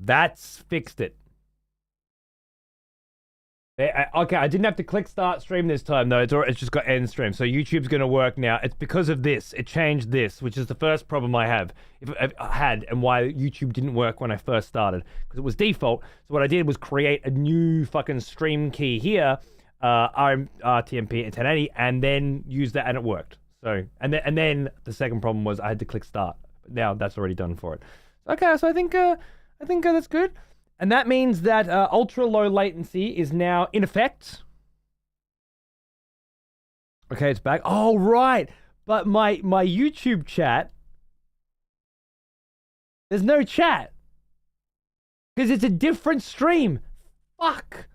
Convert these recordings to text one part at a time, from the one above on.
That's fixed it. Okay, I didn't have to click start stream this time though. It's just got end stream. So YouTube's going to work now. It's because of this. It changed this, which is the first problem I have. I had, and why YouTube didn't work when I first started, because it was default. So what I did was create a new fucking stream key here, RTMP at 1080, and then use that, and it worked. So and then the second problem was I had to click start. But now that's already done for it. Okay, so I think that's good. And that means that ultra low latency is now in effect. Okay, it's back. Oh, right. But my YouTube chat, there's no chat. Because it's a different stream. Fuck.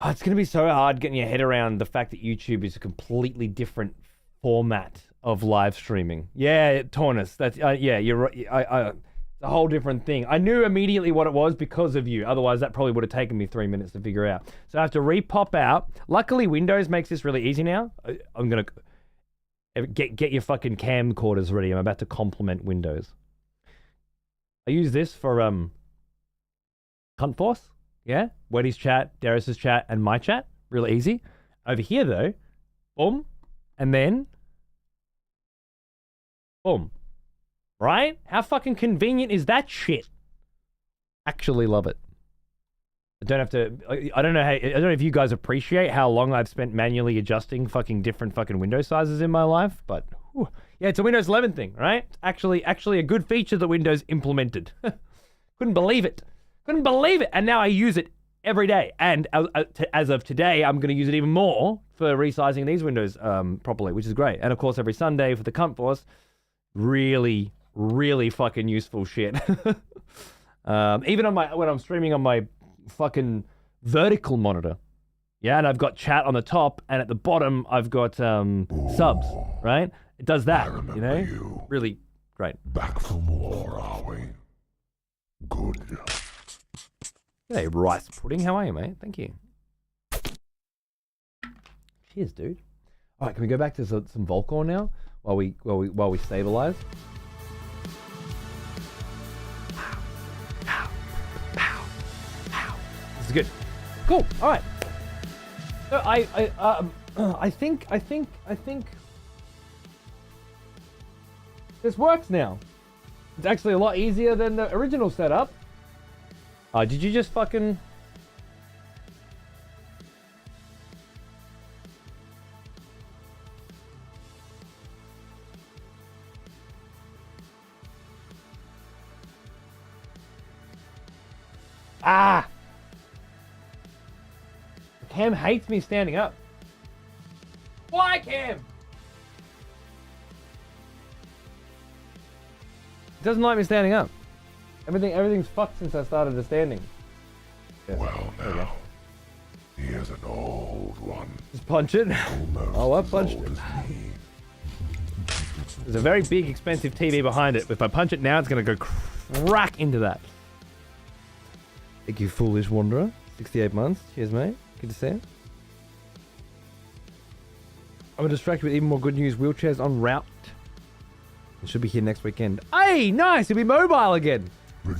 Oh, it's going to be so hard getting your head around the fact that YouTube is a completely different format of live streaming. Yeah, Taunus. That's yeah, you're right. It's a whole different thing. I knew immediately what it was because of you. Otherwise, that probably would have taken me 3 minutes to figure out. So I have to re-pop out. Luckily, Windows makes this really easy now. I'm going to get your fucking camcorders ready. I'm about to compliment Windows. I use this for Cunt Force. Yeah? Weddy's chat, Darius's chat, and my chat. Really easy. Over here, though, boom, and then boom. Right? How fucking convenient is that shit? Actually love it. I don't have to. I don't know how. I don't know if you guys appreciate how long I've spent manually adjusting fucking different fucking window sizes in my life, but whew. Yeah, it's a Windows 11 thing, right? It's actually a good feature that Windows implemented. Couldn't believe it. Couldn't believe it. And now I use it every day. And as of today, I'm going to use it even more for resizing these windows properly, which is great. And of course, every Sunday for the Cunt Force, really fucking useful shit. Even on when I'm streaming on my fucking vertical monitor. Yeah, and I've got chat on the top, and at the bottom I've got subs, right? It does that, you know? You. Really great. Back for more, are we? Good. Hey, rice pudding, how are you, mate? Thank you. Cheers, dude. All right, can we go back to some Volcor now while we stabilize? This is good. Cool. All right. So I think this works now. It's actually a lot easier than the original setup. Did you just fucking? Ah! Cam hates me standing up. Why, Cam? Doesn't like me standing up. Everything's fucked since I started the standing. Yeah. Well, now, he is an old one. Just punch it. Oh, I punched it. There's a very big, expensive TV behind it. If I punch it now, it's going to go crack into that. Thank you, foolish wanderer. 68 months. Cheers, mate. Good to see you. I'm going to distract you with even more good news. Wheelchairs en route. It should be here next weekend. Hey, nice. It'll be mobile again.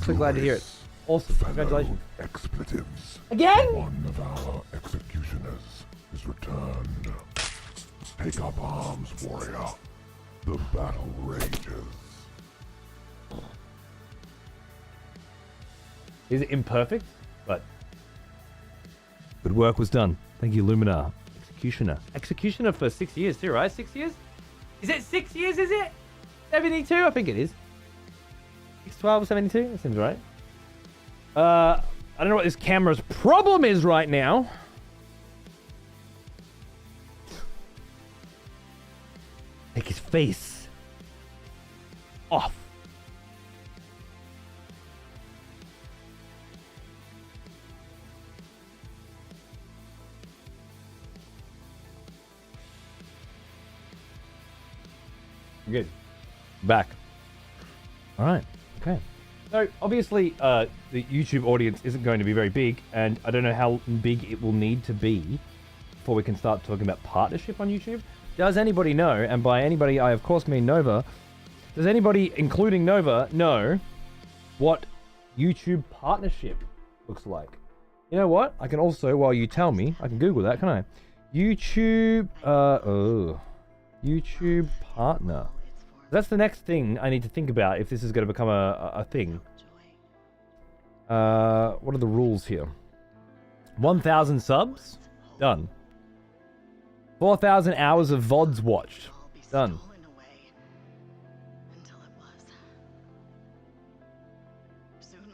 So glad to hear it. Awesome. Congratulations. Expletives. Again? One of our executioners is returned. Take up arms, warrior. The battle rages. Is it imperfect? But good work was done. Thank you, Luminar. Executioner. Executioner for 6 years too, right? 6 years? Is it 6 years, is it? 72? I think it is. 612, 72? That seems right. I don't know what this camera's problem is right now. Take his face off. Good. Back. All right. Okay. So obviously, the YouTube audience isn't going to be very big, and I don't know how big it will need to be before we can start talking about partnership on YouTube. Does anybody know? And by anybody, I of course mean Nova. Does anybody, including Nova, know what YouTube partnership looks like. You know what? I can also, while you tell me, I can Google that, can I? YouTube, YouTube partner. That's the next thing I need to think about if this is going to become a thing. What are the rules here? 1,000 subs? Done. 4,000 hours of VODs watched. Done.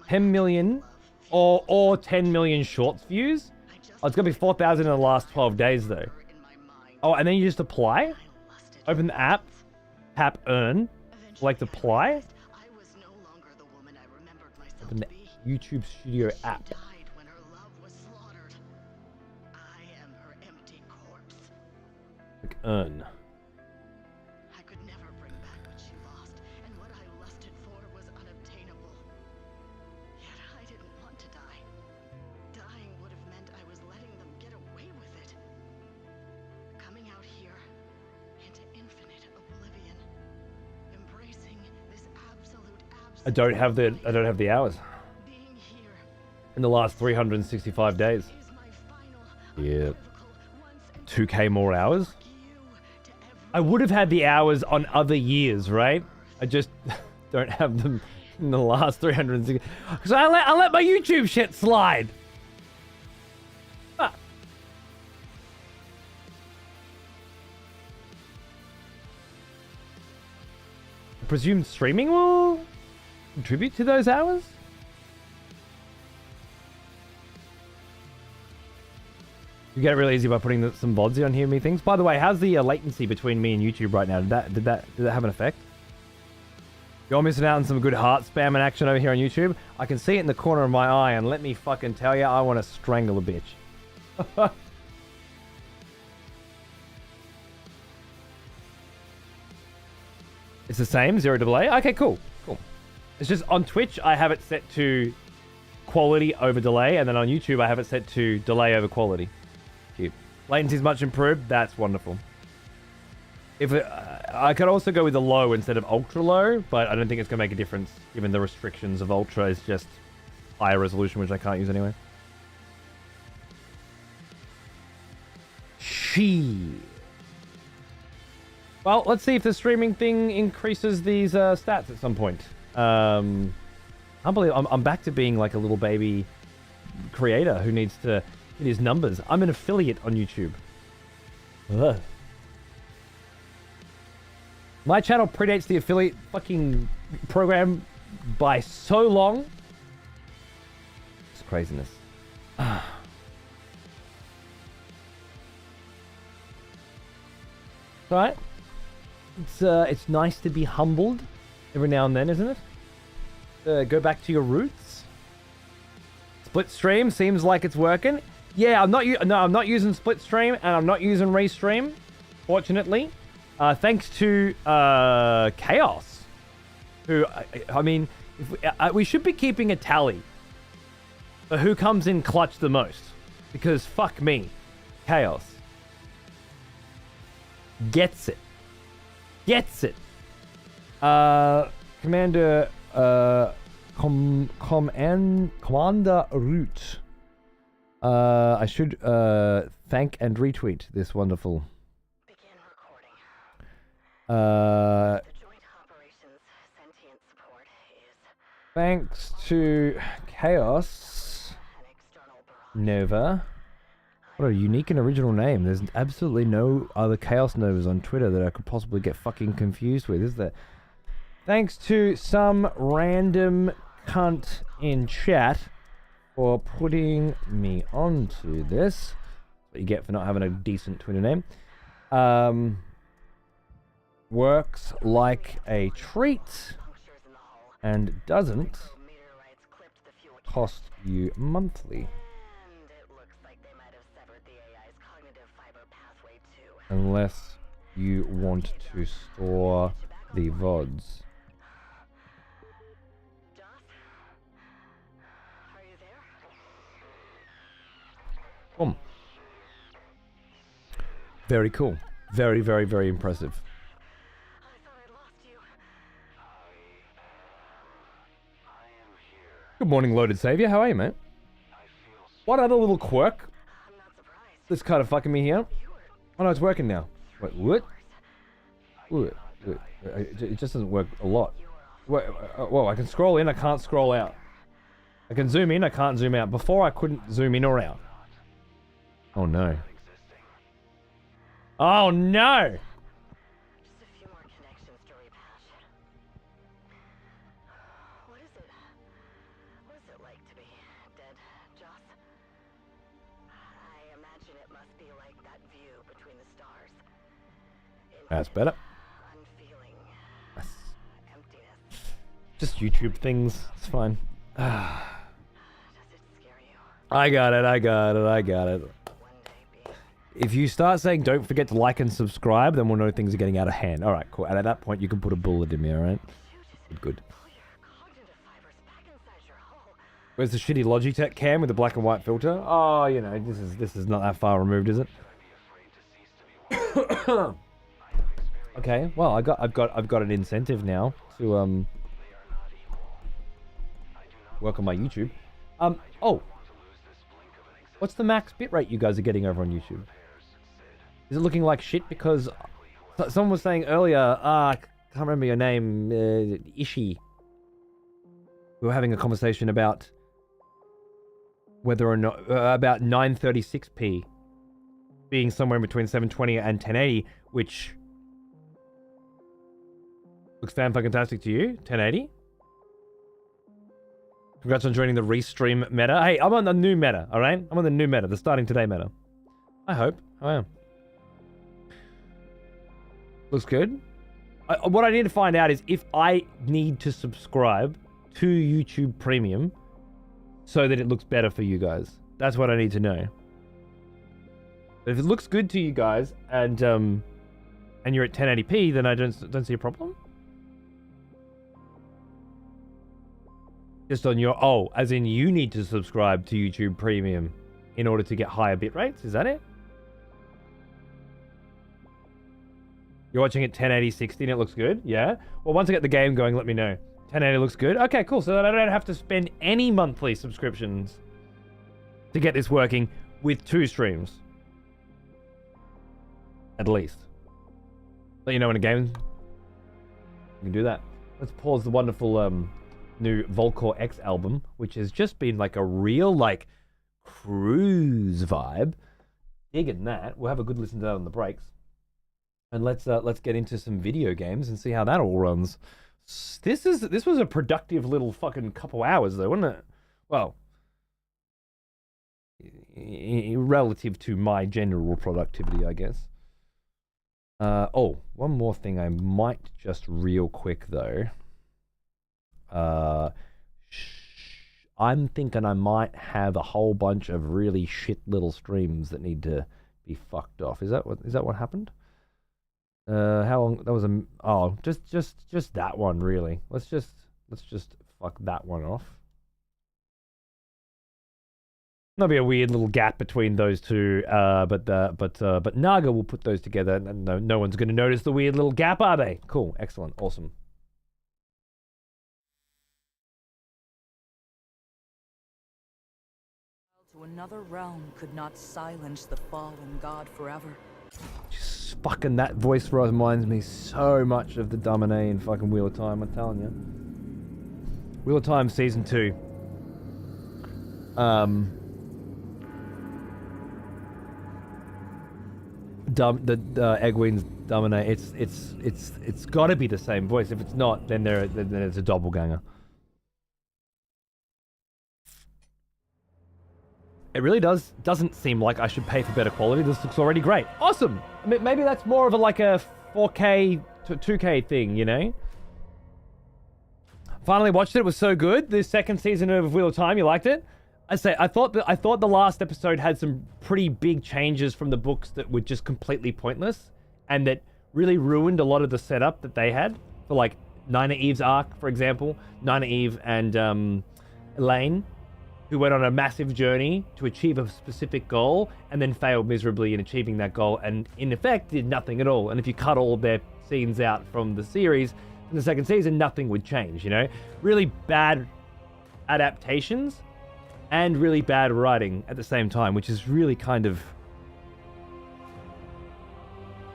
10 million or 10 million shorts views? Oh, it's going to be 4,000 in the last 12 days though. Oh, and then you just apply? Open the app, tap earn, select apply. Open the YouTube Studio app. Click earn. I could never bring back what she lost, and what I lusted for was unobtainable. Yet I didn't want to die. Dying would have meant I was letting them get away with it. Coming out here into infinite oblivion, embracing this absolute I don't have the hours. being here In the last 365 days. is my final Yeah. unequivocal once and 2k more hours? you to every I would have had the hours on other years, right? I just don't have them in the last 360. Because I let my YouTube shit slide. Ah. I presume streaming will contribute to those hours? You get it really easy by putting some VODs on here, me things. By the way, how's the latency between me and YouTube right now? Did that have an effect? You're missing out on some good heart spam and action over here on YouTube. I can see it in the corner of my eye, and let me fucking tell you, I want to strangle a bitch. It's the same, 0 delay. Okay, cool. It's just on Twitch, I have it set to quality over delay, and then on YouTube, I have it set to delay over quality. Cute. Latency is much improved. That's wonderful. I could also go with the low instead of ultra low, but I don't think it's gonna make a difference given the restrictions of ultra is just higher resolution, which I can't use anyway. Well, let's see if the streaming thing increases these stats at some point. I can't believe I'm back to being like a little baby creator who needs to hit his numbers. I'm an affiliate on YouTube. Ugh. My channel predates the affiliate fucking program by so long. It's craziness. Right? It's nice to be humbled every now and then, isn't it? Go back to your roots. Split stream seems like it's working. Yeah, I'm not using split stream and I'm not using restream, fortunately. Thanks to Chaos, who I mean, we should be keeping a tally for who comes in clutch the most, because fuck me, Chaos gets it. Commander Commander Root. I should thank and retweet this wonderful. begin recording. The Joint Operations Sentient Support is Thanks to Chaos an external barometer. Nova. What a unique and original name. There's absolutely no other Chaos Novas on Twitter that I could possibly get fucking confused with, is there? Thanks to some random cunt in chat for putting me onto this. What you get for not having a decent Twitter name. Works like a treat Punctures in the hull. and doesn't Meteorites clipped the fuel cost you monthly and it looks like they might have severed the AI's cognitive fiber pathway too. unless you want to store the VODs. Joss? Are you there? Boom. Very cool. Very, very, very impressive. I thought I'd lost you. Good morning, Loaded Savior. How are you, mate? What other little quirk that's kind of fucking me here? Oh no, it's working now. Wait, what? Wait. It just doesn't work a lot. Wait, whoa, I can scroll in, I can't scroll out. I can zoom in, I can't zoom out. Before I couldn't zoom in or out. Oh no. Oh no! Just a few more connections to repatch. What is it like to be dead, Joss? I imagine it must be like that view between the stars. That's better. Unfeeling emptiness. Just YouTube things. It's fine. Does it scare you? I got it. One day be If you start saying don't forget to like and subscribe, then we'll know things are getting out of hand. Alright, cool. And at that point, you can put a bullet in me, alright? Good. pull your cognitive fibers back inside your hull. Where's the shitty Logitech cam with the black and white filter? Oh, you know, this is not that far removed, is it? Okay, well, I've got an incentive now to work on my YouTube. Oh, what's the max bitrate you guys are getting over on YouTube? Is it looking like shit? Because someone was saying earlier, I can't remember your name, Ishi. We were having a conversation about whether or not about 936p being somewhere in between 720 and 1080, which looks fan-fucking-tastic to you. 1080. Congrats on joining the Restream meta. Hey, I'm on the new meta, alright? I'm on the new meta, the starting today meta. I hope. I am. Looks good. What I need to find out is if I need to subscribe to YouTube Premium so that it looks better for you guys. That's what I need to know. But if it looks good to you guys and you're at 1080p, then I don't see a problem. Just on your... Oh, as in you need to subscribe to YouTube Premium in order to get higher bit rates? Is that it? You're watching at 1080 60 and it looks good? Yeah? Well, once I get the game going, let me know. 1080 looks good? Okay, cool. So then I don't have to spend any monthly subscriptions to get this working with 2 streams. At least. Let you know when a game... You can do that. Let's pause the wonderful... new Volcor X album, which has just been like a real like cruise vibe. Digging that. We'll have a good listen to that on the breaks. And let's get into some video games and see how that all runs. This was a productive little fucking couple hours though, wasn't it? Well, relative to my general productivity, I guess. Oh, one more thing I might just real quick though. I'm thinking I might have a whole bunch of really shit little streams that need to be fucked off. Is that what happened? How long? That was just that one really. Let's just fuck that one off. There'll be a weird little gap between those two, but Naga will put those together, and no one's going to notice the weird little gap, are they? Cool, excellent, awesome. To another realm could not silence the fallen god forever. Just fucking that voice reminds me so much of the Dominé in fucking Wheel of Time, I'm telling you. Wheel of Time Season 2. Egwene's Dominé, it's gotta be the same voice. If it's not, then it's a doppelganger. It really doesn't seem like I should pay for better quality. This looks already great. Awesome! I mean, maybe that's more of a 4K to 2K thing, you know? Finally watched it. It was so good. The second season of Wheel of Time, you liked it? I thought the last episode had some pretty big changes from the books that were just completely pointless and that really ruined a lot of the setup that they had for like Nynaeve's arc, for example. Nynaeve and Elaine, who went on a massive journey to achieve a specific goal and then failed miserably in achieving that goal and in effect did nothing at all. And if you cut all their scenes out from the series, in the second season, nothing would change, you know? Really bad adaptations and really bad writing at the same time, which is really kind of...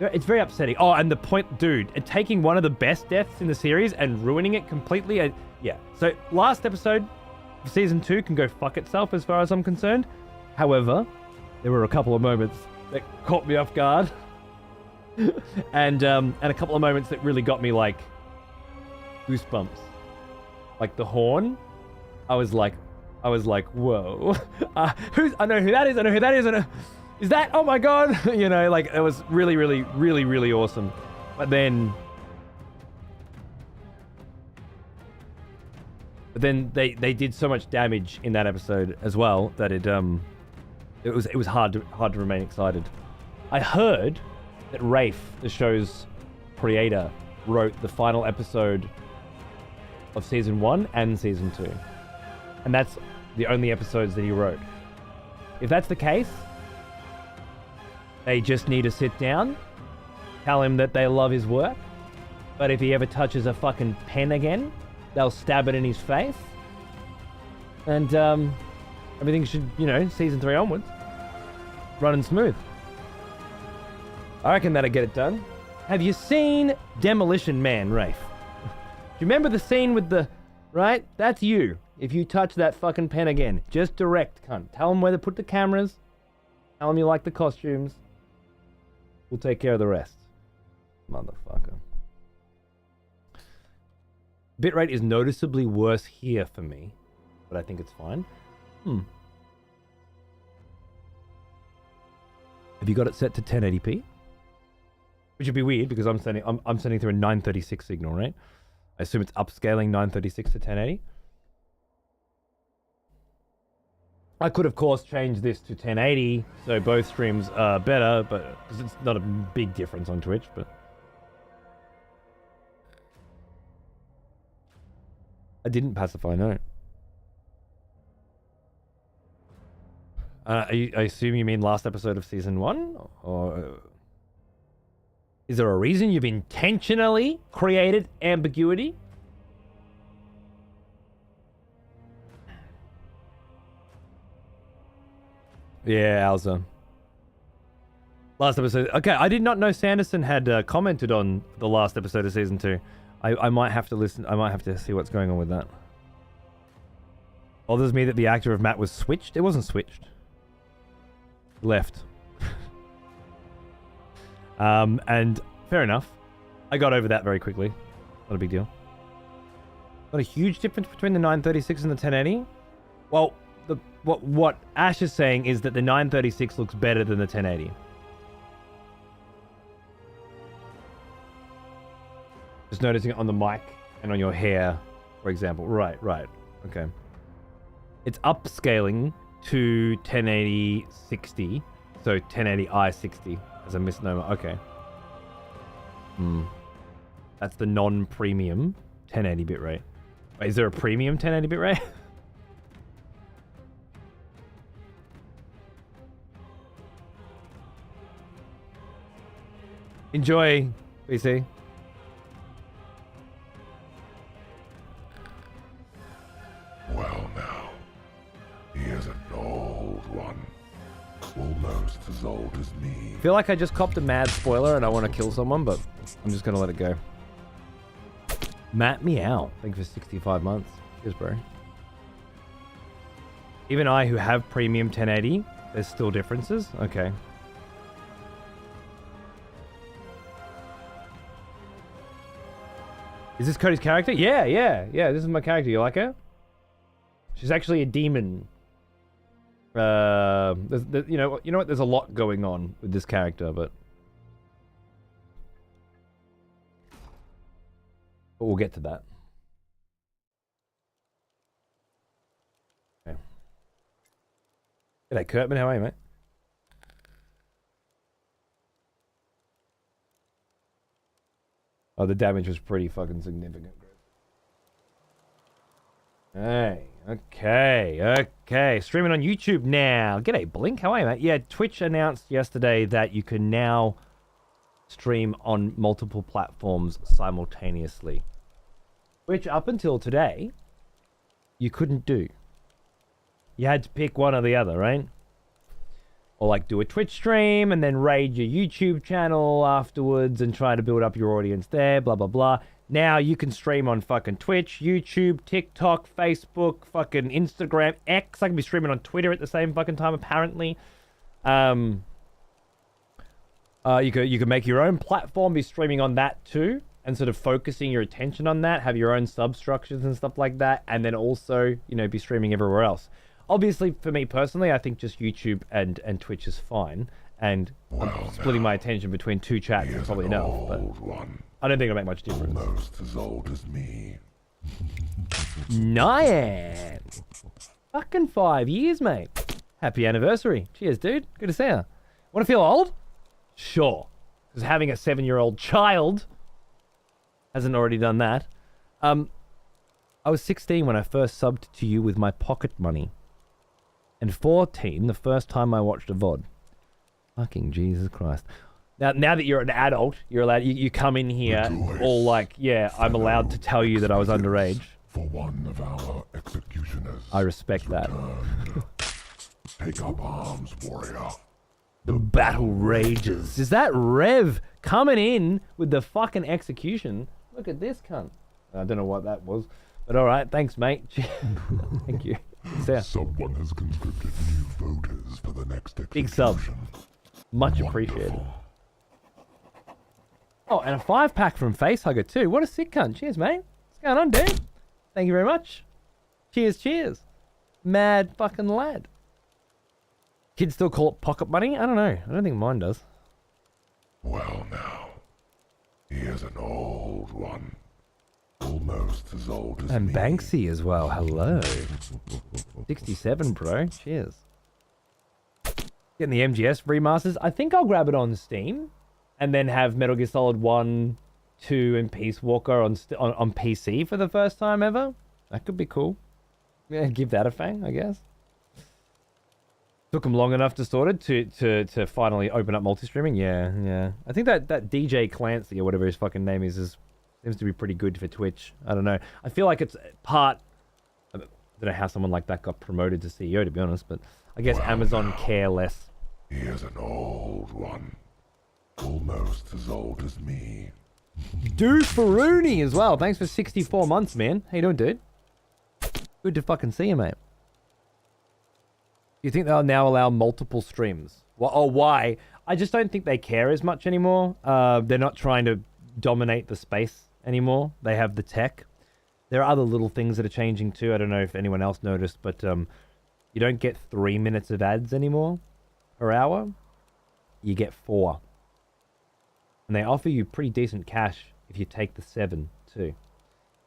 It's very upsetting. Oh, and the point, dude, taking one of the best deaths in the series and ruining it completely. Yeah. So last episode of season 2 can go fuck itself as far as I'm concerned. However, there were a couple of moments that caught me off guard. and a couple of moments that really got me like goosebumps. Like the horn. I was like, whoa. I know who that is. I know who that is. Is that? Oh my god! You know, like it was really, really, really, really awesome. But then they did so much damage in that episode as well that it was hard to remain excited. I heard that Rafe, the show's creator, wrote the final episode of season 1 and season 2, and that's the only episodes that he wrote. If that's the case, they just need to sit down, tell him that they love his work, but if he ever touches a fucking pen again, they'll stab it in his face. And everything should, you know, season 3 onwards, running smooth. I reckon that'll get it done. Have you seen Demolition Man, Rafe? Do you remember the scene with the... Right? That's you. If you touch that fucking pen again, just direct, cunt. Tell them where to put the cameras. Tell them you like the costumes. We'll take care of the rest. Motherfucker. Bitrate is noticeably worse here for me, but I think it's fine. Have you got it set to 1080p? Which would be weird because I'm sending through a 936 signal, right? I assume it's upscaling 936 to 1080. I could, of course, change this to 1080, so both streams are better, but because it's not a big difference on Twitch, but... I didn't pacify, no. I assume you mean last episode of season 1? Or... Is there a reason you've intentionally created ambiguity? Yeah, Alza. Last episode. Okay, I did not know Sanderson had commented on the last episode of season 2. I might have to listen. I might have to see what's going on with that. Bothers me that the actor of Matt was switched. It wasn't switched. Left. And fair enough. I got over that very quickly. Not a big deal. Not a huge difference between the 936 and the 1080. Well, what Ash is saying is that the 936 looks better than the 1080. Just noticing it on the mic and on your hair, for example. Right. Okay. It's upscaling to 1080 60. So 1080i 60 as a misnomer. Okay. That's the non-premium 1080 bitrate. Wait, is there a premium 1080 bitrate? Enjoy, BC. Well now, he is an old one. Almost as old as me. I feel like I just copped a mad spoiler and I want to kill someone, but I'm just going to let it go. Matt Meow. Thank you for 65 months. Cheers, bro. Even I, who have premium 1080, there's still differences? Okay. Is this Cody's character? Yeah. This is my character. You like her? She's actually a demon. You know what? There's a lot going on with this character, but we'll get to that. Okay. G'day, Kurtman. How are you, mate? Oh, the damage was pretty fucking significant. Hey, okay. Streaming on YouTube now. G'day, Blink. How are you, mate? Yeah, Twitch announced yesterday that you can now stream on multiple platforms simultaneously. Which, up until today, you couldn't do. You had to pick one or the other, right? Or like do a Twitch stream and then raid your YouTube channel afterwards and try to build up your audience there, blah, blah, blah. Now you can stream on fucking Twitch, YouTube, TikTok, Facebook, fucking Instagram, X. I can be streaming on Twitter at the same fucking time, apparently. You could make your own platform, be streaming on that too, and sort of focusing your attention on that, have your own substructures and stuff like that, and then also, you know, be streaming everywhere else. Obviously, for me personally, I think just YouTube and Twitch is fine, and splitting my attention between two chats is probably enough, but I don't think it'll make much difference. Almost as old as me. Nyan! Fucking 5 years, mate. Happy anniversary. Cheers, dude. Good to see you. Want to feel old? Sure. Because having a 7-year-old child hasn't already done that. I was 16 when I first subbed to you with my pocket money. And 14 the first time I watched a VOD. Fucking Jesus Christ. Now that you're an adult, you're allowed, you come in here all like, yeah, I'm allowed to tell you that I was underage. For one of our executioners. I respect that. Take up arms, warrior. The battle rages. Is that Rev coming in with the fucking execution? Look at this cunt. I don't know what that was, but all right, thanks, mate. Thank you. Someone has conscripted new voters for the next execution. Big sub. Much appreciated. Oh, and a 5-pack from Facehugger too. What a sick cunt. Cheers, mate. What's going on, dude? Thank you very much. Cheers, cheers. Mad fucking lad. Kids still call it pocket money? I don't know. I don't think mine does. Well now, here's an old one. Almost as old as and me. Banksy as well. Hello. 67, bro. Cheers. Getting the MGS remasters. I think I'll grab it on Steam and then have Metal Gear Solid 1, 2, and Peace Walker on PC for the first time ever. That could be cool. Yeah, give that a fang, I guess. Took them long enough to sort it to finally open up multi-streaming. Yeah. I think that DJ Clancy or whatever his fucking name is seems to be pretty good for Twitch. I don't know. I feel like it's part... I don't know how someone like that got promoted to CEO, to be honest, but I guess Amazon care less. Here's an old one. Almost as old as me. Dude Faruni as well. Thanks for 64 months, man. How you doing, dude? Good to fucking see you, mate. Do you think they'll now allow multiple streams? Well, oh, why? I just don't think they care as much anymore. They're not trying to dominate the space anymore. They have the tech. There are other little things that are changing too. I don't know if anyone else noticed, but you don't get 3 minutes of ads anymore per hour. You get 4. And they offer you pretty decent cash if you take the 7 too.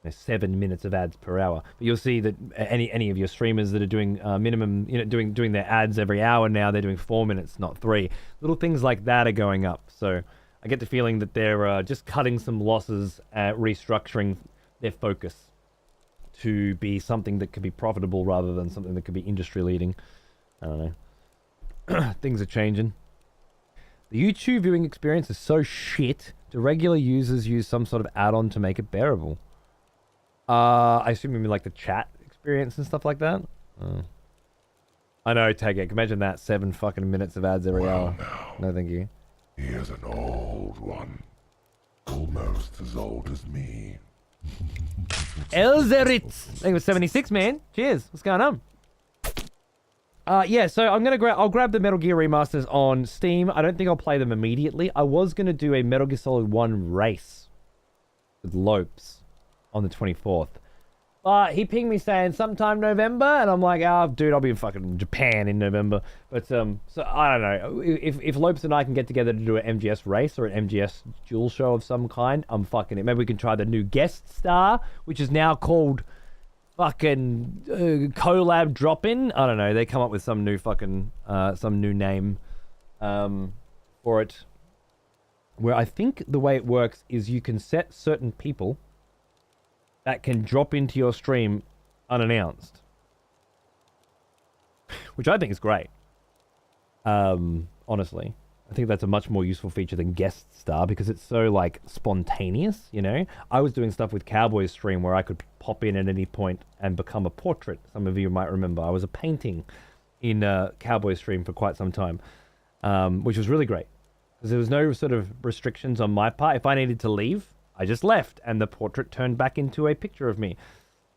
There's 7 minutes of ads per hour. But you'll see that any of your streamers that are doing minimum, doing their ads every hour now, they're doing 4 minutes, not 3. Little things like that are going up. So I get the feeling that they're just cutting some losses, restructuring their focus to be something that could be profitable rather than something that could be industry leading. I don't know. Things are changing. The YouTube viewing experience is so shit. Do regular users use some sort of add-on to make it bearable? I assume you mean like the chat experience and stuff like that? I know, take it. Imagine that 7 fucking minutes of ads every hour. No, thank you. Here's an old one. Almost as old as me. Elzeritz! I think it was 76, man. Cheers. What's going on? Yeah, so I'll grab the Metal Gear remasters on Steam. I don't think I'll play them immediately. I was gonna do a Metal Gear Solid 1 race with Lopes on the 24th. But he pinged me saying sometime November, and I'm like, oh, dude, I'll be in fucking Japan in November. But, so, I don't know. If Lopes and I can get together to do an MGS race or an MGS duel show of some kind, I'm fucking it. Maybe we can try the new guest star, which is now called fucking collab drop-in. I don't know. They come up with some new fucking, some new name for it. Where I think the way it works is you can set certain people that can drop into your stream unannounced. Which I think is great. Honestly. I think that's a much more useful feature than guest star because it's so like spontaneous, you know? I was doing stuff with Cowboy's stream where I could pop in at any point and become a portrait. Some of you might remember I was a painting in Cowboy's stream for quite some time, which was really great because there was no sort of restrictions on my part. If I needed to leave, I just left and the portrait turned back into a picture of me.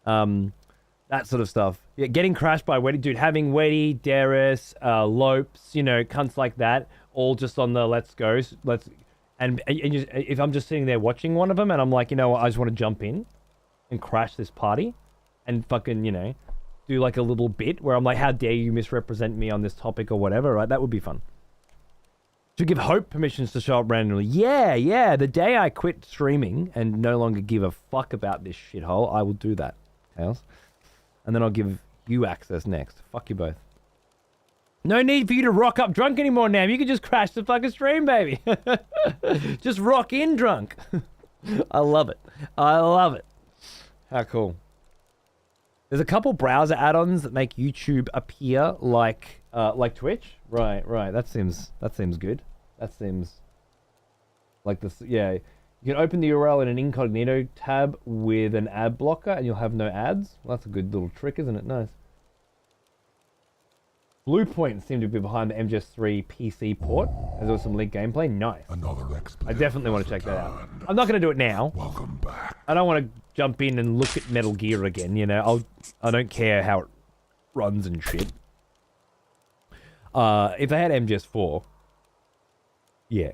That sort of stuff. Yeah, getting crashed by Weddy, dude, having Weddy, Darius, Lopes, you know, cunts like that, all just on the let's go, and just, if I'm just sitting there watching one of them and I'm like, you know what, I just want to jump in and crash this party and fucking, you know, do like a little bit where I'm like, how dare you misrepresent me on this topic or whatever, right? That would be fun. To give Hope permissions to show up randomly. Yeah. The day I quit streaming and no longer give a fuck about this shithole, I will do that. Chaos. And then I'll give you access next. Fuck you both. No need for you to rock up drunk anymore, Nam. You can just crash the fucking stream, baby. Just rock in drunk. I love it. I love it. How cool. There's a couple browser add-ons that make YouTube appear like Twitch. Right. That seems good. That seems like this. Yeah. You can open the URL in an incognito tab with an ad blocker and you'll have no ads. Well, that's a good little trick, isn't it? Nice. Bluepoint seemed to be behind the MGS3 PC port, as there was some leaked gameplay. Nice. I definitely want to check that out. I'm not going to do it now. Welcome back. I don't want to jump in and look at Metal Gear again, you know. I don't care how it runs and shit. If they had MGS4, yeah.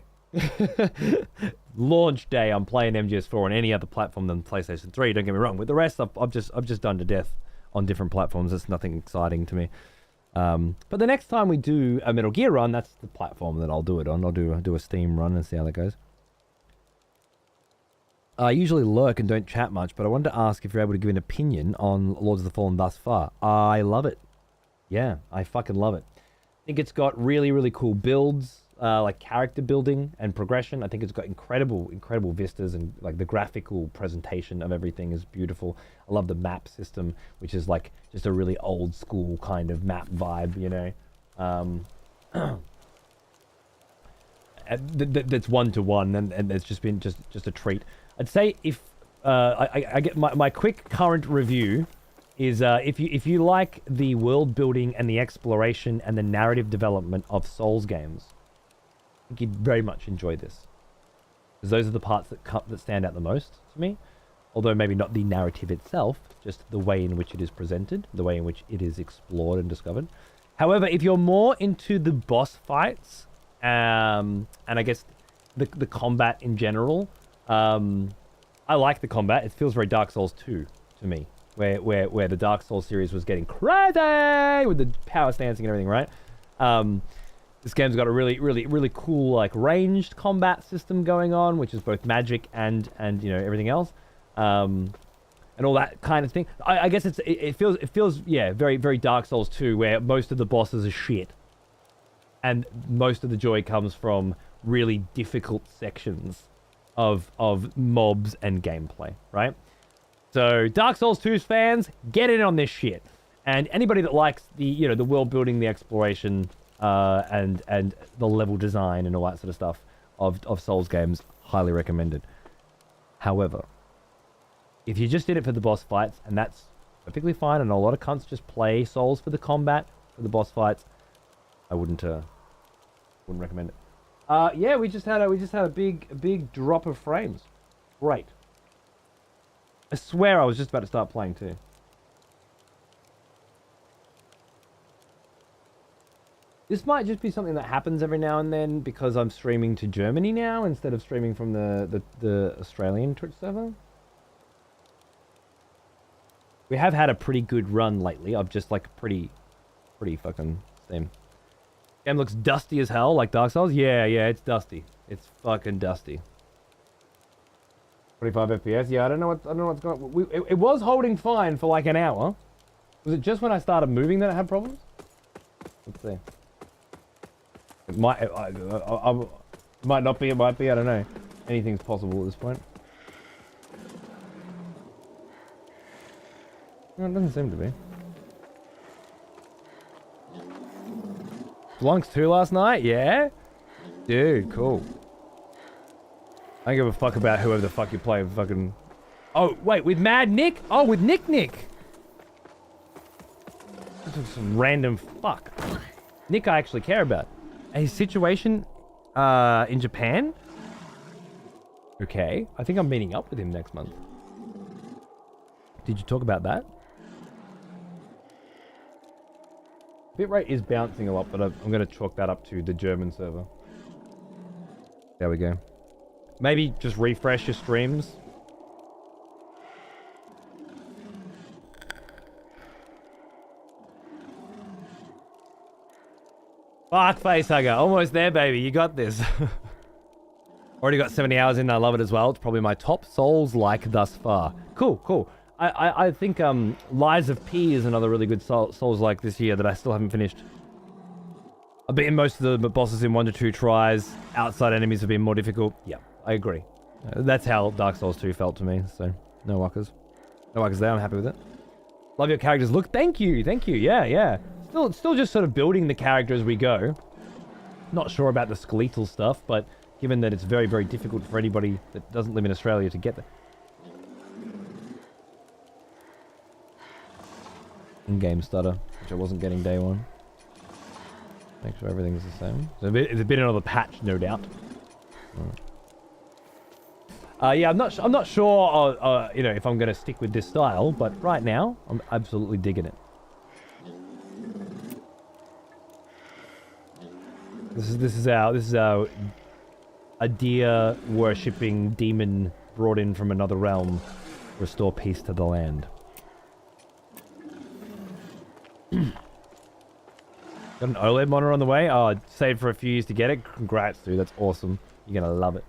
Launch day, I'm playing MGS4 on any other platform than PlayStation 3. Don't get me wrong. With the rest, I've just done to death on different platforms. It's nothing exciting to me. But the next time we do a Metal Gear run, that's the platform that I'll do it on. I'll do a Steam run and see how that goes. I usually lurk and don't chat much, but I wanted to ask if you're able to give an opinion on Lords of the Fallen thus far. I love it. Yeah, I fucking love it. I think it's got really, really cool builds, like character building and progression. I think it's got incredible vistas and like the graphical presentation of everything is beautiful. I love the map system, which is like just a really old school kind of map vibe, you know. That's one-to-one, and it's just been just a treat. I'd say if I get my quick current review is if you like the world building and the exploration and the narrative development of Souls games, I think you'd very much enjoy this. Because those are the parts that stand out the most to me. Although maybe not the narrative itself, just the way in which it is presented, the way in which it is explored and discovered. However, if you're more into the boss fights, and I guess the combat in general, I like the combat. It feels very Dark Souls 2 to me, where the Dark Souls series was getting crazy with the power stancing and everything, right? This game's got a really cool like ranged combat system going on, which is both magic and you know everything else, and all that kind of thing. I guess it feels yeah very Dark Souls 2, where most of the bosses are shit, and most of the joy comes from really difficult sections of mobs and gameplay, right? So Dark Souls 2's fans, get in on this shit, and anybody that likes the the world building, the exploration. And the level design and all that sort of stuff of Souls games, highly recommended. However, if you just did it for the boss fights, and that's perfectly fine, and a lot of cunts just play Souls for the combat, for the boss fights, I wouldn't recommend it. Yeah, we just had a big drop of frames. Great. I swear I was just about to start playing too. This might just be something that happens every now and then because I'm streaming to Germany now instead of streaming from the Australian Twitch server. We have had a pretty good run lately of just like pretty fucking steam. Game looks dusty as hell, like Dark Souls. Yeah, it's dusty. It's fucking dusty. 25 FPS. Yeah, I don't know what's going on. It was holding fine for like an hour. Was it just when I started moving that it had problems? Let's see. It might not be, it might be, I don't know. Anything's possible at this point. No, it doesn't seem to be. Blunks 2 last night? Yeah? Dude, cool. I don't give a fuck about whoever the fuck you play. Fucking. Oh wait, with Mad Nick? Oh, with Nick. This is some random fuck. Nick, I actually care about. His situation, in Japan. Okay, I think I'm meeting up with him next month. Did you talk about that? Bitrate is bouncing a lot, but I'm going to chalk that up to the German server. There we go. Maybe just refresh your streams. Fuck, facehugger. Almost there, baby. You got this. Already got 70 hours in and I love it as well. It's probably my top Souls-like thus far. Cool. I think Lies of P is another really good Souls-like this year that I still haven't finished. I've beaten most of the bosses in 1 to 2 tries. Outside enemies have been more difficult. Yeah, I agree. That's how Dark Souls 2 felt to me, so no wuckers. No wuckers there, I'm happy with it. Love your characters. Look, thank you. Yeah. Still just sort of building the character as we go. Not sure about the skeletal stuff, but given that it's very, very difficult for anybody that doesn't live in Australia to get there. In-game stutter, which I wasn't getting day one. Make sure everything's the same. So it's a bit another patch, no doubt. Yeah, I'm not sure, you know, if I'm gonna stick with this style, but right now I'm absolutely digging it. This is our a deer worshipping demon brought in from another realm. Restore peace to the land. Got an OLED monitor on the way? Oh, saved for a few years to get it? Congrats, dude. That's awesome. You're gonna love it.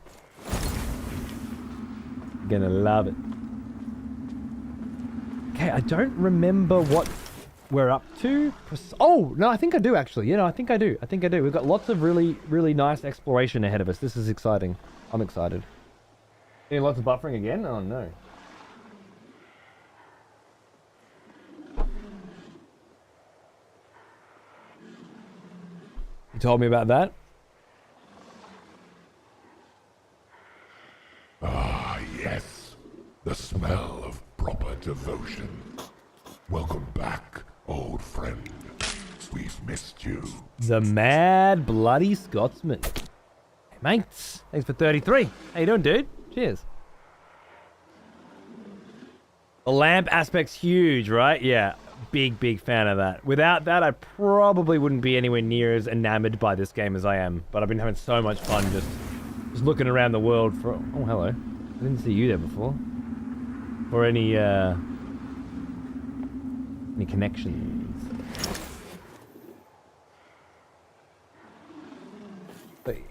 You're gonna love it. Okay, I don't remember what we're up to. Oh, no, I think I do, actually. You know, I think I do. We've got lots of really, really nice exploration ahead of us. This is exciting. I'm excited. Getting lots of buffering again? Oh, no. You told me about that? Ah, yes. The smell of proper devotion. Welcome back, old friend. We've missed you. The Mad Bloody Scotsman. Hey, mates. Thanks for 33. How you doing, dude? Cheers. The lamp aspect's huge, right? Yeah. Big fan of that. Without that, I probably wouldn't be anywhere near as enamored by this game as I am. But I've been having so much fun just looking around the world for... Oh, hello. I didn't see you there before. For any connections. Wait,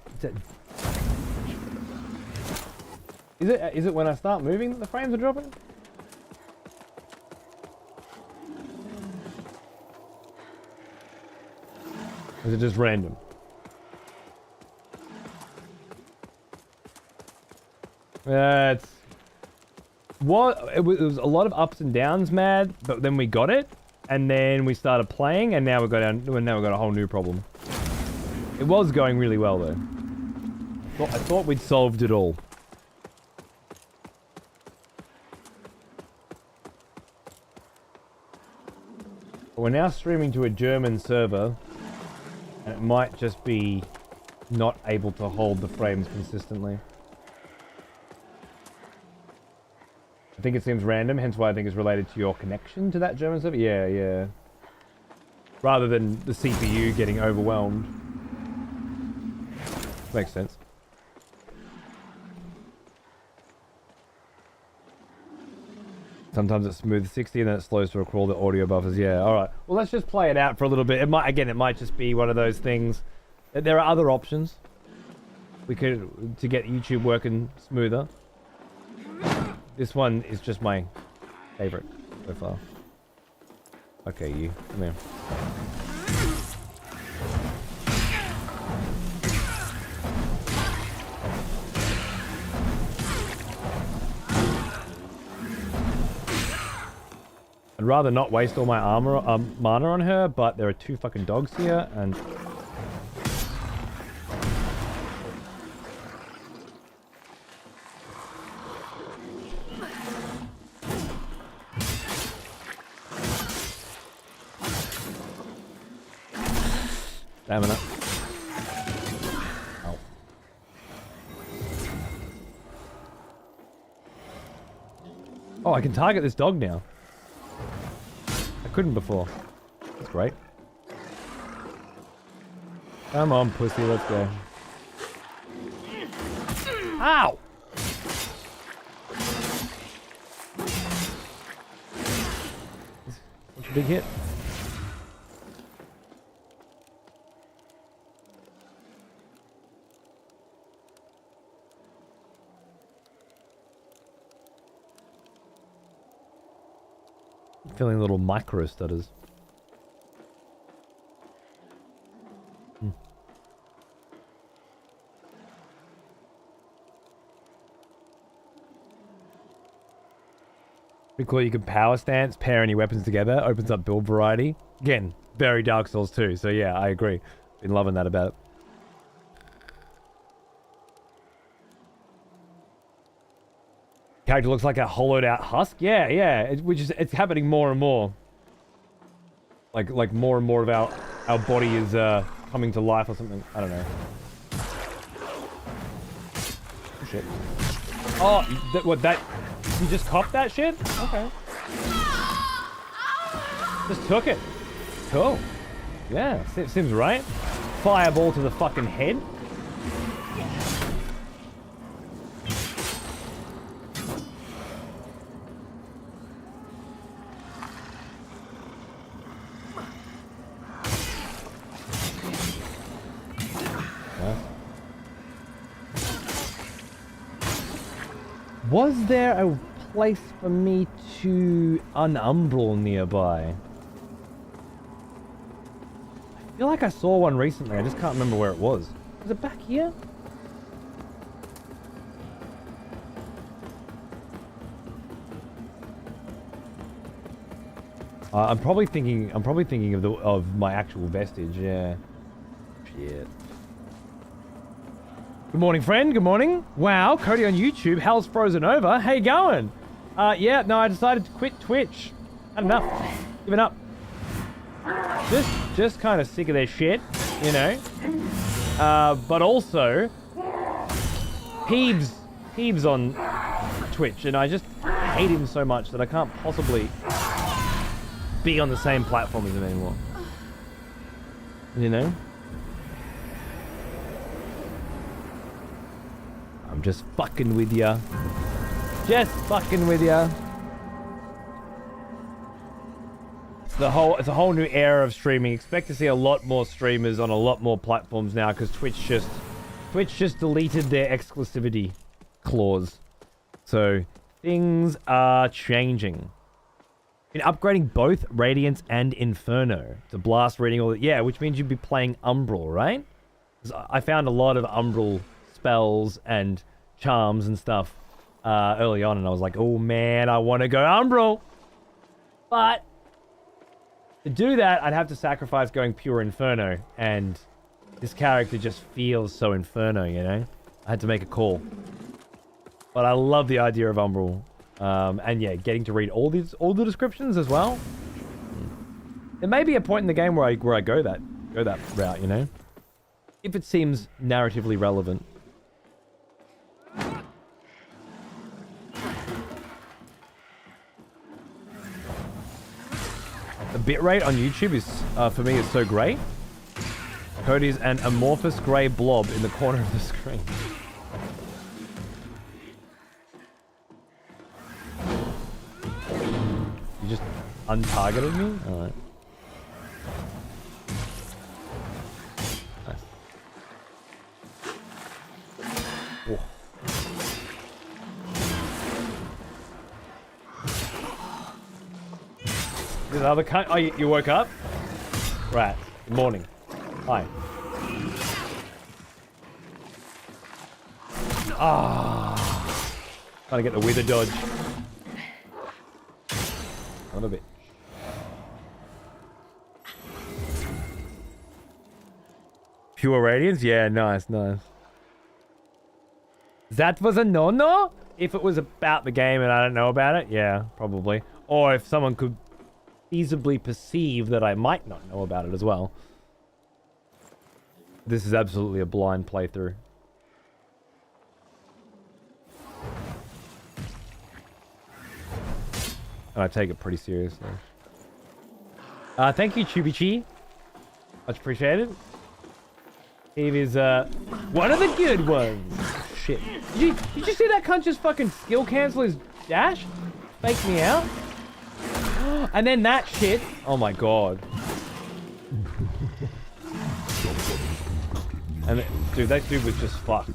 is it when I start moving that the frames are dropping? Or is it just random? It was a lot of ups and downs, Mad, but then we got it, and then we started playing, and now we've got a whole new problem. It was going really well though. I thought we'd solved it all. But we're now streaming to a German server, and it might just be not able to hold the frames consistently. I think it seems random, hence why I think it's related to your connection to that German server. Yeah. Rather than the CPU getting overwhelmed. Makes sense. Sometimes it's smooth 60 and then it slows to a crawl, the audio buffers. Yeah, alright. Well, let's just play it out for a little bit. It might just be one of those things. There are other options. We could, to get YouTube working smoother. This one is just my favorite so far. Okay, you. Come here. I'd rather not waste all my armor, mana on her, but there are 2 fucking dogs here, and... Stamina. Ow. Oh, I can target this dog now. I couldn't before. That's great. Come on, pussy, let's go. Ow! Such a big hit. Feeling little micro stutters. Pretty cool. You can power stance, pair any weapons together, opens up build variety. Again, very Dark Souls 2. So yeah, I agree. Been loving that about it. Character looks like a hollowed out husk. Yeah, yeah. It's happening more and more. Like more and more of our body is coming to life or something. I don't know. Oh, shit. Oh, that? You just copped that shit? Okay. Just took it. Cool. Yeah, seems right. Fireball to the fucking head. Was there a place for me to unumbral nearby? I feel like I saw one recently. I just can't remember where it was. Was it back here? I'm probably thinking of my actual vestige. Yeah. Shit. Good morning, friend. Good morning. Wow, Cody on YouTube. Hell's frozen over. How you going? Yeah, no, I decided to quit Twitch. Had enough. Giving up. Just kind of sick of their shit, you know. But also, Peebs on Twitch, and I just hate him so much that I can't possibly be on the same platform as him anymore. You know? I'm just fucking with ya. Just fucking with ya. It's a whole new era of streaming. Expect to see a lot more streamers on a lot more platforms now because Twitch just deleted their exclusivity clause. So things are changing. Been upgrading both Radiance and Inferno to blast reading all that. Yeah, which means you'd be playing Umbral, right? 'Cause I found a lot of Umbral spells and charms and stuff early on, and I was like, oh man, I want to go Umbral. But to do that, I'd have to sacrifice going pure Inferno, and this character just feels so Inferno, you know? I had to make a call. But I love the idea of Umbral. And yeah, getting to read all the descriptions as well. There may be a point in the game where I go that route, you know? If it seems narratively relevant. The bitrate on YouTube is, for me, is so great. Cody's an amorphous grey blob in the corner of the screen. You just untargeted me? Alright. Nice. Whoa. This other cunt. Oh, you woke up? Right. Good morning. Hi. Ah. Trying to get the wither dodge. A little bit. Pure Radiance? Yeah, nice. That was a no-no? If it was about the game and I don't know about it, yeah, probably. Or if someone could feasibly perceive that I might not know about it as well. This is absolutely a blind playthrough. And I take it pretty seriously. Thank you, Chubichi. Much appreciated. Eve is one of the good ones. Shit. Did you see that cunt just fucking skill cancel his dash? Fake me out? And then that shit. Oh my god. And dude, that dude was just fucked.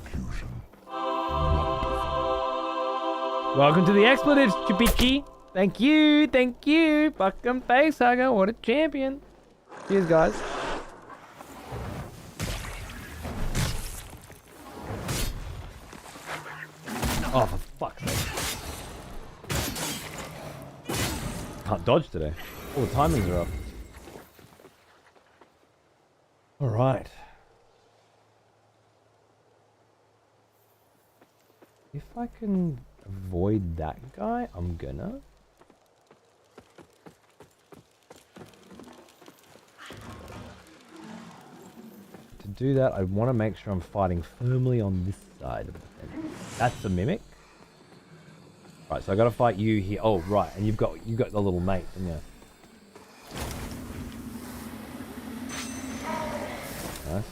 Welcome to the expletives, Chubichi. Thank you, thank you. Fucking face hugger, what a champion. Cheers, guys. Oh, for fuck's sake. Can't dodge today. All the timings are off. Alright. If I can avoid that guy, I'm gonna. To do that, I want to make sure I'm fighting firmly on this side of the fence. That's the mimic. Right, so I gotta fight you here. Oh, right, and you've got the little mate, didn't you? Nice.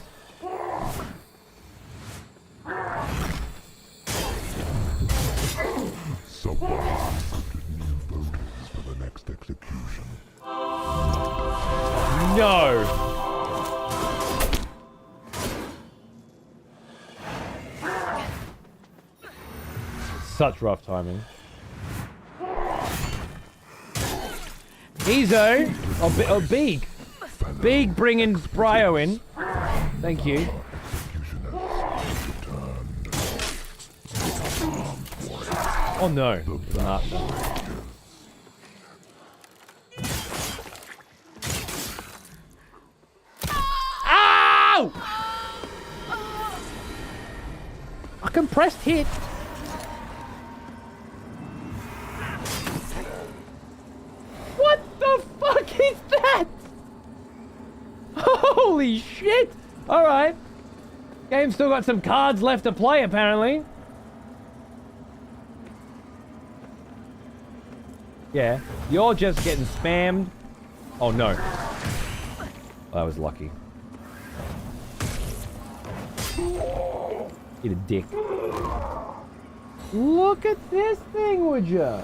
Someone recruited new voters for the next execution. No! Such rough timing. Ezo! Oh, Beeg! Beeg bringing Bryo in. Thank you. Oh no. Ow! I compressed hit. What the fuck is that? Holy shit! Alright. Game's still got some cards left to play, apparently. Yeah. You're just getting spammed. Oh, no. Oh, that was lucky. Eat a dick. Look at this thing, would ya?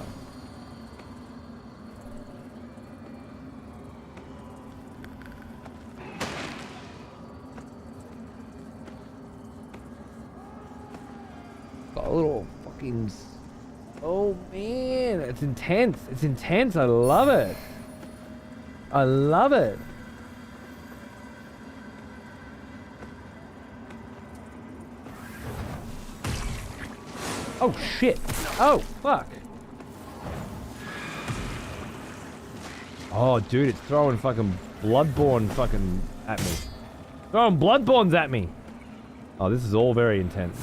Got a little fucking... Oh man, it's intense. It's intense. I love it. I love it. Oh shit. Oh fuck. Oh dude, it's throwing fucking Bloodborne fucking at me. Throwing Bloodborns at me. Oh, this is all very intense.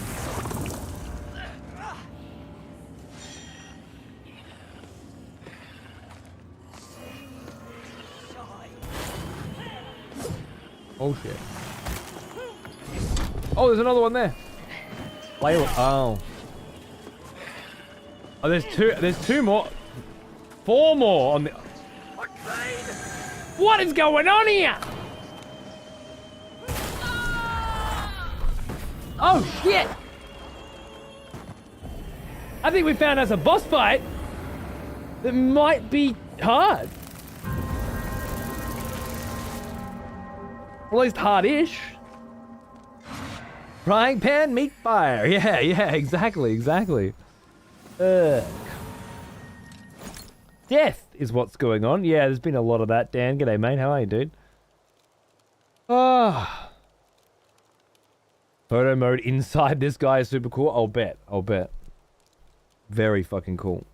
Oh shit. Oh, there's another one there. Oh. Oh, there's two more. Four more on the... What is going on here? Oh shit. I think we found us a boss fight that might be hard. Or at least hard-ish. Frying pan, meat fire. Yeah, exactly. Death is what's going on. Yeah, there's been a lot of that, Dan. G'day, mate. How are you, dude? Ah. Photo mode inside this guy is super cool. I'll bet. Very fucking cool.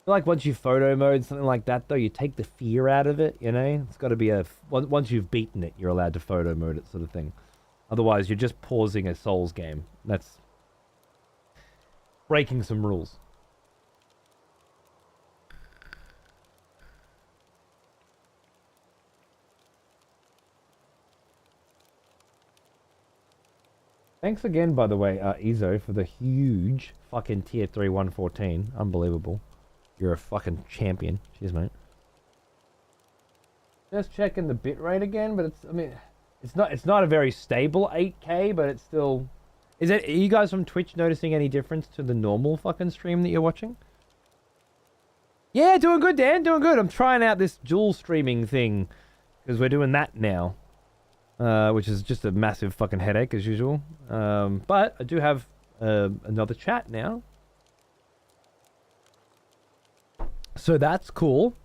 I feel like once you photo mode something like that, though, you take the fear out of it, you know? It's got to be once you've beaten it, you're allowed to photo mode it sort of thing. Otherwise, you're just pausing a Souls game. That's breaking some rules. Thanks again, by the way, Ezo, for the huge fucking tier 3 114. Unbelievable. You're a fucking champion. Cheers, mate. Just checking the bitrate again, but it's, I mean, it's not a very stable 8K, but it's still... Are you guys from Twitch noticing any difference to the normal fucking stream that you're watching? Yeah, doing good, Dan, doing good. I'm trying out this dual streaming thing, because we're doing that now. Which is just a massive fucking headache, as usual. But I do have another chat now. So that's cool.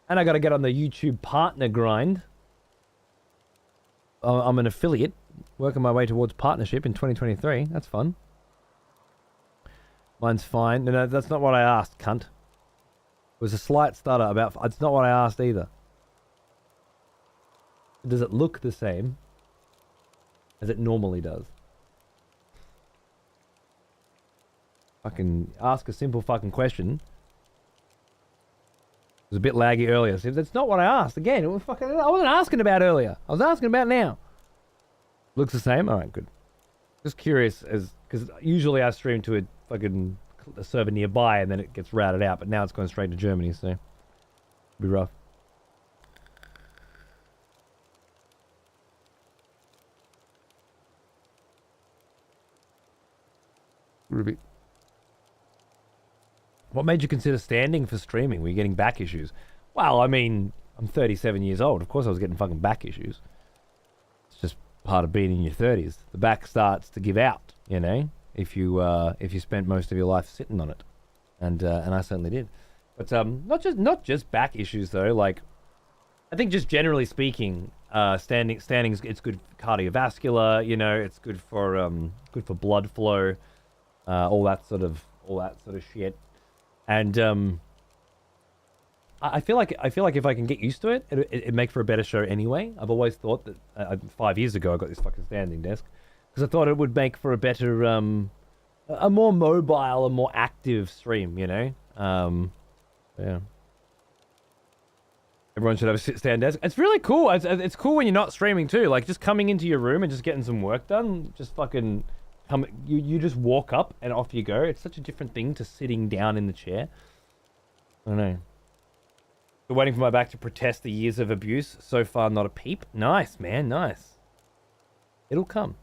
And I gotta get on the YouTube partner grind. I'm an affiliate, working my way towards partnership in 2023. That's fun. Mine's fine. No, that's not what I asked, cunt. It was a slight stutter about... It's not what I asked either. Does it look the same as it normally does? Fucking ask a simple fucking question. It was a bit laggy earlier. So that's not what I asked. Again, it was fucking... I wasn't asking about earlier. I was asking about now. Looks the same? Alright, good. Just curious, because usually I stream to a server nearby and then it gets routed out, but now it's going straight to Germany, so... It'll be rough. Ruby. What made you consider standing for streaming? Were you getting back issues? Well, I mean, I'm 37 years old. Of course I was getting fucking back issues. It's just part of being in your 30s. The back starts to give out, you know, if you spent most of your life sitting on it. And I certainly did. But not just back issues though, like I think just generally speaking, standing it's good cardiovascular, you know, it's good for blood flow. All that sort of shit, and I feel like if I can get used to it, it'd make for a better show anyway. I've always thought that 5 years ago I got this fucking standing desk because I thought it would make for a better, a more mobile, a more active stream, you know. Yeah. Everyone should have a sit-stand desk. It's really cool. It's cool when you're not streaming too. Like just coming into your room and just getting some work done. Just fucking. You just walk up and off you go. It's such a different thing to sitting down in the chair. I don't know. Still waiting for my back to protest the years of abuse. So far, not a peep. Nice, man. Nice. It'll come.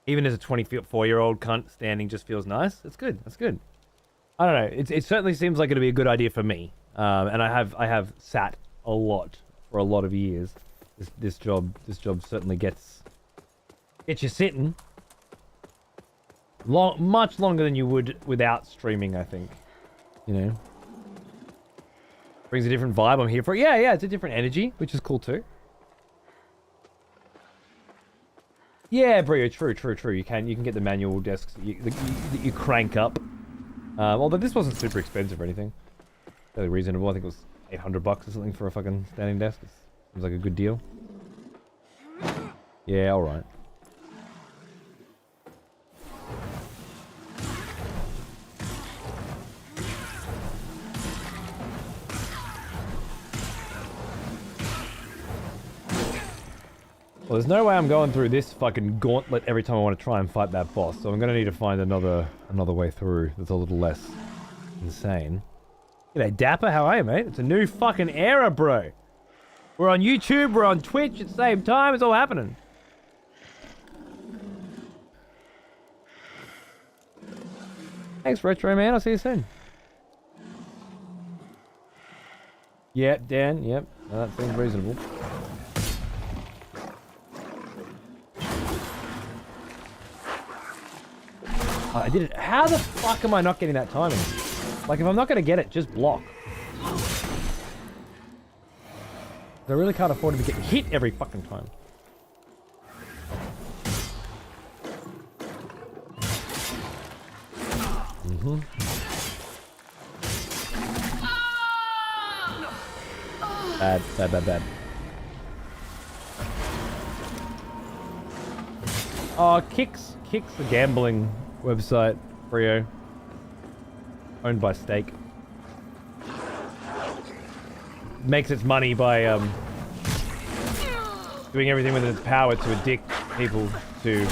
Even as a 24-year-old cunt, standing just feels nice. It's good. That's good. I don't know. It certainly seems like it'll be a good idea for me. And I have sat a lot for a lot of years. This job certainly gets you sitting much longer than you would without streaming, I think. You know, brings a different vibe. I'm here for it. Yeah, it's a different energy, which is cool too. Yeah, Brio, true. You can get the manual desks that you crank up. Although this wasn't super expensive or anything, fairly reasonable. I think it was $800 or something for a fucking standing desk. Seems like a good deal. Yeah, all right. Well, there's no way I'm going through this fucking gauntlet every time I want to try and fight that boss, so I'm gonna need to find another way through that's a little less insane. G'day, Dapper, how are you, mate? It's a new fucking era, bro. We're on YouTube, we're on Twitch at the same time, it's all happening. Thanks, Retro Man, I'll see you soon. Yep, Dan, yep, that seems reasonable. I did it. How the fuck am I not getting that timing? Like, if I'm not going to get it, just block. I really can't afford to get hit every fucking time. Bad. Oh, Kicks the gambling website, Brio. Owned by Stake. Makes its money by doing everything within its power to addict people to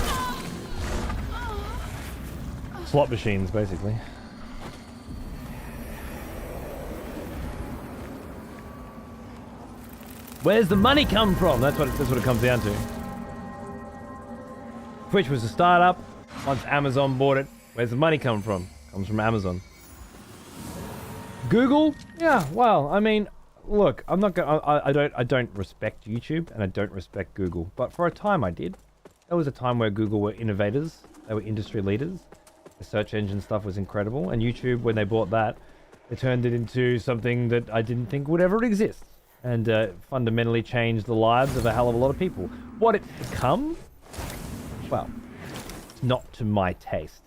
slot machines, basically. Where's the money come from? That's what it comes down to. Twitch was a startup. Once Amazon bought it, where's the money come from? Comes from Amazon. Google? Yeah, well, I mean, look, I'm not gonna, I don't respect YouTube and I don't respect Google, but for a time I did. There was a time where Google were innovators, they were industry leaders. The search engine stuff was incredible, and YouTube, when they bought that, they turned it into something that I didn't think would ever exist, and fundamentally changed the lives of a hell of a lot of people. What it's become? Well, it's not to my taste.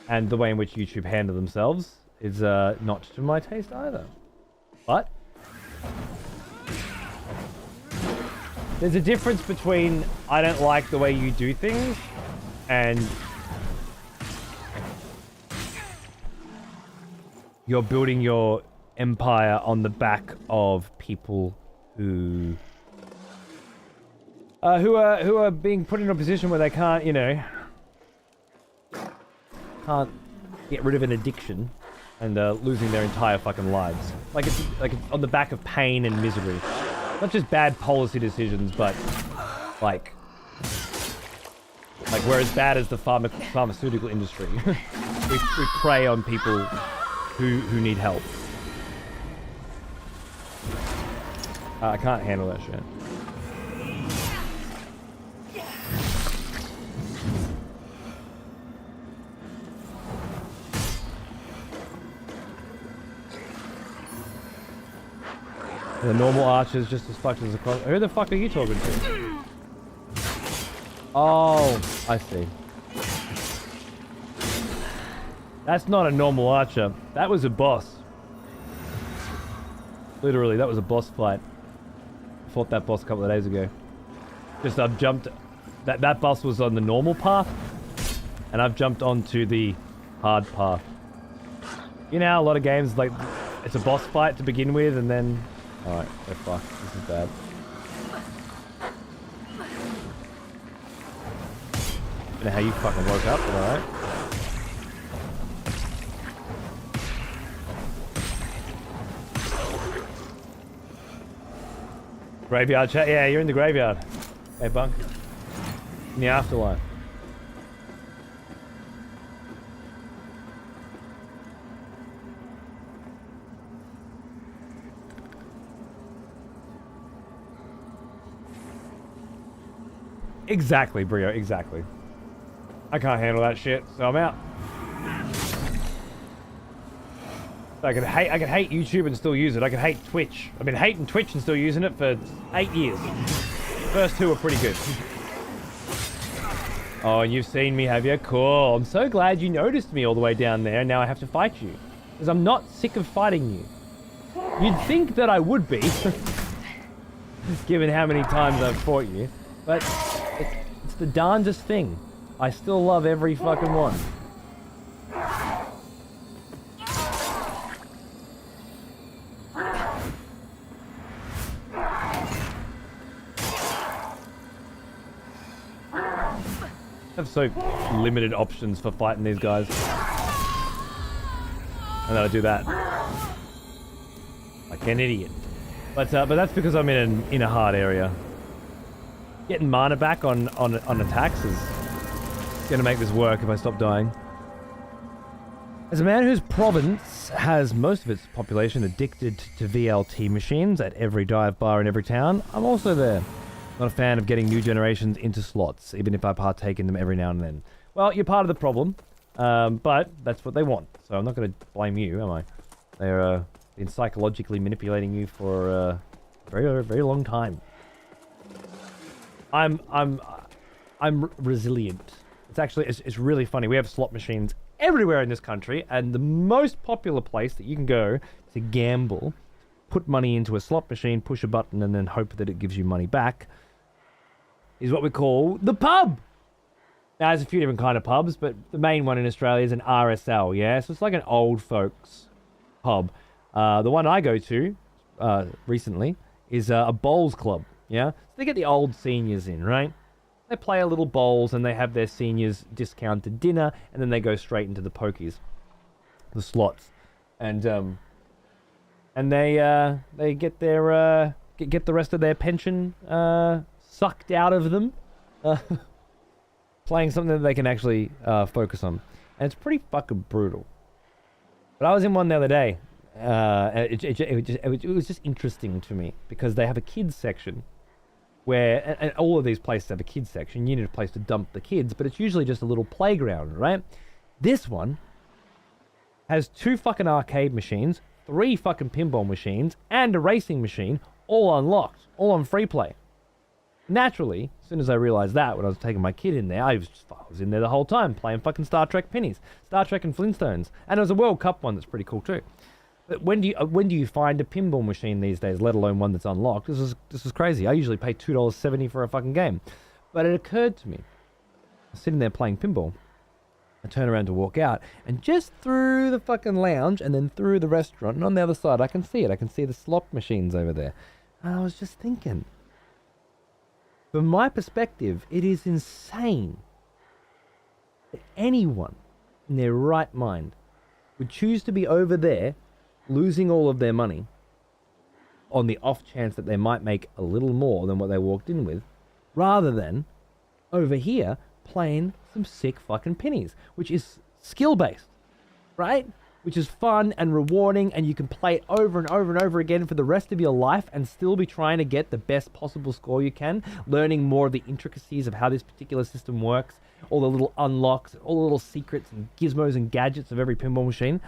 And the way in which YouTube handle themselves is not to my taste either. But there's a difference between I don't like the way you do things and you're building your empire on the back of people who are being put in a position where they can't, you know, can't get rid of an addiction and losing their entire fucking lives. Like it's on the back of pain and misery. Not just bad policy decisions, but like we're as bad as the pharmaceutical industry. we prey on people who need help. I can't handle that shit. The normal archers just as fucked as the cross. Who the fuck are you talking to? Oh, I see. That's not a normal archer. That was a boss. Literally, that was a boss fight. I fought that boss a couple of days ago. Just I've jumped. That boss was on the normal path, and I've jumped onto the hard path. You know how a lot of games like it's a boss fight to begin with, and then. Alright, oh fuck, this is bad. I don't know how you fucking woke up, but alright. Graveyard chat? Yeah, you're in the graveyard. Hey, bunk. In the afterlife. Exactly, Brio, exactly. I can't handle that shit, so I'm out. I could hate YouTube and still use it. I could hate Twitch. I've been hating Twitch and still using it for 8 years. First two are pretty good. Oh, and you've seen me, have you? Cool. I'm so glad you noticed me all the way down there, and now I have to fight you. Because I'm not sick of fighting you. You'd think that I would be, given how many times I've fought you. But it's the darndest thing. I still love every fucking one. I have so limited options for fighting these guys. And then I do that. Like an idiot. But that's because I'm in a hard area. Getting mana back on attacks is gonna make this work if I stop dying. As a man whose province has most of its population addicted to VLT machines at every dive bar in every town, I'm also there. Not a fan of getting new generations into slots, even if I partake in them every now and then. Well, you're part of the problem, but that's what they want, so I'm not going to blame you, am I? They're been psychologically manipulating you for a very, very long time. I'm resilient. It's really funny. We have slot machines everywhere in this country, and the most popular place that you can go to gamble, put money into a slot machine, push a button, and then hope that it gives you money back, is what we call the pub. Now, there's a few different kind of pubs, but the main one in Australia is an RSL, yeah? So it's like an old folks pub. The one I go to recently is a bowls club, yeah? So they get the old seniors in, right? They play a little bowls and they have their seniors discounted dinner, and then they go straight into the pokies, the slots, and they get their get the rest of their pension sucked out of them, playing something that they can actually focus on, and it's pretty fucking brutal. But I was in one the other day. It was just interesting to me because they have a kids section where, and all of these places have a kids section. You need a place to dump the kids, but it's usually just a little playground, right? This one has 2 fucking arcade machines, 3 fucking pinball machines, and a racing machine, all unlocked, all on free play. Naturally, as soon as I realized that, when I was taking my kid in there, I was in there the whole time playing fucking Star Trek pennies, Star Trek and Flintstones, and it was a World Cup one that's pretty cool too. But when do you find a pinball machine these days, let alone one that's unlocked? This is crazy. I usually pay $2.70 for a fucking game. But it occurred to me, I was sitting there playing pinball, I turn around to walk out, and just through the fucking lounge and then through the restaurant, and on the other side, I can see it. I can see the slot machines over there. And I was just thinking, from my perspective, it is insane that anyone in their right mind would choose to be over there losing all of their money on the off chance that they might make a little more than what they walked in with, rather than over here playing some sick fucking pennies, which is skill-based, right? Which is fun and rewarding, and you can play it over and over and over again for the rest of your life and still be trying to get the best possible score you can, learning more of the intricacies of how this particular system works, all the little unlocks, all the little secrets and gizmos and gadgets of every pinball machine.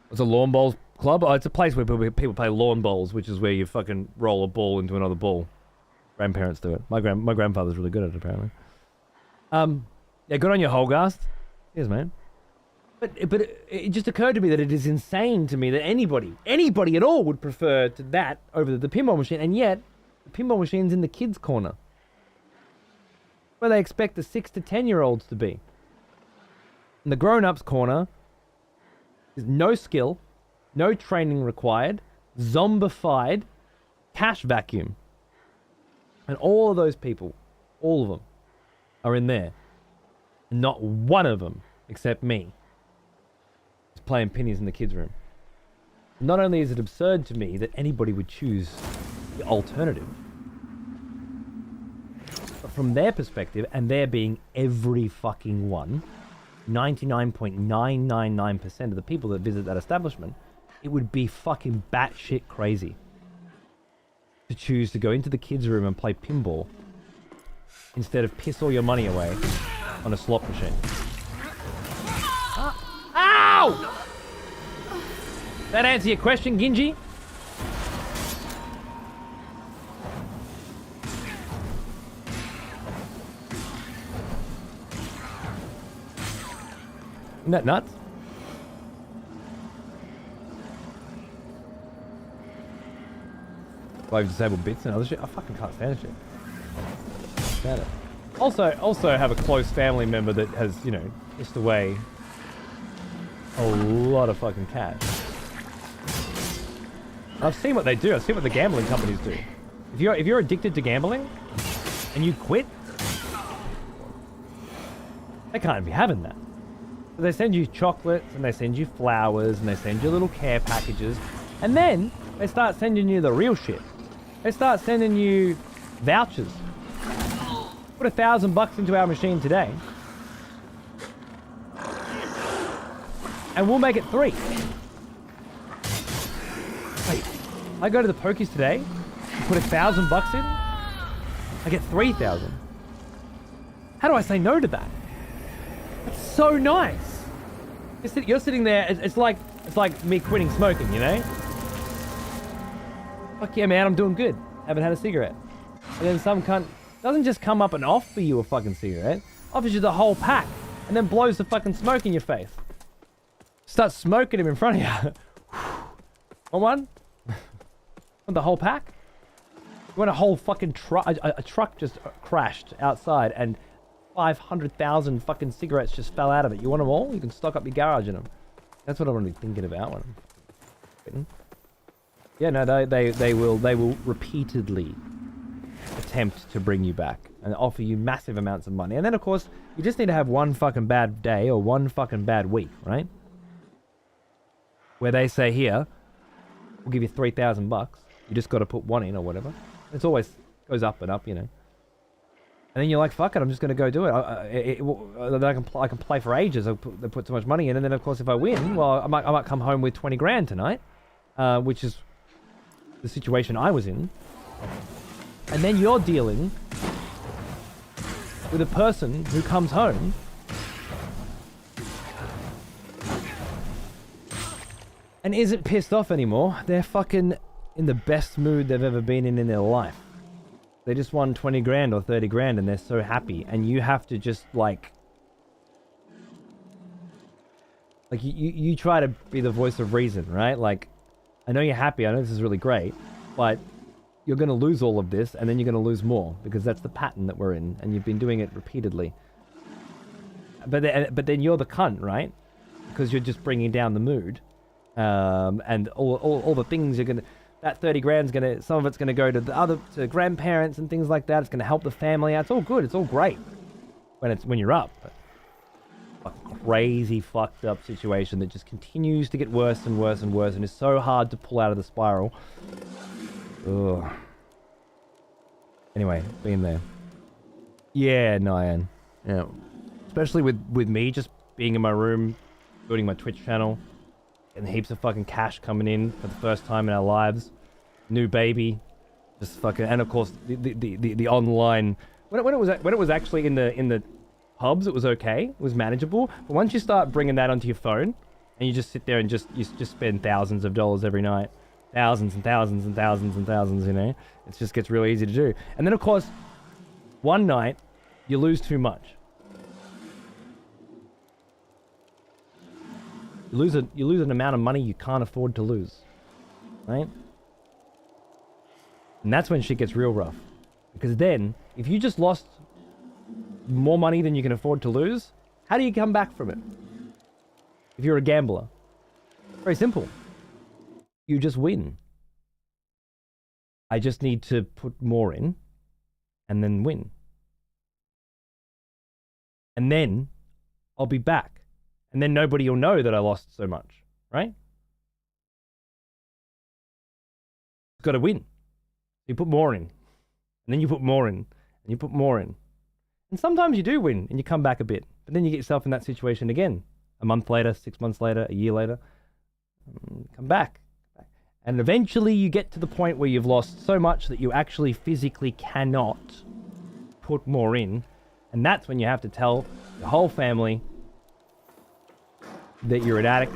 It's a lawn bowls club. Oh, it's a place where people play lawn bowls, which is where you fucking roll a ball into another ball. Grandparents do it. My grandfather's really good at it, apparently. Yeah, good on your Holgast. Cheers, man. But it just occurred to me that it is insane to me that anybody at all would prefer to that over the pinball machine, and yet the pinball machine's in the kids' corner, where they expect the 6 to 10-year-olds to be. In the grown-ups' corner, there's no skill, no training required, zombified, cash vacuum. And all of those people, all of them, are in there. And not one of them, except me, is playing pennies in the kids' room. Not only is it absurd to me that anybody would choose the alternative, but from their perspective, and there being every fucking one, 99.999% of the people that visit that establishment, it would be fucking batshit crazy to choose to go into the kids' room and play pinball instead of piss all your money away on a slot machine. Ow! That answer your question, Gingy? Isn't that nuts? I've disabled bits and other shit. I fucking can't stand shit. Stand it. Also have a close family member that has, you know, pissed away a lot of fucking cash. I've seen what they do. I've seen what the gambling companies do. If you're addicted to gambling and you quit, they can't be having that. So they send you chocolates and they send you flowers and they send you little care packages, and then they start sending you the real shit. They start sending you vouchers. Put $1,000 into our machine today, and we'll make it 3. Wait, I go to the pokies today, put $1,000 in, I get 3,000. How do I say no to that? That's so nice. You're sitting there. It's like me quitting smoking, you know? Fuck yeah, man, I'm doing good. Haven't had a cigarette. And then some cunt doesn't just come up and offer you a fucking cigarette, offers you the whole pack, and then blows the fucking smoke in your face. Starts smoking him in front of you. Want one? Want the whole pack? You want a whole fucking truck? A truck just crashed outside and 500,000 fucking cigarettes just fell out of it. You want them all? You can stock up your garage in them. That's what I'm going to be thinking about when I'm... Yeah, no, they will repeatedly attempt to bring you back. and offer you massive amounts of money. And then, of course, you just need to have one fucking bad day or one fucking bad week, right? Where they say, here, we'll give you $3,000. You just got to put one in or whatever. It's always goes up and up, you know. And then you're like, fuck it, I'm just going to go do it. I can play for ages. They put so much money in. And then, of course, if I win, well, I might come home with 20 grand tonight, which is the situation I was in. And then you're dealing with a person who comes home and isn't pissed off anymore. They're fucking in the best mood they've ever been in their life. They just won 20 grand or 30 grand and they're so happy. And you have to just like you try to be the voice of reason, right? Like, I know you're happy. I know this is really great, but you're going to lose all of this and then you're going to lose more because that's the pattern that we're in and you've been doing it repeatedly. But then you're the cunt, right? Because you're just bringing down the mood. And all the things you're going to... That 30 grand's going to... Some of it's going to go to grandparents and things like that. It's going to help the family out. It's all good. It's all great when you're up. But a crazy fucked up situation that just continues to get worse and worse and worse and is so hard to pull out of the spiral. Ugh. Anyway, being there. Yeah, Nyan. Yeah. Especially with me just being in my room, building my Twitch channel, and heaps of fucking cash coming in for the first time in our lives. New baby. Just fucking... And of course, the online... When it was actually in the hubs, it was okay. It was manageable. But once you start bringing that onto your phone, and you just sit there and just spend thousands of dollars every night. Thousands and thousands and thousands and thousands, you know? It just gets really easy to do. And then, of course, one night, you lose too much. You lose an amount of money you can't afford to lose. Right? And that's when shit gets real rough. Because then, if you just lost more money than you can afford to lose, how do you come back from it? If you're a gambler. Very simple. You just win. I just need to put more in and then win. And then I'll be back. And then nobody will know that I lost so much, right? You've got to win. You put more in. And then you put more in. And you put more in. And sometimes you do win and you come back a bit. But then you get yourself in that situation again. A month later, 6 months later, a year later. Come back. And eventually you get to the point where you've lost so much that you actually physically cannot put more in. And that's when you have to tell the whole family that you're an addict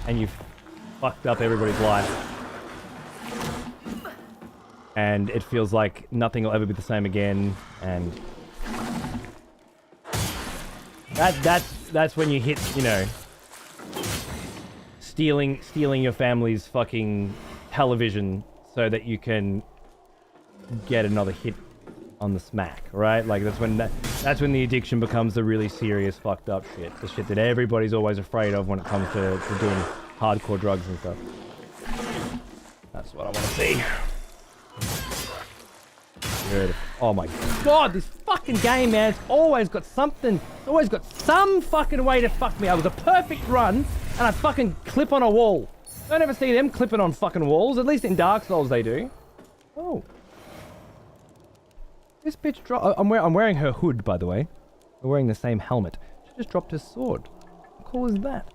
and you've fucked up everybody's life. And it feels like nothing will ever be the same again. And that's when you hit, you know, stealing your family's fucking television so that you can get another hit on the smack, right? Like that's when the addiction becomes the really serious fucked up shit. The shit that everybody's always afraid of when it comes to doing hardcore drugs and stuff. That's what I want to see. Good. Oh my god, this fucking game, man, it's always got something. It's always got some fucking way to fuck me. I was a perfect run and I fucking clip on a wall. Don't ever see them clipping on fucking walls. At least in Dark Souls they do. Oh. This bitch dropped... I'm wearing her hood, by the way. We're wearing the same helmet. She just dropped her sword. How cool is that?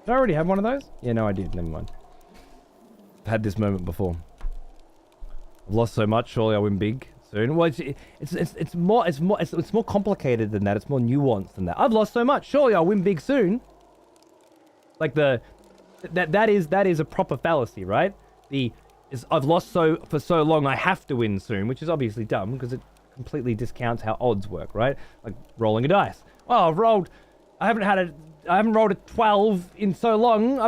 Did I already have one of those? Yeah, no, I did. Never mind. I've had this moment before. I've lost so much. Surely I win big soon. Well, it's more complicated than that. It's more nuanced than that. I've lost so much. Surely I'll win big soon. Like that is a proper fallacy, right? I've lost for so long, I have to win soon, which is obviously dumb because it completely discounts how odds work, right? Like rolling a dice. Well, I haven't rolled a 12 in so long.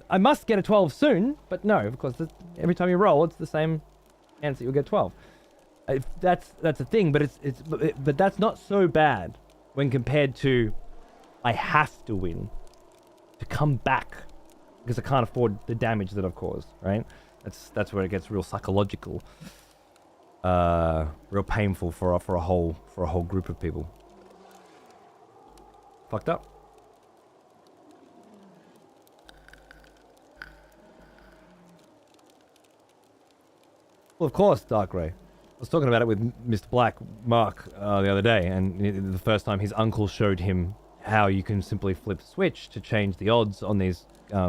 I must get a 12 soon, but no, of course, every time you roll, it's the same answer. You'll get 12. That's a thing, but that's not so bad when compared to I have to win to come back because I can't afford the damage that I've caused, right? That's where it gets real psychological. Real painful for a whole group of people. Fucked up. Well, of course, Dark Ray. I was talking about it with Mr. Black, Mark, the other day, and the first time his uncle showed him how you can simply flip a switch to change the odds on these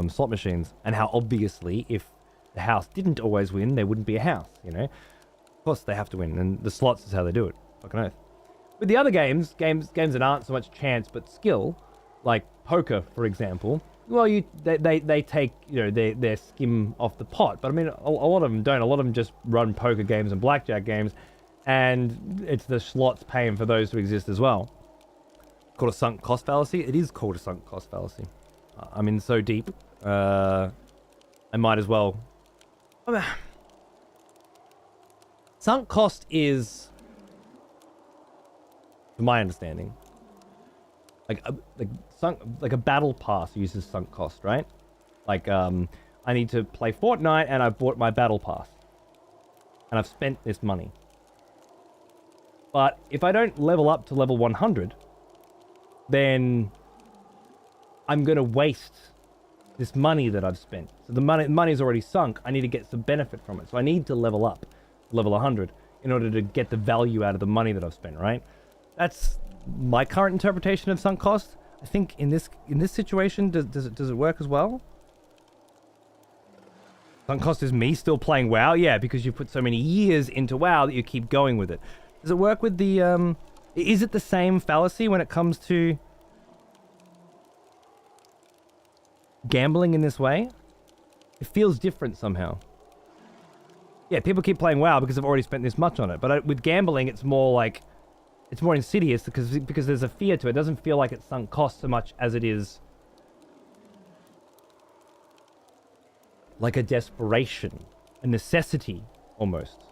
slot machines, and how obviously, if the house didn't always win, there wouldn't be a house, you know? Of course they have to win, and the slots is how they do it. Fucking oath. With the other games that aren't so much chance but skill, like poker, for example, well, they take, you know, their skim off the pot. But I mean, a lot of them don't. A lot of them just run poker games and blackjack games, and it's the slots paying for those to exist as well. Called a sunk cost fallacy. It is called a sunk cost fallacy. I'm in so deep. I might as well. Sunk cost is, from my understanding, like a battle pass uses sunk cost, right? Like I need to play Fortnite and I bought my battle pass, and I've spent this money. But if I don't level up to level 100, then I'm gonna waste this money that I've spent. So the money's already sunk. I need to get some benefit from it. So I need to level up, level 100, in order to get the value out of the money that I've spent, right? That's my current interpretation of sunk cost. I think in this situation, does it work as well? Sunk cost is me still playing WoW, yeah, because you put so many years into WoW that you keep going with it. Does it work with the is it the same fallacy when it comes to gambling in this way? It feels different somehow. Yeah, people keep playing WoW because they've already spent this much on it. But with gambling, it's more like, it's more insidious because there's a fear to it. It doesn't feel like it's sunk cost so much as it is like a desperation, a necessity almost.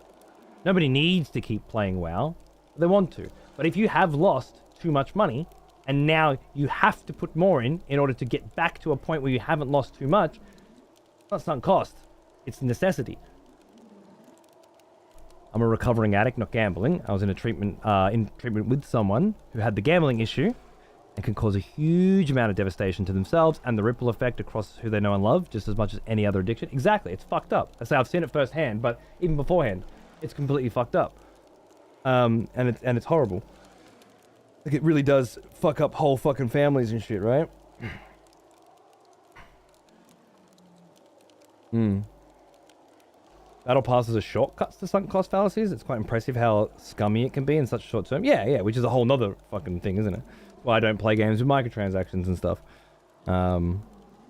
Nobody needs to keep playing WoW. They want to. But if you have lost too much money and now you have to put more in order to get back to a point where you haven't lost too much, it's not sunk cost. It's necessity. I'm a recovering addict, not gambling. I was in treatment with someone who had the gambling issue and can cause a huge amount of devastation to themselves and the ripple effect across who they know and love just as much as any other addiction. Exactly, it's fucked up. I say I've seen it firsthand, but even beforehand, it's completely fucked up. And it's horrible. Like, it really does fuck up whole fucking families and shit, right? Battle passes are shortcuts to sunk cost fallacies. It's quite impressive how scummy it can be in such a short term. Yeah, which is a whole nother fucking thing, isn't it? Why I don't play games with microtransactions and stuff. I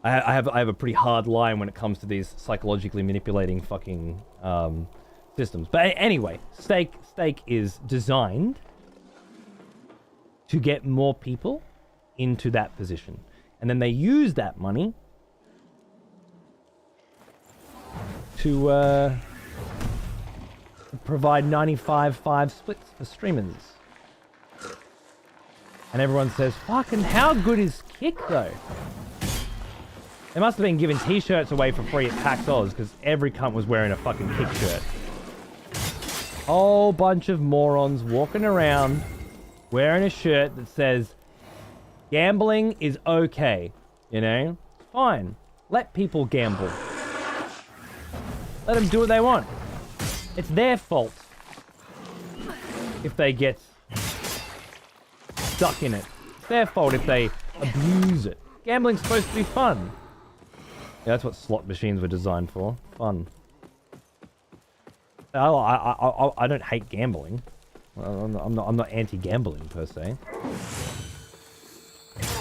have a pretty hard line when it comes to these psychologically manipulating fucking systems. But anyway, stake is designed to get more people into that position, and then they use that money to provide 95-5 splits for streamers. And everyone says, fucking how good is Kick though? They must have been giving t-shirts away for free at PAX Oz because every cunt was wearing a fucking Kick shirt. Whole bunch of morons walking around wearing a shirt that says, gambling is okay, you know? Fine. Let people gamble. Let them do what they want. It's their fault if they get stuck in it. It's their fault if they abuse it. Gambling's supposed to be fun. Yeah, that's what slot machines were designed for. Fun. I don't hate gambling. I'm not anti-gambling per se.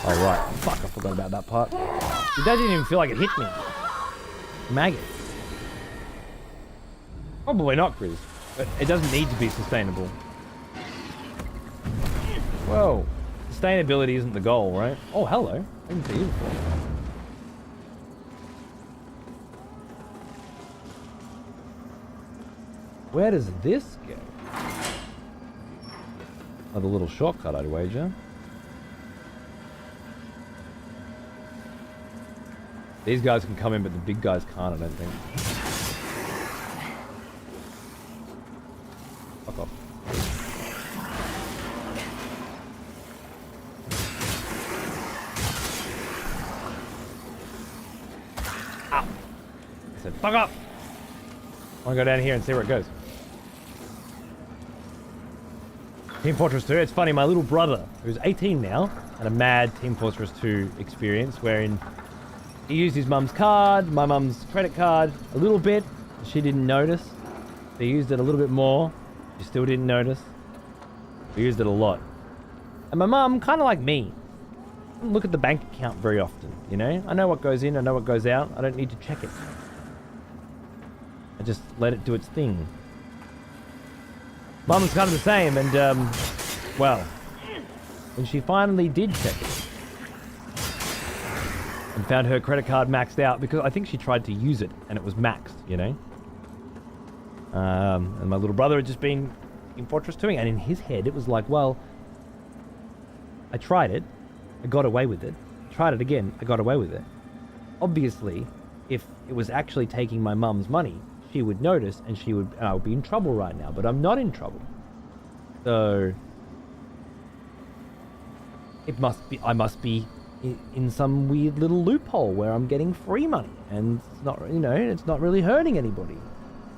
Oh right, fuck! I forgot about that part. That didn't even feel like it hit me. Maggot. Probably not, Grizz. But it doesn't need to be sustainable. Whoa. Sustainability isn't the goal, right? Oh, hello. I didn't see you before. Where does this go? Another little shortcut, I'd wager. These guys can come in, but the big guys can't, I don't think. Fuck off. Ow. I said, fuck up. I want to go down here and see where it goes. Team Fortress 2, it's funny, my little brother, who's 18 now, had a mad Team Fortress 2 experience wherein he used his mum's card, my mum's credit card, a little bit. She didn't notice. He used it a little bit more. She still didn't notice. We used it a lot. And my mum, kind of like me, doesn't look at the bank account very often, you know? I know what goes in, I know what goes out. I don't need to check it. I just let it do its thing. Mum was kind of the same, and, well, when she finally did check it, and found her credit card maxed out, because I think she tried to use it, and it was maxed, you know? And my little brother had just been in Fortress 2, and in his head, it was like, well, I tried it, I got away with it. Tried it again, I got away with it. Obviously, if it was actually taking my mum's money, she would notice, and I would be in trouble right now, but I'm not in trouble. So I must be in some weird little loophole where I'm getting free money, and it's not, you know, it's not really hurting anybody.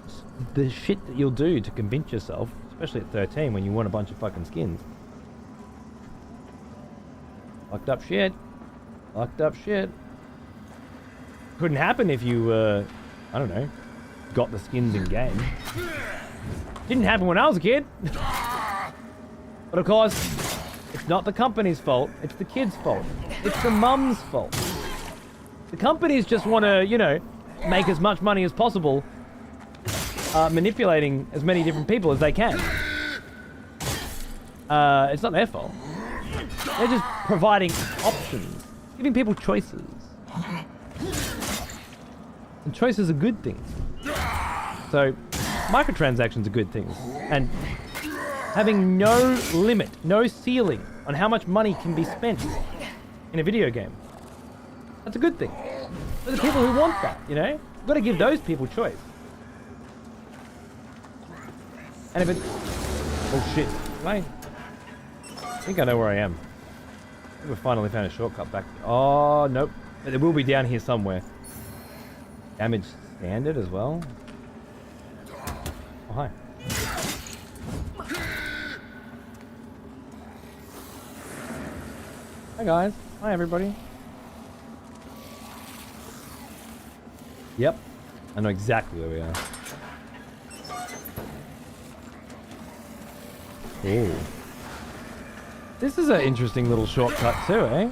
It's the shit that you'll do to convince yourself, especially at 13 when you want a bunch of fucking skins. Fucked up shit. Fucked up shit. Couldn't happen if you, I don't know, got the skins in game. Didn't happen when I was a kid. But of course, it's not the company's fault. It's the kid's fault. It's the mum's fault. The companies just want to, you know, make as much money as possible, manipulating as many different people as they can. It's not their fault. They're just providing options, giving people choices. And choices are good things. So, microtransactions are good things. And having no limit, no ceiling on how much money can be spent in a video game, that's a good thing. For the people who want that, you know? You've got to give those people choice. And if it... Oh shit. I think I know where I am. I think we finally found a shortcut back. Oh, nope. It will be down here somewhere. Damage standard as well. Oh, hi. Hi, guys. Hi, everybody. Yep. I know exactly where we are. Ooh. This is an interesting little shortcut too, eh?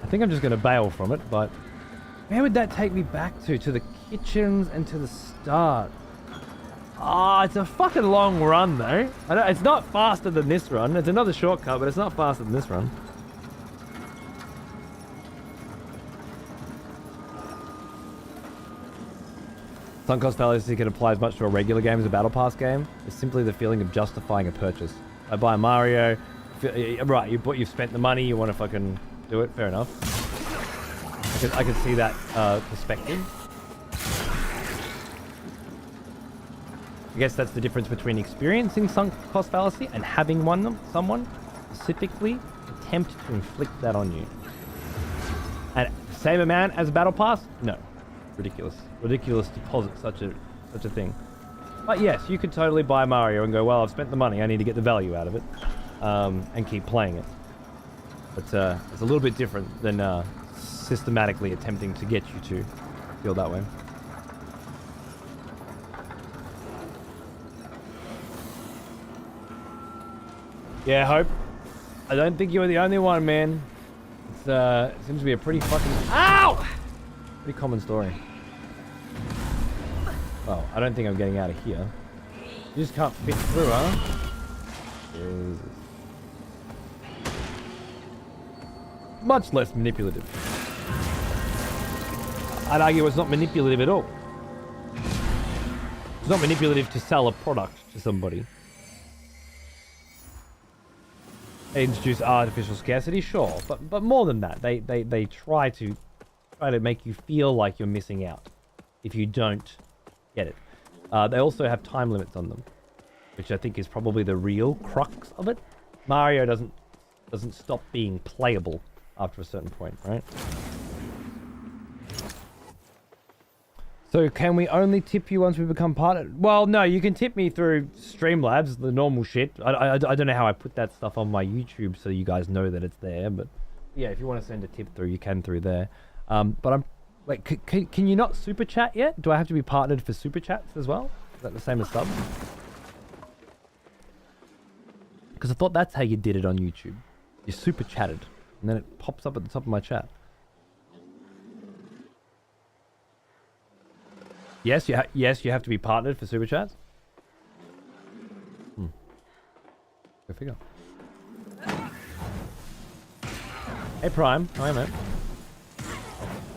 I think I'm just going to bail from it, but... Where would that take me back to? To the kitchens and to the start. Ah, it's a fucking long run though. It's not faster than this run. It's another shortcut, but it's not faster than this run. Sunk cost fallacy can apply as much to a regular game as a battle pass game. It's simply the feeling of justifying a purchase. I buy a Mario, right? You've spent the money. You want to fucking do it. Fair enough. I could see that perspective. I guess that's the difference between experiencing sunk cost fallacy and having someone specifically attempt to inflict that on you. And same amount as a battle pass? No. Ridiculous. Ridiculous to posit such a thing. But yes, you could totally buy Mario and go, well, I've spent the money, I need to get the value out of it, and keep playing it. But it's a little bit different than systematically attempting to get you to feel that way. Yeah, Hope. I don't think you're the only one, man. It seems to be a pretty fucking... Ow! Pretty common story. Well, I don't think I'm getting out of here. You just can't fit through, huh? Jesus. Much less manipulative. I'd argue it's not manipulative at all. It's not manipulative to sell a product to somebody. They introduce artificial scarcity, sure, but more than that, they try to make you feel like you're missing out if you don't get it. They also have time limits on them. which I think is probably the real crux of it. Mario doesn't stop being playable after a certain point, right? So can we only tip you once we become partner? Well, no, you can tip me through Streamlabs, the normal shit. I don't know how I put that stuff on my YouTube so you guys know that it's there, but yeah, if you want to send a tip through, you can through there. But I'm like, can you not super chat yet? Do I have to be partnered for super chats as well? Is that the same as subs? Because I thought that's how you did it on YouTube. You super chatted, and then it pops up at the top of my chat. Yes, yes, you have to be partnered for super chats. Go figure. Hey Prime, hi mate.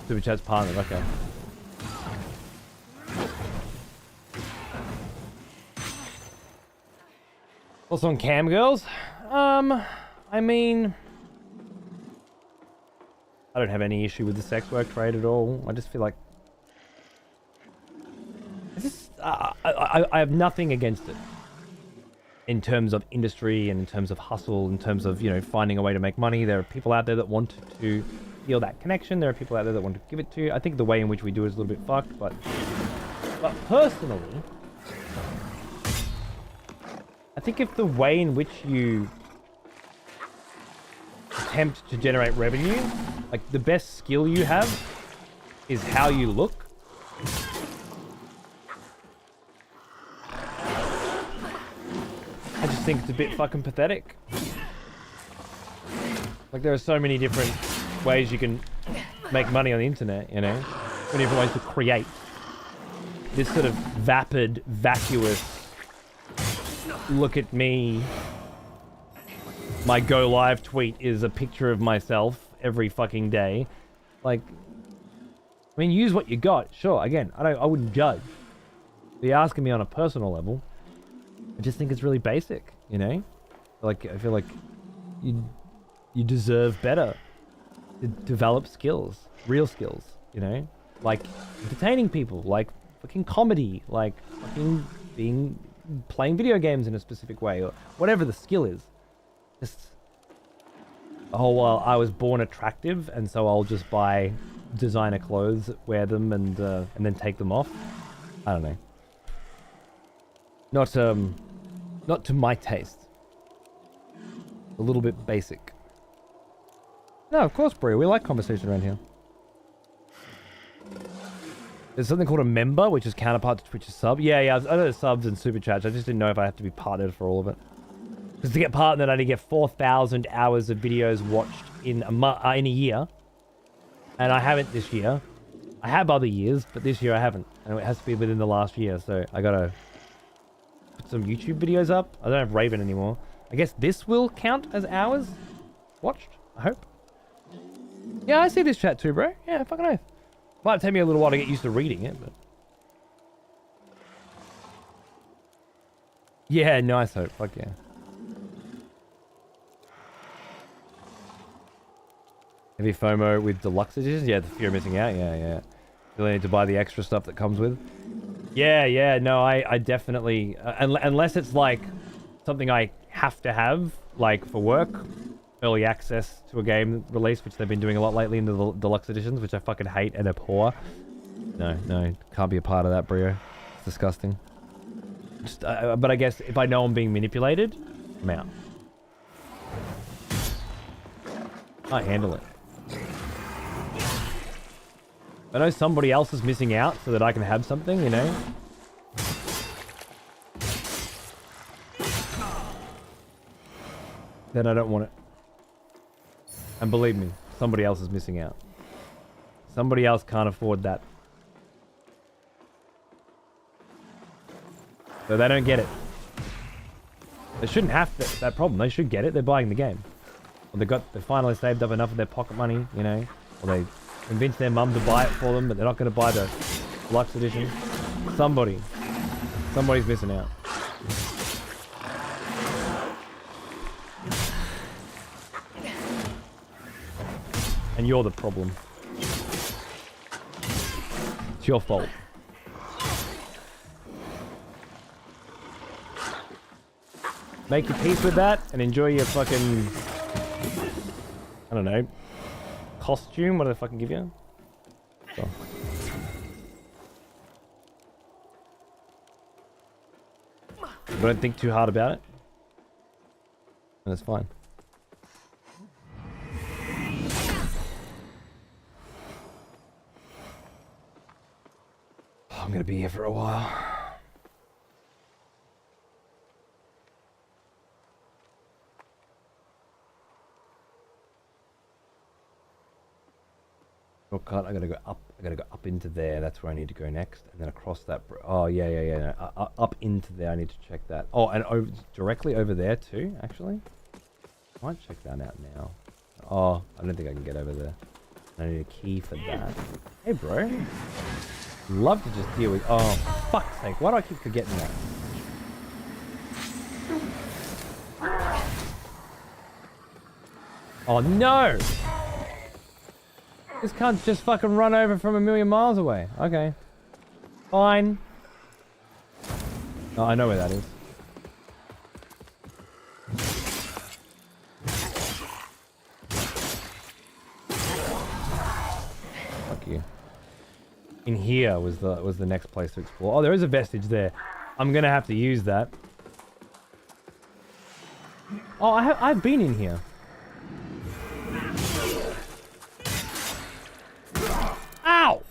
Super chat's partnered. Okay. Also on cam girls. I mean, I don't have any issue with the sex work trade at all. I just feel like I have nothing against it in terms of industry and in terms of hustle, in terms of, you know, finding a way to make money. There are people out there that want to feel that connection. There are people out there that want to give it to you. I think the way in which we do it is a little bit fucked, but personally, I think if the way in which you attempt to generate revenue, like the best skill you have is how you look. I just think it's a bit fucking pathetic. Like, there are so many different ways you can make money on the internet, you know? So many different ways to create. This sort of vapid, vacuous, look at me. My go live tweet is a picture of myself every fucking day. Like, I mean, use what you got. Sure, again, I wouldn't judge. But you're asking me on a personal level. I just think it's really basic, you know? I feel like you deserve better to develop skills, real skills, you know? Like entertaining people, like fucking comedy, like fucking playing video games in a specific way, or whatever the skill is. Just, oh well, I was born attractive, and so I'll just buy designer clothes, wear them, and then take them off. I don't know. Not to my taste. A little bit basic. No, of course, Bria. We like conversation around here. There's something called a member, which is counterpart to Twitch's sub. Yeah, I know there's subs and super chats. I just didn't know if I have to be partnered for all of it. Because to get partnered, I need to get 4,000 hours of videos watched in a year. And I haven't this year. I have other years, but this year I haven't. And it has to be within the last year, so I gotta put some YouTube videos up. I don't have Raven anymore. I guess this will count as hours watched, I hope. Yeah, I see this chat too, bro. Yeah, fucking oath. Might take me a little while to get used to reading it, but... Yeah, nice hope. Fuck yeah. Heavy FOMO with deluxe editions? Yeah, the fear of missing out. Yeah. Really need to buy the extra stuff that comes with. Yeah. No, I definitely... unless it's like something I have to have, like for work, early access to a game release, which they've been doing a lot lately in the deluxe editions, which I fucking hate and abhor. No, can't be a part of that, bro. It's disgusting. Just, but I guess if I know I'm being manipulated, I'm out. I handle it. I know somebody else is missing out so that I can have something, you know? Then I don't want it. And believe me, somebody else is missing out. Somebody else can't afford that. So they don't get it. They shouldn't have that problem. They should get it. They're buying the game. Or they finally saved up enough of their pocket money, you know? Or they convinced their mum to buy it for them, but they're not going to buy the deluxe edition. Somebody's missing out. And you're the problem. It's your fault. Make your peace with that and enjoy your fucking, I don't know, costume. What did I fucking give you? So. Don't think too hard about it. And it's fine. I'm gonna be here for a while. Shortcut. I gotta go up. I gotta go up into there. That's where I need to go next, and then across that. Oh yeah. No, up into there. I need to check that. Oh, and over, directly over there too. Actually, I might check that out now. Oh, I don't think I can get over there. I need a key for that. Hey, bro. Love to just deal with. Oh, fuck's sake! Why do I keep forgetting that? Oh no! This cunt just fucking run over from a million miles away. Okay. Fine. Oh, I know where that is. Fuck you. In here was the next place to explore. Oh, there is a vestige there. I'm gonna have to use that. Oh, I've been in here. Ow!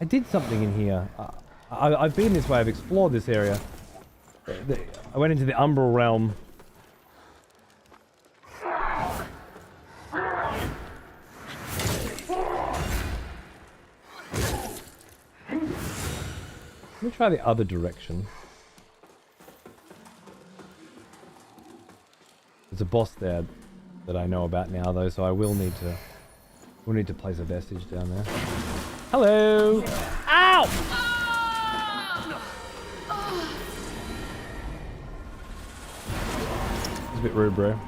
I did something in here. I've been this way. I've explored this area. I went into the Umbral realm. Let me try the other direction. There's a boss there that I know about now, though, so I will need to place a vestige down there. Hello! Ow! It's a bit rude, bro.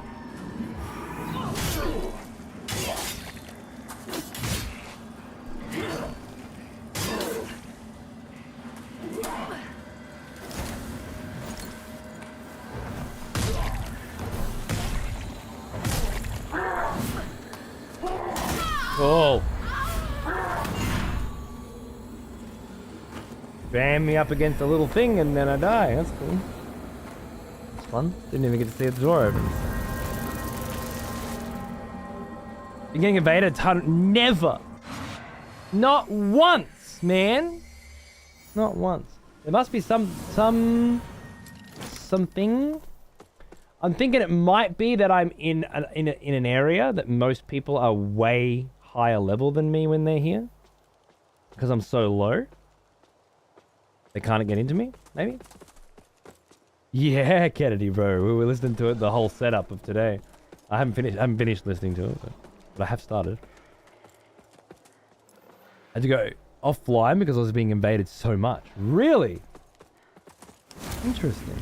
Oh. Bam me up against a little thing and then I die. That's cool. It's fun. Didn't even get to see the door open. You're getting invaded a ton. Never. Not once, man. Not once. There must be something. I'm thinking it might be that I'm in an area that most people are way higher level than me when they're here. Because I'm so low. They can't get into me, maybe? Yeah, Kennedy, bro. We were listening to it, the whole setup of today. I haven't finished listening to it, but I have started. I had to go offline because I was being invaded so much. Really? Interesting.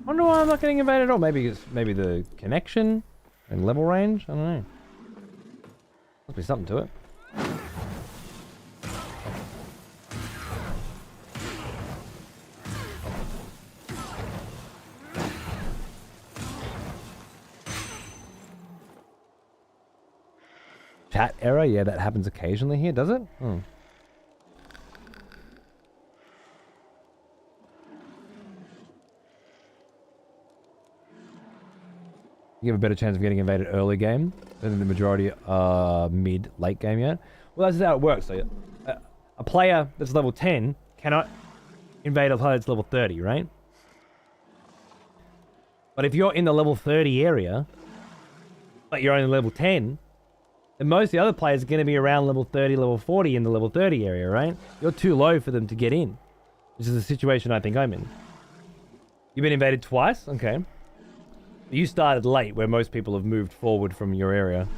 Wonder why I'm not getting invaded at all. Maybe it's the connection and level range. I don't know. Must be something to it. Chat error? Yeah, that happens occasionally here, does it? Hmm. You have a better chance of getting invaded early game than the majority mid-late game yet. Well, that's how it works. So, a player that's level 10 cannot invade a player that's level 30, right? But if you're in the level 30 area, but you're only level 10, then most of the other players are going to be around level 30, level 40 in the level 30 area, right? You're too low for them to get in, which is the situation I think I'm in. You've been invaded twice? Okay. You started late, where most people have moved forward from your area.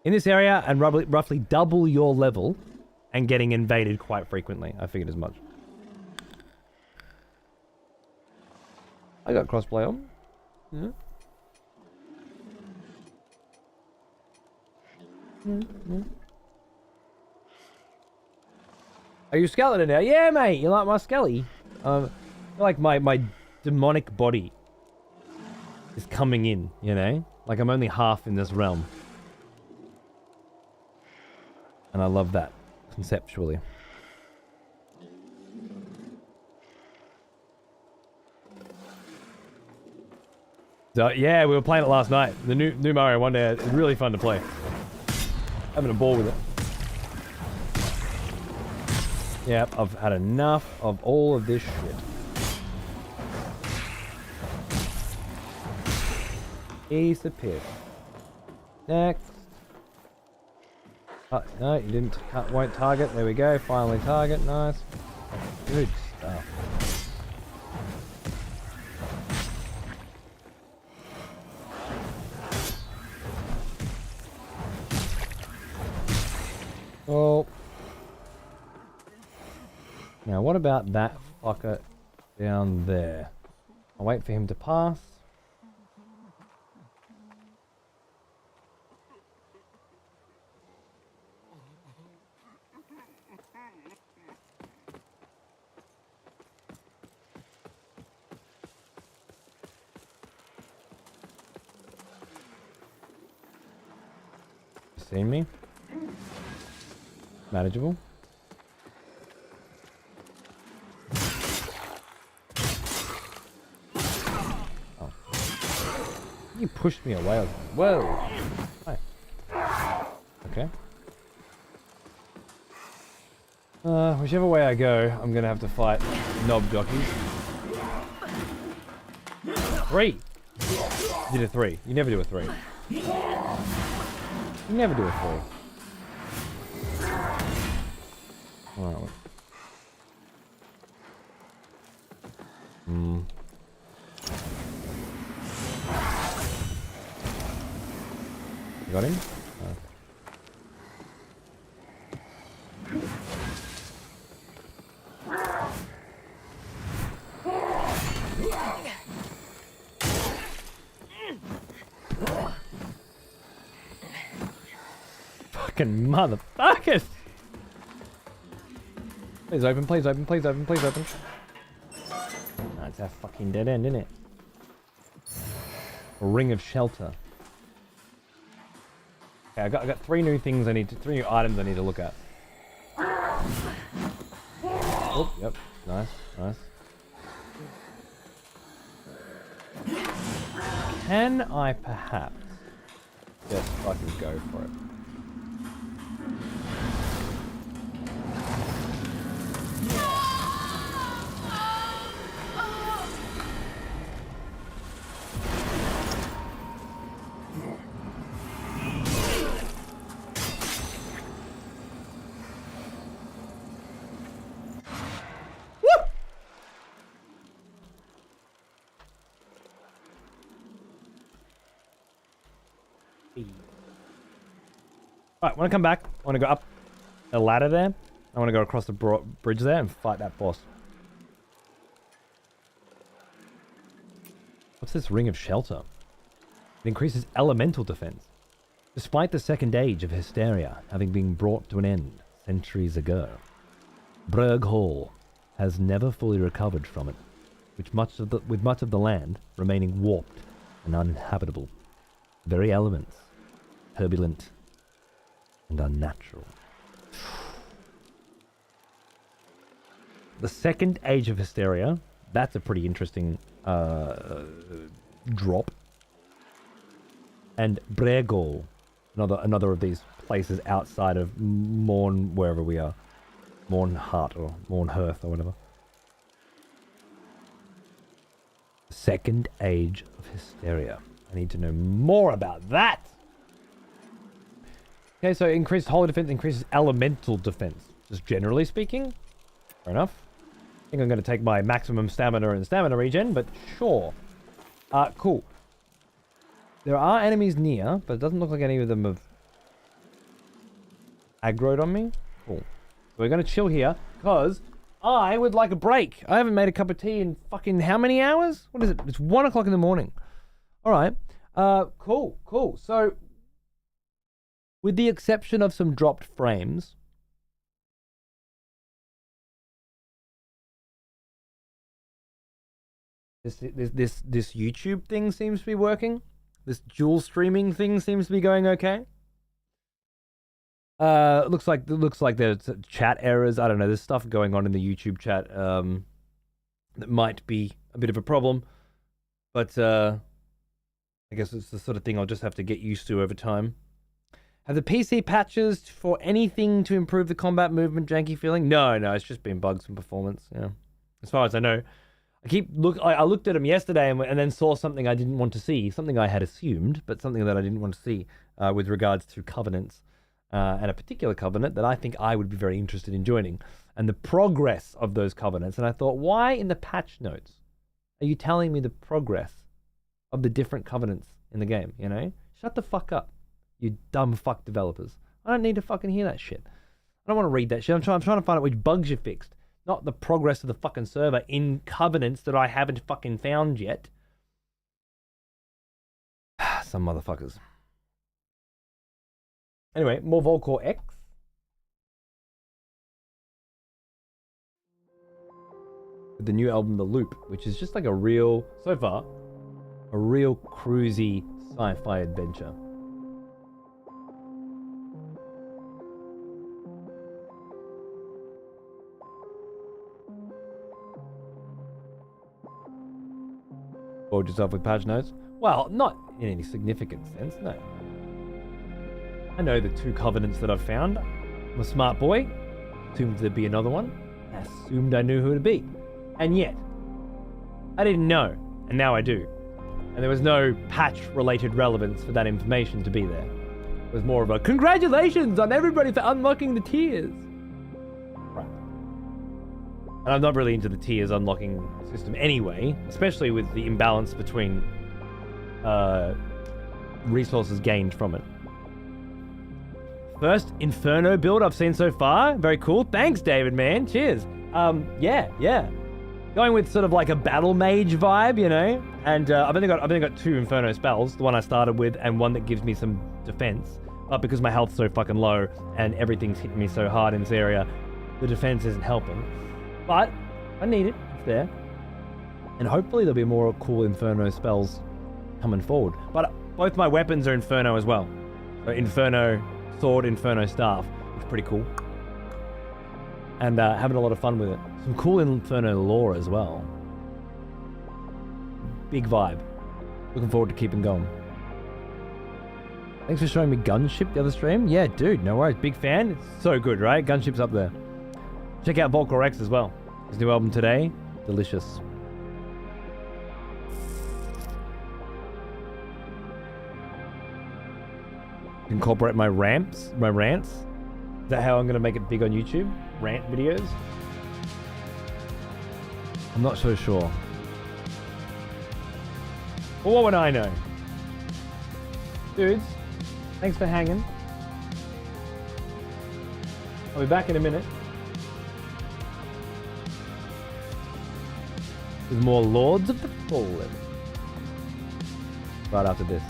In this area, and roughly double your level, and getting invaded quite frequently. I figured as much. I got crossplay on. Yeah. Are you skeleton now? Yeah, mate. You like my skelly? Like my demonic body is coming in, you know? Like I'm only half in this realm. And I love that, conceptually. So, yeah, we were playing it last night. The new Mario Wonder is really fun to play. Having a ball with it. Yep, I've had enough of all of this shit. Piece of piss. Next. No, you didn't. Won't target. There we go. Finally target. Nice. Good stuff. Oh. Now, what about that fucker down there? I'll wait for him to pass. Seen me? Manageable. Oh. You pushed me away. Whoa! Hi. Okay. Whichever way I go, I'm gonna have to fight knob jockeys. 3! You did a 3. You never do a 3. You never do a 3. Alright. You got him? Oh. Fucking motherfuckers! Please open, please open, please open, please open. That's a fucking dead end, isn't it? A ring of shelter. Okay, I got 3 new things three new items I need to look at. Oh, yep, nice, nice. Can I perhaps just fucking go for it? Alright, when I come back, I want to go up a ladder there. I want to go across the bridge there and fight that boss. What's this ring of shelter? It increases elemental defense. Despite the second age of hysteria having been brought to an end centuries ago, Berg Hall has never fully recovered from it, with much of the land remaining warped and uninhabitable. The very elements, turbulent and unnatural. The second age of hysteria, that's a pretty interesting drop. And Bregol, another of these places outside of Morn, wherever we are. Mornhart or Mornhearth or whatever. Second age of hysteria. I need to know more about that. Okay, so increased holy defense increases elemental defense. Just generally speaking. Fair enough. I think I'm going to take my maximum stamina and stamina regen, but sure. Cool. There are enemies near, but it doesn't look like any of them have aggroed on me. Cool. So we're going to chill here, because I would like a break. I haven't made a cup of tea in fucking how many hours? What is it? It's 1 o'clock in the morning. Alright. Cool. So, with the exception of some dropped frames, This YouTube thing seems to be working. This dual streaming thing seems to be going okay. Looks like there's chat errors. I don't know. There's stuff going on in the YouTube chat that might be a bit of a problem, but I guess it's the sort of thing I'll just have to get used to over time. Have the PC patches for anything to improve the combat movement janky feeling? No, it's just been bugs and performance. Yeah, as far as I know. I looked at them yesterday and then saw something I didn't want to see, something I had assumed, but something that I didn't want to see with regards to covenants, and a particular covenant that I think I would be very interested in joining, and the progress of those covenants. And I thought, why in the patch notes are you telling me the progress of the different covenants in the game? You know, shut the fuck up, you dumb fuck developers. I don't need to fucking hear that shit. I don't want to read that shit. I'm trying to find out which bugs you fixed. Not the progress of the fucking server in covenants that I haven't fucking found yet. Some motherfuckers. Anyway, more Volcore X. With the new album, The Loop, which is just like so far, a real cruisy sci-fi adventure. Bored yourself with patch notes? Well, not in any significant sense, no. I know the 2 covenants that I've found. I'm a smart boy. Assumed there'd be another one. I assumed I knew who it'd be. And yet, I didn't know, and now I do. And there was no patch-related relevance for that information to be there. It was more of a, congratulations on everybody for unlocking the tiers! Right. And I'm not really into the tiers unlocking system anyway, especially with the imbalance between resources gained from it. First Inferno build I've seen so far. Very cool. Thanks, David, man. Cheers. Yeah. Going with sort of like a battle mage vibe, you know? And I've only got 2 Inferno spells, the one I started with and one that gives me some defense. But because my health's so fucking low and everything's hitting me so hard in this area, the defense isn't helping. But I need it. It's there. And hopefully there'll be more cool Inferno spells coming forward. But both my weapons are Inferno as well. So Inferno Sword, Inferno Staff. It's pretty cool. And having a lot of fun with it. Some cool Inferno lore as well. Big vibe. Looking forward to keeping going. Thanks for showing me Gunship the other stream. Yeah, dude, no worries. Big fan. It's so good, right? Gunship's up there. Check out Volcore X as well. His new album today. Delicious. Incorporate my rants. Is that how I'm going to make it big on YouTube? Rant videos? I'm not so sure. Well, what would I know? Dudes, thanks for hanging. I'll be back in a minute with more Lords of the Fallen. Right after this.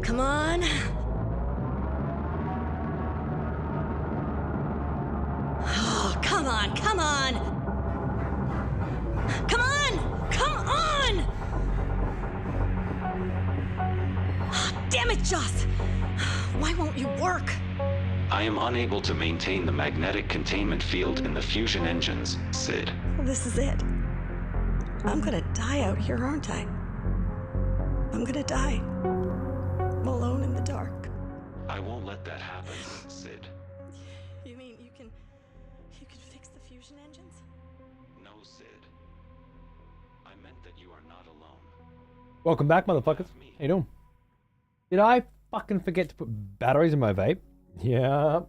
Come on. Oh, come on, come on! Come on! Come on! Damn it, Joss! Why won't you work? I am unable to maintain the magnetic containment field in the fusion engines, Sid. This is it. I'm gonna die out here, aren't I? I'm gonna die. Alone in the dark. I won't let that happen, Sid. You mean you can fix the fusion engines? No, Sid. I meant that you are not alone. Welcome back, motherfuckers. How you doing? Did I fucking forget to put batteries in my vape? Yeah.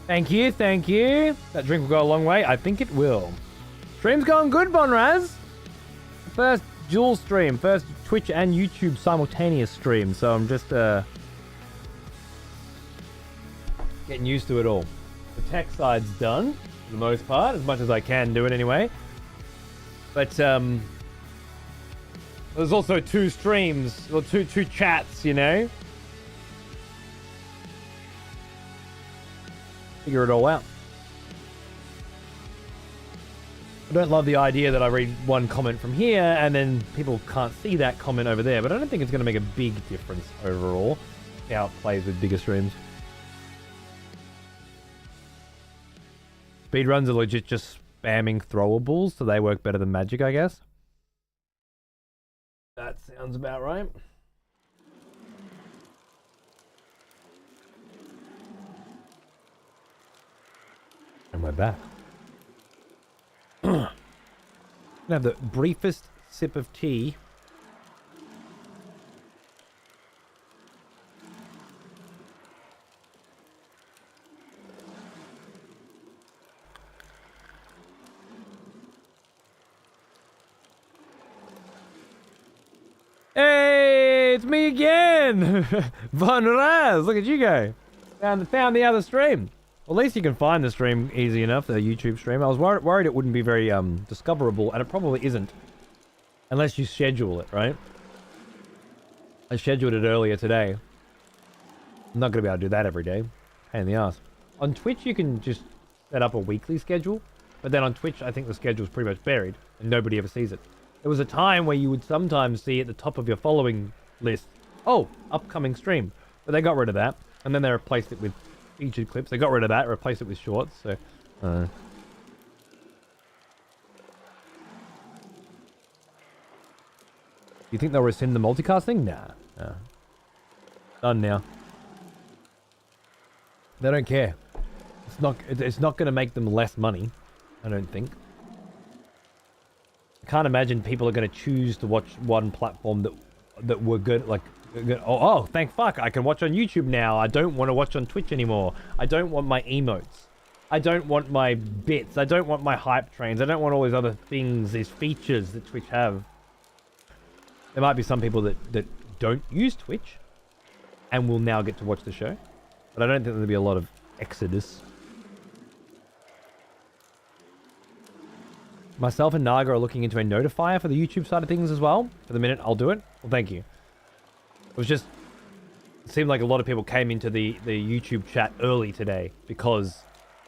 Thank you, thank you. That drink will go a long way. I think it will. Stream's going good, Bonraz. First dual stream, first Twitch and YouTube simultaneous stream. So I'm just getting used to it all. The tech side's done for the most part, as much as I can do it anyway. But there's also two streams, or two chats, you know. Figure it all out. I don't love the idea that I read one comment from here and then people can't see that comment over there, but I don't think it's going to make a big difference overall how it plays with bigger streams. Speedruns are legit just spamming throwables, so they work better than magic, I guess. That sounds about right. And we're back. Gonna have the briefest sip of tea. Hey, it's me again! Von Raz, look at you go. Found the other stream. Well, at least you can find the stream easy enough, the YouTube stream. I was worried it wouldn't be very discoverable, and it probably isn't. Unless you schedule it, right? I scheduled it earlier today. I'm not going to be able to do that every day. Pain in the ass. On Twitch, you can just set up a weekly schedule. But then on Twitch, I think the schedule's pretty much buried, and nobody ever sees it. There was a time where you would sometimes see at the top of your following list, oh, upcoming stream. But they got rid of that, and then they replaced it with featured clips. They got rid of that, replaced it with shorts, so... You think they'll rescind the multicast thing? Nah. Done now. They don't care. It's not going to make them less money, I don't think. I can't imagine people are going to choose to watch one platform that were good, like... Oh, thank fuck, I can watch on YouTube now. I don't want to watch on Twitch anymore. I don't want my emotes. I don't want my bits. I don't want my hype trains. I don't want all these other things, these features that Twitch have. There might be some people that don't use Twitch and will now get to watch the show. But I don't think there'll be a lot of exodus. Myself and Naga are looking into a notifier for the YouTube side of things as well. For the minute, I'll do it. Well, thank you. It seemed like a lot of people came into the YouTube chat early today because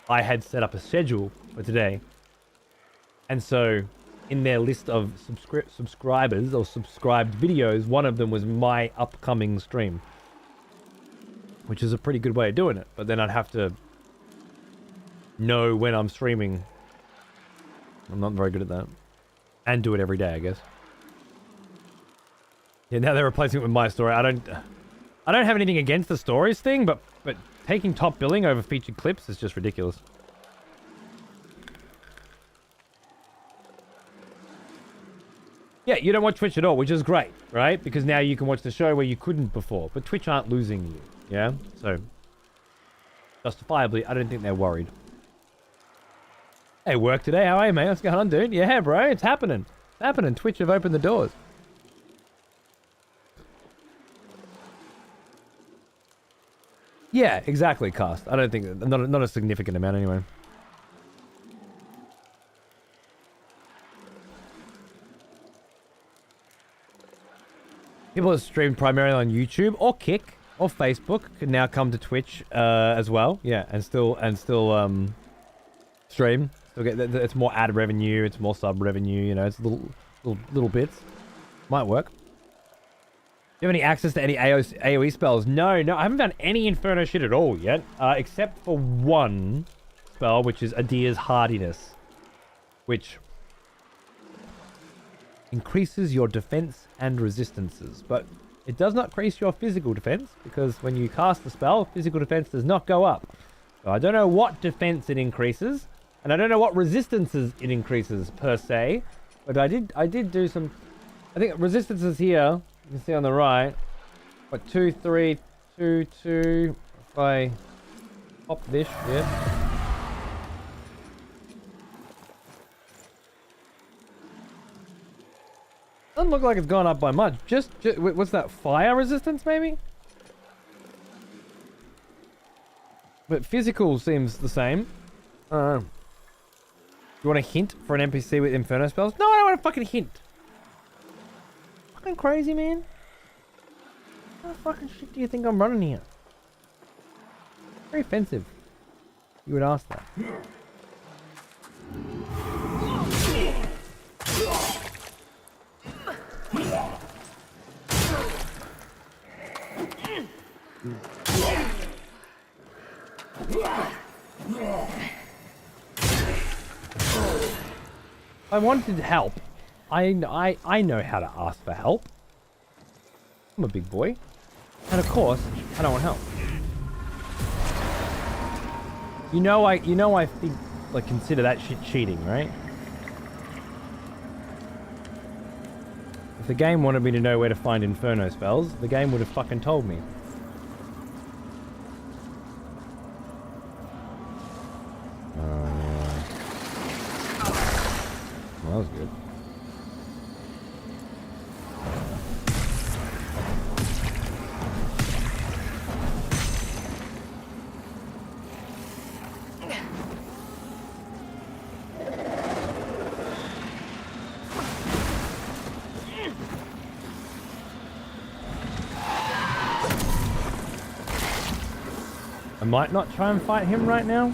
I had set up a schedule for today. And so in their list of subscribers or subscribed videos, one of them was my upcoming stream. Which is a pretty good way of doing it. But then I'd have to know when I'm streaming. I'm not very good at that. And do it every day, I guess. Yeah, now they're replacing it with my story. I don't have anything against the stories thing, but taking top billing over featured clips is just ridiculous. Yeah, you don't watch Twitch at all, which is great, right? Because now you can watch the show where you couldn't before. But Twitch aren't losing you, yeah? So, justifiably, I don't think they're worried. Hey, work today. How are you, mate? What's going on, dude? Yeah, bro, it's happening. It's happening. Twitch have opened the doors. Yeah, exactly, Cast. I don't think... Not a significant amount, anyway. People that stream primarily on YouTube or Kick or Facebook can now come to Twitch as well. Yeah, and still stream. Still get it's more ad revenue, it's more sub revenue. You know, it's little bits. Might work. Do you have any access to any AOE spells? No, I haven't found any Inferno shit at all yet, except for one spell, which is Adir's Hardiness, which increases your defense and resistances, but it does not increase your physical defense, because when you cast the spell, physical defense does not go up. So I don't know what defense it increases, and I don't know what resistances it increases per se, but I did do some... I think resistances here, you can see on the right, what, 2, 3, 2, 2, if I pop this shit... Doesn't look like it's gone up by much. Just what's that? Fire resistance, maybe? But physical seems the same. You want a hint for an NPC with Inferno spells? No, I don't want a fucking hint. Fucking crazy, man. What fucking shit do you think I'm running here? Very offensive. You would ask that. I wanted help. I know how to ask for help. I'm a big boy. And of course, I don't want help. You know I think, like, consider that shit cheating, right? If the game wanted me to know where to find Inferno spells, the game would have fucking told me. Well, that was good. I might not try and fight him right now.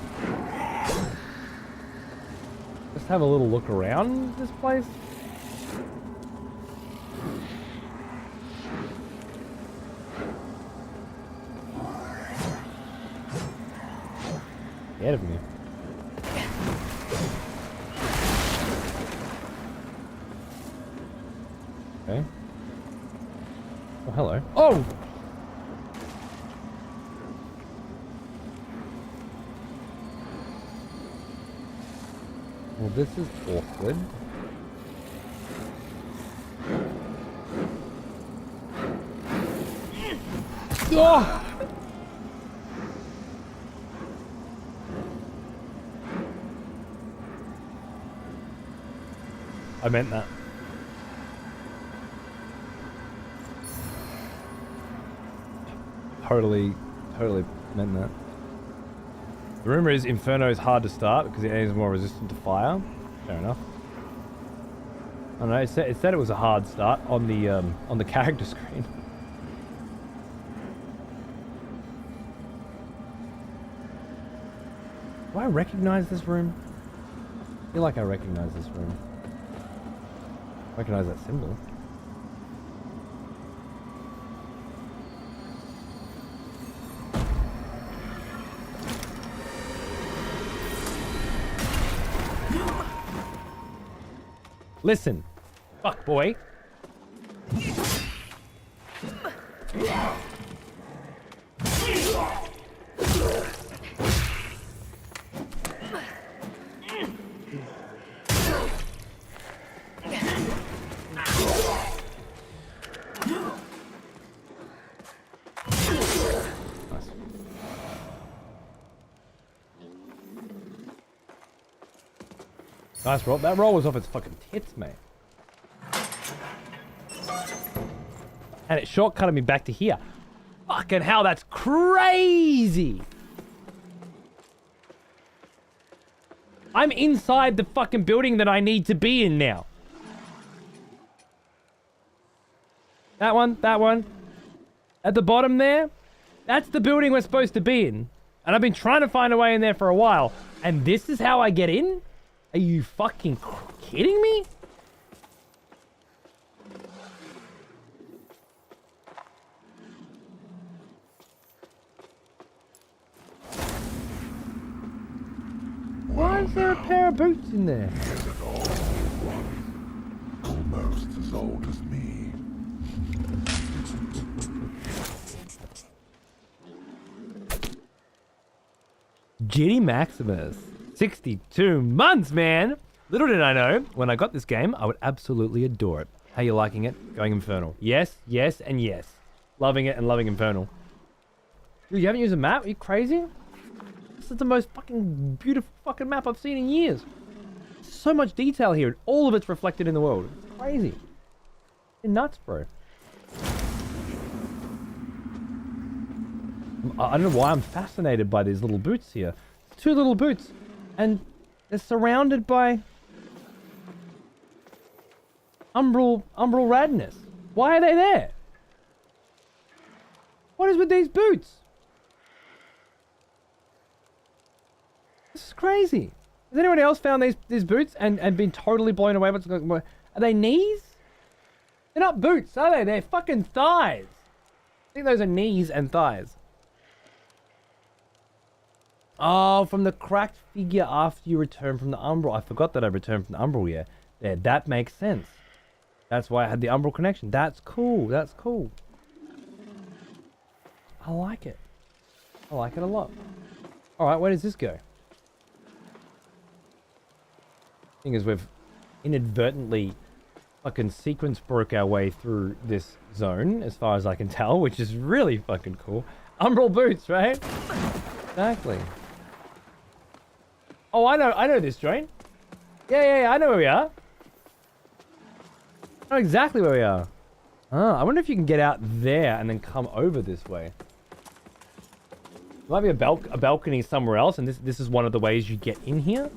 Just have a little look around this place. Scared of me. Okay. Oh, hello. Oh! Well, this is awkward. Oh! I meant that. Totally meant that. The rumor is Inferno is hard to start because it is more resistant to fire. Fair enough. I don't know. It said it was a hard start on the character screen. Do I recognize this room? I feel like I recognize this room. Recognize that symbol. Listen. Fuck, boy. Nice roll. That roll was off its fucking tits, mate. And it shortcutted me back to here. Fucking hell, that's crazy! I'm inside the fucking building that I need to be in now. That one, that one. At the bottom there, that's the building we're supposed to be in. And I've been trying to find a way in there for a while. And this is how I get in? Are you fucking kidding me? Why is there a pair of boots in there? Here's an old one. Almost as old as me. Giddy Maximus. 62 months, man! Little did I know, when I got this game, I would absolutely adore it. How you liking it? Going Infernal. Yes, yes, and yes. Loving it and loving Infernal. Dude, you haven't used a map? Are you crazy? This is the most fucking beautiful fucking map I've seen in years. So much detail here, and all of it's reflected in the world. It's crazy. You're nuts, bro. I don't know why I'm fascinated by these little boots here. Two little boots. And they're surrounded by umbral radness. Why are they there? What is with these boots? This is crazy. Has anyone else found these boots and been totally blown away? Are they knees? They're not boots, are they? They're fucking thighs. I think those are knees and thighs. Oh, from the cracked figure after you return from the Umbral. I forgot that I returned from the Umbral, yeah. There, that makes sense. That's why I had the Umbral connection. That's cool. That's cool. I like it. I like it a lot. Alright, where does this go? Thing is, we've inadvertently fucking sequence broke our way through this zone, as far as I can tell, which is really fucking cool. Umbral boots, right? Exactly. Oh, I know this joint. Yeah, I know where we are. I know exactly where we are. Ah, I wonder if you can get out there and then come over this way. There might be a balcony somewhere else, and this is one of the ways you get in here.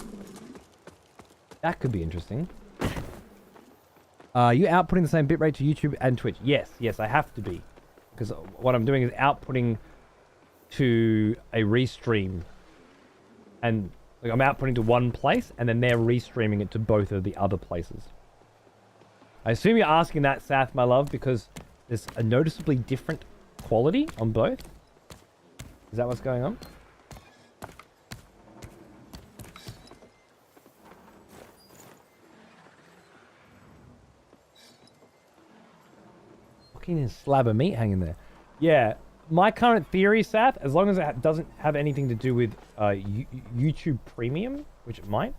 That could be interesting. You outputting the same bitrate to YouTube and Twitch? Yes, I have to be. Because what I'm doing is outputting to a restream. And like, I'm outputting to one place, and then they're restreaming it to both of the other places. I assume you're asking that, Sath, my love, because there's a noticeably different quality on both. Is that what's going on? Fucking slab of meat hanging there. Yeah. My current theory, Sath, as long as it doesn't have anything to do with YouTube Premium, which it might,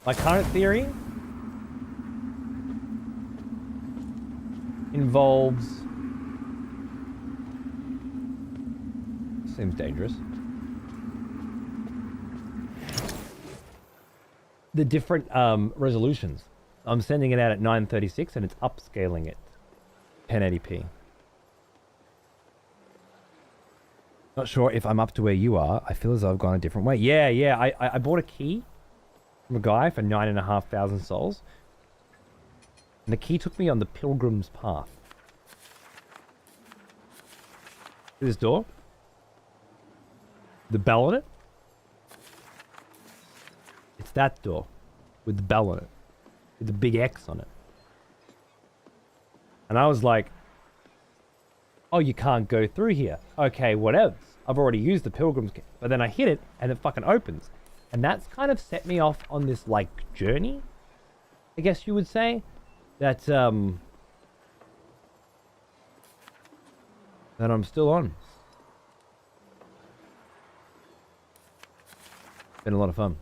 my current theory involves... Seems dangerous. The different resolutions. I'm sending it out at 936 and it's upscaling it 1080p. Not sure if I'm up to where you are. I feel as though I've gone a different way. Yeah. I bought a key from a guy for 9,500 souls. And the key took me on the Pilgrim's Path. See this door? The bell on it? It's that door. With the bell on it. With the big X on it. And I was like, oh, you can't go through here. Okay, whatever. I've already used the pilgrim's key. But then I hit it and it fucking opens. And that's kind of set me off on this like journey, I guess you would say. That that I'm still on. Been a lot of fun.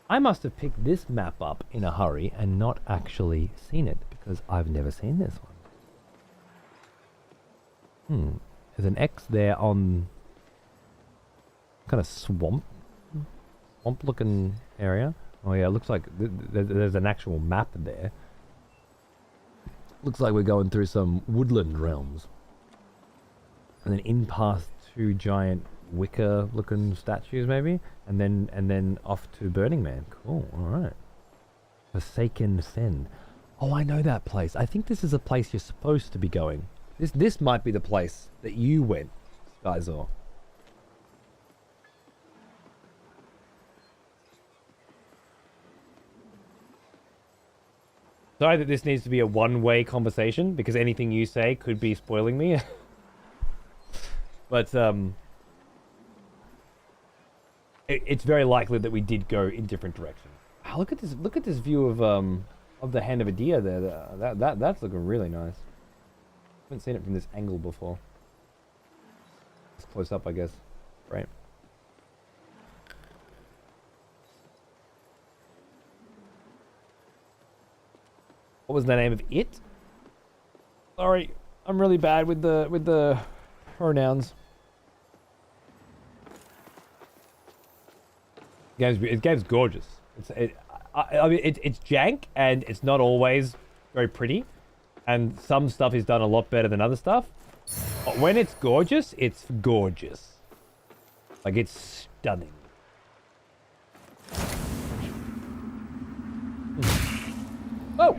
I must have picked this map up in a hurry and not actually seen it because I've never seen this one. There's an X there on kind of swamp looking area. Oh yeah, it looks like there's an actual map there. Looks like we're going through some woodland realms. And then in past two giant wicker looking statues maybe, and then off to Burning Man. Cool, alright. Forsaken Fen. Oh, I know that place. I think this is a place you're supposed to be going. This might be the place that you went, Skyzor. Sorry that this needs to be a one-way conversation, because anything you say could be spoiling me. But, it's very likely that we did go in different directions. Wow, look at this view of the hand of a deer there. That's looking really nice. Haven't seen it from this angle before. It's close up, I guess. Right. What was the name of it? Sorry, I'm really bad with the pronouns. Game's gorgeous. I mean, it's jank and it's not always very pretty, and some stuff is done a lot better than other stuff. But when it's gorgeous, it's gorgeous. Like, it's stunning. Oh!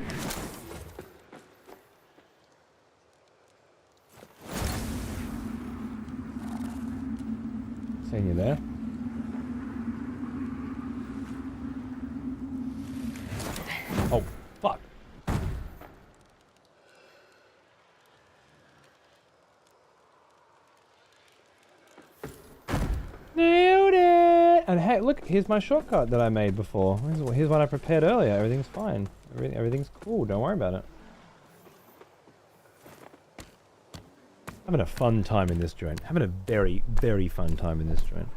Seeing you there. Oh, fuck. Nailed it! And hey, look, here's my shortcut that I made before. Here's one I prepared earlier. Everything's fine. Everything's cool. Don't worry about it. Having a fun time in this joint. Having a very, very fun time in this joint.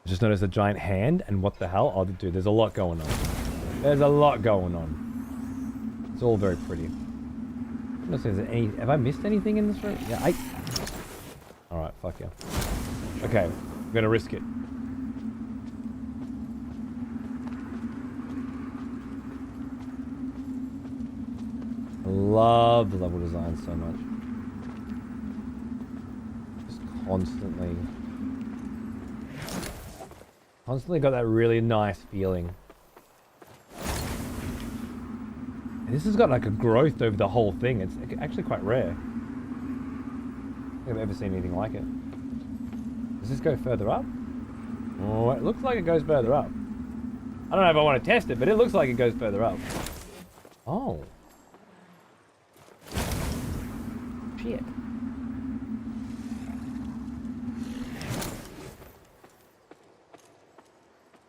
Just noticed a giant hand, and what the hell? Oh, dude, there's a lot going on. There's a lot going on. It's all very pretty. I don't know if there's any... Have I missed anything in this room? Yeah, Alright, fuck yeah. Okay, I'm gonna risk it. I love the level design so much. Just constantly got that really nice feeling. And this has got like a growth over the whole thing. It's actually quite rare. I don't think I've ever seen anything like it. Does this go further up? Oh, it looks like it goes further up. I don't know if I want to test it, but it looks like it goes further up. Oh. Shit.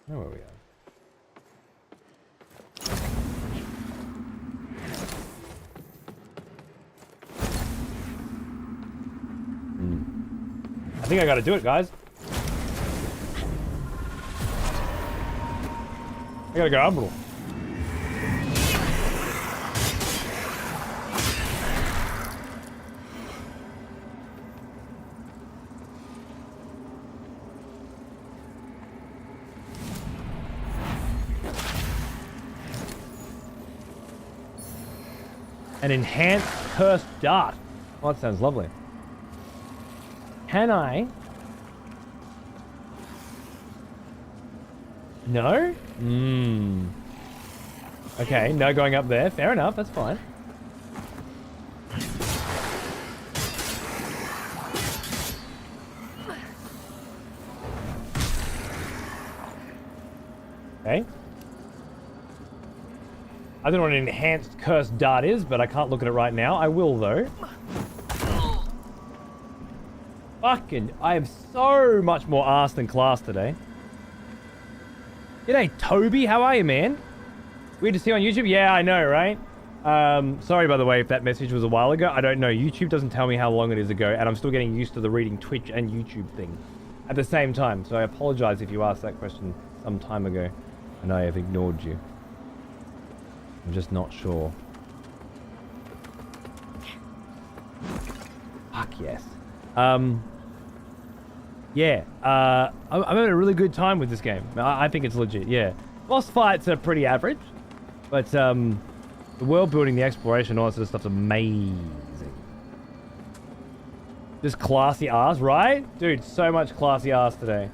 I know where we are. I think I gotta do it, guys. I gotta go Umbral. An enhanced cursed dart. Oh, that sounds lovely. Can I? No? Okay, no going up there. Fair enough, that's fine. Okay. I don't know what an enhanced cursed dart is, but I can't look at it right now. I will, though. Fucking, I have so much more arse than class today. G'day, Toby. How are you, man? Weird to see you on YouTube? Yeah, I know, right? Sorry, by the way, if that message was a while ago. I don't know. YouTube doesn't tell me how long it is ago, and I'm still getting used to the reading Twitch and YouTube thing at the same time. So I apologize if you asked that question some time ago, and I have ignored you. I'm just not sure. Fuck yes. Yeah. I'm having a really good time with this game. I think it's legit, yeah. Boss fights are pretty average, but the world building, the exploration, all that sort of stuff's amazing. Just classy ass, right? Dude, so much classy ass today.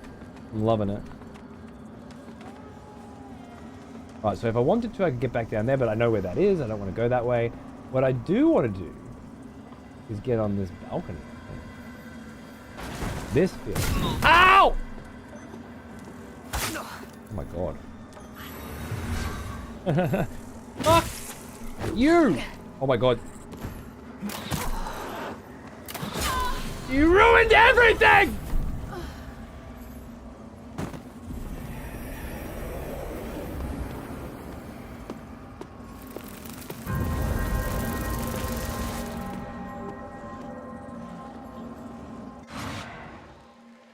I'm loving it. Right, so if I wanted to, I could get back down there, but I know where that is. I don't want to go that way. What I do want to do is get on this balcony. This feels... Ow! Oh my god. Fuck! You! Oh my god. You ruined everything!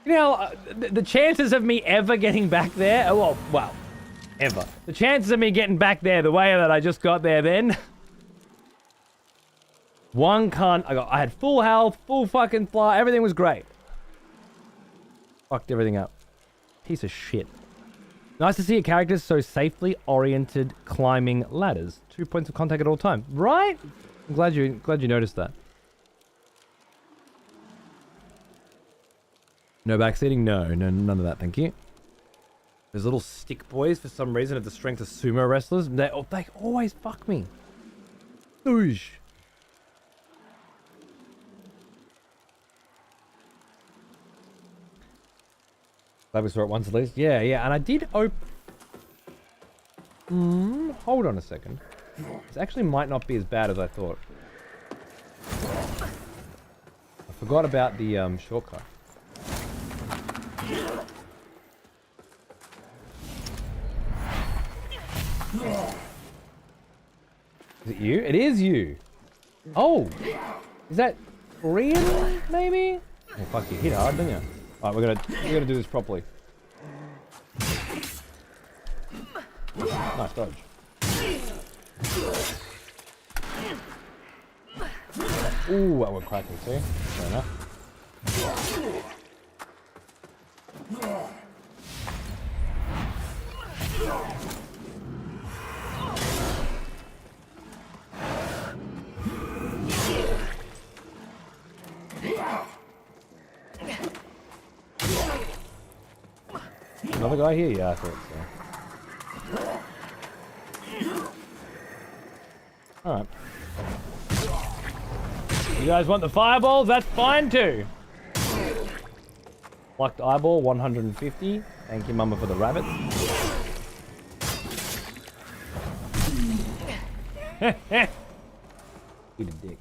You know, the chances of me ever getting back there, well, ever. The chances of me getting back there the way that I just got there then. One can't, I had full health, full fucking fly, everything was great. Fucked everything up. Piece of shit. Nice to see your characters so safely oriented climbing ladders. 2 points of contact at all times. Right? I'm glad you noticed that. No backseating? No, none of that, thank you. Those little stick boys, for some reason, have the strength of sumo wrestlers. They always fuck me. Oosh. Glad we saw it once at least. Yeah, and I did hold on a second. This actually might not be as bad as I thought. I forgot about the shortcut. Is it you? It is you. Oh, is that Korean? Maybe. Oh fuck! You hit hard, didn't you? All right, we're gonna do this properly. Nice dodge. Ooh, that would crack me too. Fair enough. Another guy here? Yeah, I thought so. Alright. You guys want the fireballs? That's fine too. Plucked eyeball, 150. Thank you, Mama, for the rabbits. Eat a dick.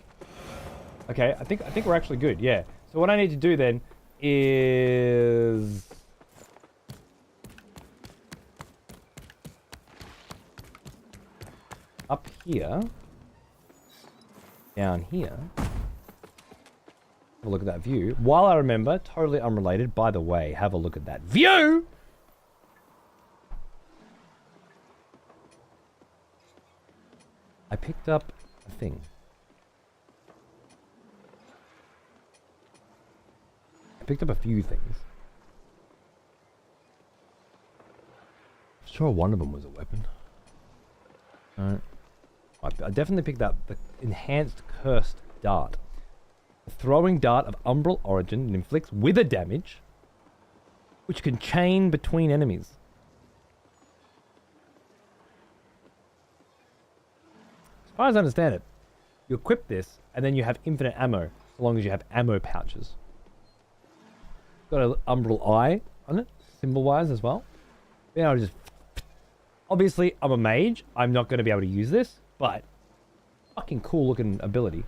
Okay, I think we're actually good, yeah. So what I need to do then is... up here, down here, have a look at that view. While I remember, totally unrelated, by the way, have a look at that view! I picked up a thing. I picked up a few things. I'm sure one of them was a weapon. Alright. I definitely picked up the enhanced cursed dart. A throwing dart of umbral origin that inflicts wither damage, which can chain between enemies. As far as I understand it, you equip this and then you have infinite ammo, so long as you have ammo pouches. Got an umbral eye on it, symbol-wise as well. Being able to just Obviously, I'm a mage. I'm not going to be able to use this, but fucking cool looking ability.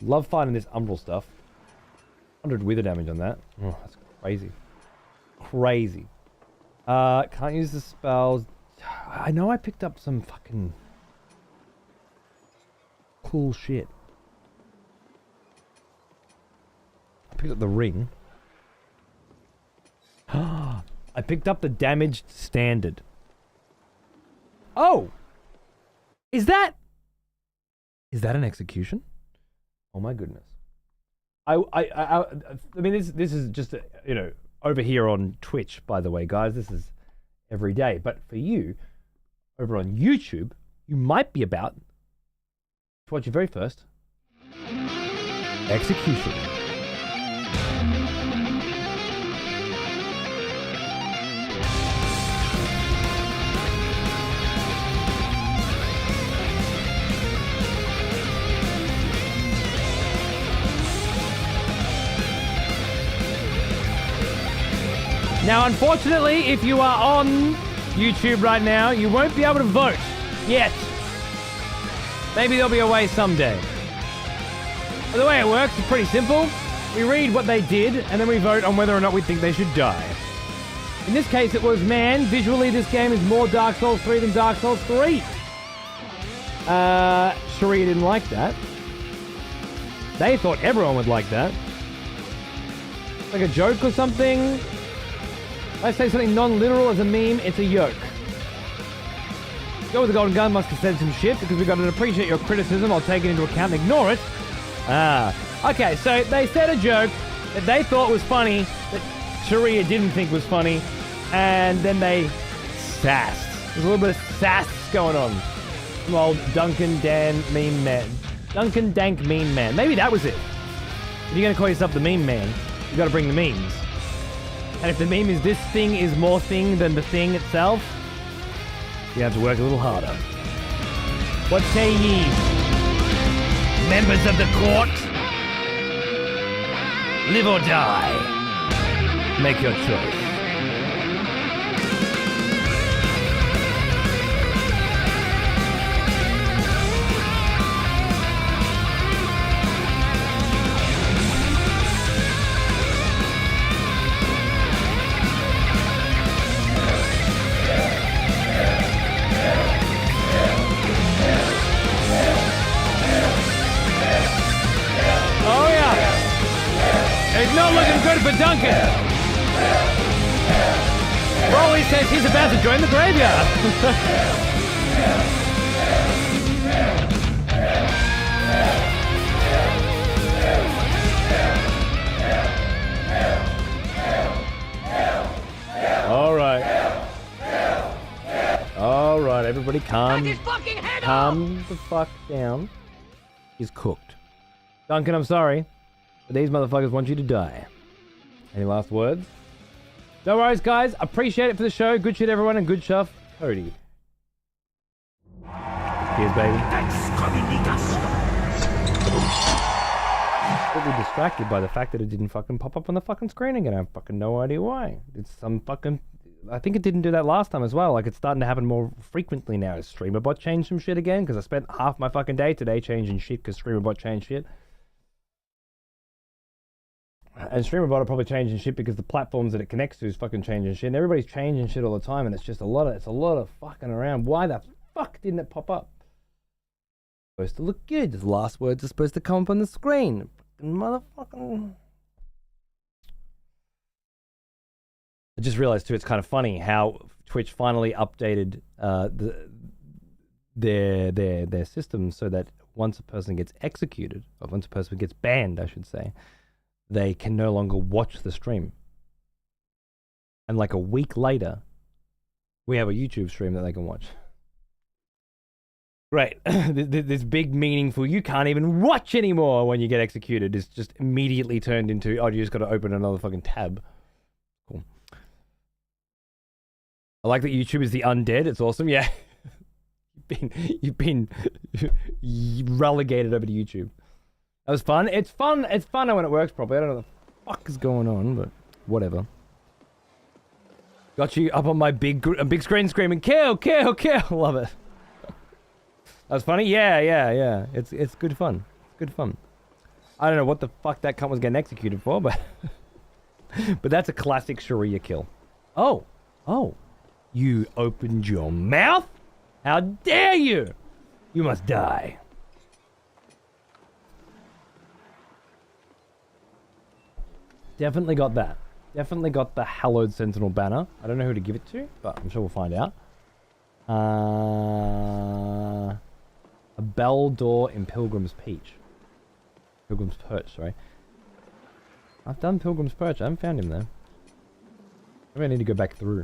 Love finding this umbral stuff. 100 wither damage on that. Oh, that's crazy. Crazy. Can't use the spells. I know I picked up some fucking cool shit. I picked up the ring. I picked up the damaged standard. Oh! Is that an execution? Oh my goodness. I mean, this is just, you know, over here on Twitch, by the way, guys. This is every day. But for you, over on YouTube, you might be about to watch your very first execution. Now, unfortunately, if you are on YouTube right now, you won't be able to vote yet. Maybe there'll be a way someday. But the way it works is pretty simple. We read what they did, and then we vote on whether or not we think they should die. In this case, it was, man, visually this game is more Dark Souls 3 than Dark Souls 3. Sharia didn't like that. They thought everyone would like that. Like a joke or something. I say something non-literal as a meme, it's a yoke. Go with the golden gun must have said some shit because we got to appreciate your criticism. I'll take it into account and ignore it. Okay, so they said a joke that they thought was funny that Sharia didn't think was funny, and then they sassed. There's a little bit of sass going on. Some old Duncan Dan meme man. Duncan Dank meme man. Maybe that was it. If you're going to call yourself the meme man, you got to bring the memes. And if the meme is this thing is more thing than the thing itself, you have to work a little harder. What say ye, members of the court? Live or die. Make your choice. It's not looking good for Duncan. Rolly says he's about to join the graveyard. All right. All right, everybody calm the fuck down. He's cooked. Duncan, I'm sorry. But these motherfuckers want you to die. Any last words? No worries, guys. Appreciate it for the show. Good shit, everyone, and good stuff. Cody. Cheers, baby. Totally distracted by the fact that it didn't fucking pop up on the fucking screen again. I have fucking no idea why. It's some fucking... I think it didn't do that last time as well. Like, it's starting to happen more frequently now. Has StreamerBot changed some shit again? Because I spent half my fucking day today changing shit because StreamerBot changed shit. And StreamerBot are probably changing shit because the platforms that it connects to is fucking changing shit. And everybody's changing shit all the time, and it's just a lot of fucking around. Why the fuck didn't it pop up? It's supposed to look good. The last words are supposed to come up on the screen. Fucking motherfucking... I just realized too, it's kind of funny how Twitch finally updated their system so that once a person gets executed, or once a person gets banned, I should say, they can no longer watch the stream. And like a week later, we have a YouTube stream that they can watch. Great. This big meaningful, you can't even watch anymore when you get executed is just immediately turned into, oh, you just got to open another fucking tab. Cool. I like that YouTube is the undead. It's awesome. Yeah. You've been relegated over to YouTube. That was fun. It's fun when it works properly. I don't know what the fuck is going on, but whatever. Got you up on my big screen screaming, kill, kill, kill. Love it. That was funny? Yeah. It's good fun. It's good fun. I don't know what the fuck that cunt was getting executed for, but... but that's a classic Sharia kill. Oh. You opened your mouth? How dare you? You must die. Definitely got that. Definitely got the Hallowed Sentinel banner. I don't know who to give it to, but I'm sure we'll find out. A bell door in Pilgrim's Perch, sorry. I've done Pilgrim's Perch. I haven't found him there. Maybe I need to go back through.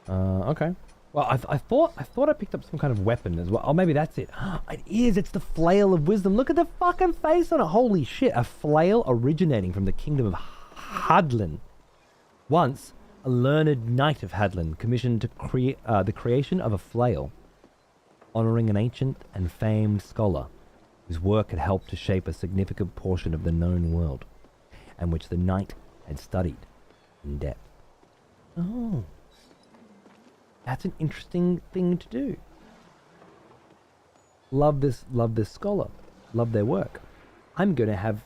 Okay. Well, I thought I picked up some kind of weapon as well. Oh, maybe that's it. It is. It's the Flail of Wisdom. Look at the fucking face on it. Holy shit. A flail originating from the kingdom of Hadlin. Once, a learned knight of Hadlin commissioned to create the creation of a flail, honoring an ancient and famed scholar whose work had helped to shape a significant portion of the known world, and which the knight had studied in depth. Oh. That's an interesting thing to do. Love this scholar. Love their work. I'm going to have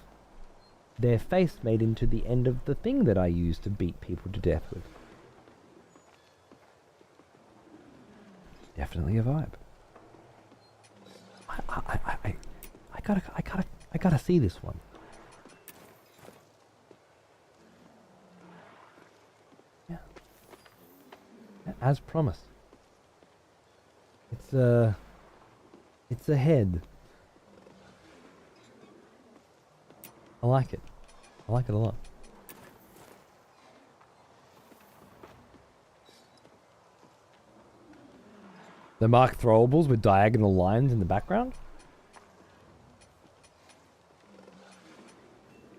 their face made into the end of the thing that I use to beat people to death with. Definitely a vibe. I gotta see this one. As promised. It's a head. I like it. I like it a lot. The mark throwables with diagonal lines in the background?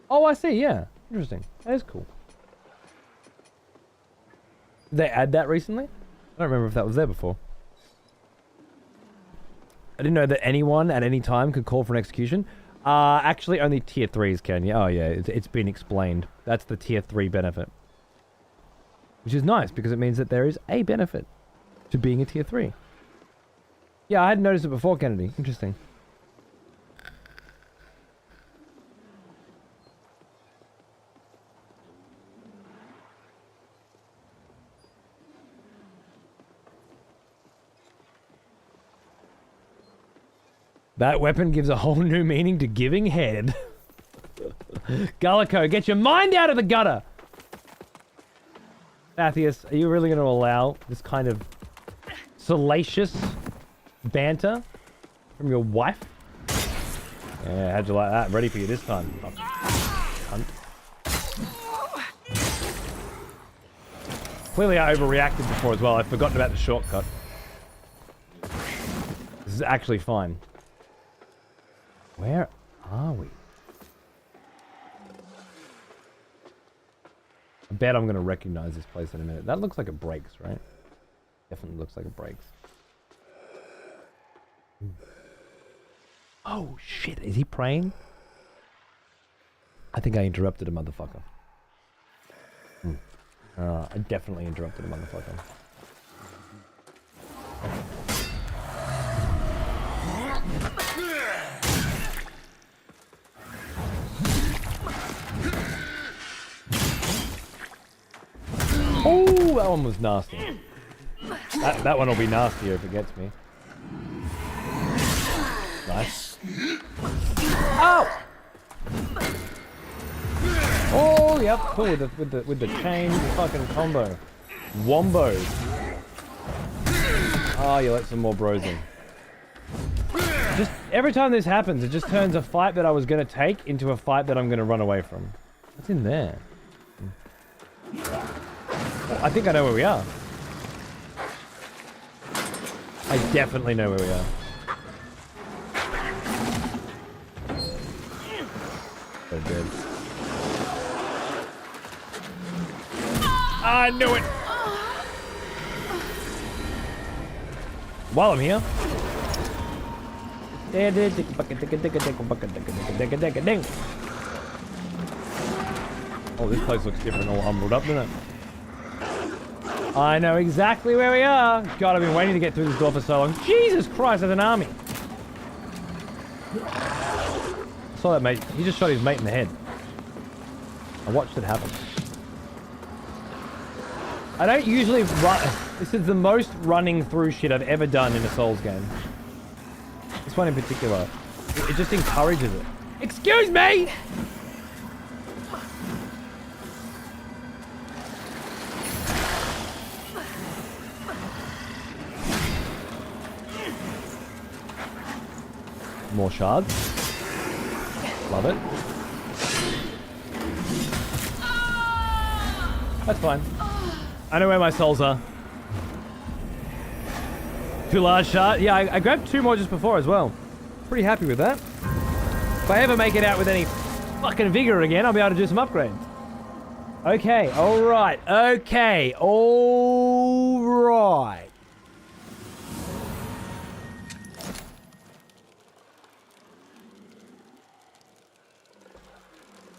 Oh, I see, yeah. Interesting. That is cool. Did they add that recently? I don't remember if that was there before. I didn't know that anyone at any time could call for an execution. Actually, only tier 3s can. Yeah, oh yeah, it's been explained. That's the tier 3 benefit. Which is nice, because it means that there is a benefit to being a tier 3. Yeah, I hadn't noticed it before, Kennedy. Interesting. That weapon gives a whole new meaning to giving head. Gallico, get your mind out of the gutter! Matthias, are you really going to allow this kind of salacious banter from your wife? Yeah, how'd you like that? Ready for you this time. Cunt. Clearly I overreacted before as well. I'd forgotten about the shortcut. This is actually fine. Where are we? I bet I'm going to recognize this place in a minute. That looks like it breaks, right? Definitely looks like it breaks. Ooh. Oh, shit. Is he praying? I think I interrupted a motherfucker. I definitely interrupted a motherfucker. Oh, that one was nasty. That one will be nastier if it gets me. Nice. Oh! Oh, yep, cool with the chain fucking combo. Wombo. Oh, you let some more bros in. Just every time this happens, it just turns a fight that I was gonna take into a fight that I'm gonna run away from. What's in there? Oh, I think I know where we are. I definitely know where we are. So good. I knew it! While I'm here. Oh, this place looks different, all humbled up, doesn't it? I know exactly where we are. God, I've been waiting to get through this door for so long. Jesus Christ, there's an army. I saw that mate. He just shot his mate in the head. I watched it happen. I don't usually run. This is the most running through shit I've ever done in a Souls game. This one in particular. It just encourages it. Excuse me! More shards. Love it. That's fine. I know where my souls are. 2 large shards. Yeah, I grabbed 2 more just before as well. Pretty happy with that. If I ever make it out with any fucking vigor again, I'll be able to do some upgrades. Okay, alright. Okay, alright.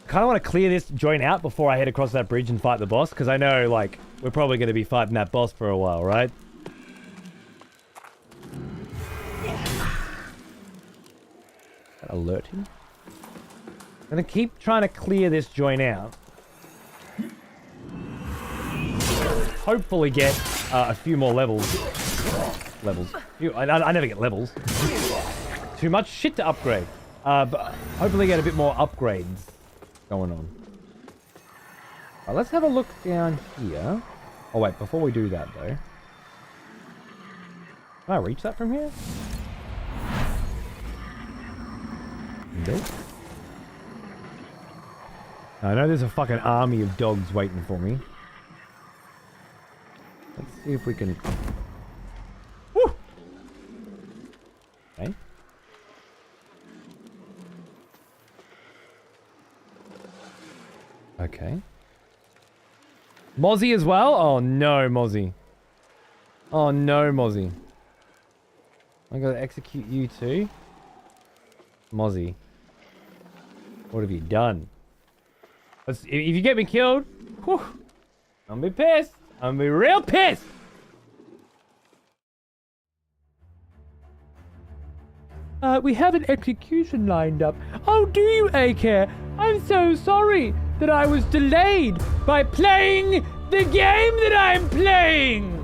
Kind of want to clear this joint out before I head across that bridge and fight the boss, because I know, like, we're probably going to be fighting that boss for a while, right? Alert him. I'm going to keep trying to clear this joint out. Hopefully get a few more levels. I never get levels. Too much shit to upgrade. But hopefully get a bit more upgrades going on. Right, let's have a look down here. Oh wait, before we do that though. Can I reach that from here? Nope. I know there's a fucking army of dogs waiting for me. Let's see if we can... Woo! Okay. Okay. Mozzie as well? Oh no, Mozzie. Oh no, Mozzie. I gotta execute you too? Mozzie. What have you done? If you get me killed, whew, I'm gonna be pissed. I'm gonna be real pissed. We have an execution lined up. Oh, do you, A-Care? I'm so sorry that I was delayed by playing the game that I'm playing.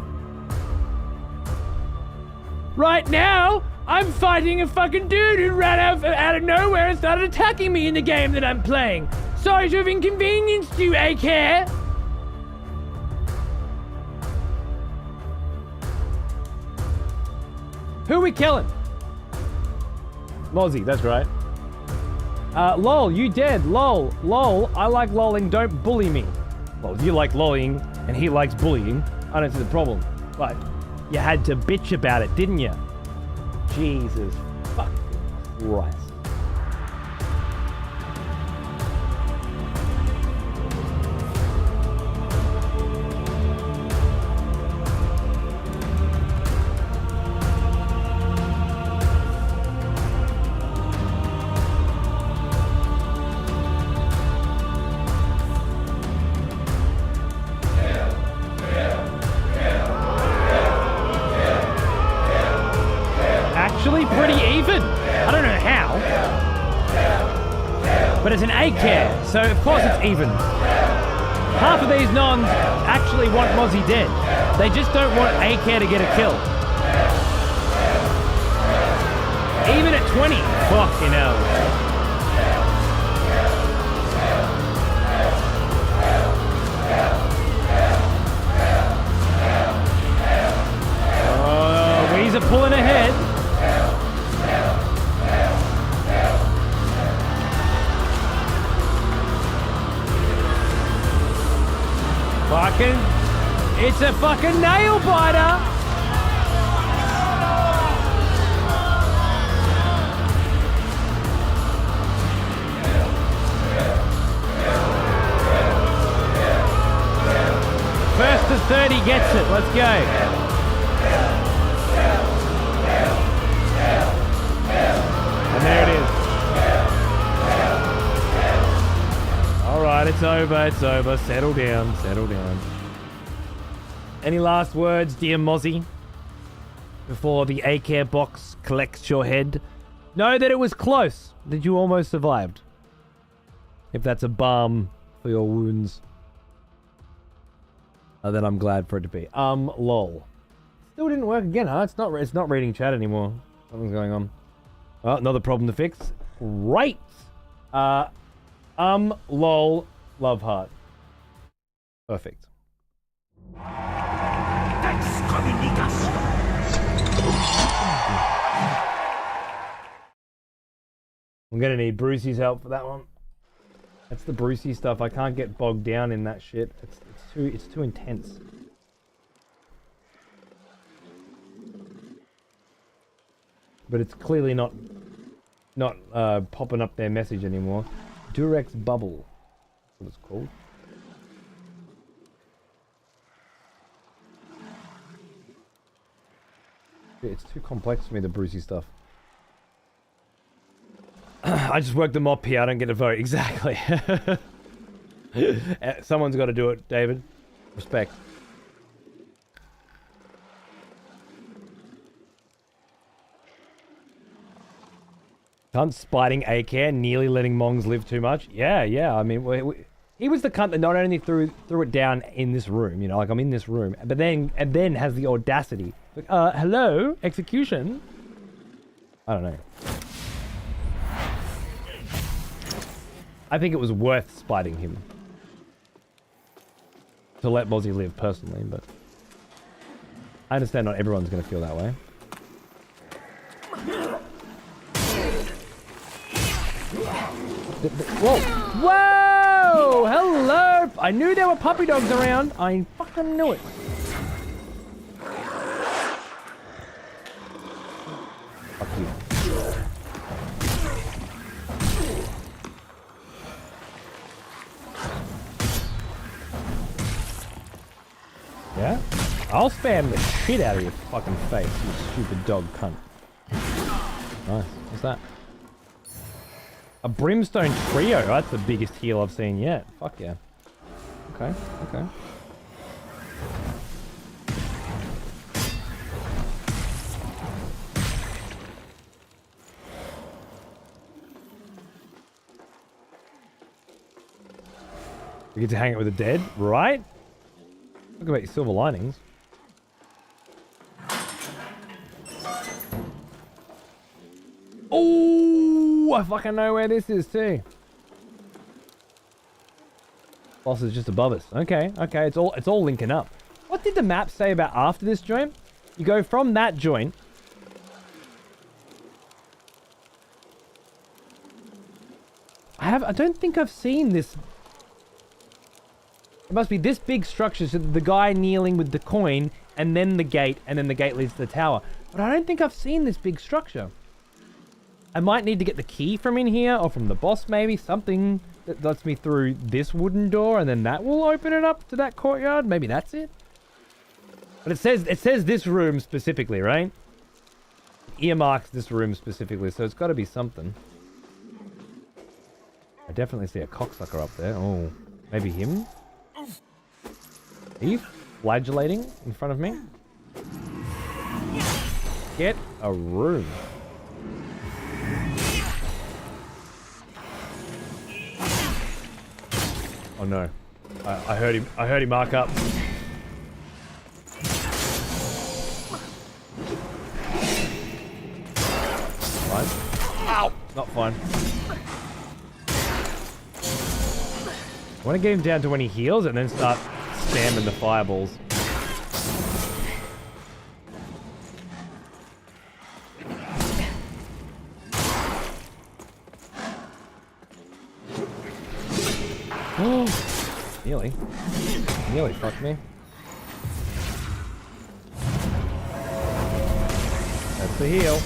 Right now, I'm fighting a fucking dude who ran out of nowhere and started attacking me in the game that I'm playing. Sorry to have inconvenienced you, A-Care. Who are we killing? Mozzie, that's right. Lol, you dead. Lol, lol, I like lolling, don't bully me. Well, you like lolling, and he likes bullying. I don't see the problem. But you had to bitch about it, didn't you? Jesus fucking Christ. Actually pretty even. I don't know how. But it's an A-Care, so of course it's even. Half of these nons actually want Mozzie dead. They just don't want A-Care to get a kill. Even at 20. Fucking hell. Oh, Weezer pulling ahead. Fucking, it's a fucking nail biter. First to 30 gets it. Let's go. And there it is. Alright, it's over, it's over. Settle down, settle down. Any last words, dear Mozzie? Before the A-Care box collects your head? Know that it was close. That you almost survived. If that's a balm for your wounds. Then I'm glad for it to be. Lol. Still didn't work again, huh? It's not reading chat anymore. Something's going on. Oh, another problem to fix. Right. Lol. Love heart. Perfect. I'm gonna need Brucey's help for that one. That's the Brucey stuff. I can't get bogged down in that shit. It's too intense. But it's clearly not popping up their message anymore. Durex bubble. That's what it's called. It's too complex for me, the Brucey stuff. I just worked them up here, I don't get a vote. Exactly. Someone's got to do it, David. Respect. Cunt spiting A-Care, nearly letting Mongs live too much. Yeah. I mean, he was the cunt that not only threw it down in this room, you know, like I'm in this room, but then has the audacity. Like, hello, execution. I don't know. I think it was worth spiting him to let Mozzie live personally, but I understand not everyone's going to feel that way. Whoa! Whoa! Hello! I knew there were puppy dogs around. I fucking knew it. Fuck you. Yeah? I'll spam the shit out of your fucking face, you stupid dog cunt. Nice. What's that? A brimstone trio. That's the biggest heal I've seen yet. Fuck yeah. Okay. We get to hang it with the dead, right? Look about your silver linings. Oh, I fucking know where this is too. Boss is just above us. Okay. It's all linking up. What did the map say about after this joint? You go from that joint. I don't think I've seen this. It must be this big structure, so the guy kneeling with the coin, and then the gate leads to the tower. But I don't think I've seen this big structure. I might need to get the key from in here, or from the boss maybe, something that lets me through this wooden door, and then that will open it up to that courtyard. Maybe that's it. But it says this room specifically, right? Earmarks this room specifically, so it's got to be something. I definitely see a cocksucker up there. Oh, maybe him? Are you flagellating in front of me? Get a room. Oh no. I heard him mark up. Fine. Ow! Not fine. I want to get him down to when he heals and then start spamming the fireballs. Oh, nearly fucked me. That's the heal.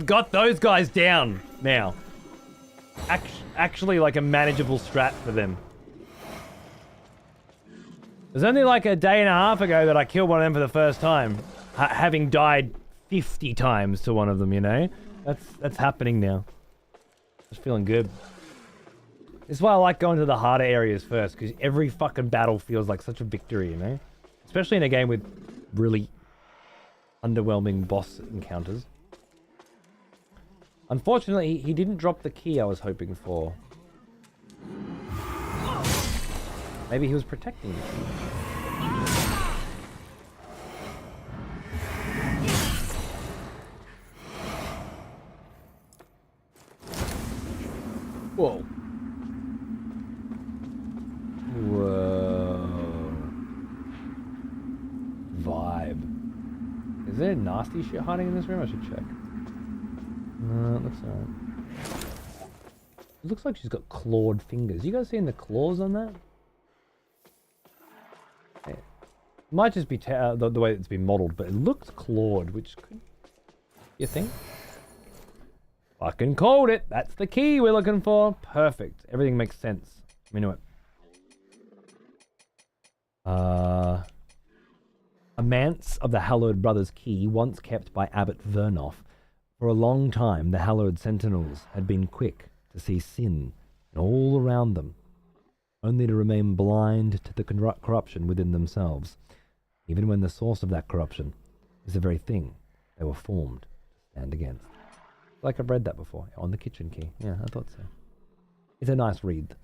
Got those guys down now. Actually like a manageable strat for them. was only like a day and a half ago that I killed one of them for the first time, having died 50 times to one of them, you know? That's happening now. Just feeling good. This is why I like going to the harder areas first, because every fucking battle feels like such a victory, you know? Especially in a game with really underwhelming boss encounters. Unfortunately, he didn't drop the key I was hoping for. Maybe he was protecting the key. Whoa. Whoa. Vibe. Is there nasty shit hiding in this room? I should check. No, it looks alright. It looks like she's got clawed fingers. You guys seeing the claws on that? It might just be the way it's been modeled, but it looks clawed, which could... You think? Fucking called it! That's the key we're looking for! Perfect. Everything makes sense. I'm into it. A manse of the Hallowed Brothers key, once kept by Abbot Vernoff. For a long time, the Hallowed Sentinels had been quick to see sin all around them, only to remain blind to the corruption within themselves, even when the source of that corruption is the very thing they were formed to stand against. Like I've read that before, on the kitchen key. Yeah, I thought so. It's a nice read.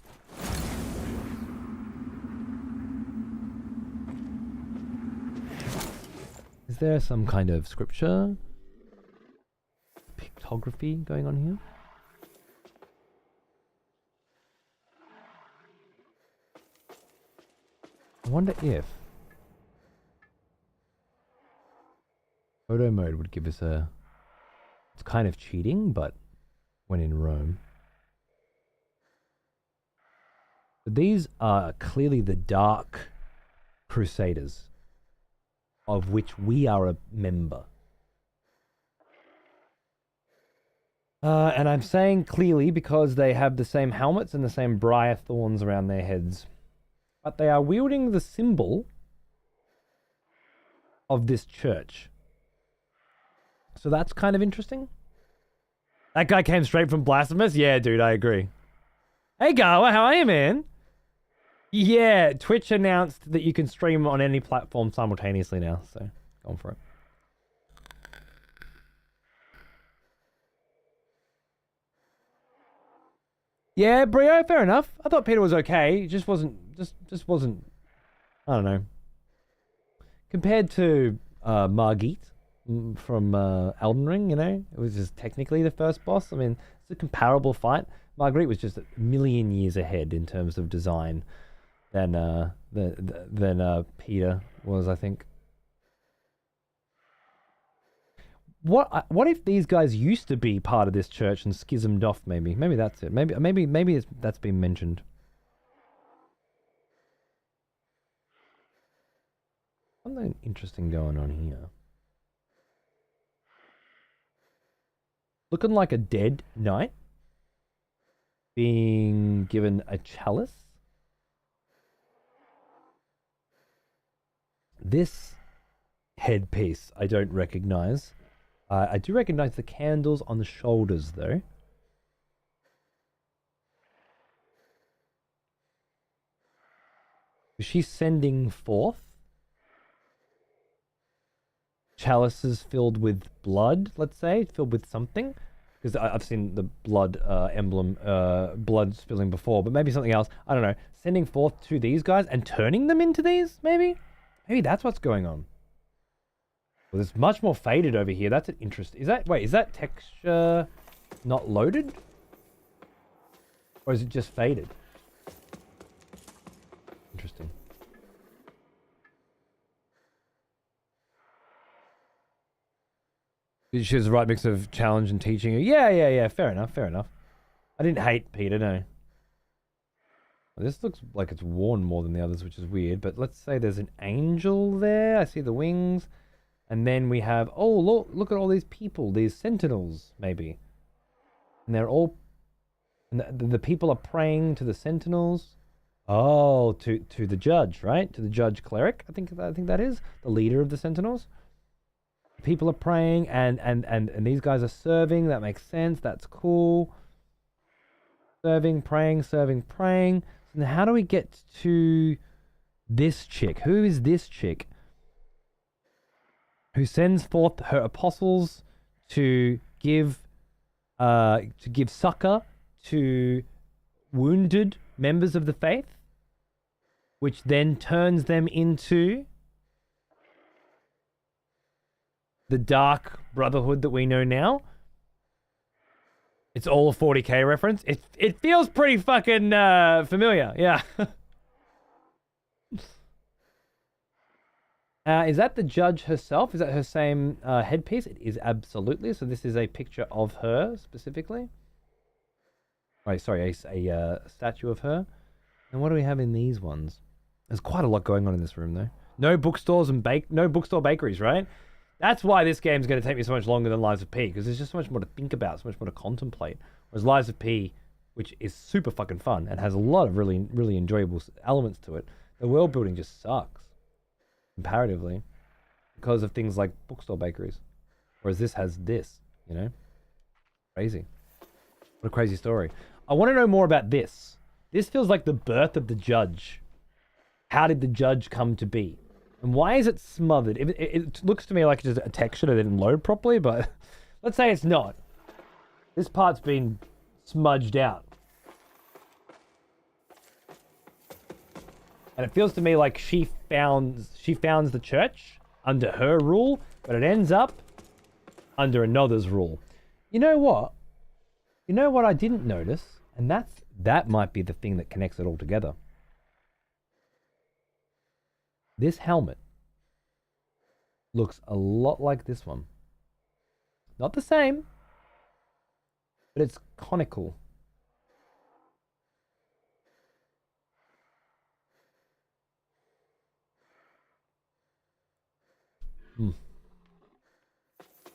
Is there some kind of scripture? Pictography going on here? I wonder if photo mode would give us a... It's kind of cheating, but when in Rome. But these are clearly the Dark Crusaders, of which we are a member. And I'm saying clearly because they have the same helmets and the same briar thorns around their heads. But they are wielding the symbol of this church. So that's kind of interesting. That guy came straight from Blasphemous? Yeah, dude, I agree. Hey, Gawa, how are you, man? Yeah, Twitch announced that you can stream on any platform simultaneously now, so going for it. Yeah, Brio, fair enough. I thought Peter was okay. It just wasn't, just wasn't, I don't know. Compared to Margit from Elden Ring, you know, it was just technically the first boss. I mean, it's a comparable fight. Marguerite was just a million years ahead in terms of design than Peter was, I think. What if these guys used to be part of this church and schismed off? Maybe that's it. Maybe that's been mentioned. Something interesting going on here. Looking like a dead knight being given a chalice. This headpiece I don't recognize. I do recognize the candles on the shoulders, though. Is she sending forth chalices filled with blood, let's say? Filled with something? Because I've seen the blood emblem, blood spilling before, but maybe something else. I don't know. Sending forth to these guys and turning them into these, maybe? Maybe that's what's going on. Well, it's much more faded over here. That's an interest. Is that texture not loaded? Or is it just faded? Interesting. She was the right mix of challenge and teaching. Yeah. Fair enough. I didn't hate Peter, no. This looks like it's worn more than the others, which is weird. But let's say there's an angel there. I see the wings. And then we have, oh, look at all these people, these sentinels, maybe. And they're all, and the people are praying to the sentinels. Oh, to the judge, right? To the judge cleric. I think that is the leader of the Sentinels. People are praying, and these guys are serving. That makes sense. That's cool. Serving, praying, serving, praying. So now how do we get to this chick? Who is this chick? Who sends forth her apostles to give succor to wounded members of the faith, which then turns them into the dark brotherhood that we know now. It's all a 40K reference. It feels pretty fucking familiar, yeah. Is that the judge herself? Is that her same headpiece? It is absolutely. So this is a picture of her specifically. Right, sorry, a statue of her. And what do we have in these ones? There's quite a lot going on in this room, though. No bookstores and no bookstore bakeries, right? That's why this game's going to take me so much longer than Lies of P, because there's just so much more to think about, so much more to contemplate. Whereas Lies of P, which is super fucking fun and has a lot of really, really enjoyable elements to it, the world building just sucks, comparatively, because of things like bookstore bakeries. Whereas this has this, you know? Crazy. What a crazy story. I want to know more about this. This feels like the birth of the judge. How did the judge come to be? And why is it smothered? It looks to me like it's just a texture that didn't load properly, but let's say it's not. This part's been smudged out. And it feels to me like she founds the church under her rule, but it ends up under another's rule. You know what? You know what I didn't notice? And that might be the thing that connects it all together. This helmet looks a lot like this one. Not the same, but it's conical.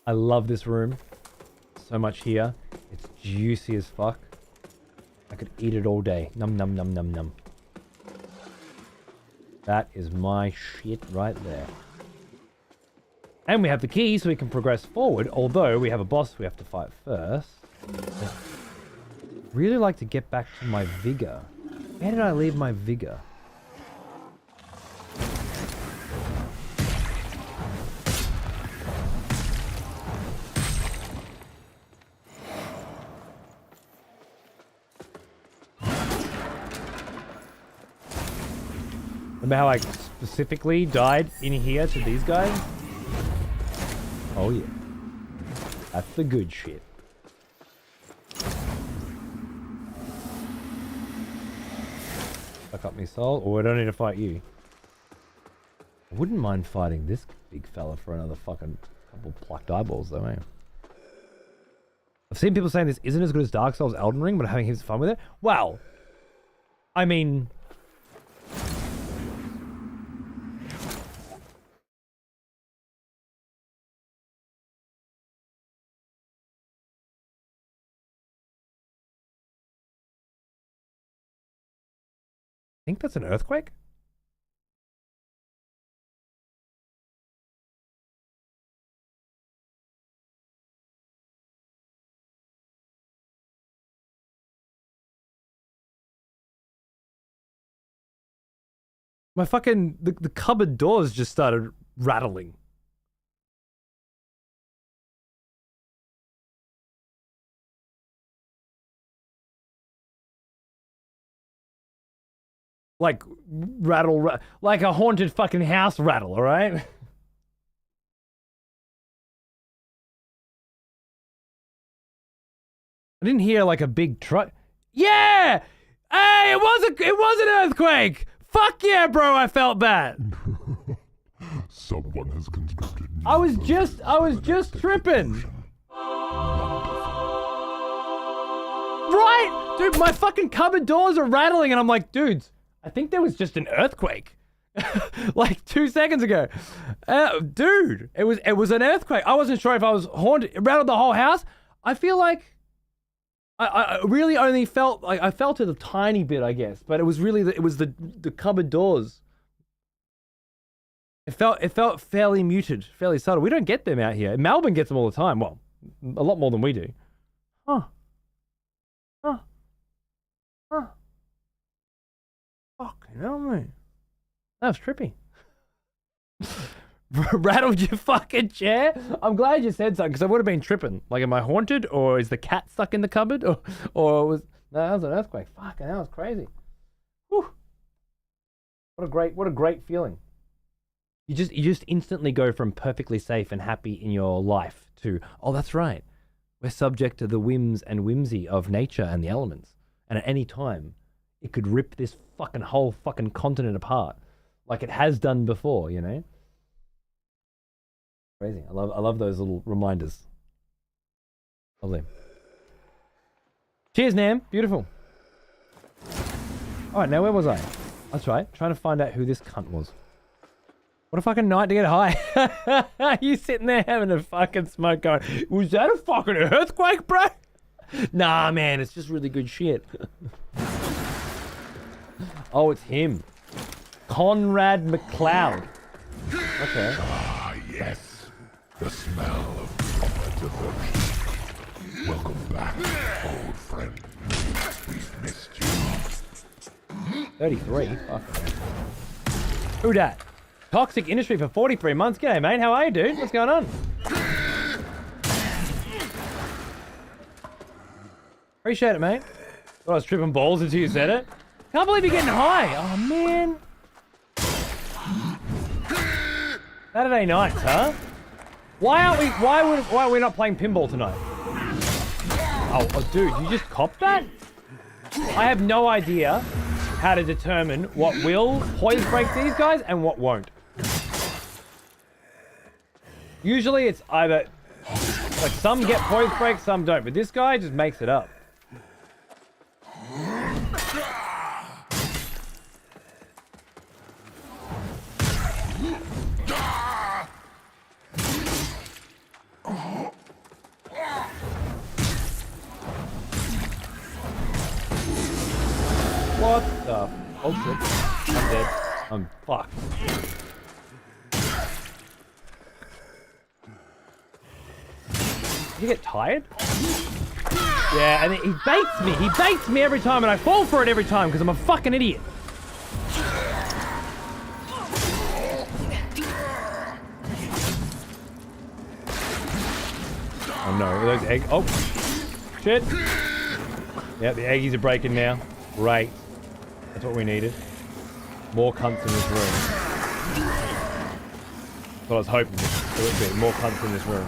I love this room. So much here. It's juicy as fuck. I could eat it all day. Num num num num num. That is my shit right there. And we have the key so we can progress forward, although we have a boss we have to fight first. I'd really like to get back to my vigor. Where did I leave my vigor? Remember how I specifically died in here to these guys? Oh yeah. That's the good shit. Fuck up me soul. Oh, I don't need to fight you. I wouldn't mind fighting this big fella for another fucking couple plucked eyeballs though, eh? I've seen people saying this isn't as good as Dark Souls Elden Ring, but having heaps of fun with it. Wow. I mean... I think that's an earthquake. My fucking the cupboard doors just started rattling. Like rattle, like a haunted fucking house rattle, all right? I didn't hear like a big truck. Yeah! Hey, it was an earthquake! Fuck yeah, bro, I felt bad. Someone has constructed. I was just tripping. Right? Dude, my fucking cupboard doors are rattling and I'm like, dudes, I think there was just an earthquake. Like 2 seconds ago. Dude, it was an earthquake. I wasn't sure if I was haunted. It rattled the whole house. I feel like I really only felt like I felt it a tiny bit, I guess, but it was really the cupboard doors. It felt fairly muted, fairly subtle. We don't get them out here. Melbourne gets them all the time. Well, a lot more than we do. Huh. Huh. Huh. Fucking hell, mate. That was trippy. Rattled your fucking chair? I'm glad you said something because I would have been tripping. Like, am I haunted or is the cat stuck in the cupboard? Or was no, that was an earthquake. Fucking that was crazy. Whew. What a great feeling. You just instantly go from perfectly safe and happy in your life to, oh, that's right. We're subject to the whims and whimsy of nature and the elements. And at any time, it could rip this fucking whole fucking continent apart. Like it has done before, you know? Crazy. I love those little reminders. Lovely. Cheers, Nam. Beautiful. Alright, now where was I? That's right. Trying to find out who this cunt was. What a fucking night to get high. You sitting there having a fucking smoke going, was that a fucking earthquake, bro? Nah, man, it's just really good shit. Oh, it's him. Conrad McLeod. Okay. Ah, yes. The smell of proper devotion. Welcome back, old friend. We've missed you. 33? Fuck. Who dat? Toxic industry for 43 months. G'day, mate. How are you, dude? What's going on? Appreciate it, mate. Thought I was tripping balls until you said it. Can't believe you're getting high. Oh, man. Saturday nights, huh? Why are we not playing pinball tonight? Oh, dude, you just copped that? I have no idea how to determine what will poise break these guys and what won't. Usually it's either, like some get poise break, some don't, but this guy just makes it up. What the? Oh shit. I'm dead. I'm fucked. Did you get tired? Yeah, and he baits me. He baits me every time and I fall for it every time because I'm a fucking idiot. Oh no, those eggs. Oh, shit. Yeah, the eggies are breaking now. Great. That's what we needed. More cunts in this room. That's what I was hoping there would be. More cunts in this room.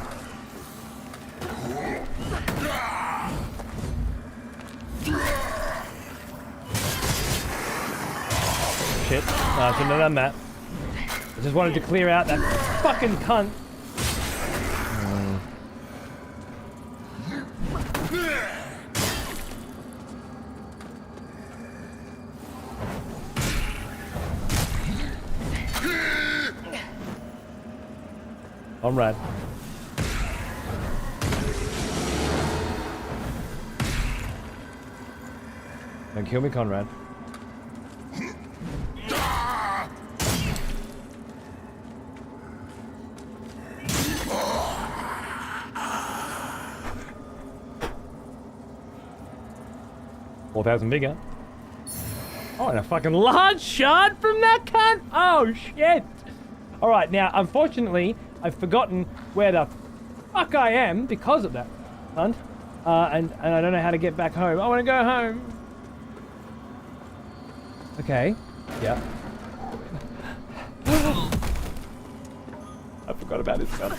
Shit. No, I shouldn't have done that. I just wanted to clear out that fucking cunt. Conrad. Don't kill me, Conrad. $4,000 bigger. Oh, and a fucking large shard from that cunt. Oh shit. All right, now unfortunately, I've forgotten where the fuck I am because of that cunt, and I don't know how to get back home. I want to go home. Okay. Yeah. I forgot about this cunt.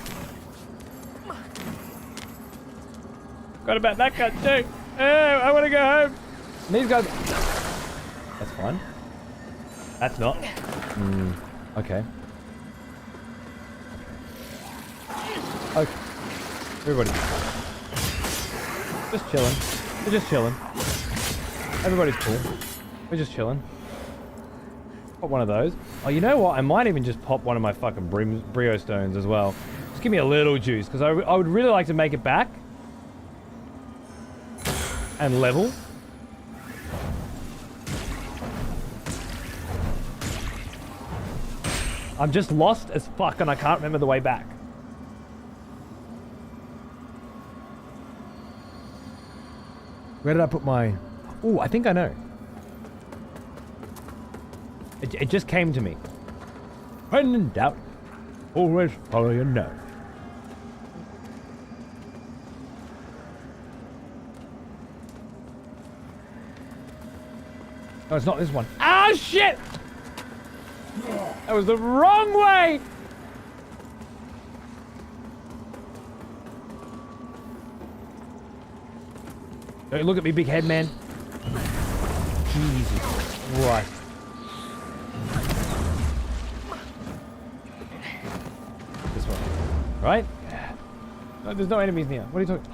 Forgot about that cunt too. Oh, I want to go home. And these guys. That's fine. That's not. Okay. Okay. Everybody. Just chilling. We're just chilling. Everybody's cool. We're just chilling. Pop one of those. Oh, you know what? I might even just pop one of my fucking brio stones as well. Just give me a little juice, because I would really like to make it back. and level. I'm just lost as fuck and I can't remember the way back. Where did I put my... Oh, I think I know. It just came to me. When in doubt, always follow your nose. No, it's not this one. Ah, shit! That was the wrong way! Don't look at me, big head man. Jesus Christ. This one. Right? No, there's no enemies near. What are you talking?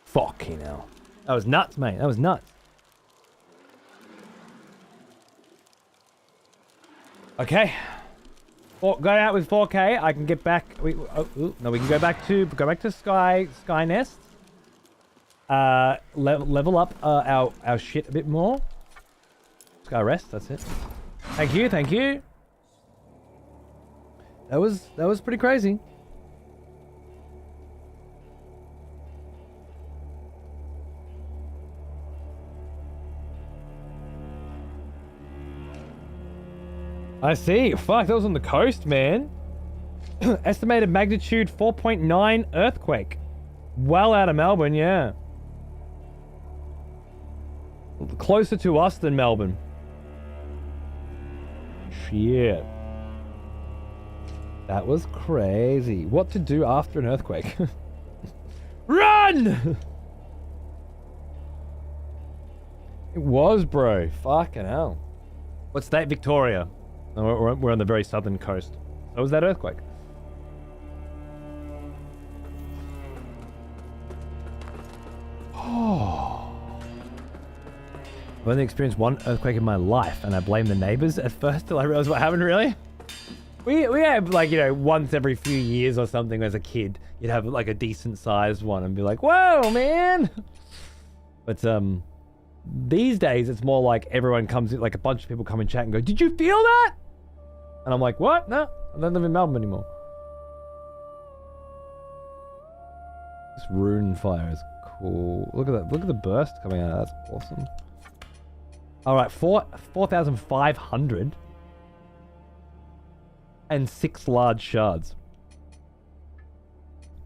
Fucking hell. That was nuts, mate. That was nuts. Okay. Go out with 4K. I can get back. No, we can go back to Sky Nest. Level up our shit a bit more. Sky Rest. That's it. Thank you. Thank you. That was pretty crazy. I see. Fuck, that was on the coast, man. Estimated magnitude 4.9 earthquake. Well out of Melbourne, yeah. Closer to us than Melbourne. Shit. That was crazy. What to do after an earthquake? Run! It was, bro. Fucking hell. What state? Victoria. We're on the very southern coast. So was that earthquake. Oh. I've only experienced one earthquake in my life, and I blame the neighbors at first till I realized what happened, really. We had, like, you know, once every few years or something as a kid, you'd have, like, a decent sized one and be like, whoa, man! But, these days, it's more like everyone comes in, like a bunch of people come in chat and go, did you feel that? And I'm like, what? No, I don't live in Melbourne anymore. This rune fire is cool. Look at that. Look at the burst coming out. That's awesome. All right, 4,500 and 6 large shards.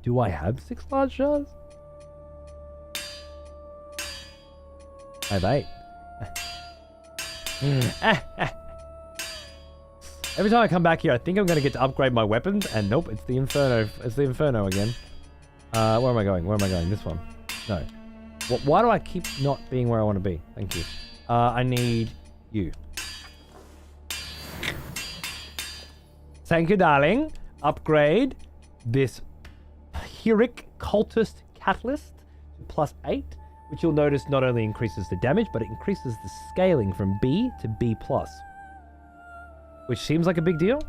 Do I have 6 large shards? I have 8. Every time I come back here, I think I'm going to get to upgrade my weapons, and nope, it's the Inferno. It's the Inferno again. Where am I going? Where am I going? This one. No. Why do I keep not being where I want to be? Thank you. I need you. Thank you, darling. Upgrade this Pyrrhic Cultist Catalyst to +8, which you'll notice not only increases the damage, but it increases the scaling from B to B+. Which seems like a big deal.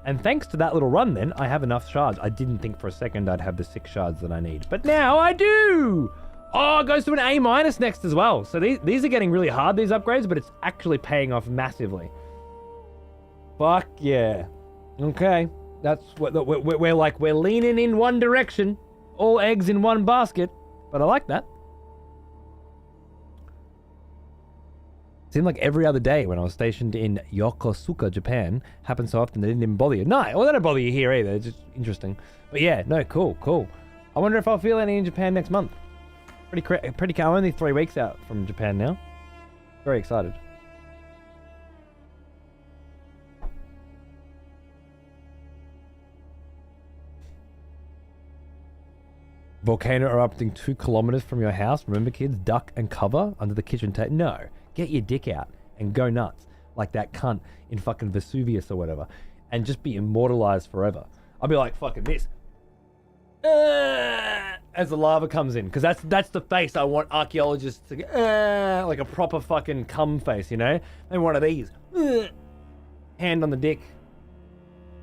And thanks to that little run then, I have enough shards. I didn't think for a second I'd have the 6 shards that I need. But now I do! Oh, it goes to an A- next as well. So these are getting really hard, these upgrades, but it's actually paying off massively. Fuck yeah. Okay. That's what we're leaning in one direction. All eggs in one basket. But I like that. Seemed like every other day when I was stationed in Yokosuka, Japan, happened so often they didn't even bother you. No, well, they don't bother you here either. It's just interesting. But yeah, no, cool. I wonder if I'll feel any in Japan next month. Pretty cool. I'm only 3 weeks out from Japan now. Very excited. Volcano erupting 2 kilometers from your house. Remember, kids, duck and cover under the kitchen table. No. Get your dick out and go nuts like that cunt in fucking Vesuvius or whatever and just be immortalized forever. I'll be like fucking this as the lava comes in, because that's the face I want archaeologists to get, like a proper fucking cum face, you know? Maybe one of these. Hand on the dick.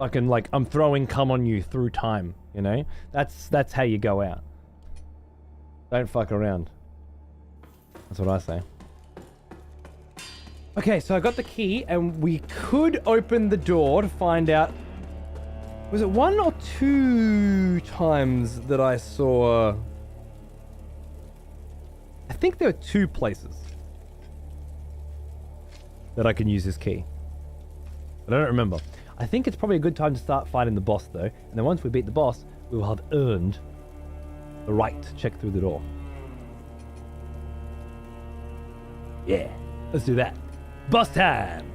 Fucking like I'm throwing cum on you through time, you know? That's how you go out. Don't fuck around. That's what I say. Okay, so I got the key and we could open the door to find out. Was it 1 or 2 times that I saw? I think there are 2 places that I can use this key. But I don't remember. I think it's probably a good time to start fighting the boss though. And then once we beat the boss, we will have earned the right to check through the door. Yeah, let's do that. Boss time!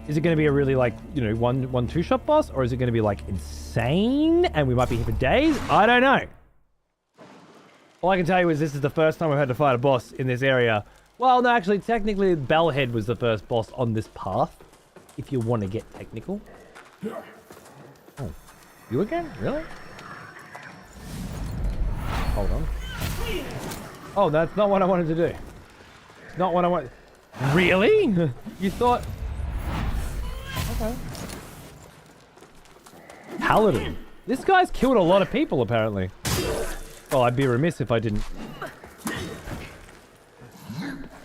Is it going to be a really like, you know, one two-shot boss? Or is it going to be like insane and we might be here for days? I don't know. All I can tell you is this is the first time I've had to fight a boss in this area. Well, no, actually, technically, Bellhead was the first boss on this path. If you want to get technical. Oh, you again? Really? Hold on. Oh, that's not what I wanted to do. It's not what I want. Really? You thought... Okay. Paladin. This guy's killed a lot of people, apparently. Well, I'd be remiss if I didn't.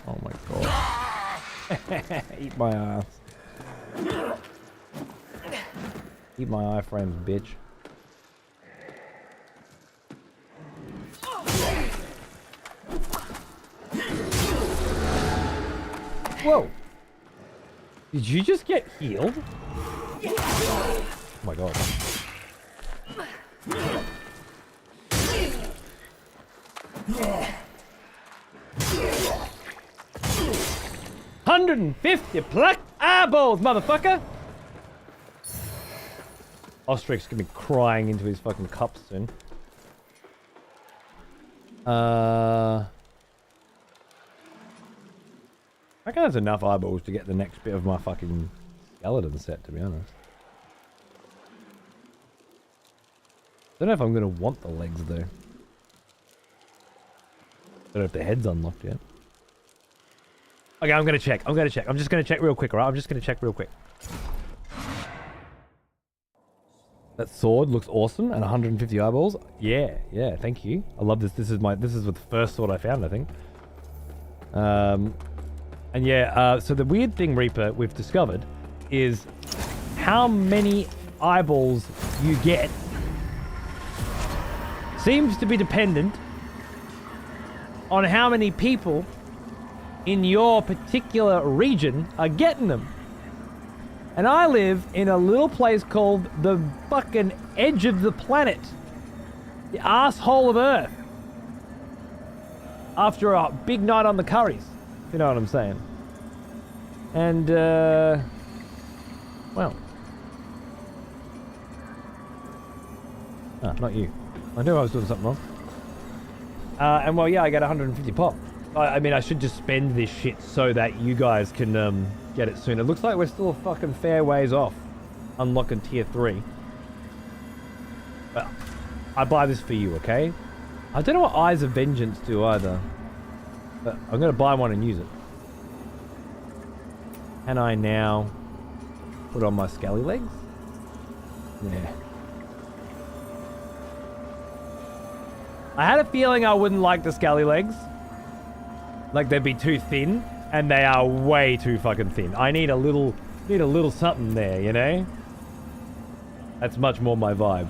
Oh my god. Eat my ass. Eat my iframes, bitch. Whoa. Did you just get healed? Oh my god. $150 plucked eyeballs, motherfucker! Ostrix's gonna be crying into his fucking cup soon. I reckon that's enough eyeballs to get the next bit of my fucking skeleton set, to be honest. Don't know if I'm gonna want the legs though. Don't know if the head's unlocked yet. Okay, I'm gonna check. I'm just gonna check real quick, alright? I'm just gonna check real quick. That sword looks awesome and 150 eyeballs. Yeah, thank you. I love this. This is the first sword I found, I think. And yeah, so the weird thing, Reaper, we've discovered is how many eyeballs you get seems to be dependent on how many people in your particular region are getting them. And I live in a little place called the fucking edge of the planet. The asshole of Earth. After a big night on the curries, if you know what I'm saying. And, well. Ah, not you. I knew I was doing something wrong. And well, yeah, I got 150 pop. I mean, I should just spend this shit so that you guys can, get it soon. It looks like we're still a fucking fair ways off unlocking tier 3. But I buy this for you, okay? I don't know what Eyes of Vengeance do either. But I'm gonna buy one and use it. Can I now put on my scaly legs? Yeah. I had a feeling I wouldn't like the scaly legs. Like they'd be too thin, and they are way too fucking thin. I need a little something there, you know? That's much more my vibe.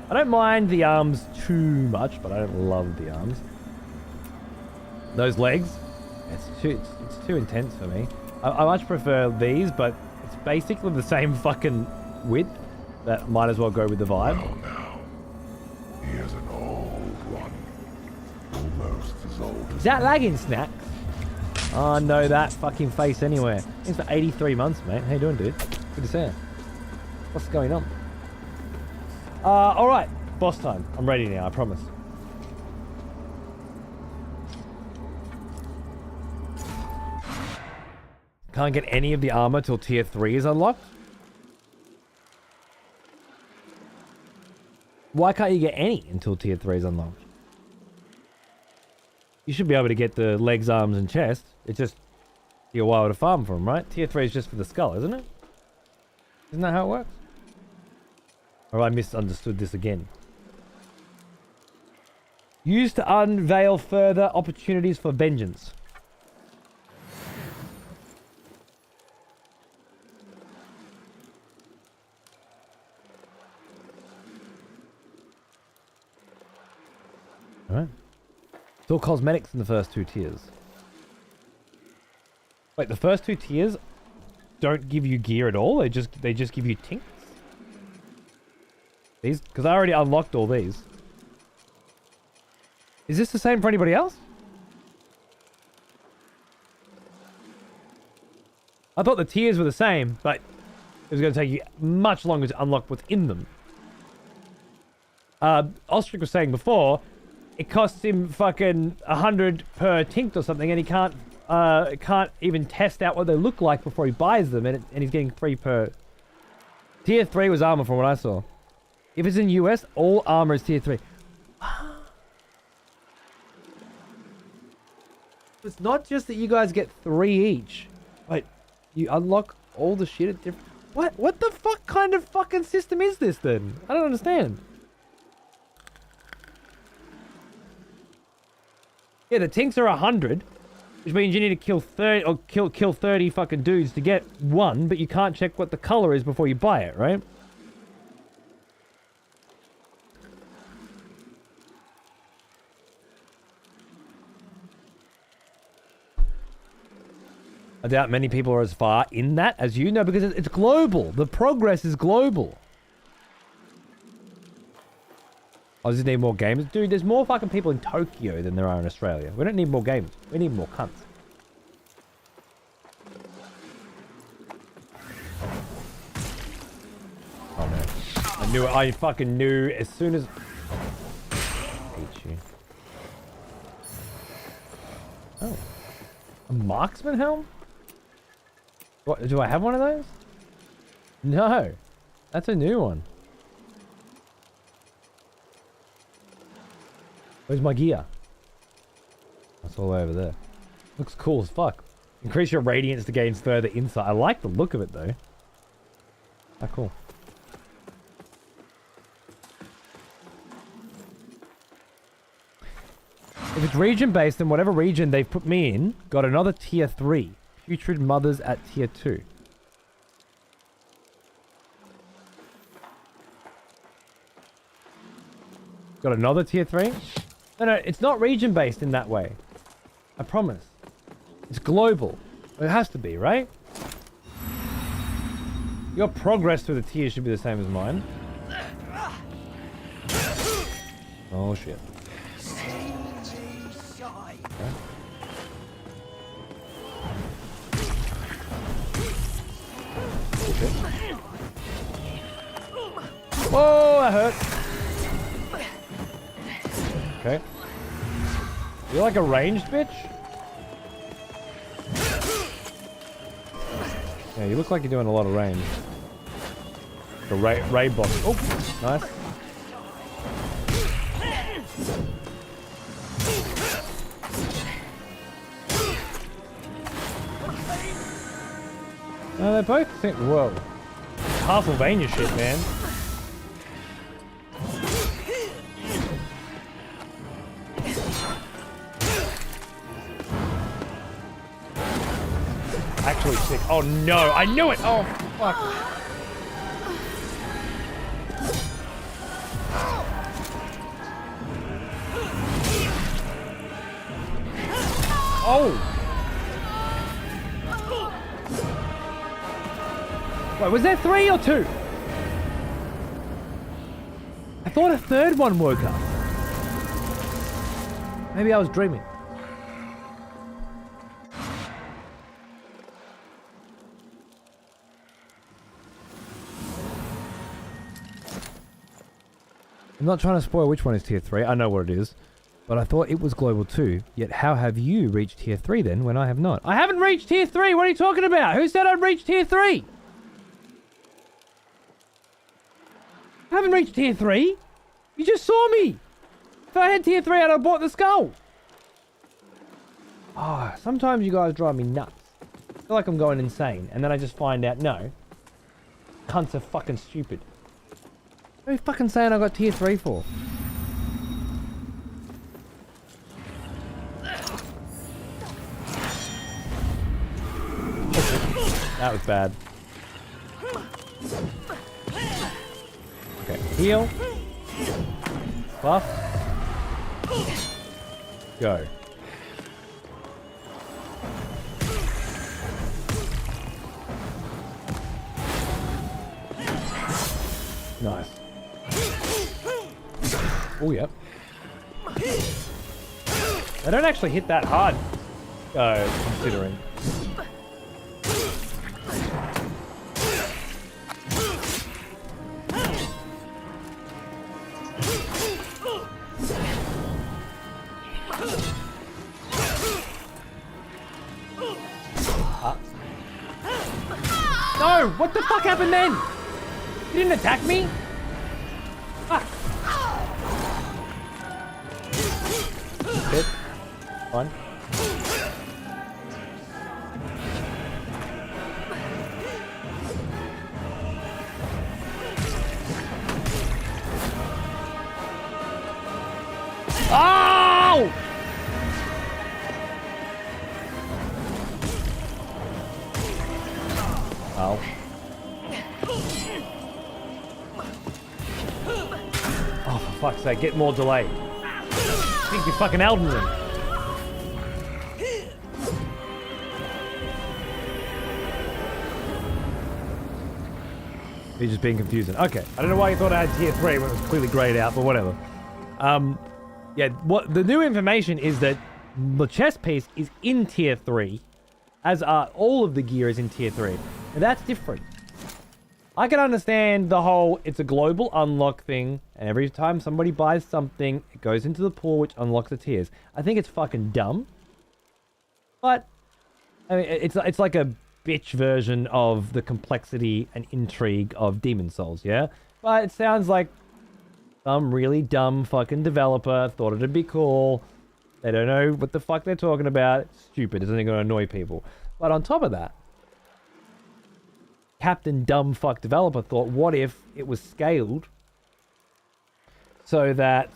I don't mind the arms too much, but I don't love the arms. Those legs, it's too intense for me. I much prefer these, but it's basically the same fucking width. That might as well go with the vibe. Well now, here's an old one. Almost as old as... Is that lagging, Snacks? Oh no, that fucking face anywhere. Thanks for 83 months, mate. How you doing, dude? Good to see you. What's going on? Alright. Boss time. I'm ready now, I promise. Can't get any of the armor till tier 3 is unlocked? Why can't you get any until tier 3 is unlocked? You should be able to get the legs, arms, and chest. It's just you're a while to farm for them, right? Tier 3 is just for the skull, isn't it? Isn't that how it works? Or I misunderstood this again. Used to unveil further opportunities for vengeance. Alright. It's all cosmetics in the first 2 tiers. Wait, the first 2 tiers don't give you gear at all? They just give you tinks? These? Because I already unlocked all these. Is this the same for anybody else? I thought the tiers were the same, but it was going to take you much longer to unlock what's in them. Ostrich was saying before, it costs him fucking 100 per tink or something, and he can't even test out what they look like before he buys them, and he's getting 3 per... Tier 3 was armor from what I saw. If it's in US, all armor is tier 3. It's not just that you guys get 3 each. Wait, you unlock all the shit at different... What the fuck kind of fucking system is this then? I don't understand. Yeah, the tinks are 100, which means you need to kill 30 or kill 30 fucking dudes to get 1, but you can't check what the color is before you buy it, right? I doubt many people are as far in that as you know, because it's global. The progress is global. I just need more gamers. Dude, there's more fucking people in Tokyo than there are in Australia. We don't need more gamers. We need more cunts. Oh no. I knew it. I fucking knew as soon as... Hate you. Oh. A marksman helm? What, do I have one of those? No. That's a new one. Where's my gear? That's all over there. Looks cool as fuck. Increase your radiance to gain further insight. I like the look of it though. Ah, cool. If it's region based, then whatever region they've put me in got another tier 3. Putrid mothers at tier 2. Got another tier 3? No, it's not region based in that way. I promise. It's global. It has to be, right? Your progress through the tiers should be the same as mine. Oh shit. Okay. Whoa, that hurt. Okay. You're like a ranged bitch? Yeah, you look like you're doing a lot of range. The raid box. Oh, nice. No, they both think, whoa. Castlevania shit, man. Actually sick. Oh no, I knew it! Oh, fuck. Oh! Wait, was there 3 or 2? I thought a third one woke up. Maybe I was dreaming. I'm not trying to spoil which one is tier 3. I know what it is. But I thought it was global too. Yet how have you reached tier 3 then when I have not? I haven't reached tier 3! What are you talking about? Who said I'd reached tier 3? I haven't reached tier 3. You just saw me. If I had tier 3, I'd have bought the skull. Oh, sometimes you guys drive me nuts. I feel like I'm going insane. And then I just find out, no. Cunts are fucking stupid. What are you fucking saying I got tier 3 for? That was bad. Okay, heal. Buff. Go. Nice. Oh, yep. They don't actually hit that hard, considering. No! What the fuck happened then? You didn't attack me? Fuck. Hit. One. Oh! Oh. Oh, for fuck's sake, get more delay. I think you're fucking Elden Ring. You're just being confusing. Okay, I don't know why you thought I had tier 3 when it was clearly grayed out, but whatever. Yeah, what the new information is that the chest piece is in tier 3, as are all of the gear is in tier 3. And that's different. I can understand the whole, it's a global unlock thing, and every time somebody buys something, it goes into the pool, which unlocks the tiers. I think it's fucking dumb. But, I mean, it's like a bitch version of the complexity and intrigue of Demon Souls, yeah? But it sounds like some really dumb fucking developer thought it'd be cool. They don't know what the fuck they're talking about. It's stupid. It's only going to annoy people. But on top of that, Captain Dumb Fuck Developer thought, what if it was scaled so that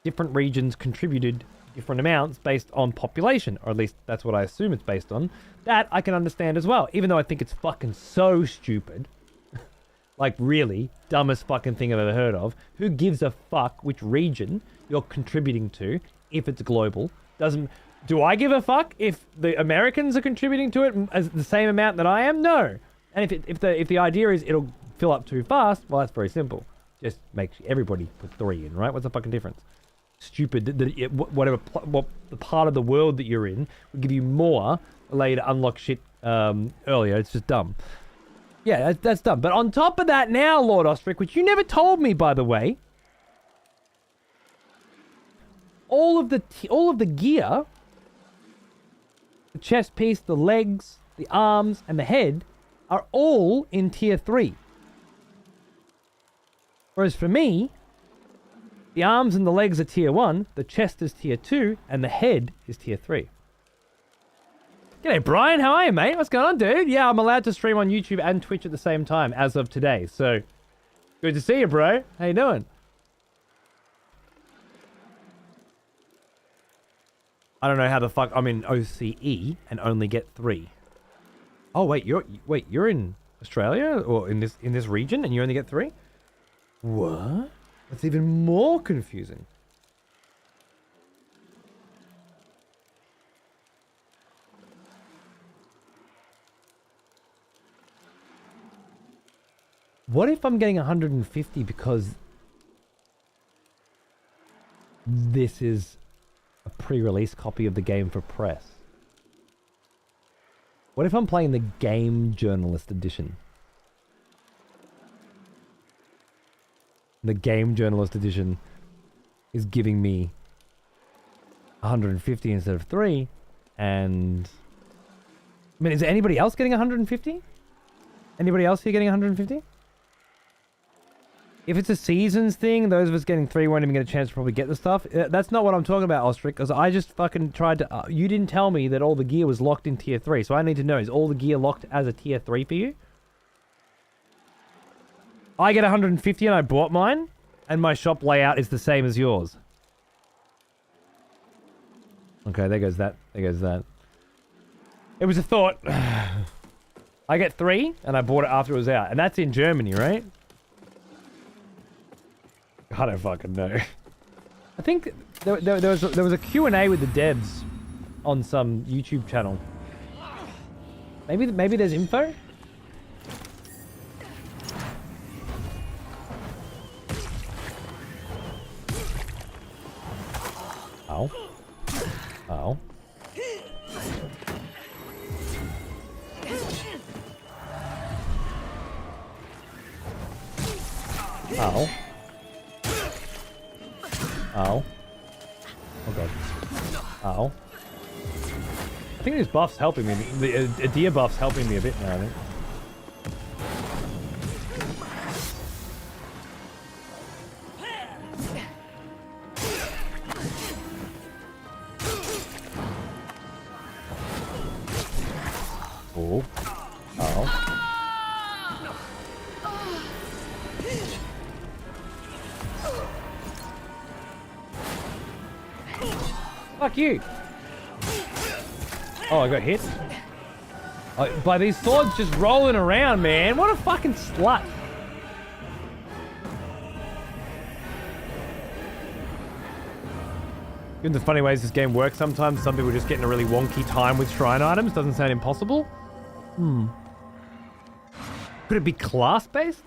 different regions contributed different amounts based on population, or at least that's what I assume it's based on. That I can understand as well, even though I think it's fucking so stupid. Like, really, dumbest fucking thing I've ever heard of. Who gives a fuck which region you're contributing to if it's global? Do I give a fuck if the Americans are contributing to it as the same amount that I am? No. And if the idea is it'll fill up too fast, well, that's very simple. Just make everybody put 3 in, right? What's the fucking difference? Stupid that what the part of the world that you're in would give you more allow you to unlock shit earlier. It's just dumb. Yeah, that's dumb. But on top of that now, Lord Ostrich, which you never told me, by the way, all of the gear, the chest piece, the legs, the arms, and the head are all in tier 3. Whereas for me, the arms and the legs are tier 1, the chest is tier 2, and the head is tier 3. G'day, Brian. How are you, mate? What's going on, dude? Yeah, I'm allowed to stream on YouTube and Twitch at the same time as of today. So, good to see you, bro. How you doing? I don't know how the fuck I'm in OCE and only get 3. Oh wait, you're in Australia or in this region and you only get 3? What? That's even more confusing. What if I'm getting 150 because this is a pre-release copy of the game for press? What if I'm playing the Game Journalist edition? The Game Journalist edition is giving me 150 instead of 3, and I mean, is there anybody else getting 150? Anybody else here getting 150? If it's a seasons thing, those of us getting 3 won't even get a chance to probably get the stuff. That's not what I'm talking about, Ostrich, because I just fucking tried to... you didn't tell me that all the gear was locked in tier 3, so I need to know, is all the gear locked as a tier 3 for you? I get 150 and I bought mine, and my shop layout is the same as yours. Okay, there goes that. There goes that. It was a thought. I get 3, and I bought it after it was out. And that's in Germany, right? I don't fucking know. I think there was a Q&A with the devs on some YouTube channel. Maybe there's info? Oh. Oh. Oh. Oh. Oh god. Oh. I think this buff's helping me. The deer buff's helping me a bit now, I think. Oh. Oh. Fuck you! Oh, I got hit. Oh, by these swords just rolling around, man. What a fucking slut. In the funny ways this game works sometimes, some people just get in a really wonky time with shrine items. Doesn't sound impossible. Could it be class-based?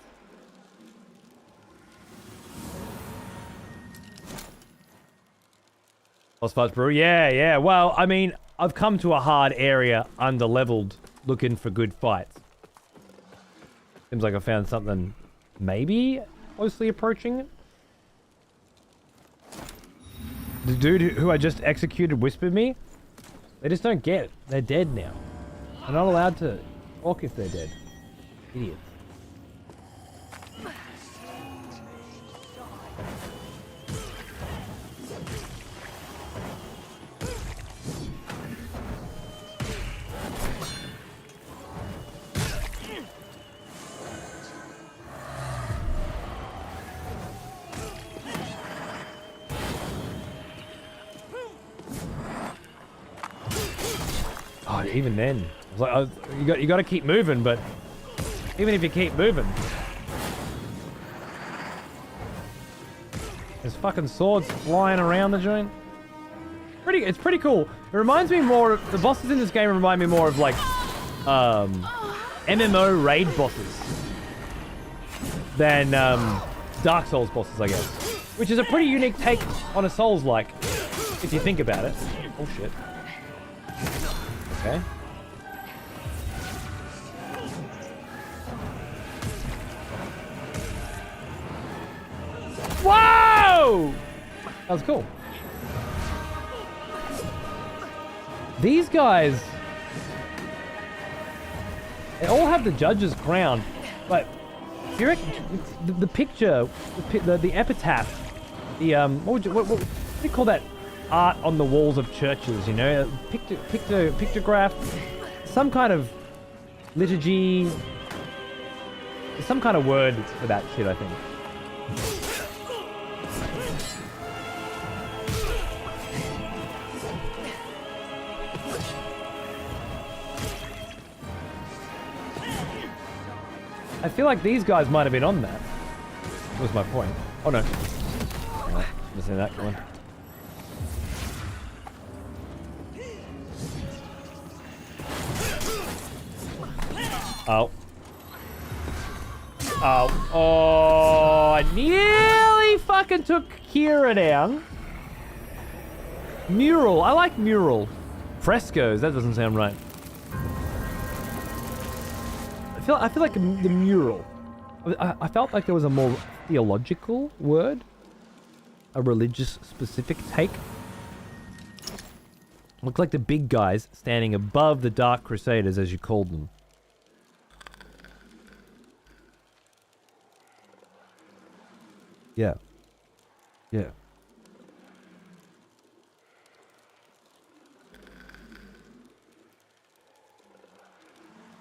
Boss fights, bro. Yeah. Well, I mean, I've come to a hard area, under-leveled, looking for good fights. Seems like I found something maybe closely approaching it. The dude who I just executed whispered me. They just don't get it. They're dead now. They're not allowed to talk if they're dead. Idiots. Oh, even then, I was like, you got to keep moving, but even if you keep moving, there's fucking swords flying around the joint. It's pretty cool. It reminds me more of the bosses in this game. Remind me more of like MMO raid bosses than Dark Souls bosses, I guess. Which is a pretty unique take on a Souls-like, if you think about it. Oh shit. Okay. Whoa! That was cool. These guys, they all have the judge's crown, but do you reckon the picture, the epitaph, the what do you call that art on the walls of churches? You know, pictograph, some kind of liturgy, some kind of word for that shit, I think. I feel like these guys might have been on that. Was my point. Oh no. Alright, missing that one. Oh. Oh. Oh, I nearly fucking took Kira down. Mural. I like mural. Frescoes. That doesn't sound right. I feel like the mural. I felt like there was a more theological word. A religious specific take. Looked like the big guys standing above the Dark Crusaders, as you called them. Yeah. Yeah.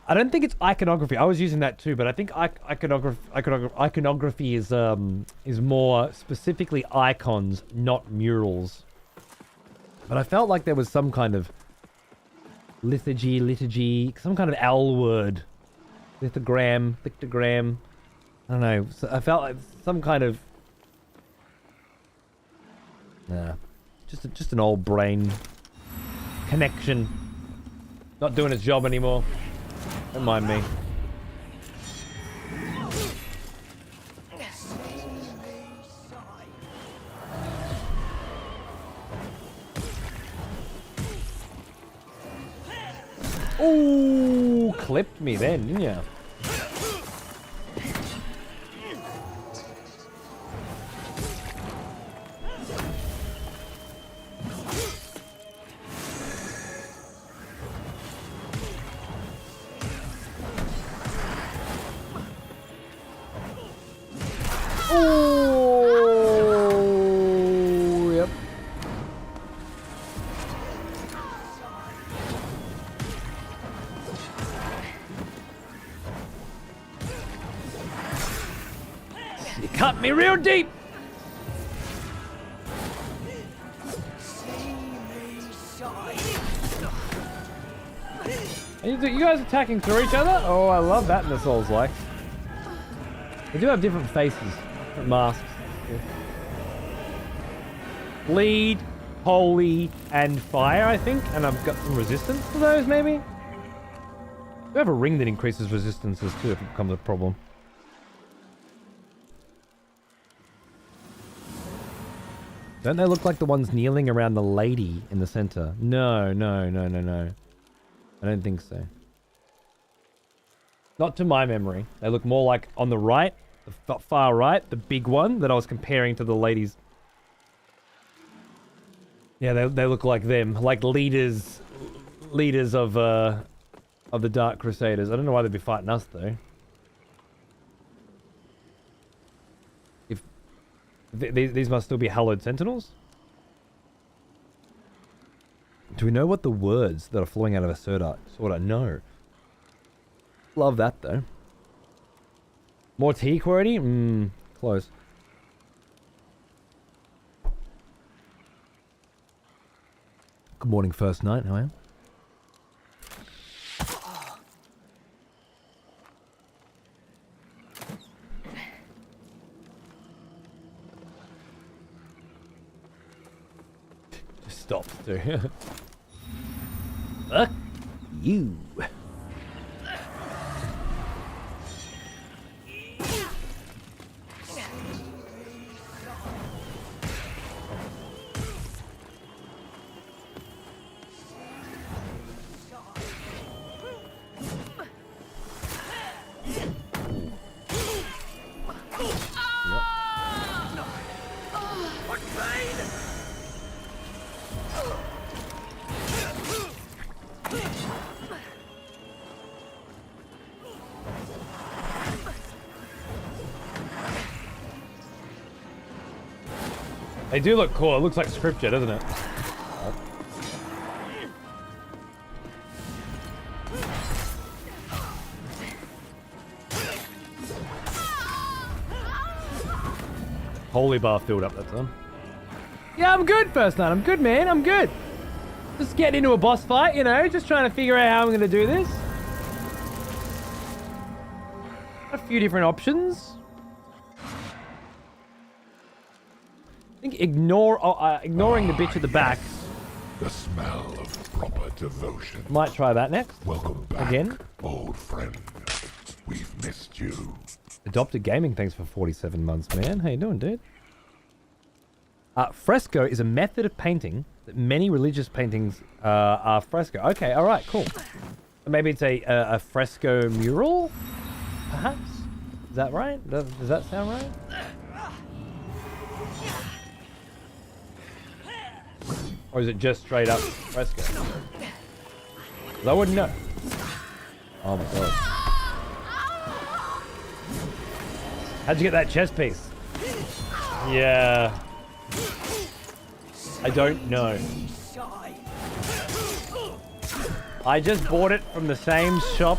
I don't think it's iconography. I was using that too, but I think iconography is more specifically icons, not murals. But I felt like there was some kind of liturgy, some kind of L word, lithogram. I don't know. So I felt like some kind of just an old brain connection, not doing its job anymore. Don't mind me. Ooh, clipped me then, didn't ya? Ooh, yep. You cut me real deep. Are you guys attacking through each other? Oh, I love that in the Souls-like. They do have different faces, different masks. Yeah. Bleed, holy, and fire, I think. And I've got some resistance to those, maybe? We have a ring that increases resistances too if it becomes a problem. Don't they look like the ones kneeling around the lady in the center? No. I don't think so. Not to my memory. They look more like on the right, the far right, the big one that I was comparing to the ladies. Yeah, they look like them, like leaders of the Dark Crusaders. I don't know why they'd be fighting us though. If these must still be hallowed sentinels. Do we know what the words that are flowing out of a sword are? Sorta, no. Love that though. More tea quality? Close. Good morning, first night. How are you? Just stopped too. Fuck you. They do look cool. It looks like scripture, doesn't it? Holy bar filled up that time. Yeah, I'm good, first night. I'm good, man. I'm good. Just getting into a boss fight, you know, just trying to figure out how I'm going to do this. A few different options. I think ignoring the bitch at the back. The smell of proper devotion. Might try that next. Welcome back, again. old friend. We've missed you. Adopted Gaming, thanks for 47 months, man. How you doing, dude? Fresco is a method of painting that many religious paintings are fresco. Okay, all right, cool. Maybe it's a fresco mural, perhaps? Is that right? Does that sound right? Or is it just straight up fresco? 'Cause I wouldn't know. Oh my god. How'd you get that chest piece? Yeah. I don't know. I just bought it from the same shop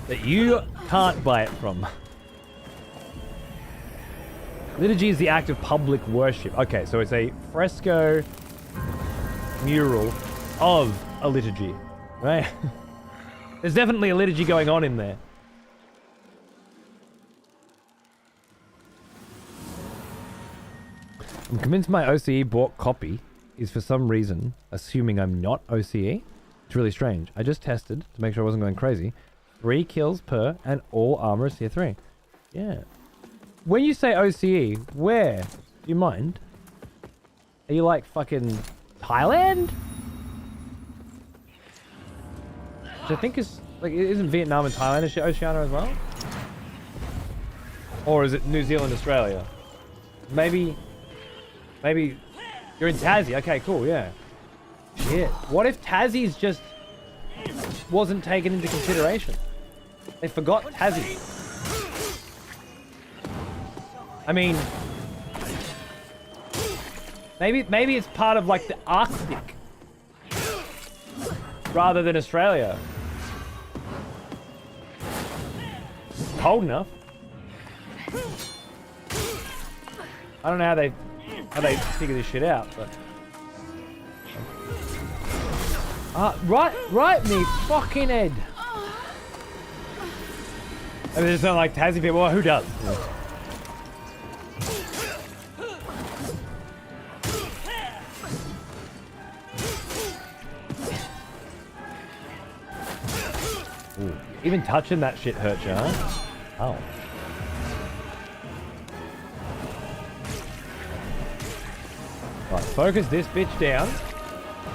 that you can't buy it from. Liturgy is the act of public worship. Okay, so it's a fresco mural of a liturgy, right? There's definitely a liturgy going on in there. I'm convinced my OCE bought copy is for some reason assuming I'm not OCE. It's really strange. I just tested to make sure I wasn't going crazy. 3 kills per and all armor is tier 3. Yeah. When you say OCE, where? Do you mind? Are you like fucking Thailand? Which I think is like, isn't Vietnam and Thailand Oceania as well? Or is it New Zealand, Australia? Maybe you're in Tassie. Okay, cool, yeah. Shit. What if Tassie's just wasn't taken into consideration? They forgot Tassie. I mean, maybe it's part of like the Arctic rather than Australia. Cold enough. I don't know how they figure this shit out, but right me fucking head. I mean, it's not like Tassie people. Well, who does? Ooh, even touching that shit hurts you, huh? Oh. Right, focus this bitch down.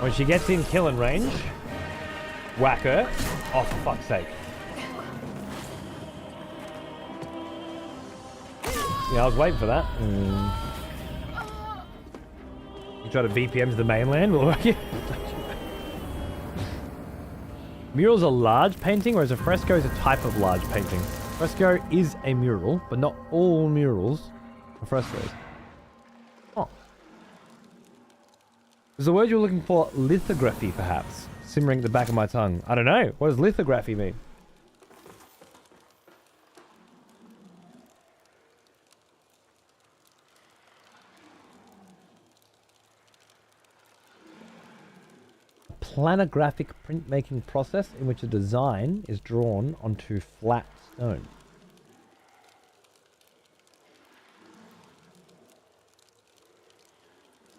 When she gets in killing range, whack her. Oh, for fuck's sake. Yeah, I was waiting for that. You try to VPM to the mainland? Will work. Mural's a large painting, whereas a fresco is a type of large painting. Fresco is a mural, but not all murals are frescoes. Oh. Is the word you're looking for lithography, perhaps? Simmering at the back of my tongue. I don't know. What does lithography mean? Planographic printmaking process in which a design is drawn onto flat stone.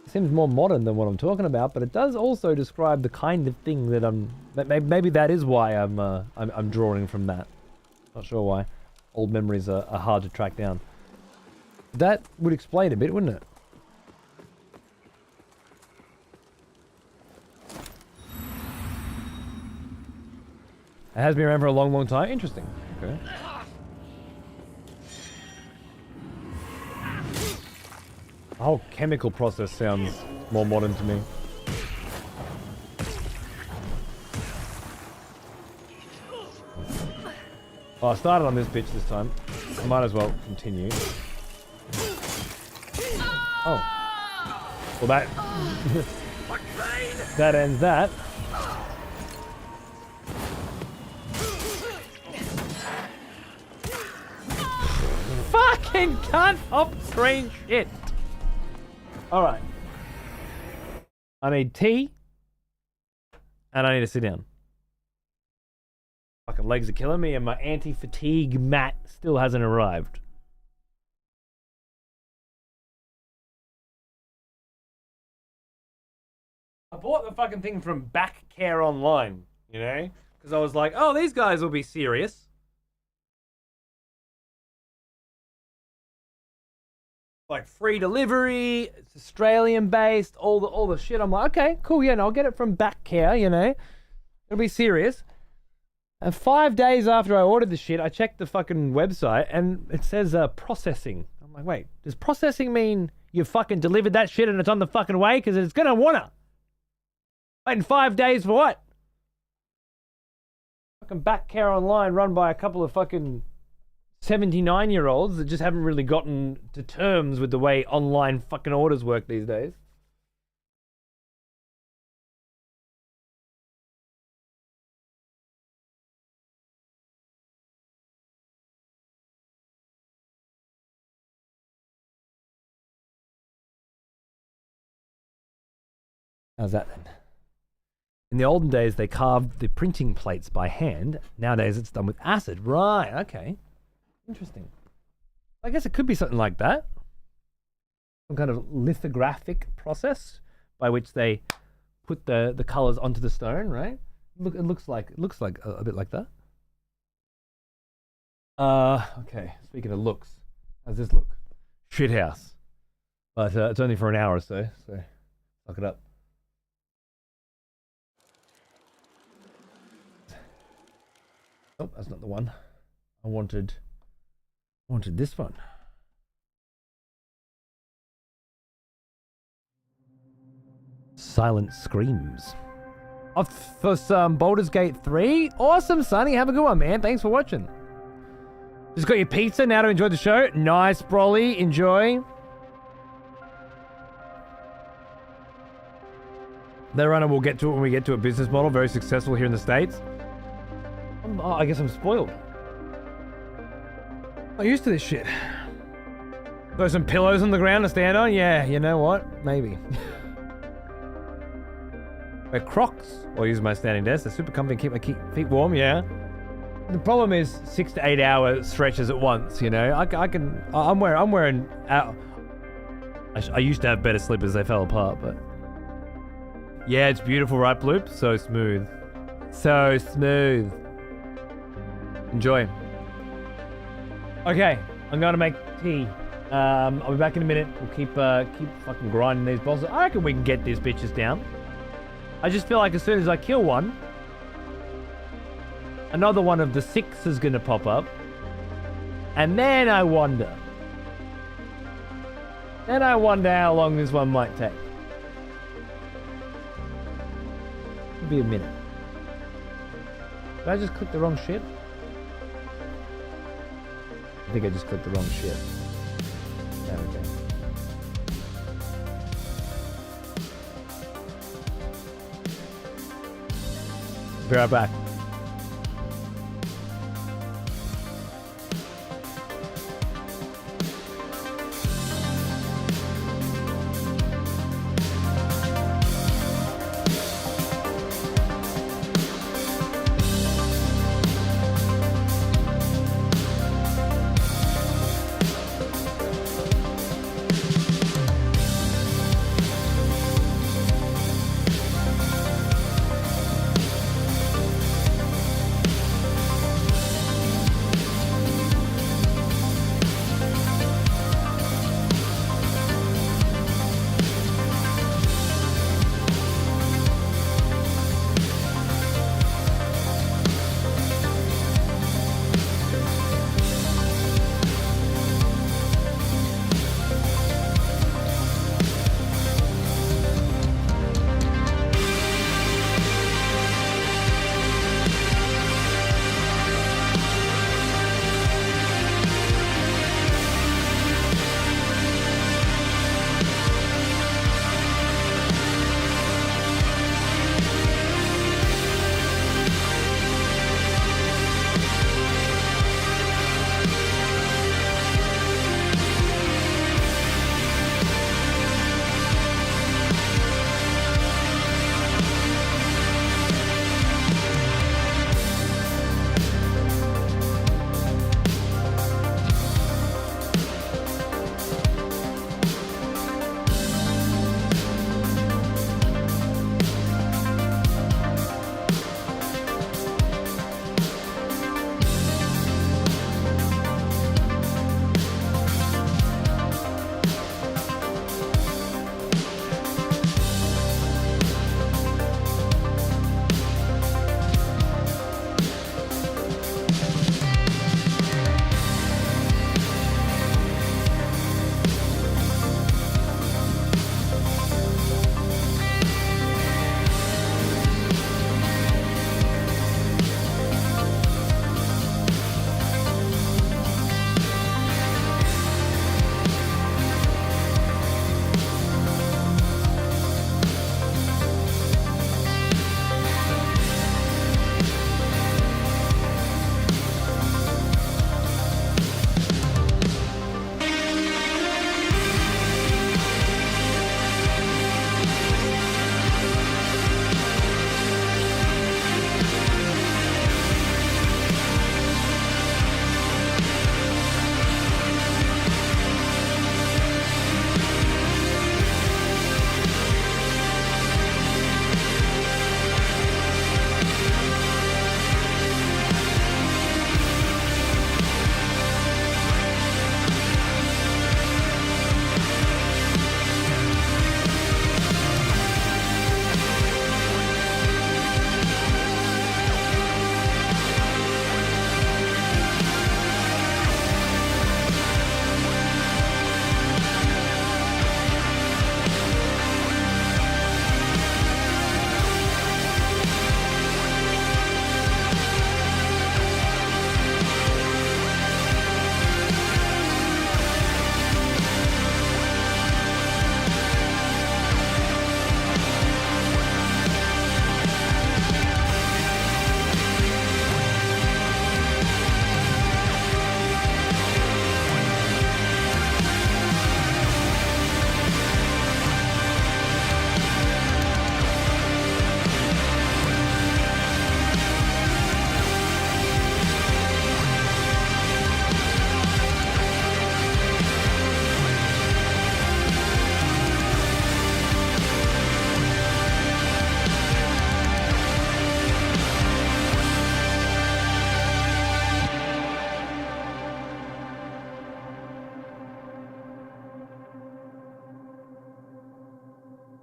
Seems more modern than what I'm talking about, but it does also describe the kind of thing that maybe that is why I'm drawing from that. Not sure why. Old memories are hard to track down. That would explain a bit, wouldn't it? It has been around for a long, long time. Interesting. Okay. The whole chemical process sounds more modern to me. Oh, I started on this bitch this time. I might as well continue. Oh. Well, that... that ends that. Fucking can't hop screen shit. Alright. I need tea. And I need to sit down. Fucking legs are killing me and my anti-fatigue mat still hasn't arrived. I bought the fucking thing from Back Care Online, you know? Because I was like, oh, these guys will be serious. Like free delivery, it's Australian based, all the shit. I'm like, okay, cool, yeah, no, I'll get it from Back Care, you know. It'll be serious. And 5 days after I ordered the shit, I checked the fucking website and it says processing. I'm like, wait, does processing mean you fucking delivered that shit and it's on the fucking way? Because it's gonna wanna. Waiting 5 days for what? Fucking Back Care Online run by a couple of fucking 79-year-olds that just haven't really gotten to terms with the way online fucking orders work these days. How's that then? In the olden days, they carved the printing plates by hand. Nowadays, it's done with acid. Right, okay. Interesting. I guess it could be something like that. Some kind of lithographic process by which they put the colors onto the stone, right? Look, it looks like a bit like that. Okay. Speaking of looks, how's this look? Shithouse. But it's only for an hour or so fuck it up. Oh, that's not the one. I wanted this one. Silent Screams. Off for some Baldur's Gate 3. Awesome, Sonny. Have a good one, man. Thanks for watching. Just got your pizza now to enjoy the show. Nice, Broly. Enjoy. That runner, we'll get to it when we get to a business model. Very successful here in the States. I guess I'm spoiled. I'm used to this shit. Throw some pillows on the ground to stand on? Yeah, you know what? Maybe. Wear Crocs or use my standing desk. They're super comfy and keep my feet warm, yeah. The problem is 6 to 8 hour stretches at once, you know. I'm wearing I used to have better slippers, they fell apart, but yeah, it's beautiful, right, Bloop? So smooth. So smooth. Enjoy. Okay, I'm gonna make tea. I'll be back in a minute. We'll keep fucking grinding these bosses. I reckon we can get these bitches down. I just feel like as soon as I kill one, another one of the 6 is gonna pop up. And then I wonder how long this one might take. It'll be a minute. Did I just click the wrong shit? I think I just clicked the wrong shit. There we go. Be right back.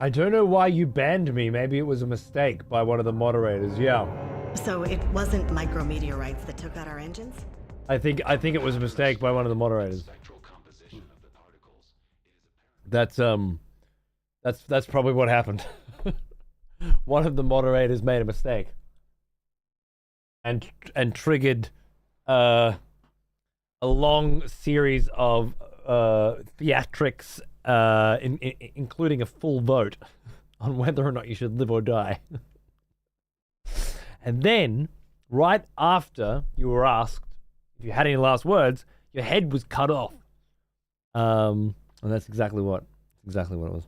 I don't know why you banned me. Maybe it was a mistake by one of the moderators. Yeah. So it wasn't micrometeorites that took out our engines? I think it was a mistake by one of the moderators. That's probably what happened. One of the moderators made a mistake. And triggered a long series of theatrics, including a full vote on whether or not you should live or die. And then, right after you were asked if you had any last words, your head was cut off. And that's exactly what it was.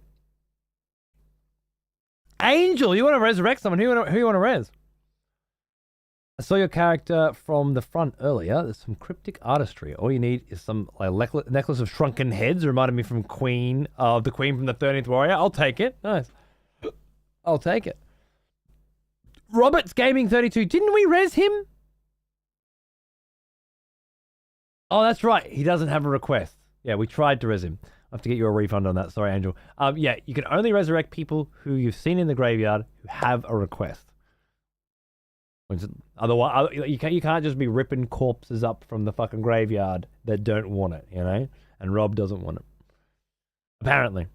Angel, you want to resurrect someone? Who you want to res? I saw your character from the front earlier. There's some cryptic artistry. All you need is some necklace of shrunken heads. Reminded me from the Queen from the 13th Warrior. I'll take it. Nice. I'll take it. Roberts Gaming 32. Didn't we res him? Oh, that's right. He doesn't have a request. Yeah, we tried to res him. I'll have to get you a refund on that. Sorry, Angel. Yeah, you can only resurrect people who you've seen in the graveyard who have a request. Otherwise, you can't just be ripping corpses up from the fucking graveyard that don't want it, you know? And Rob doesn't want it. Apparently.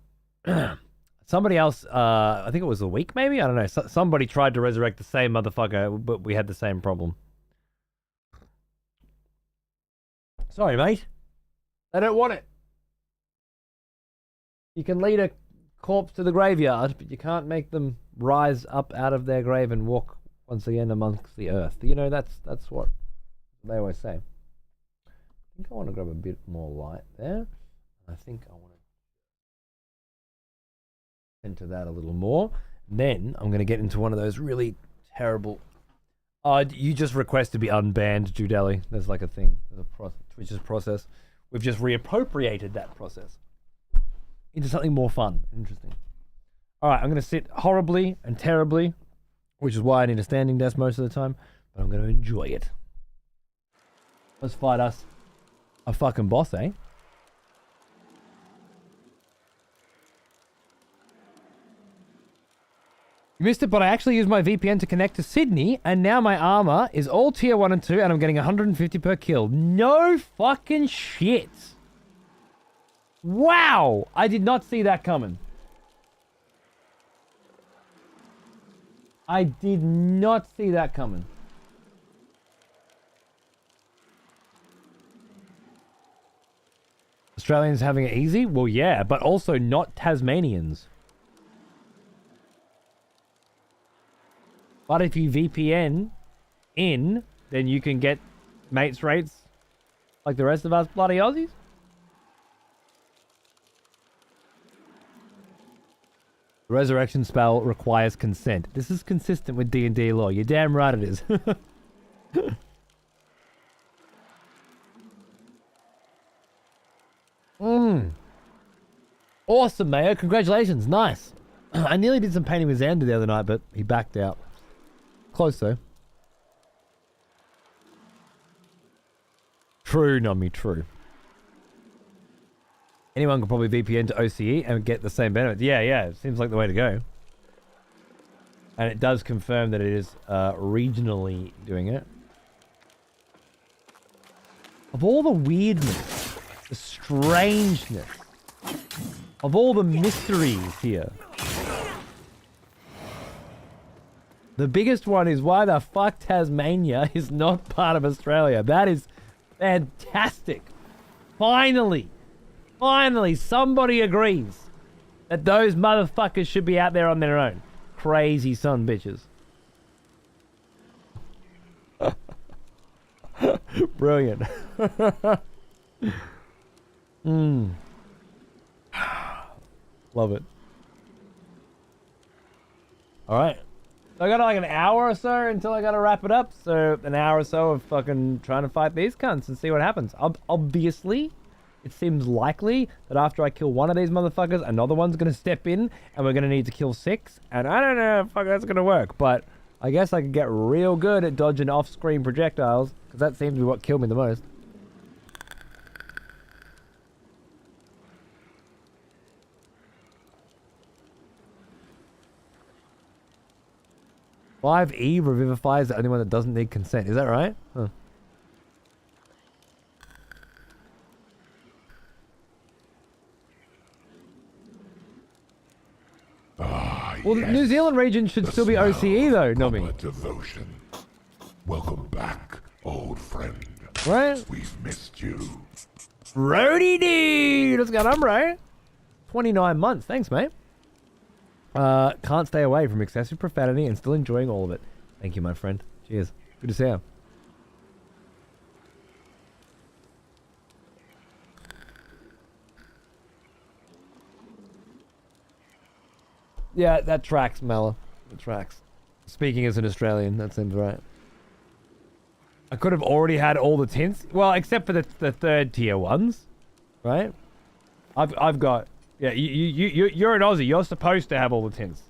Somebody else, I think it was a week maybe? I don't know. Somebody tried to resurrect the same motherfucker, but we had the same problem. Sorry, mate. They don't want it. You can lead a corpse to the graveyard, but you can't make them rise up out of their grave and walk once again amongst the earth. You know, that's what they always say. I think I want to grab a bit more light there. I think I want to into that a little more. Then I'm going to get into one of those really terrible... you just request to be unbanned, Judeli. There's like a thing. There's a Twitch's process. We've just reappropriated that process into something more fun. Interesting. Alright, I'm going to sit horribly and terribly, which is why I need a standing desk most of the time, but I'm going to enjoy it. Let's fight us a fucking boss, eh? You missed it, but I actually used my VPN to connect to Sydney, and now my armor is all tier 1 and 2, and I'm getting 150 per kill. No fucking shit. Wow! I did not see that coming. I did not see that coming. Australians having it easy? Well, yeah, but also not Tasmanians. But if you VPN in, then you can get mates rates like the rest of us bloody Aussies. The resurrection spell requires consent. This is consistent with D&D law. You're damn right it is. Awesome, Mayo. Congratulations. Nice. I nearly did some painting with Xander the other night, but he backed out. Close though. True, Nami, true. Anyone can probably VPN to OCE and get the same benefits. Yeah, it seems like the way to go. And it does confirm that it is regionally doing it. Of all the weirdness, the strangeness, of all the mysteries here, the biggest one is why the fuck Tasmania is not part of Australia. That is fantastic. Finally, somebody agrees that those motherfuckers should be out there on their own. Crazy son bitches. Brilliant. Love it. All right. So I got like an hour or so until I gotta wrap it up. So an hour or so of fucking trying to fight these cunts and see what happens. Obviously, it seems likely that after I kill one of these motherfuckers, another one's gonna step in and we're gonna need to kill 6. And I don't know if that's gonna work, but I guess I could get real good at dodging off-screen projectiles, because that seems to be what killed me the most. 5E Revivify is the only one that doesn't need consent. Is that right? Huh. Well, the New Zealand region should still be OCE though, Nobby. Devotion. Welcome back, old friend. Right? We've missed you. Roadie dude! What's going on, bro? 29 months. Thanks, mate. Can't stay away from excessive profanity and still enjoying all of it. Thank you, my friend. Cheers. Good to see you. Yeah, that tracks, Mella. It tracks. Speaking as an Australian, that seems right. I could have already had all the tints. Well, except for the third tier ones, right? I've got. Yeah, you're an Aussie. You're supposed to have all the tints.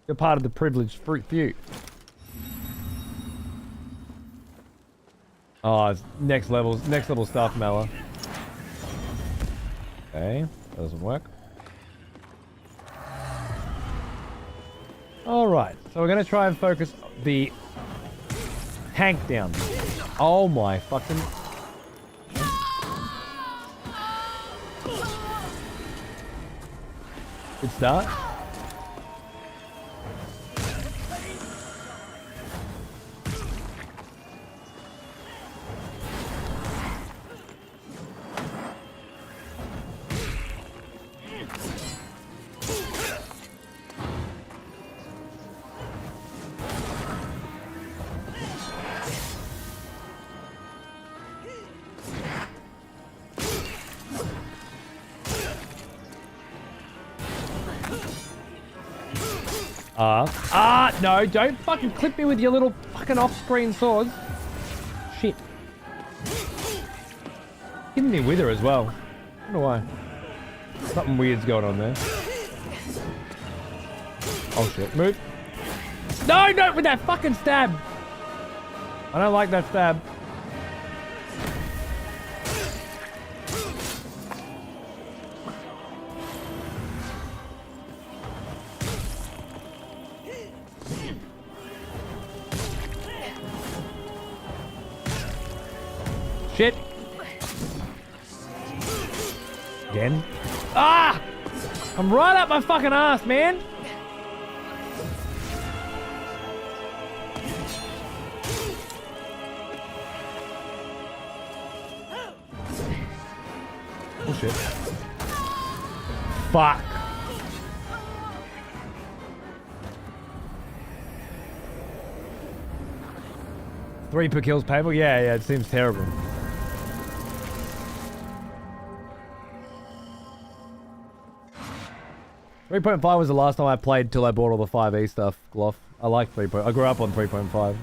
You're part of the privileged few. Oh, it's next level stuff, Mella. Okay, that doesn't work. Alright, so we're gonna try and focus the tank down. Oh my fucking... Good start. No, don't fucking clip me with your little fucking off-screen swords. Shit. Giving me wither as well. I don't know why. Something weird's going on there. Oh shit, move. No, not with that fucking stab. I don't like that stab. Shit. Again. Ah! I'm right up my fucking ass, man. Oh shit. Fuck. Three per kills painful? Yeah, it seems terrible. .3 was the last time I played till I bought all the 5e stuff, Gloff. I like 3. I grew up on 3.5.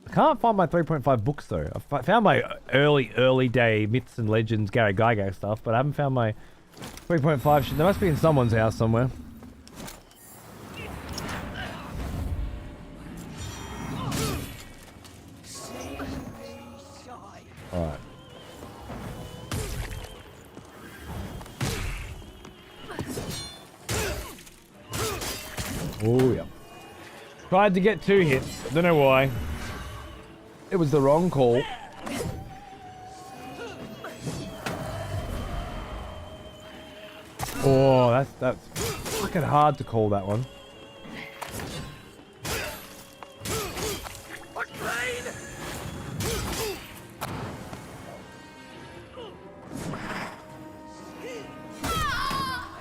I can't find my 3.5 books though. I found my early day myths and legends Gary Gygax stuff, but I haven't found my 3.5 shit. They must be in someone's house somewhere. Alright. Oh yeah. Tried to get 2 hits. Don't know why. It was the wrong call. Oh, that's fucking hard to call that one.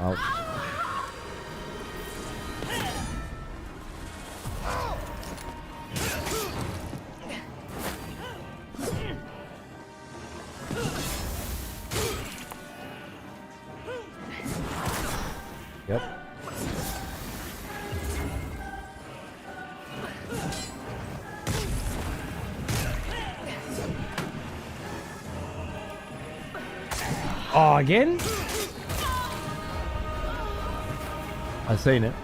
Ouch. Yep. Oh, again? I've seen it.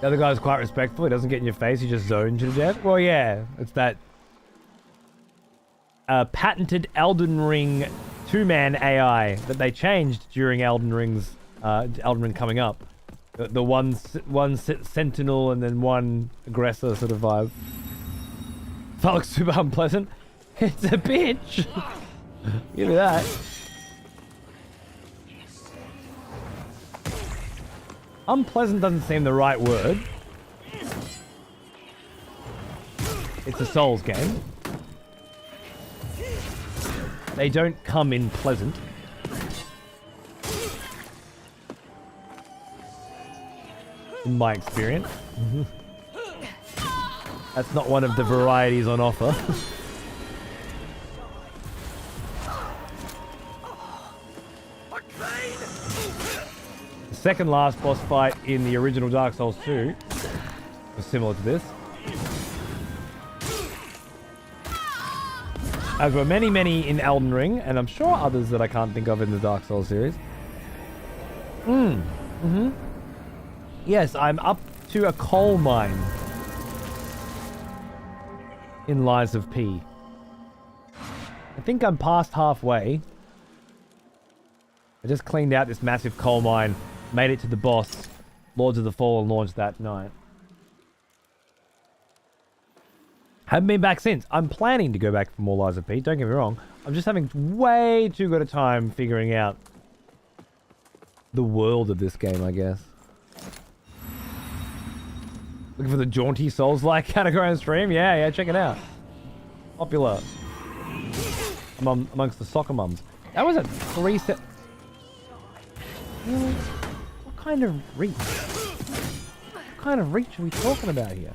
The other guy's quite respectful. He doesn't get in your face. He just zones you to death. Well, yeah. It's that a patented Elden Ring two-man AI that they changed during Elden Ring coming up. The one sentinel and then one aggressor sort of vibe. That looks super unpleasant. It's a bitch. Give me that. Unpleasant doesn't seem the right word. It's a Souls game. They don't come in pleasant. In my experience. That's not one of the varieties on offer. The second last boss fight in the original Dark Souls 2 was similar to this. As were many, many in Elden Ring, and I'm sure others that I can't think of in the Dark Souls series. Yes, I'm up to a coal mine in Lies of P. I think I'm past halfway. I just cleaned out this massive coal mine, made it to the boss, Lords of the Fallen launched that night. Haven't been back since. I'm planning to go back for more Lies of P, don't get me wrong. I'm just having way too good a time figuring out the world of this game, I guess. Looking for the jaunty Souls-like category on stream? Yeah, check it out. Popular. Amongst the soccer mums. That was a 3 set... Really? What kind of reach? What kind of reach are we talking about here?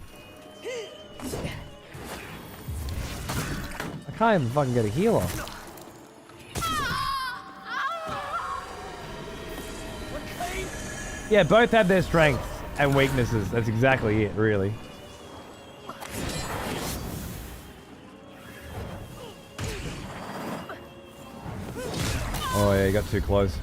I can't even fucking get a heal off. Yeah, both have their strengths and weaknesses. That's exactly it, really. Oh yeah, you got too close.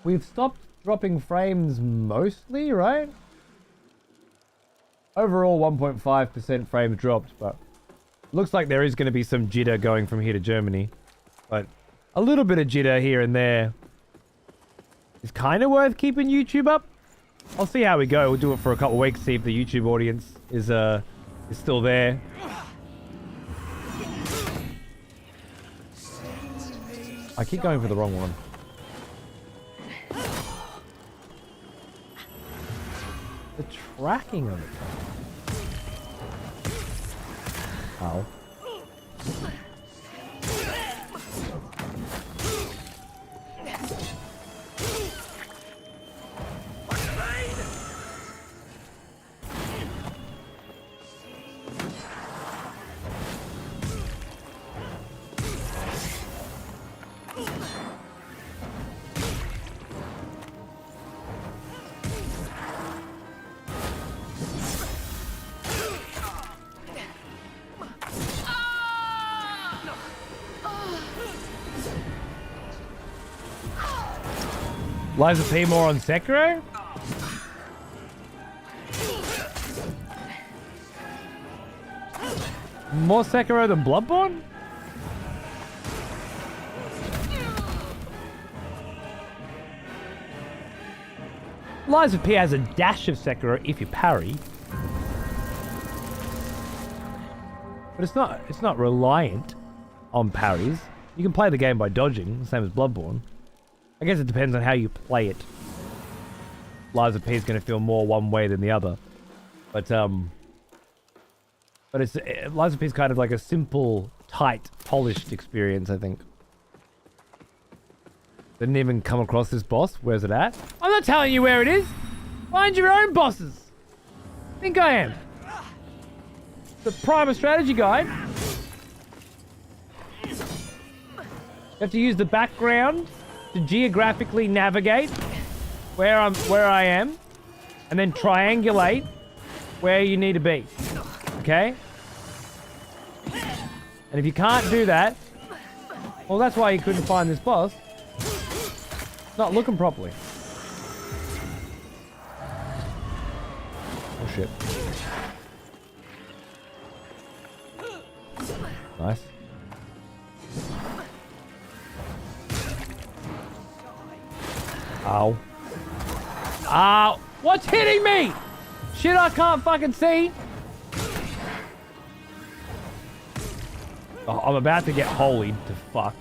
We've stopped dropping frames mostly, right? Overall 1.5% frames dropped, but looks like there is going to be some jitter going from here to Germany. But a little bit of jitter here and there is kind of worth keeping YouTube up. I'll see how we go. We'll do it for a couple of weeks, see if the YouTube audience is still there. I keep going for the wrong one. The tracking of it. Ow. Lies of P more on Sekiro? More Sekiro than Bloodborne? Lies of P has a dash of Sekiro if you parry. But it's not reliant on parries. You can play the game by dodging, the same as Bloodborne. I guess it depends on how you play it. Lies of P is going to feel more one way than the other. But it's Lies of P is kind of like a simple, tight, polished experience, I think. Didn't even come across this boss. Where's it at? I'm not telling you where it is. Find your own bosses. I think I am. The Primer Strategy Guide. You have to use the background to geographically navigate where I am, and then triangulate where you need to be. Okay? And if you can't do that, well, that's why you couldn't find this boss. It's not looking properly. Oh shit. Nice. Ow. Ow! What's hitting me? Shit I can't fucking see. Oh, I'm about to get holied to fuck.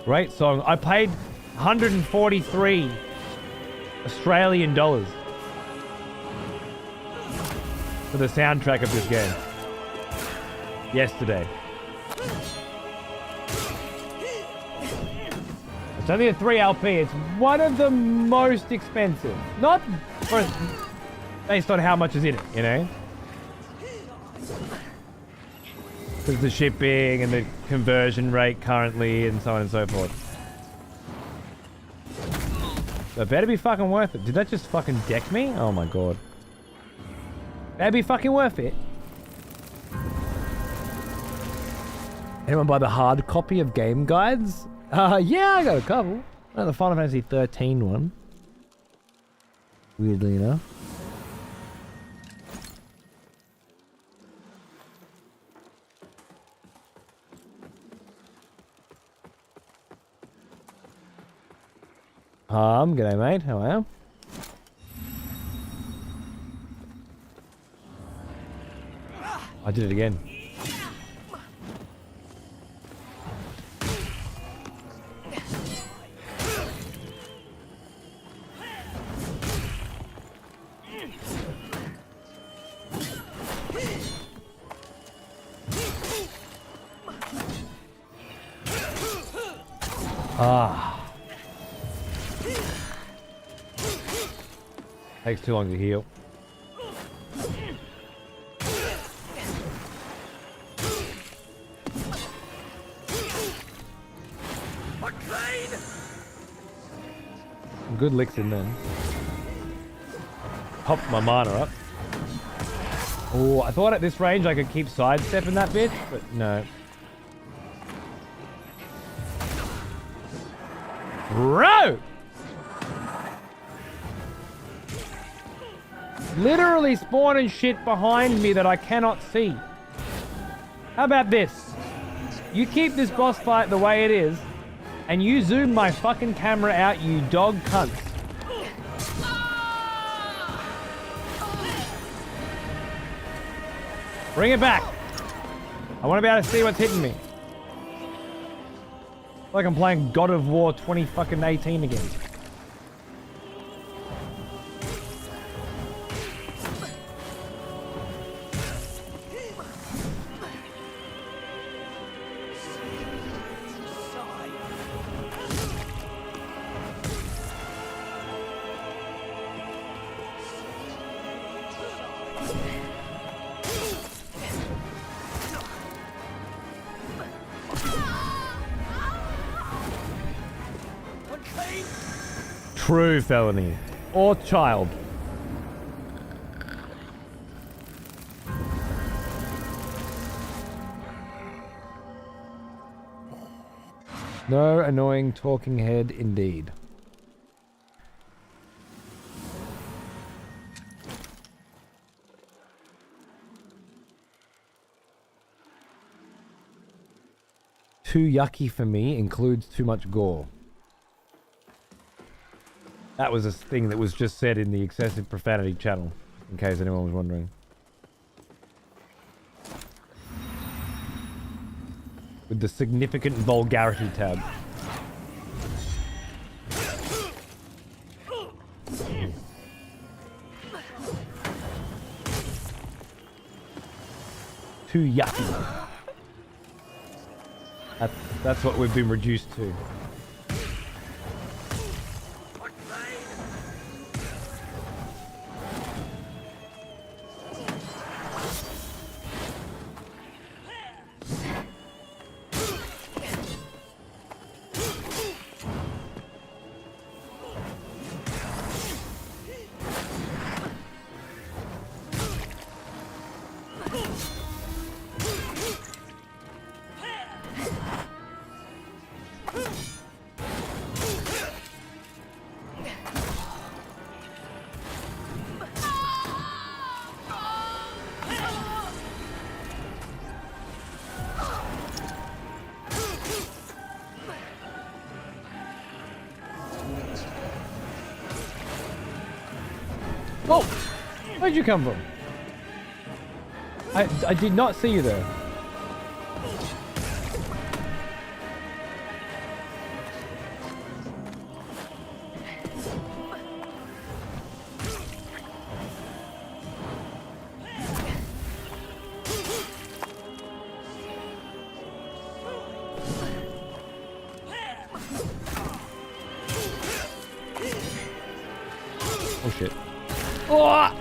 Great song. I paid 143 Australian dollars for the soundtrack of this game yesterday. It's only a 3 LP. It's one of the most expensive. Not for, based on how much is in it, you know? Because the shipping and the conversion rate currently and so on and so forth. So it better be fucking worth it. Did that just fucking deck me? Oh my god. Better be fucking worth it. Anyone buy the hard copy of game guides? Yeah, I got a couple. The Final Fantasy 13 one. Weirdly enough. G'day mate, how are you? I did it again. Takes too long to heal. Good licks in then. Popped my mana up. Oh, I thought at this range I could keep sidestepping that bitch, but no. Bro! Literally spawning shit behind me that I cannot see. How about this? You keep this boss fight the way it is, and you zoom my fucking camera out, you dog cunt. Bring it back. I want to be able to see what's hitting me. Like I'm playing God of War 2018 again. True felony. Or child. No annoying talking head indeed. Too yucky for me includes too much gore. That was a thing that was just said in the excessive profanity channel, in case anyone was wondering. with the significant vulgarity tab. Too yucky. That's what we've been reduced to. Oh! Where'd you come from? I did not see you there. Oh shit. Oh!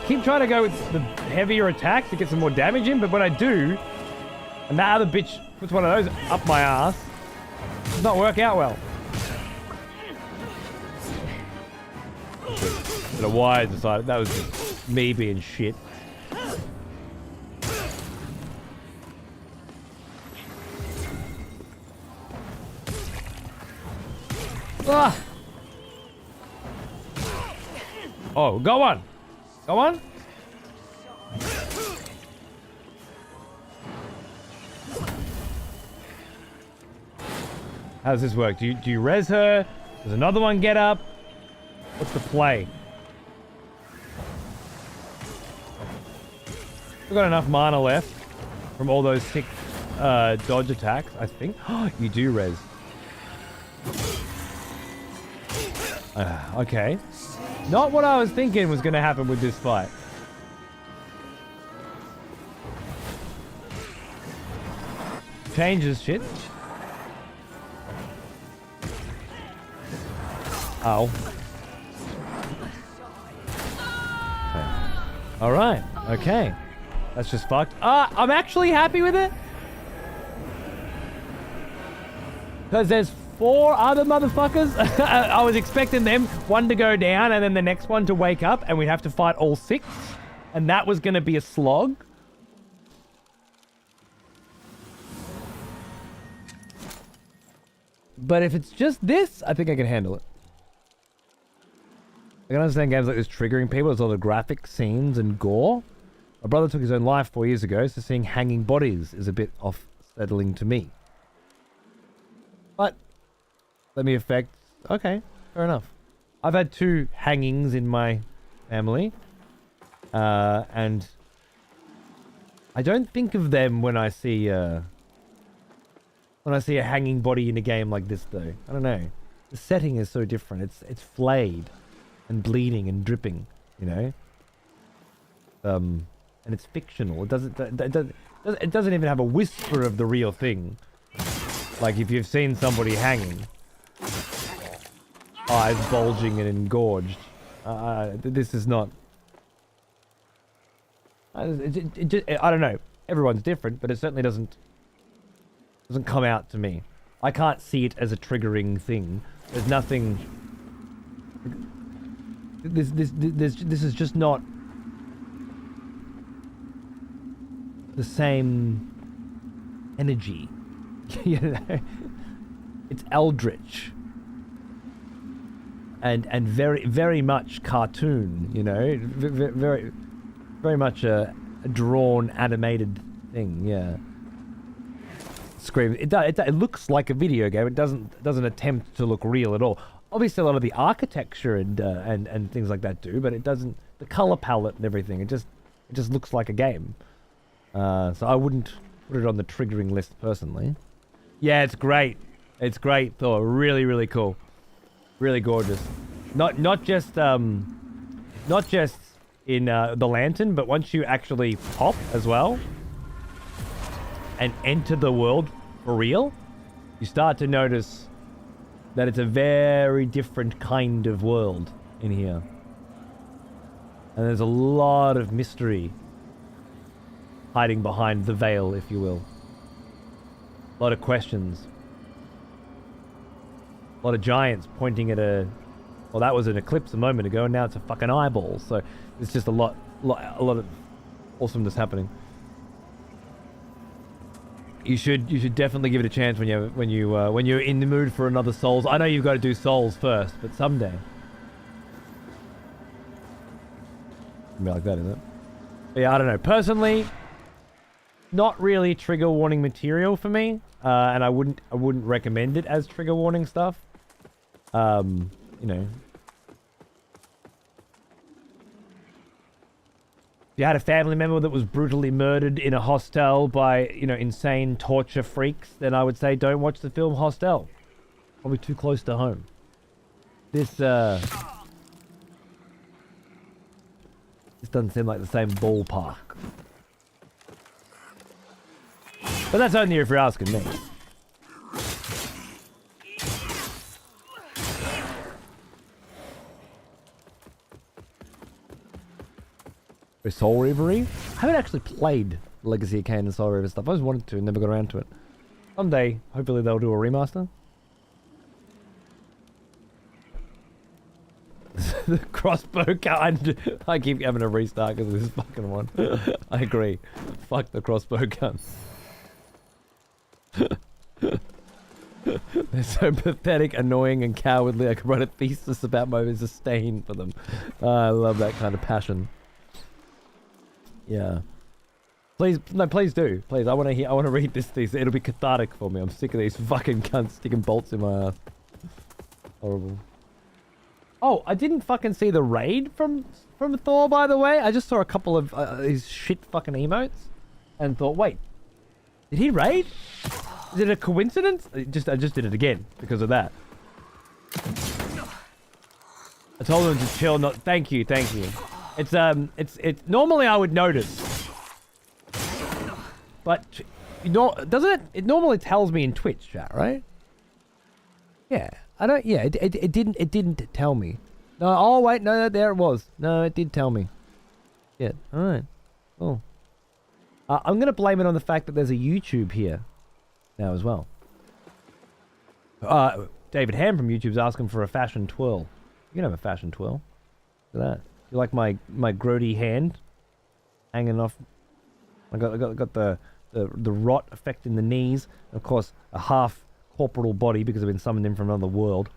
Keep trying to go with the heavier attacks to get some more damage in, but when I do, and that other bitch puts one of those up my ass, it does not work out well. I don't know why I decided. That was just me being shit. Ah! Oh, go on! Go on! How does this work? Do you res her? Does another one get up? What's the play? We've got enough mana left from all those sick dodge attacks, I think. You do res. Okay. Not what I was thinking was going to happen with this fight. Changes shit. Ow. Okay. Alright. Okay. That's just fucked. I'm actually happy with it. Because there's 4 other motherfuckers. I was expecting them, one to go down and then the next one to wake up and we'd have to fight all 6. And that was going to be a slog. But if it's just this, I think I can handle it. I can understand games like this triggering people. There's a lot of graphic scenes and gore. My brother took his own life 4 years ago, so seeing hanging bodies is a bit off-settling to me. But let me affect. Okay, fair enough. I've had 2 hangings in my family, and I don't think of them when I see a hanging body in a game like this, though. I don't know. The setting is so different. It's flayed and bleeding and dripping, you know. And it's fictional. It doesn't even have a whisper of the real thing. Like if you've seen somebody hanging, eyes bulging and engorged. This is not. I don't know. Everyone's different, but it certainly doesn't come out to me. I can't see it as a triggering thing. There's nothing. This is just not the same energy. You know, it's eldritch and very much cartoon. You know, very much a drawn animated thing. Yeah. Scream. It looks like a video game. It doesn't attempt to look real at all. Obviously, a lot of the architecture and things like that do, but it doesn't. The color palette and everything. It just looks like a game. So I wouldn't put it on the triggering list personally. Yeah, it's great. It's great, Thor. Really, really cool. Really gorgeous. Not just in the lantern, but once you actually pop as well and enter the world for real, you start to notice that it's a very different kind of world in here. And there's a lot of mystery hiding behind the veil, if you will. A lot of questions. A lot of giants pointing at a... Well, that was an eclipse a moment ago, and now it's a fucking eyeball. So it's just a lot of awesomeness happening. You should definitely give it a chance when you're in the mood for another Souls. I know you've got to do Souls first, but someday. Be like that, isn't it? But yeah, I don't know. Personally, not really trigger warning material for me, and I wouldn't recommend it as trigger warning stuff. You know, if you had a family member that was brutally murdered in a hostel by, you know, insane torture freaks, then I would say don't watch the film Hostel. Probably too close to home. This doesn't seem like the same ballpark. But that's only if you're asking me. Soul Reavery? I haven't actually played Legacy of Kain and Soul Reaver stuff. I always wanted to and never got around to it. Someday, hopefully they'll do a remaster. The crossbow gun. I keep having a restart because of this fucking one. I agree. Fuck the crossbow gun. They're so pathetic, annoying, and cowardly. I could write a thesis about my disdain for them. I love that kind of passion. Yeah. Please, no, please do. Please, I want to read this thesis. It'll be cathartic for me. I'm sick of these fucking cunts sticking bolts in my ass. Horrible. Oh, I didn't fucking see the raid from Thor, by the way. I just saw a couple of these shit fucking emotes and thought, wait, did he raid? Is it a coincidence? I just did it again because of that. I told him to chill. Not thank you. It's normally I would notice, but you know, doesn't it? It normally tells me in Twitch chat, right? Yeah, I don't. Yeah, it didn't tell me. No, oh wait, no, there it was. No, it did tell me. Yeah, all right. Oh, I'm gonna blame it on the fact that there's a YouTube here now as well. David Ham from YouTube's asking for a fashion twirl. You can have a fashion twirl. Look at that. You like my grody hand hanging off? I got the rot affecting the knees. Of course, a half corporal body because I've been summoned in from another world.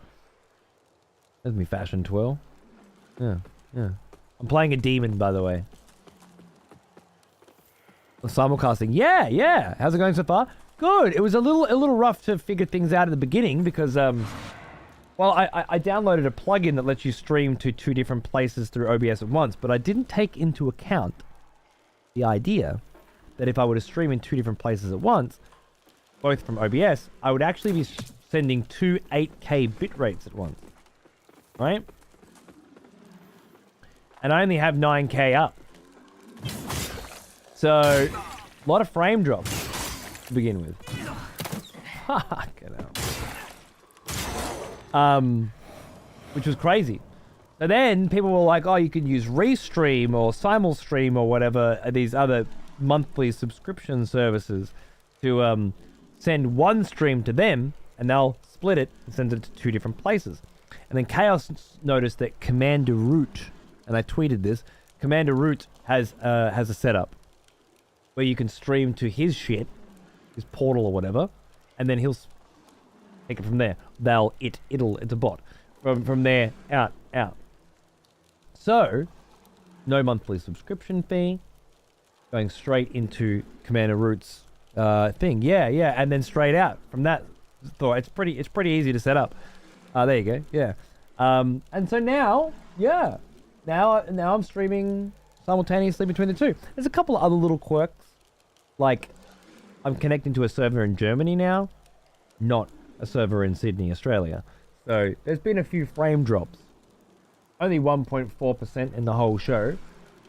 There's me fashion twirl. Yeah. I'm playing a demon, by the way. Simulcasting. Yeah. How's it going so far? Good. It was a little rough to figure things out at the beginning because well, I downloaded a plugin that lets you stream to 2 different places through OBS at once, but I didn't take into account the idea that if I were to stream in 2 different places at once, both from OBS, I would actually be sending 2 8K bit rates at once. Right? And I only have 9K up. So, a lot of frame drops to begin with. Fucking hell. Which was crazy. So then people were like, oh, you can use Restream or Simulstream or whatever, these other monthly subscription services to send one stream to them and they'll split it and send it to 2 different places. And then Chaos noticed that Commander Root, and I tweeted this, Commander Root has a setup where you can stream to his shit, his portal or whatever, and then he'll take it from there. It's a bot. From there, out. So, no monthly subscription fee, going straight into Commander Root's thing. Yeah, and then straight out from that. It's pretty easy to set up. There you go. Yeah. And so now I'm streaming simultaneously between the 2. There's a couple of other little quirks like, I'm connecting to a server in Germany now, not a server in Sydney, Australia. So there's been a few frame drops. Only 1.4% in the whole show,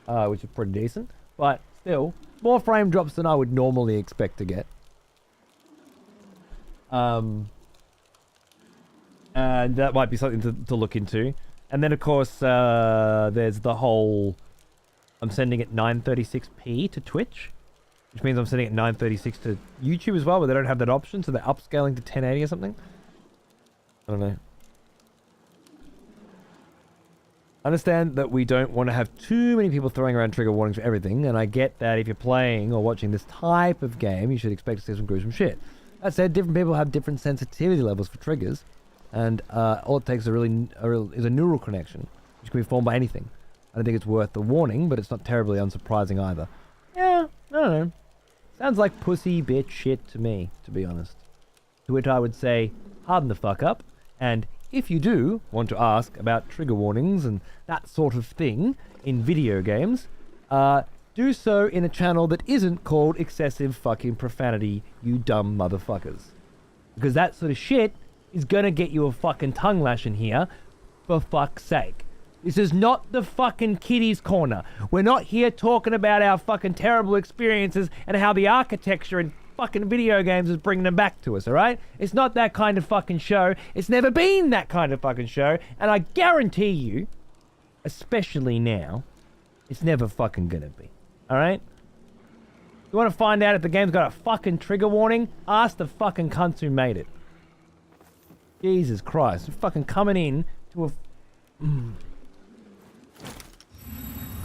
which is pretty decent. But still, more frame drops than I would normally expect to get. And that might be something to look into. And then, of course, there's the whole... I'm sending it 936p to Twitch, which means I'm sending it 936 to YouTube as well, but they don't have that option, so they're upscaling to 1080 or something. I don't know. Understand that we don't want to have too many people throwing around trigger warnings for everything, and I get that if you're playing or watching this type of game, you should expect to see some gruesome shit. That said, different people have different sensitivity levels for triggers, and all it takes is a neural connection, which can be formed by anything. I don't think it's worth the warning, but it's not terribly unsurprising either. Yeah, I don't know. Sounds like pussy bitch shit to me, to be honest. To which I would say, harden the fuck up, and if you do want to ask about trigger warnings and that sort of thing in video games, do so in a channel that isn't called excessive fucking profanity, you dumb motherfuckers. Because that sort of shit is gonna get you a fucking tongue lash in here, for fuck's sake. This is not the fucking kiddies corner. We're not here talking about our fucking terrible experiences and how the architecture in fucking video games is bringing them back to us, alright? It's not that kind of fucking show. It's never been that kind of fucking show. And I guarantee you, especially now, it's never fucking gonna be. Alright? You wanna find out if the game's got a fucking trigger warning? Ask the fucking cunts who made it. Jesus Christ. We're fucking coming in to a...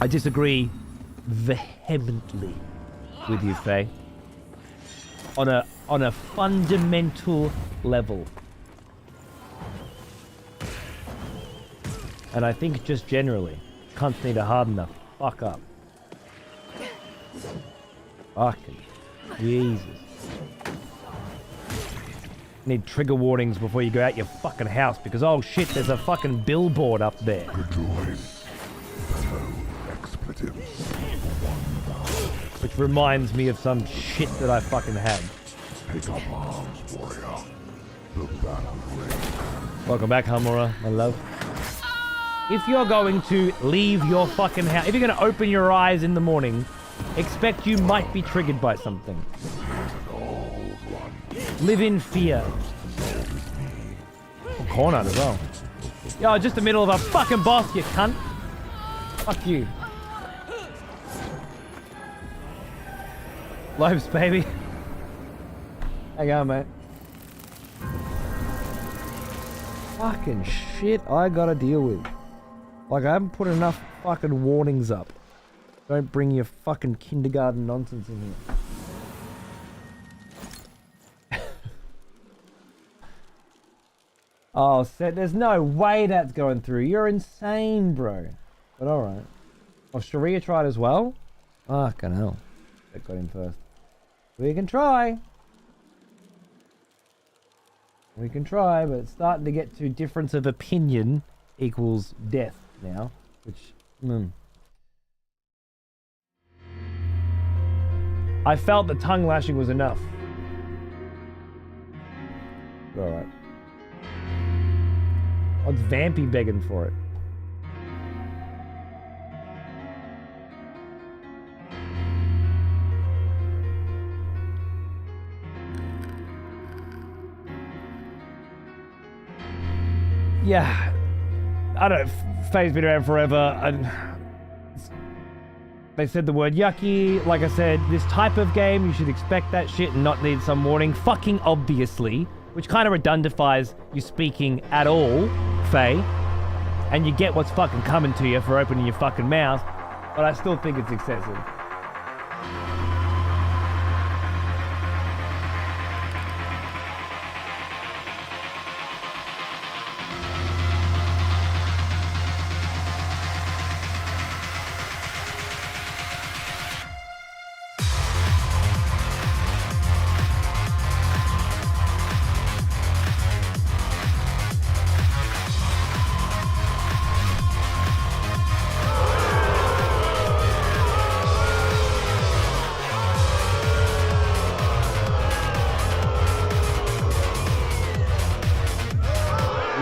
I disagree vehemently with you, Faye. On a fundamental level. And I think just generally, cunts need to harden the fuck up. Fucking Jesus. Need trigger warnings before you go out your fucking house because oh shit, there's a fucking billboard up there. Which reminds me of some shit that I fucking had. Take up arms, warrior. The battle rages. Welcome back, Hamura, my love. If you're going to leave your fucking house, if you're going to open your eyes in the morning, expect you might be triggered by something. Live in fear. Oh, corner as well. Yo, just the middle of a fucking boss, you cunt. Fuck you. Lopes, baby. How you going, mate? Fucking shit I gotta deal with. Like, I haven't put enough fucking warnings up. Don't bring your fucking kindergarten nonsense in here. Oh, there's no way that's going through. You're insane, bro. But alright. Oh, Sharia tried as well? Fucking hell. That got him first. We can try. We can try, but it's starting to get to difference of opinion equals death now. Which, I felt the tongue lashing was enough. Alright. What's Vampy begging for it? Yeah, I don't know, Faye's been around forever. They said the word yucky. Like I said, this type of game, you should expect that shit and not need some warning. Fucking obviously, which kind of redundifies you speaking at all, Faye. And you get what's fucking coming to you for opening your fucking mouth. But I still think it's excessive.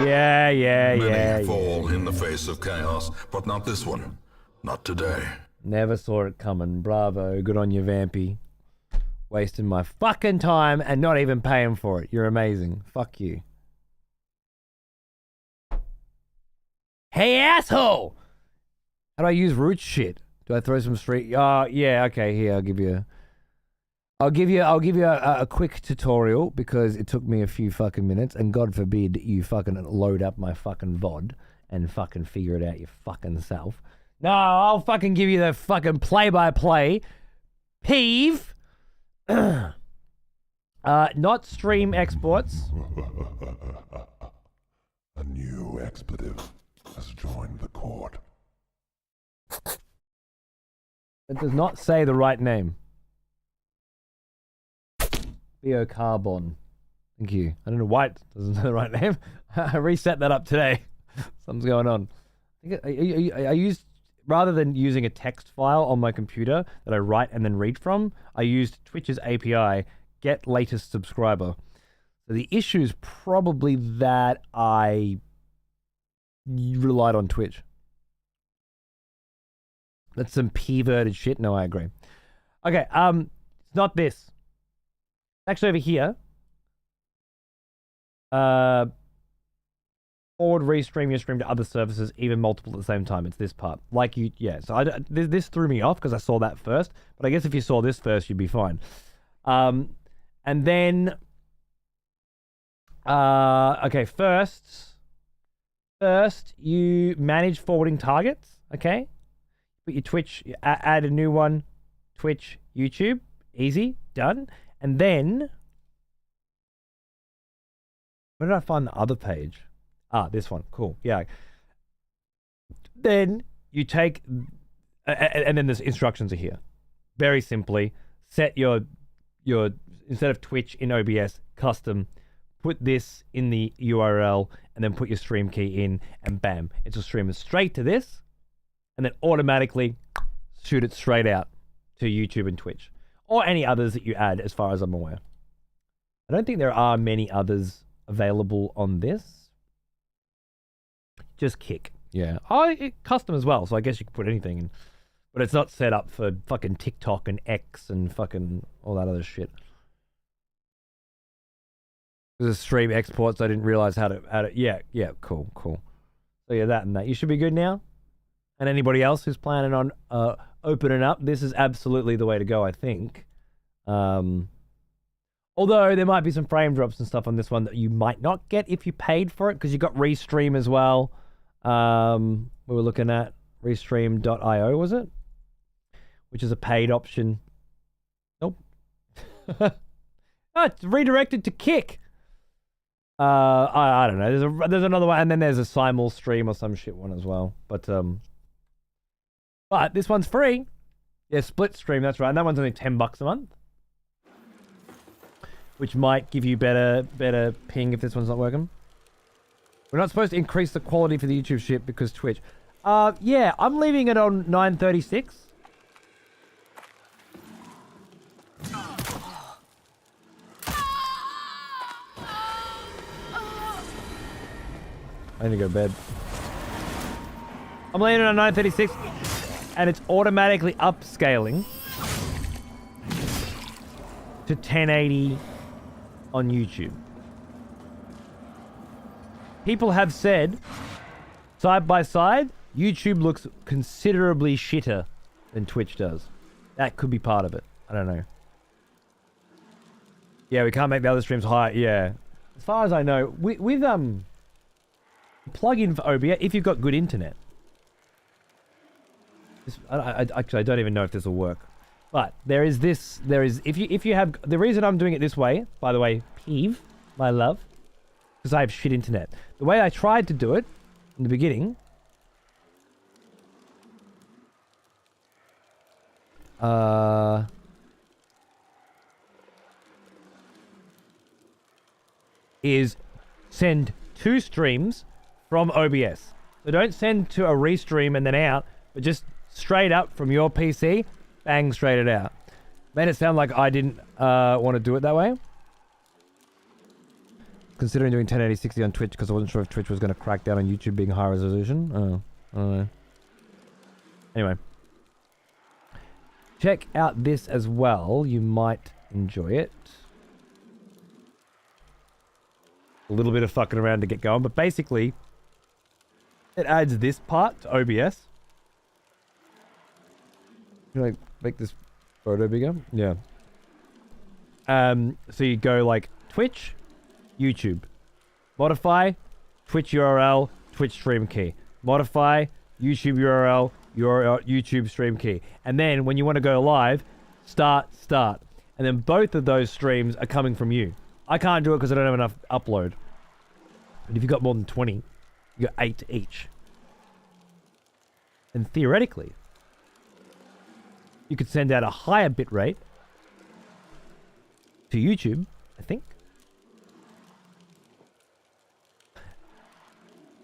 Many fall in the face of chaos, but not this one. Not today. Never saw it coming. Bravo. Good on you, Vampy. Wasting my fucking time and not even paying for it. You're amazing. Fuck you. Hey, asshole! How do I use root shit? Do I throw some street? Yeah, okay, here, I'll give you a quick tutorial because it took me a few fucking minutes, and God forbid you fucking load up my fucking VOD and fucking figure it out your fucking self. No, I'll fucking give you the fucking play-by-play. Peeve. Not stream exports. A new expletive has joined the court. It does not say the right name. Biocarbon. Thank you. I don't know why it doesn't say the right name. I reset that up today. Something's going on. I used, rather than using a text file on my computer that I write and then read from, I used Twitch's API, get latest subscriber. So the issue is probably that I relied on Twitch. That's some perverted shit. No, I agree. Okay, it's not this. Actually, over here. Forward restream your stream to other services, even multiple at the same time. It's this part. Like you, yeah. So this threw me off because I saw that first. But I guess if you saw this first, you'd be fine. And then, okay, first you manage forwarding targets. Okay. Put your Twitch, add a new one, Twitch, YouTube, easy, done. And then, where did I find the other page? Ah, this one, cool, yeah. Then you take, and then there's instructions are here. Very simply, set your instead of Twitch in OBS, custom, put this in the URL, and then put your stream key in, and bam, it's a stream straight to this. And then automatically shoot it straight out to YouTube and Twitch. Or any others that you add, as far as I'm aware. I don't think there are many others available on this. Just Kick. Yeah. Custom as well, so I guess you can put anything in. But it's not set up for fucking TikTok and X and fucking all that other shit. There's stream exports, I didn't realize how to yeah, cool. So yeah, that and that. You should be good now. And anybody else who's planning on opening up, this is absolutely the way to go, I think. Although there might be some frame drops and stuff on this one that you might not get if you paid for it, because you got Restream as well. We were looking at Restream.io, was it? Which is a paid option. Nope. It's redirected to Kick. I don't know. There's another one, and then there's a Simul stream or some shit one as well. But this one's free. Yeah, split stream, that's right. And that one's only $10 a month. Which might give you better ping if this one's not working. We're not supposed to increase the quality for the YouTube shit because Twitch. Yeah, I'm leaving it on 936. I need to go to bed. I'm leaving it on 936. And it's automatically upscaling to 1080 on YouTube. People have said, side by side, YouTube looks considerably shitter than Twitch does. That could be part of it. I don't know. Yeah, we can't make the other streams higher. Yeah. As far as I know, with plug-in for OBS, if you've got good internet. Actually, I don't even know if this will work. But there is this, if you have, the reason I'm doing it this way, by the way, Peeve, my love, because I have shit internet. The way I tried to do it in the beginning, is send 2 streams from OBS. So don't send to a restream and then out, but just straight up from your PC, bang, straight it out. Made it sound like I didn't want to do it that way. considering doing 1080-60 on Twitch because I wasn't sure if Twitch was going to crack down on YouTube being high resolution. Oh, I don't know. Anyway. Check out this as well. You might enjoy it. A little bit of fucking around to get going, but basically, it adds this part to OBS. Can I make this photo bigger? Yeah. So you go like Twitch, YouTube, modify, Twitch URL, Twitch stream key, modify, YouTube URL, YouTube stream key, and then when you want to go live, start, and then both of those streams are coming from you. I can't do it because I don't have enough upload. But if you've got more than 20, you got 8 each. And theoretically, you could send out a higher bit rate to YouTube, I think.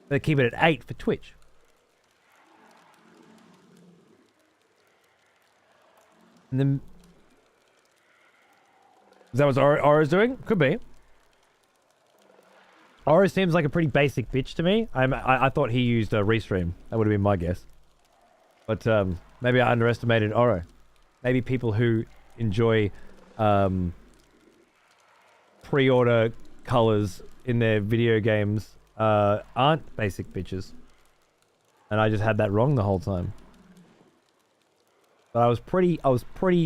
But keep it at 8 for Twitch. And then... Is that what Aura's doing? Could be. Aura seems like a pretty basic bitch to me. I thought he used a restream. That would have been my guess. But maybe I underestimated Aura. Maybe people who enjoy pre-order colors in their video games aren't basic bitches. And I just had that wrong the whole time. But I was pretty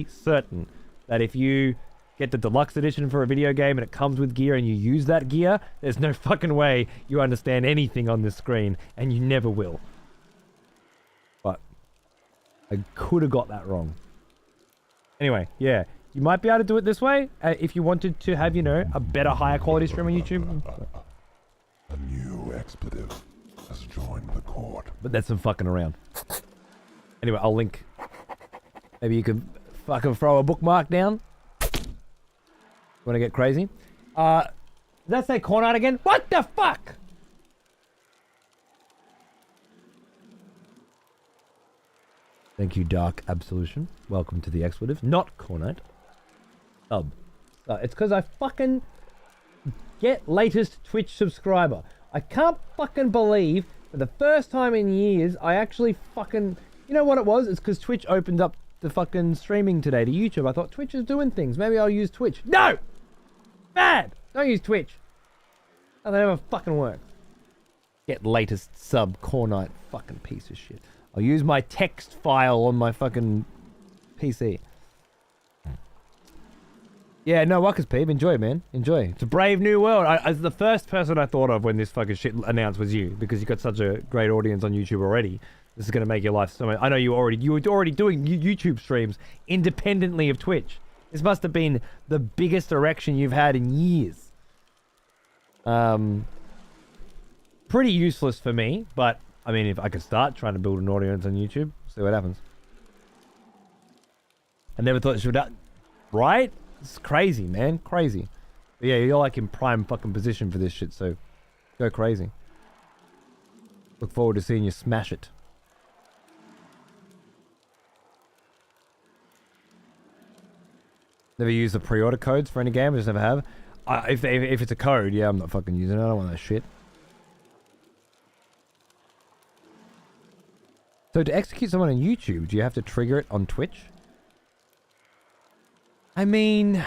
certain that if you get the deluxe edition for a video game and it comes with gear and you use that gear, there's no fucking way you understand anything on this screen, and you never will. But I could have got that wrong. Anyway, yeah, you might be able to do it this way if you wanted to have, you know, a better, higher quality stream on YouTube. A new expletive has joined the court. But that's some fucking around. Anyway, I'll link. Maybe you could fucking throw a bookmark down. Want to get crazy? Did that say corn art again? What the fuck? Thank you, Dark Absolution. Welcome to the expletive. Not Cornite. Sub. It's because I fucking get latest Twitch subscriber. I can't fucking believe for the first time in years I actually fucking... You know what it was? It's because Twitch opened up the fucking streaming today to YouTube. I thought Twitch is doing things. Maybe I'll use Twitch. No! Bad! Don't use Twitch. Oh, that never fucking works. Get latest sub Cornite fucking piece of shit. I'll use my text file on my fucking PC. Yeah, no, Wuckers Peep. Enjoy, man. Enjoy. It's a brave new world. As the first person I thought of when this fucking shit announced was you, because you got such a great audience on YouTube already. This is going to make your life so much... I know you were already doing YouTube streams independently of Twitch. This must have been the biggest erection you've had in years. Pretty useless for me, but I mean, if I could start trying to build an audience on YouTube, see what happens. I never thought it should... Right? It's crazy, man. Crazy. But yeah, you're like in prime fucking position for this shit, so go crazy. Look forward to seeing you smash it. Never use the pre-order codes for any game. I just never have. If it's a code, yeah, I'm not fucking using it. I don't want that shit. So to execute someone on YouTube, do you have to trigger it on Twitch? I mean...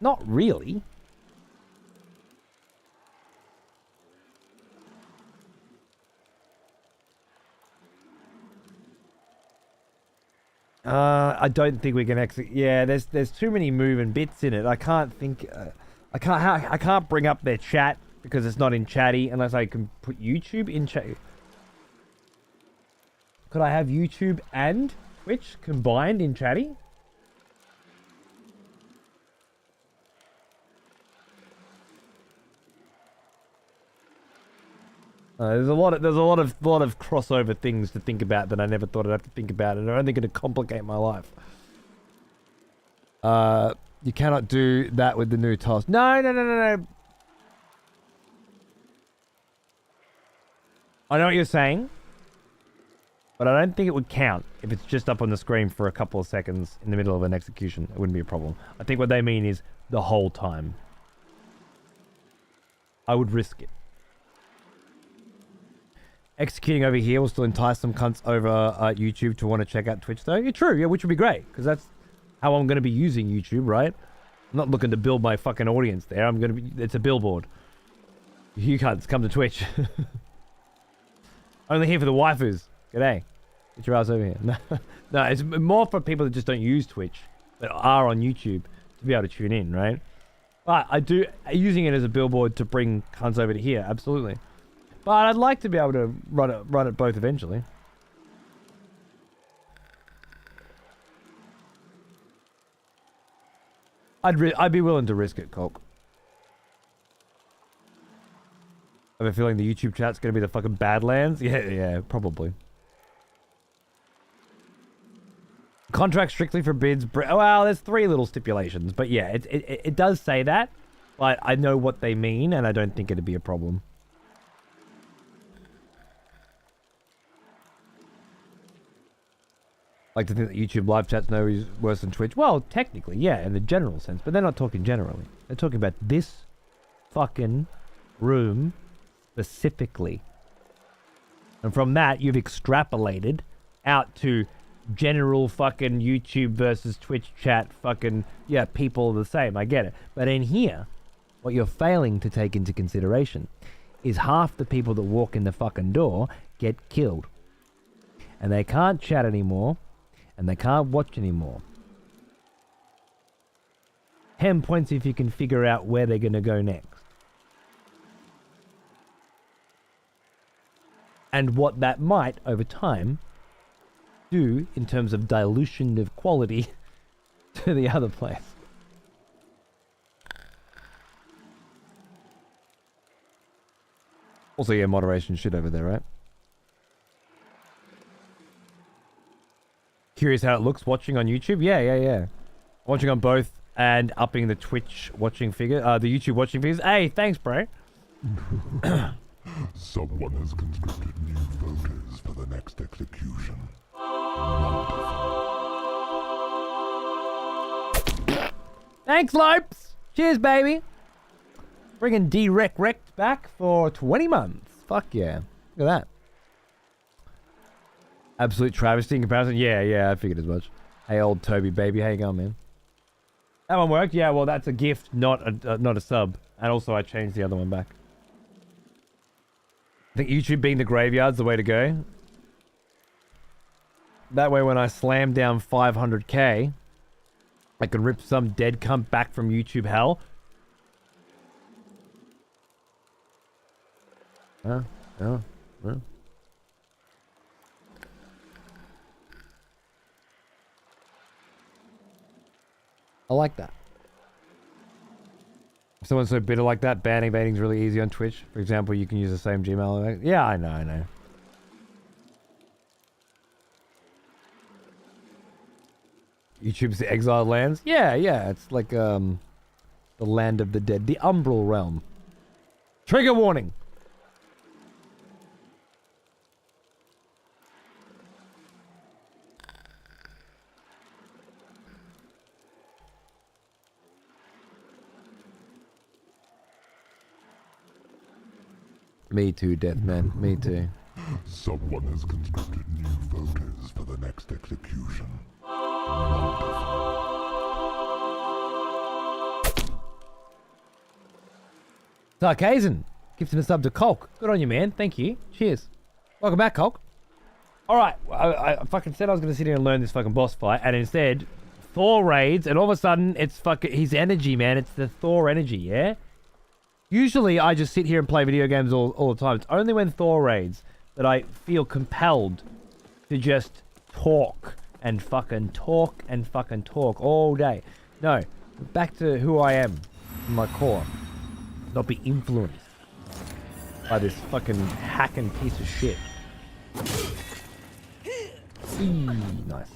Not really. I don't think we can execute. Yeah, there's too many moving bits in it. I can't think. I can't bring up their chat because it's not in chatty unless I can put YouTube in chat. Could I have YouTube and Twitch combined in chatty? There's a lot of crossover things to think about that I never thought I'd have to think about, and they're only going to complicate my life. You cannot do that with the new task. No. I know what you're saying. But I don't think it would count if it's just up on the screen for a couple of seconds in the middle of an execution. It wouldn't be a problem. I think what they mean is the whole time. I would risk it. Executing over here will still entice some cunts over YouTube to want to check out Twitch though. Yeah, true. Yeah, which would be great because that's how I'm going to be using YouTube, right? I'm not looking to build my fucking audience there. I'm going to be... It's a billboard. You cunts, come to Twitch. Only here for the waifus. G'day. Get your ass over here. No, it's more for people that just don't use Twitch, but are on YouTube to be able to tune in, right? But I do... Using it as a billboard to bring cunts over to here, absolutely. But I'd like to be able to run it both eventually. I'd be willing to risk it, Colt. I have a feeling the YouTube chat's gonna be the fucking Badlands. Yeah, probably. Contract strictly for bids. Well, there's 3 little stipulations, but yeah, it does say that. But I know what they mean, and I don't think it'd be a problem. Like to think that YouTube live chat's no worse than Twitch. Well, technically, yeah, in the general sense. But they're not talking generally. They're talking about this fucking room specifically. And from that, you've extrapolated out to general fucking YouTube versus Twitch chat fucking... Yeah, people are the same. I get it. But in here, what you're failing to take into consideration is half the people that walk in the fucking door get killed. And they can't chat anymore. And they can't watch anymore. 10 points if you can figure out where they're going to go next. And what that might, over time, do in terms of dilution of quality to the other place. Also, yeah, moderation shit over there, right? Curious how it looks watching on YouTube? Yeah. Watching on both and upping the Twitch watching figure, the YouTube watching figures. Hey, thanks, bro. Someone has conscripted new voters for the next execution. Wonderful. Thanks, Lopes. Cheers, baby. Bringing D-Rect back for 20 months. Fuck yeah. Look at that. Absolute travesty in comparison. Yeah, I figured as much. Hey, old Toby, baby. How you going, man? That one worked? Yeah, well, that's a gift, not a sub. And also, I changed the other one back. I think YouTube being the graveyard's the way to go. That way, when I slam down 500k, I can rip some dead cunt back from YouTube hell. Yeah. I like that. If someone's so bitter like that, banning baiting's really easy on Twitch. For example, you can use the same Gmail. Yeah, I know. YouTube's the exiled lands? Yeah, it's like the land of the dead. The umbral realm. Trigger warning! Me too, Deathman. Me too. Someone has conscripted new voters for the next execution. Wonderful. Sarkazen, gifting a sub to Colk. Good on you, man. Thank you. Cheers. Welcome back, Colk. Alright, I fucking said I was going to sit here and learn this fucking boss fight, and instead, Thor raids, and all of a sudden, it's fucking his energy, man. It's the Thor energy, yeah? Usually, I just sit here and play video games all the time. It's only when Thor raids that I feel compelled to just talk and fucking talk and fucking talk all day. No, back to who I am, my core. Not be influenced by this fucking hacking piece of shit. Nice.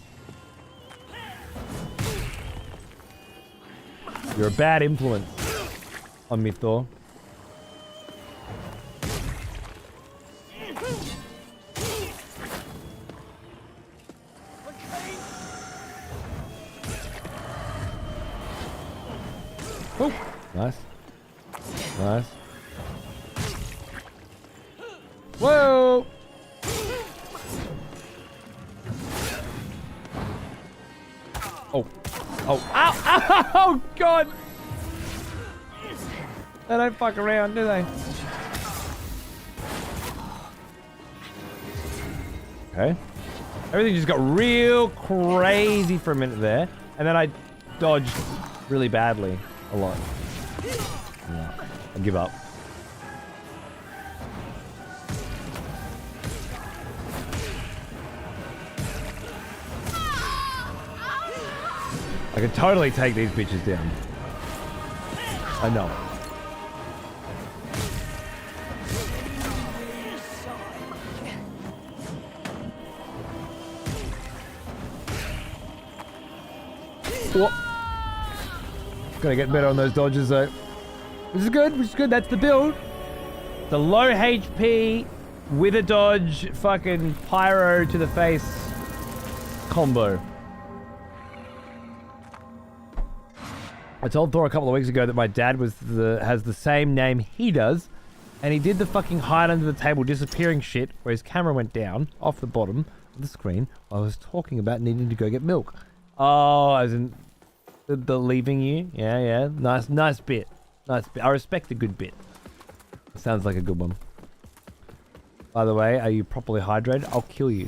You're a bad influence on me, Thor. Oh, nice. Nice. Whoa! Oh. Oh. Ow! Ow! Oh, God! They don't fuck around, do they? Okay. Everything just got real crazy for a minute there. And then I dodged really badly. A lot. Yeah. I give up. I could totally take these bitches down. I know. What? Gotta get better on those dodges though. Which is good, which is good. That's the build. The low HP with a dodge, fucking pyro to the face combo. I told Thor a couple of weeks ago that my dad has the same name he does, and he did the fucking hide under the table disappearing shit where his camera went down off the bottom of the screen while I was talking about needing to go get milk. Oh, as in the leaving you? Yeah, yeah. Nice bit. Nice bit. I respect a good bit. Sounds like a good one. By the way, are you properly hydrated? I'll kill you.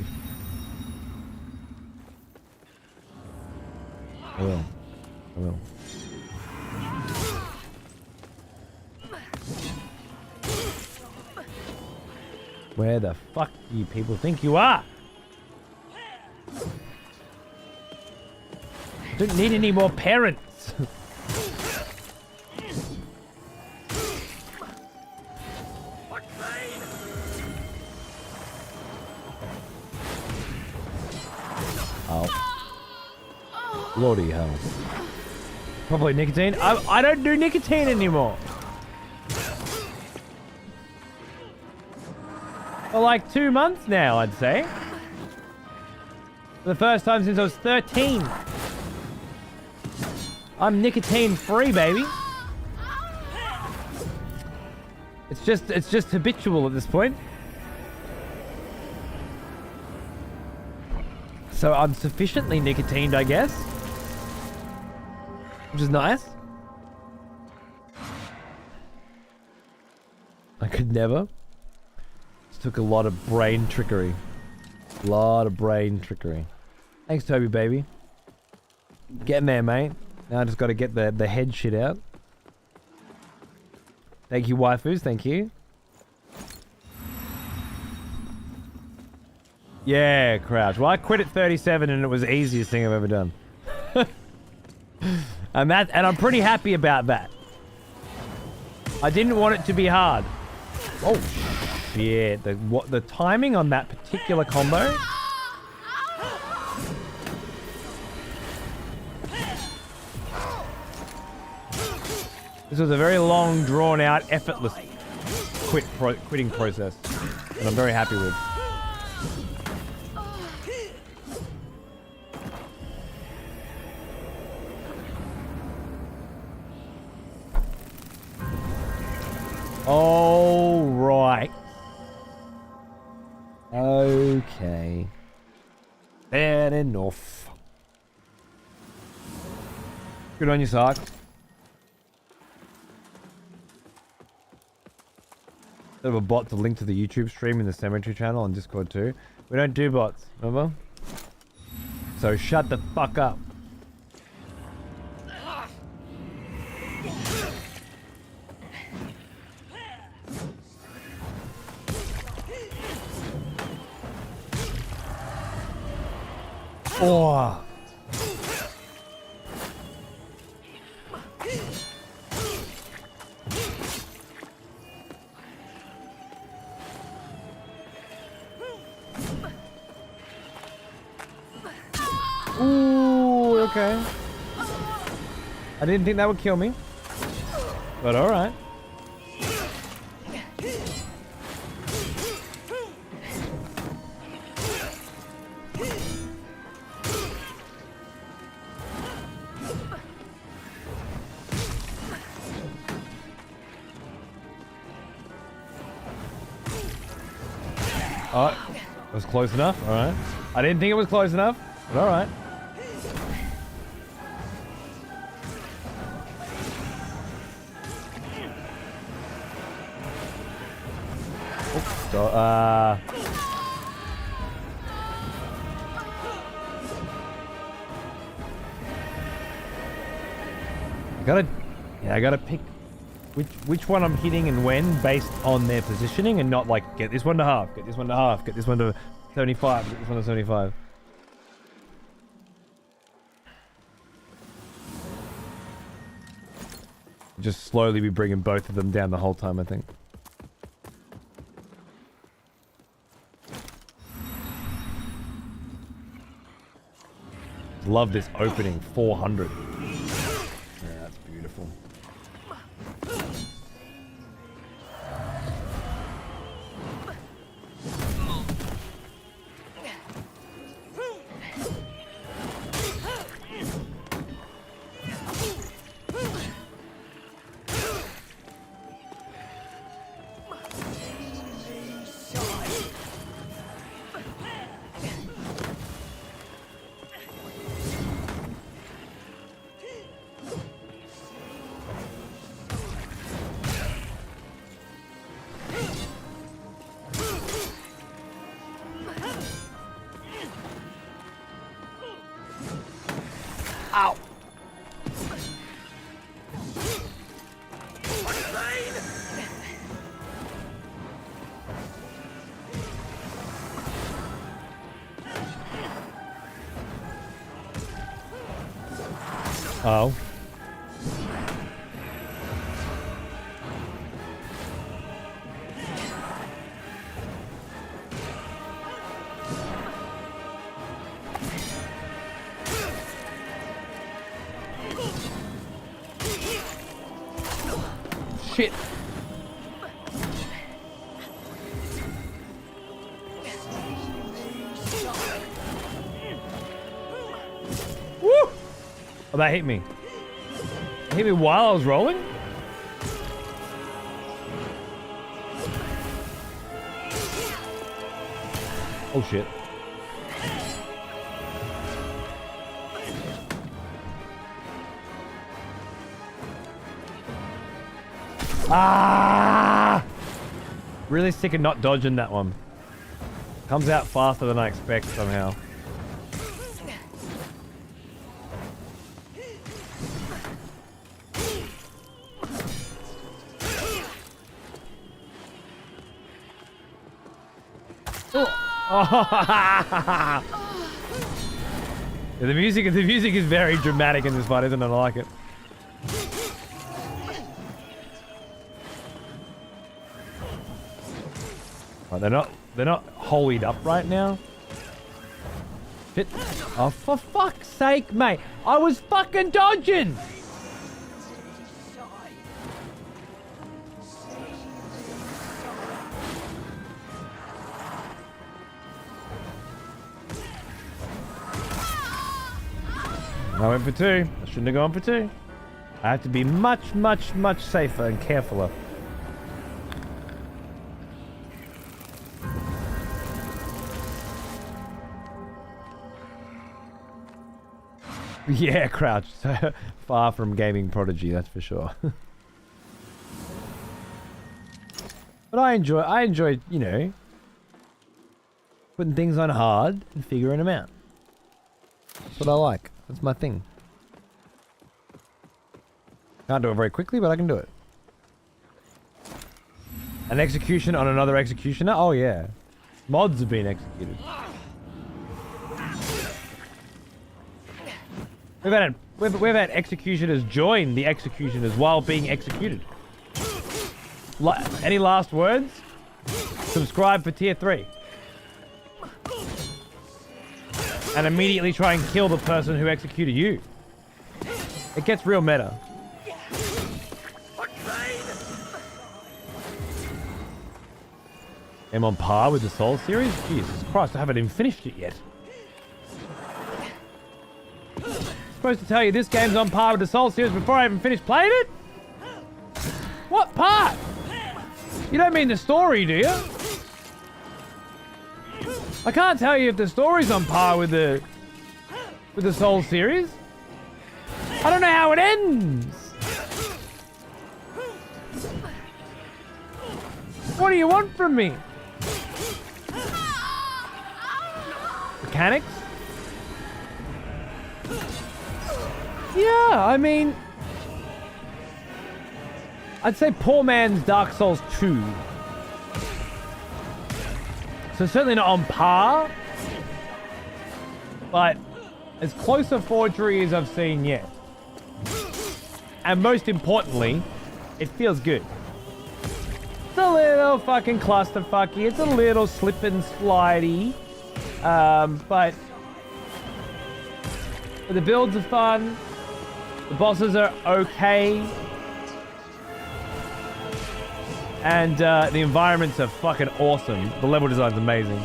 I will. I will. Where the fuck do you people think you are? Don't need any more parents. Oh. Lordy hell. Probably nicotine. I don't do nicotine anymore. For like 2 months now, I'd say. For the first time since I was 13. I'm nicotine free, baby. It's just habitual at this point. So I'm sufficiently nicotined, I guess. Which is nice. I could never. This took a lot of brain trickery. A lot of brain trickery. Thanks, Toby, baby. Getting there, mate. Now I just got to get the head shit out. Thank you, waifus. Thank you. Yeah, crouch. Well, I quit at 37 and it was the easiest thing I've ever done. and I'm pretty happy about that. I didn't want it to be hard. Oh shit! The timing on that particular combo. This was a very long, drawn-out, effortless quitting process, and I'm very happy with. All right. Okay. Fair enough. Good on you, Sark. Have a bot to link to the YouTube stream in the Cemetery channel on Discord too. We don't do bots, remember? So shut the fuck up. Oh. Ooh, okay. I didn't think that would kill me. But alright. Oh, it was close enough. All right. I didn't think it was close enough, but all right. Oops, I gotta pick which one I'm hitting and when based on their positioning and not like get this one to half, get this one to half, get this one to 75, get this one to 75. Just slowly be bringing both of them down the whole time, I think. Love this opening, 400. Yeah, that's beautiful. Ow! Oh. Shit. Woo! Oh, that hit me. It hit me while I was rolling? Oh shit. Ah! Really sick of not dodging that one. Comes out faster than I expect somehow. Yeah, the music is very dramatic in this fight, isn't it? I like it. Right, they're not holied up right now. Shit. Oh, for fuck's sake, mate. I was fucking dodging. I went for 2. I shouldn't have gone for 2. I have to be much, much, much safer and carefuler. Yeah, Crouch. Far from gaming prodigy, that's for sure. But I enjoy, you know, putting things on hard and figuring them out. That's what I like. That's my thing. Can't do it very quickly, but I can do it. An execution on another executioner? Oh yeah. Mods have been executed. We've had executioners join the executioners while being executed. Any last words? Subscribe for tier 3. And immediately try and kill the person who executed you. It gets real meta. I'm on par with the Soul series? Jesus Christ, I haven't even finished it yet. Supposed to tell you this game's on par with the Soul series before I even finished playing it? What part? You don't mean the story, do you? I can't tell you if the story's on par with the Souls series. I don't know how it ends. What do you want from me? Mechanics? Yeah, I mean, I'd say poor man's Dark Souls 2. So certainly not on par, but as close a forgery as I've seen yet. And most importantly, it feels good. It's a little fucking clusterfucky. It's a little slip and slidey. But the builds are fun. The bosses are okay. And the environments are fucking awesome. The level design's amazing.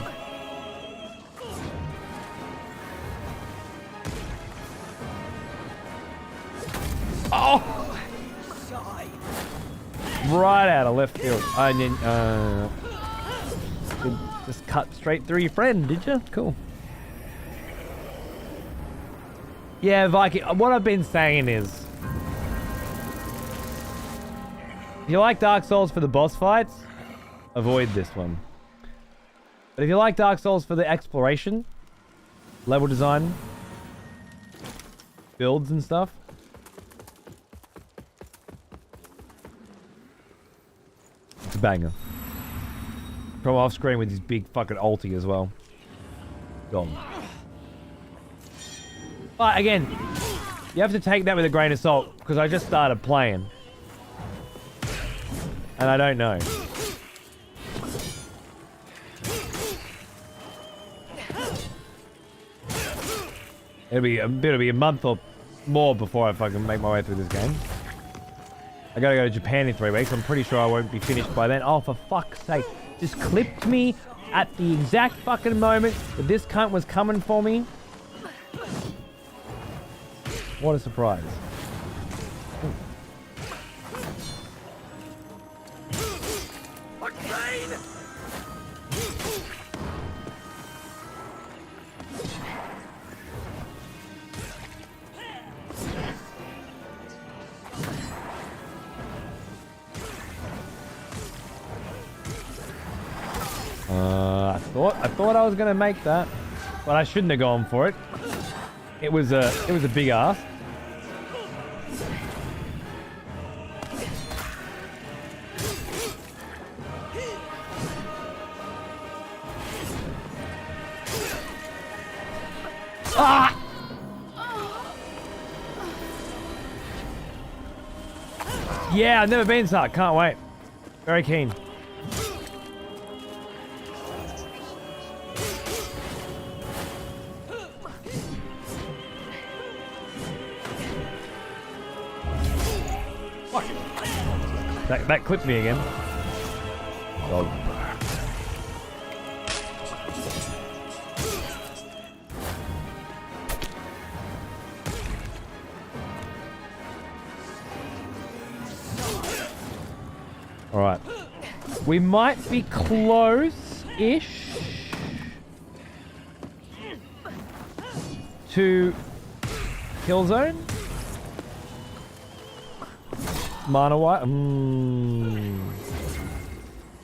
Oh! Right out of left field. Just cut straight through your friend, did you? Cool. Yeah, Viking, what I've been saying is, if you like Dark Souls for the boss fights, avoid this one. But if you like Dark Souls for the exploration, level design, builds and stuff, it's a banger. From off screen with his big fucking ulti as well. Gone. But again, you have to take that with a grain of salt, because I just started playing. And I don't know. It'll be a month or more before I fucking make my way through this game. I gotta go to Japan in 3 weeks. I'm pretty sure I won't be finished by then. Oh, for fuck's sake. Just clipped me at the exact fucking moment that this cunt was coming for me. What a surprise. I thought I was gonna make that, but I shouldn't have gone for it. It was a big ask. Ah! Yeah, I've never been Sark. Can't wait. Very keen. Fuck. That clipped me again. Dog. Alright. We might be close-ish to Killzone. Mana White.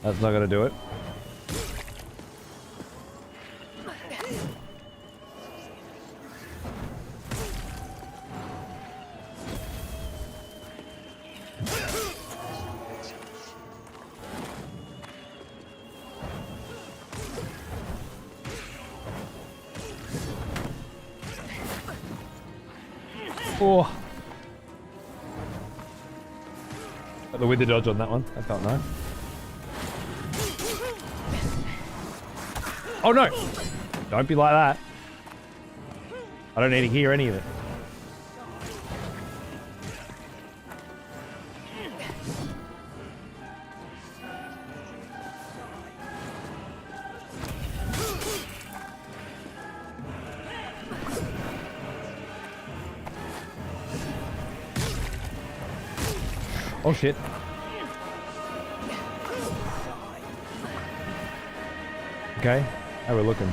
That's not gonna do it. Oh. Got the wither dodge on that one. That felt nice. Oh no! Don't be like that. I don't need to hear any of it. Oh shit. Okay. How we looking?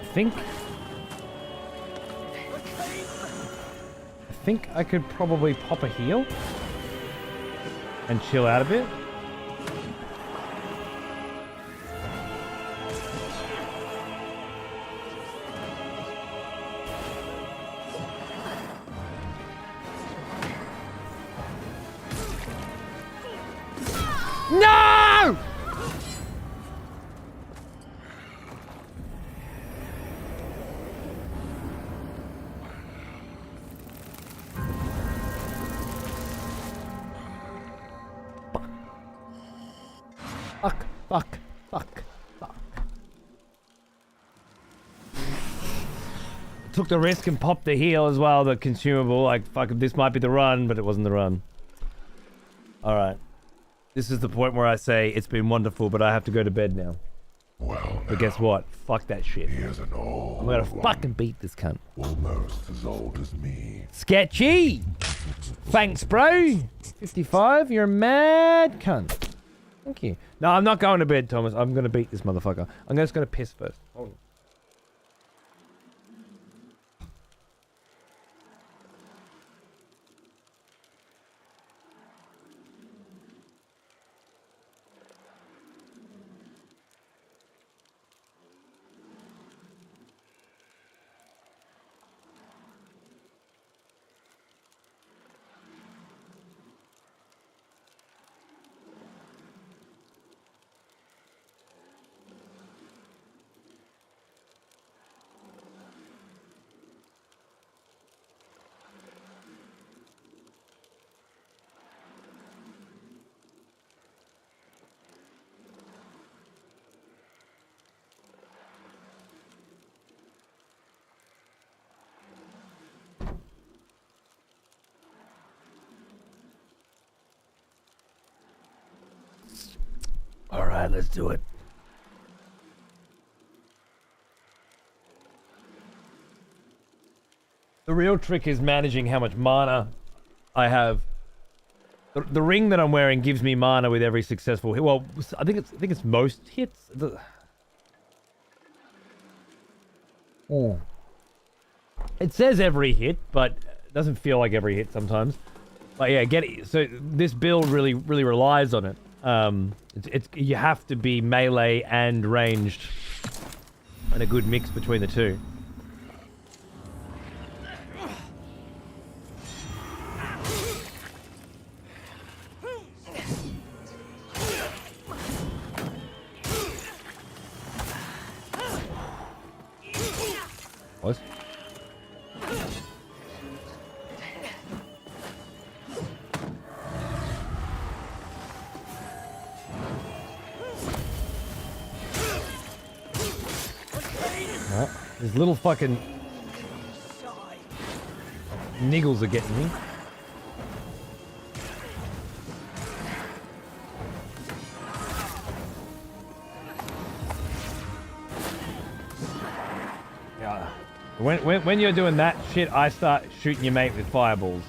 I think I could probably pop a heal and chill out a bit. No! Fuck. Took the risk and popped the heal as well, the consumable. Like, fuck, this might be the run, but it wasn't the run. Alright. This is the point where I say, it's been wonderful, but I have to go to bed now. Well, But guess what? Fuck that shit. here's an old I'm gonna one, fucking beat this cunt. almost as old as me. Sketchy! Thanks, bro! 55, you're a mad cunt. Thank you. No, I'm not going to bed, Thomas. I'm gonna beat this motherfucker. I'm just gonna piss first. Hold on. Alright, let's do it. The real trick is managing how much mana I have. The ring that I'm wearing gives me mana with every successful hit. Well, I think it's most hits. It says every hit, but it doesn't feel like every hit sometimes. But yeah, so this build really relies on it. You have to be melee and ranged, and a good mix between the two. What? These little fucking niggles are getting me. Yeah. When you're doing that shit, I start shooting your mate with fireballs.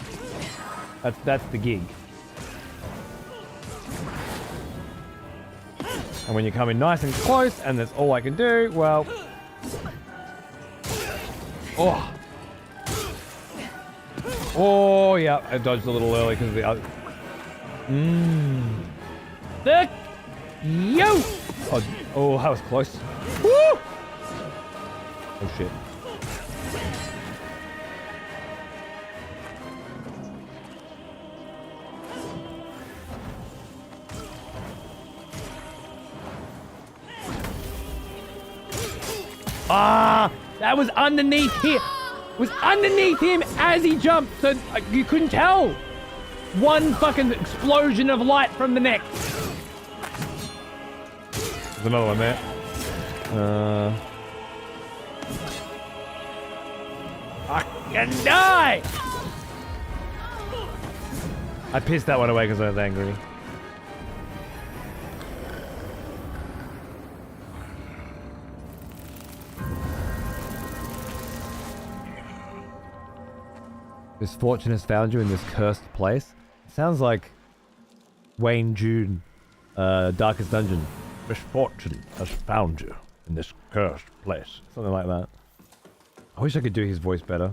That's the gig. And when you come in nice and close, and that's all I can do, well. Oh, yeah, I dodged a little early because of the other. Thick! Yo! Oh, that was close. Woo! Oh, shit. That was underneath here. Was underneath him as he jumped, so you couldn't tell. One fucking explosion of light from the neck. There's another one there. I can die. I pissed that one away because I was angry. Misfortune has found you in this cursed place. Sounds like Wayne June, Darkest Dungeon. Misfortune has found you in this cursed place. Something like that. I wish I could do his voice better.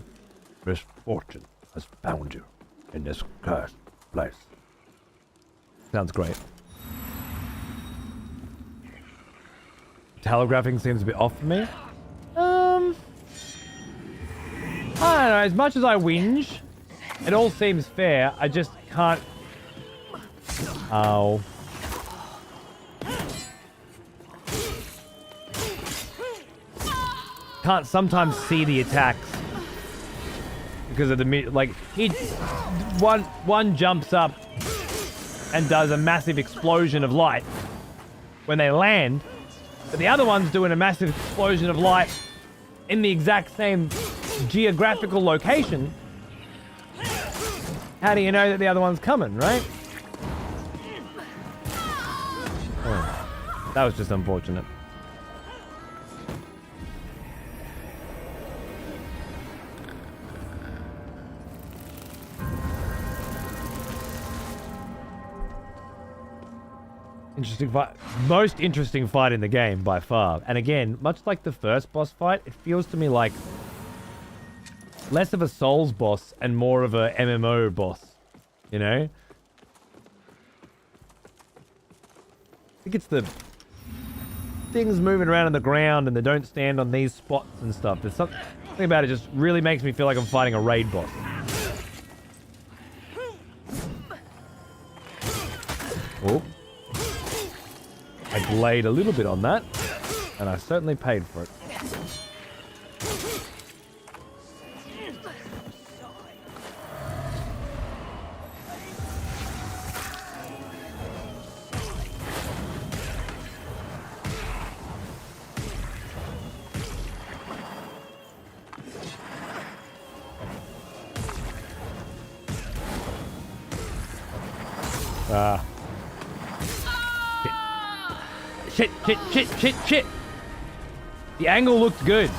Misfortune has found you in this cursed place. Sounds great. Telegraphing seems a bit off for me. I don't know, as much as I whinge, it all seems fair. I just can't... Ow. Can't sometimes see the attacks. Because of the... Like, one jumps up and does a massive explosion of light when they land. But the other one's doing a massive explosion of light in the exact same geographical location. How do you know that the other one's coming, right? Oh, that was just unfortunate. Interesting fight. Most interesting fight in the game by far. And again, much like the first boss fight, it feels to me like less of a Souls boss and more of a MMO boss. You know? I think it's the things moving around on the ground and they don't stand on these spots and stuff. There's something about it just really makes me feel like I'm fighting a raid boss. Oh. I delayed a little bit on that, and I certainly paid for it. Shit. The angle looked good.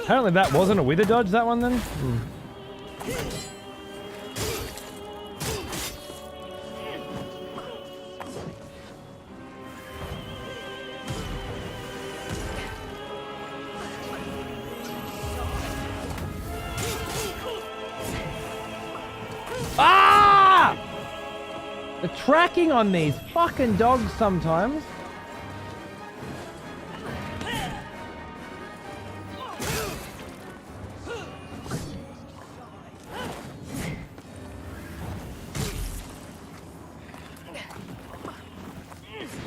Apparently that wasn't a wither dodge, that one then? Ah! The tracking on these fucking dogs sometimes.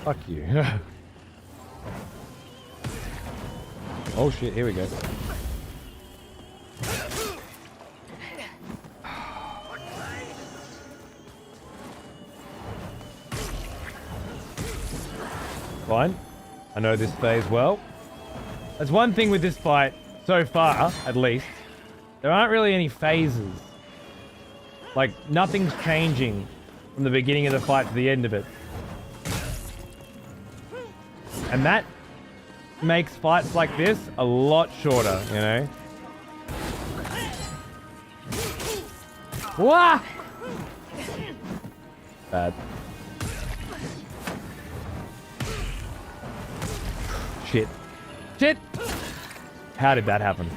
Fuck you. Oh shit, here we go. Fine. I know this phase well. That's one thing with this fight, so far, at least. There aren't really any phases. Like, nothing's changing from the beginning of the fight to the end of it. And that makes fights like this a lot shorter, you know? Wah! Bad. Shit! How did that happen?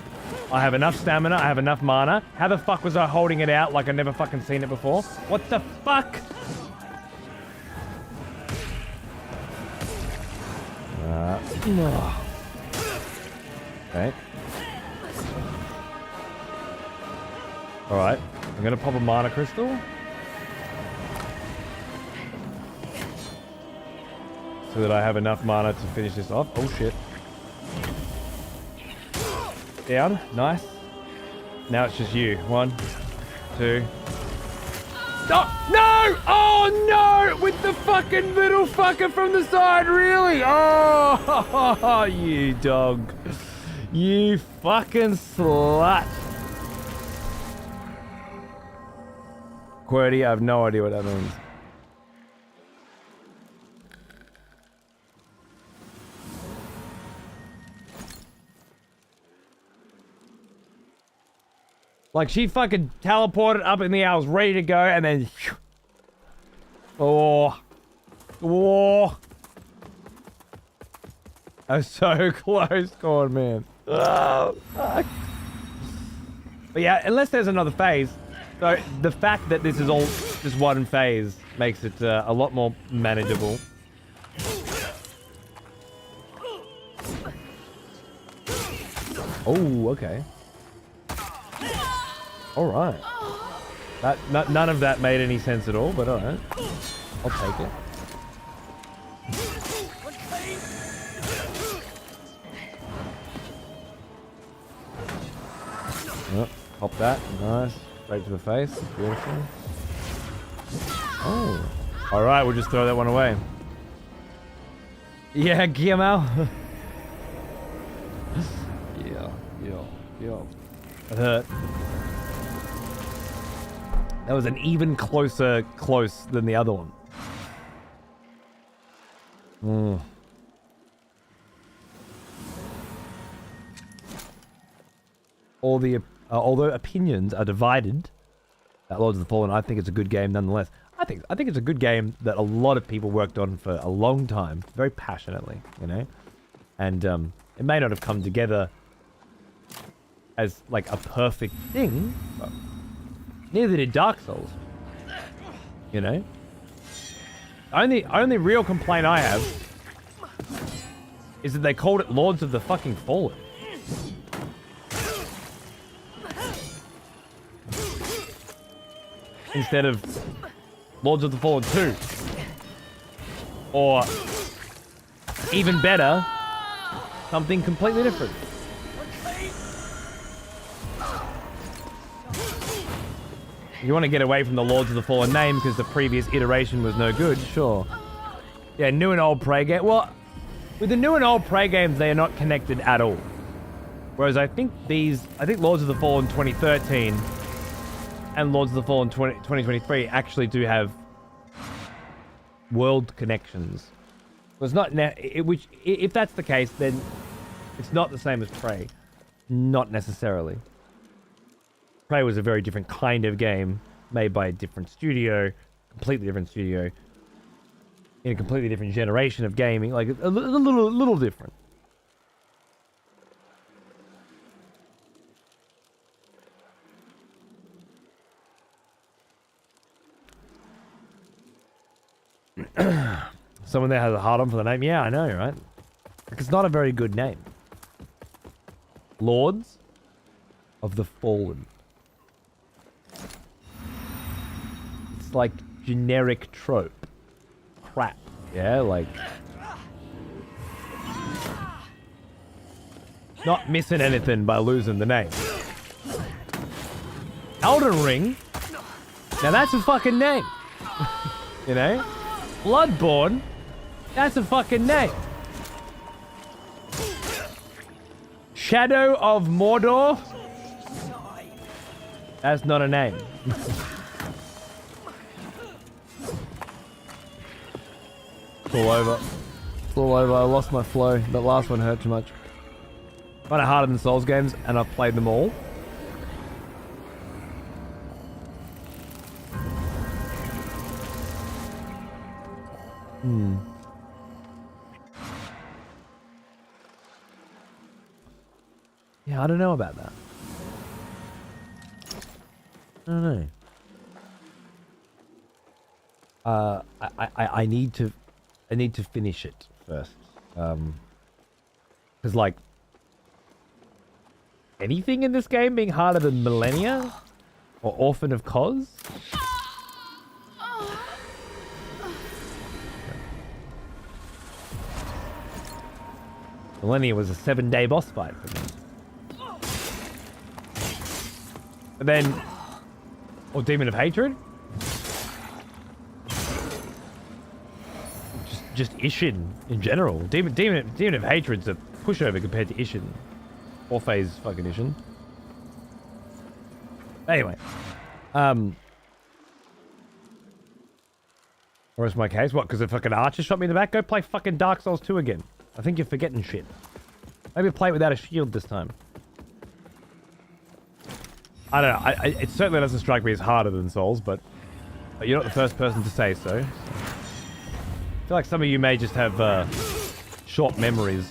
I have enough stamina, I have enough mana. How the fuck was I holding it out like I've never fucking seen it before? What the fuck? Okay. Alright. I'm gonna pop a mana crystal. so that I have enough mana to finish this off. Oh shit. Down. Nice. Now it's just you. 1, 2. Oh, no! Oh no! With the fucking little fucker from the side, really? Oh, you dog. You fucking slut. QWERTY, I have no idea what that means. Like, she fucking teleported up in the air, I was ready to go, and then... Oh. Oh. I was so close. Go on, man. Oh, fuck. But yeah, unless there's another phase. So, the fact that this is all just one phase makes it a lot more manageable. Oh, okay. Alright. None of that made any sense at all, but alright. I'll take it. Yep, pop that. Nice. Straight to the face. Beautiful. Oh. Alright, we'll just throw that one away. Yeah, Guillermo. yeah. It hurt. That was an even closer close than the other one. Although opinions are divided, that Lords of the Fallen, I think it's a good game nonetheless. I think it's a good game that a lot of people worked on for a long time, very passionately, you know. And it may not have come together as like a perfect thing, but neither did Dark Souls. You know? Only real complaint I have is that they called it Lords of the fucking Fallen. Instead of Lords of the Fallen 2. Or even better, something completely different. You want to get away from the Lords of the Fallen name because the previous iteration was no good, sure. Yeah, new and old Prey game. Well, with the new and old Prey games, they are not connected at all. Whereas I think Lords of the Fallen 2013 and Lords of the Fallen 2023 actually do have world connections. It's not which, if that's the case, then it's not the same as Prey. Not necessarily. Prey was a very different kind of game, made by a different studio, completely different studio, in a completely different generation of gaming, like a little different. Someone there has a hard on for the name. Yeah, I know, right? It's not a very good name. Lords of the Fallen. It's like generic trope. Crap. Yeah, like... Not missing anything by losing the name. Elden Ring? Now that's a fucking name. You know? Bloodborne? That's a fucking name. Shadow of Mordor? That's not a name. It's all over. It's all over. I lost my flow. That last one hurt too much. Kind of harder than Souls games, and I've played them all. Yeah, I don't know about that. I don't know. I need to finish it first. Because like anything in this game being harder than Millennia or Orphan of Kos. Millennia was a 7-day boss fight for me. And then, or Demon of Hatred? Just Ishin in general. Demon of Hatred's a pushover compared to Ishin. 4-phase fucking Ishin. Anyway. Where's my case? What, because the fucking archer shot me in the back? Go play fucking Dark Souls 2 again. I think you're forgetting shit. Maybe play it without a shield this time. I don't know. It certainly doesn't strike me as harder than Souls, but you're not the first person to say so. I feel like some of you may just have short memories.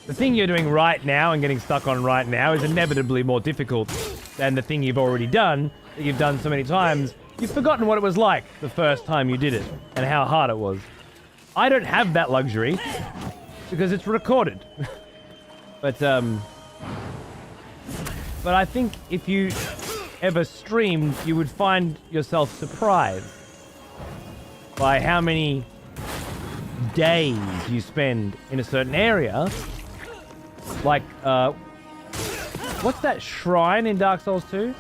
The thing you're doing right now and getting stuck on right now is inevitably more difficult than the thing you've already done, that you've done so many times. You've forgotten what it was like the first time you did it and how hard it was. I don't have that luxury because it's recorded. But I think if you ever streamed, you would find yourself surprised by how many days you spend in a certain area. Like, what's that shrine in Dark Souls 2?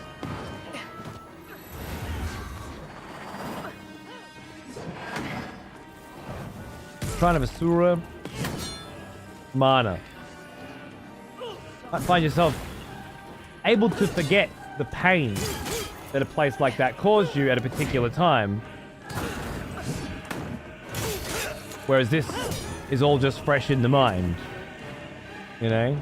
Shrine of Asura. Mana. Might find yourself able to forget the pain that a place like that caused you at a particular time. Whereas this is all just fresh in the mind. You know?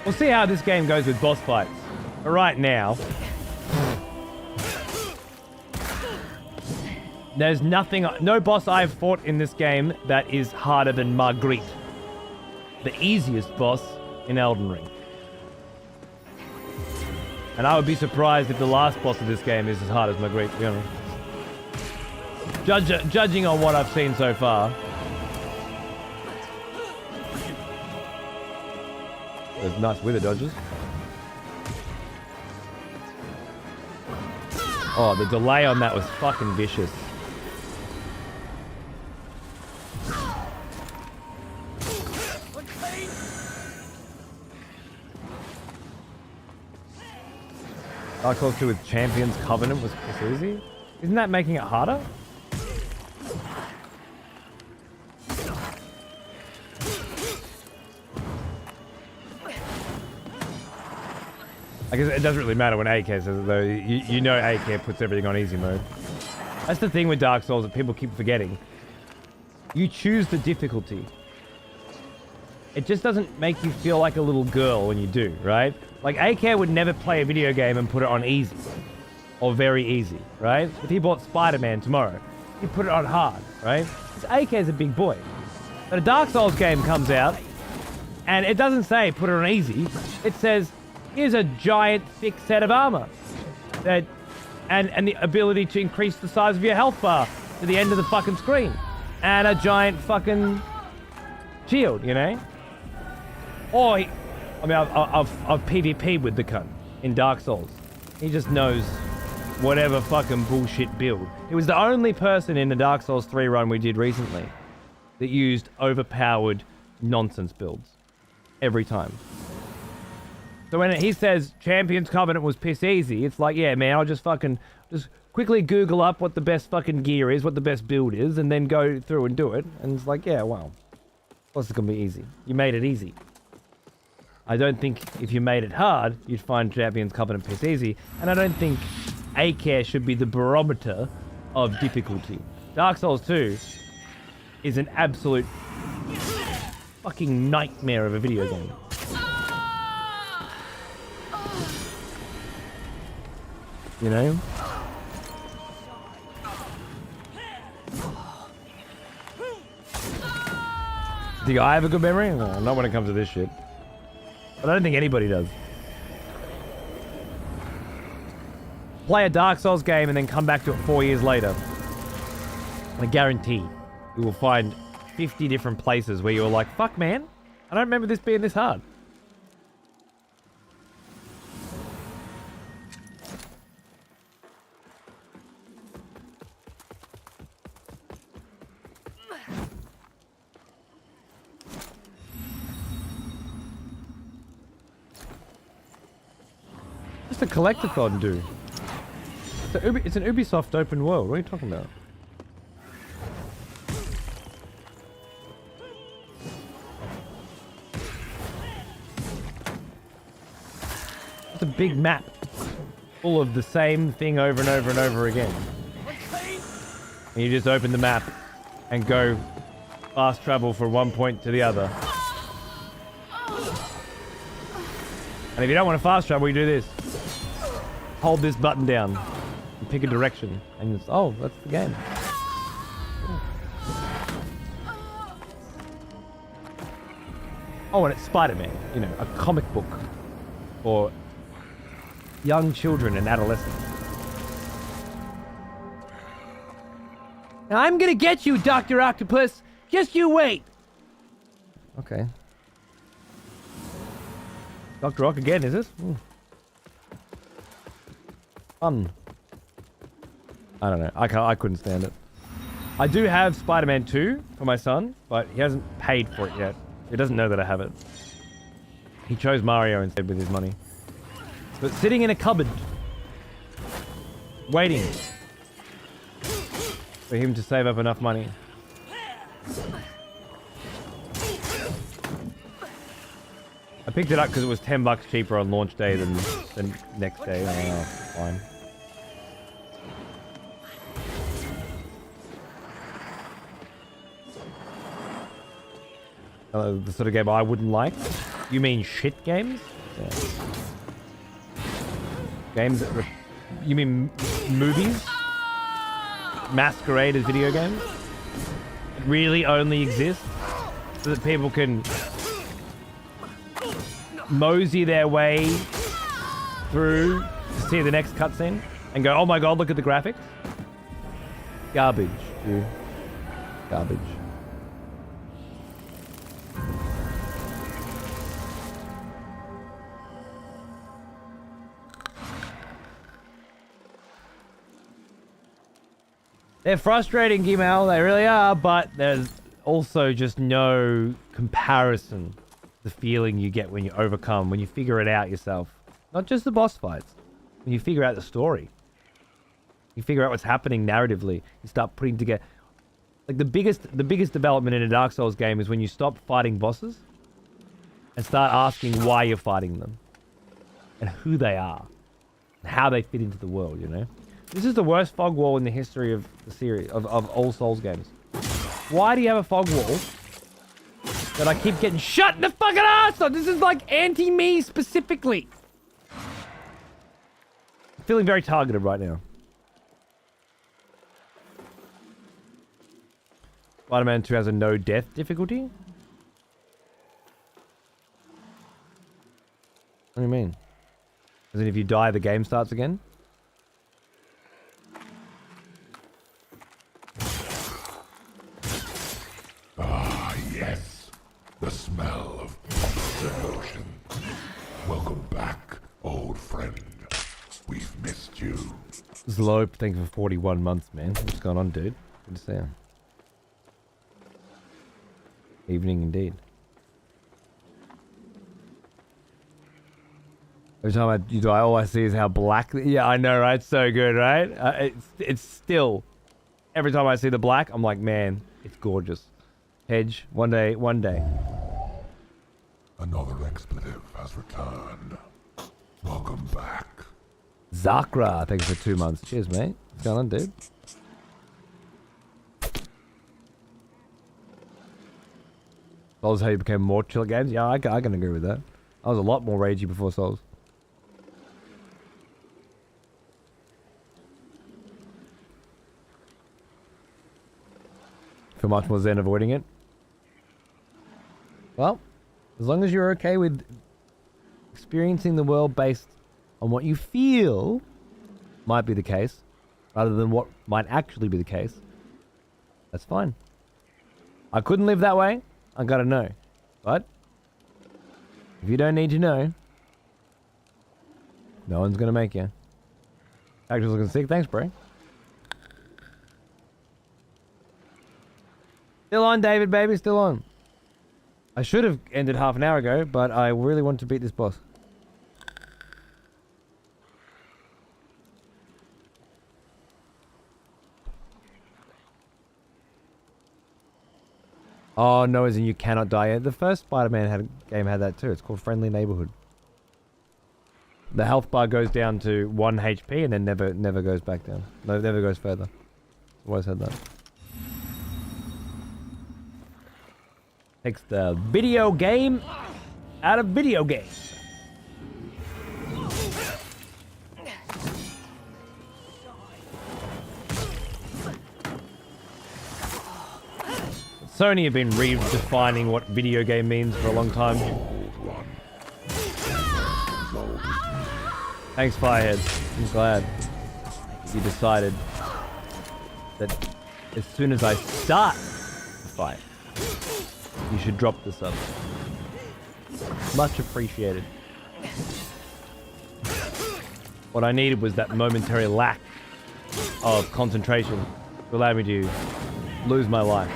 We'll see how this game goes with boss fights. But right now, there's nothing, no boss I've fought in this game that is harder than Marguerite. The easiest boss in Elden Ring. And I would be surprised if the last boss of this game is as hard as Marguerite, to be honest. Judging on what I've seen so far. There's nice wither dodges. Oh, the delay on that was fucking vicious. Dark Souls 2 with Champions Covenant was piss easy. Isn't that making it harder? I guess it doesn't really matter when AK says it though. You know AK puts everything on easy mode. That's the thing with Dark Souls that people keep forgetting. You choose the difficulty. It just doesn't make you feel like a little girl when you do, right? Like AK would never play a video game and put it on easy. Or very easy, right? If he bought Spider-Man tomorrow, he'd put it on hard, right? Because AK's a big boy. But a Dark Souls game comes out, and it doesn't say put it on easy. It says, here's a giant thick set of armor. That, and the ability to increase the size of your health bar to the end of the fucking screen. And a giant fucking shield, you know? Or, I've PvP'd with the cunt in Dark Souls. He just knows whatever fucking bullshit build. He was the only person in the Dark Souls 3 run we did recently that used overpowered nonsense builds. Every time. So when he says Champions Covenant was piss easy, it's like, yeah, man, I'll just quickly Google up what the best fucking gear is, what the best build is, and then go through and do it. And it's like, yeah, wow. Plus it's gonna be easy. You made it easy. I don't think if you made it hard, you'd find Champions Covenant piss easy. And I don't think AK should be the barometer of difficulty. Dark Souls 2 is an absolute fucking nightmare of a video game. You know? Do I have a good memory? No, not when it comes to this shit. But I don't think anybody does. Play a Dark Souls game and then come back to it 4 years later. I guarantee you will find 50 different places where you're like, fuck man, I don't remember this being this hard. What's the collectathon do? It's an Ubisoft open world. What are you talking about? It's a big map full of the same thing over and over and over again. And you just open the map and go fast travel from one point to the other. And if you don't want to fast travel, you do this. Hold this button down and pick a direction. And it's, oh, that's the game. Oh, and it's Spider-Man. You know, a comic book for young children and adolescents. Now, I'm gonna get you, Dr. Octopus. Just you wait. Okay. Dr. Ock again, is it? Ooh. Fun. I don't know. I couldn't stand it. I do have Spider-Man 2 for my son, but he hasn't paid for it yet. He doesn't know that I have it. He chose Mario instead with his money. But sitting in a cupboard, waiting for him to save up enough money. I picked it up because it was $10 cheaper on launch day than the next day. Oh, fine. The sort of game I wouldn't like. You mean shit games? Yeah. Games that... You mean movies? Masquerade as video games? That really only exist so that people can mosey their way through to see the next cutscene and go, oh my god, look at the graphics. Garbage, dude. Garbage. They're frustrating, Gmail, they really are, but there's also just no comparison to the feeling you get when you overcome, when you figure it out yourself. Not just the boss fights, when you figure out the story. You figure out what's happening narratively. You start putting together... Like, the biggest development in a Dark Souls game is when you stop fighting bosses and start asking why you're fighting them. And who they are. And how they fit into the world, you know? This is the worst fog wall in the history of the series, of all Souls games. Why do you have a fog wall that I keep getting shut in the fucking ass on? This is like anti-me specifically. I'm feeling very targeted right now. Spider-Man 2 has a no death difficulty? What do you mean? As in if you die, the game starts again? Yes, the smell of devotion. Welcome back, old friend. We've missed you. Zlope, thank you for 41 months, man. What's going on, dude? Good to see you. Evening indeed. Every time you die, all I see is how black... Yeah, I know, right? It's so good, right? It's still... Every time I see the black, I'm like, man, it's gorgeous. Hedge, one day. Another expletive has returned. Welcome back. Zakra, thanks for 2 months. Cheers, mate. What's going on, dude? Souls how you became more chill at games? Yeah, I can agree with that. I was a lot more ragey before Souls. Feel much more zen avoiding it. Well, as long as you're okay with experiencing the world based on what you feel might be the case, rather than what might actually be the case, that's fine. I couldn't live that way. I gotta know. But if you don't need to know, no one's gonna make you. Actor's looking sick. Thanks, bro. Still on, David, baby. Still on. I should have ended half an hour ago, but I really want to beat this boss. Oh, no, as in you cannot die. The first Spider-Man game had that too. It's called Friendly Neighborhood. The health bar goes down to 1 HP and then never goes back down. No, never goes further. Always had that. Takes the video game out of video games. Sony have been redefining what video game means for a long time. Thanks, Firehead. I'm glad you decided that as soon as I start the fight, you should drop the sub. Much appreciated. What I needed was that momentary lack of concentration to allow me to lose my life.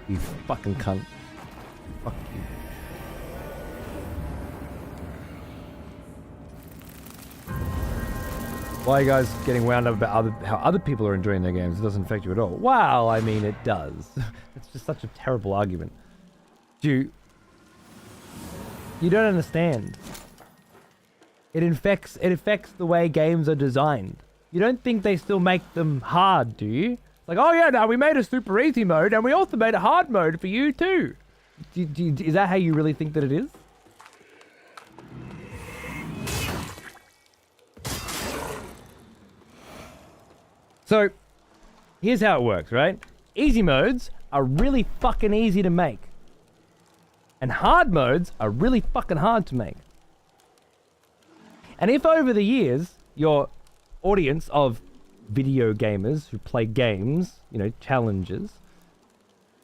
You fucking cunt. Fuck you. Why are you guys getting wound up about how other people are enjoying their games? It doesn't affect you at all. Well, I mean, it does. It's just such a terrible argument. You don't understand. It affects the way games are designed. You don't think they still make them hard, do you? Like, oh yeah, no, we made a super easy mode and we also made a hard mode for you too. Is that how you really think that it is? So, here's how it works, right? Easy modes are really fucking easy to make. And hard modes are really fucking hard to make. And if over the years, your audience of video gamers who play games, you know, challenges,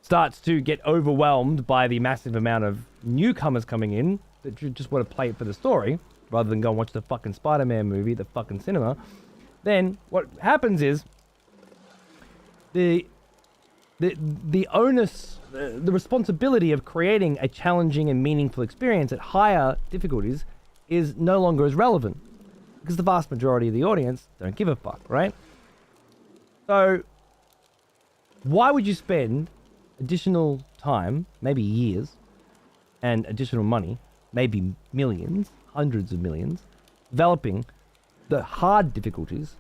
starts to get overwhelmed by the massive amount of newcomers coming in that you just want to play it for the story, rather than go and watch the fucking Spider-Man movie at the fucking cinema, then what happens is the onus, the responsibility of creating a challenging and meaningful experience at higher difficulties is no longer as relevant, because the vast majority of the audience don't give a fuck, right? So why would you spend additional time, maybe years, and additional money, maybe millions, hundreds of millions, developing the hard difficulties,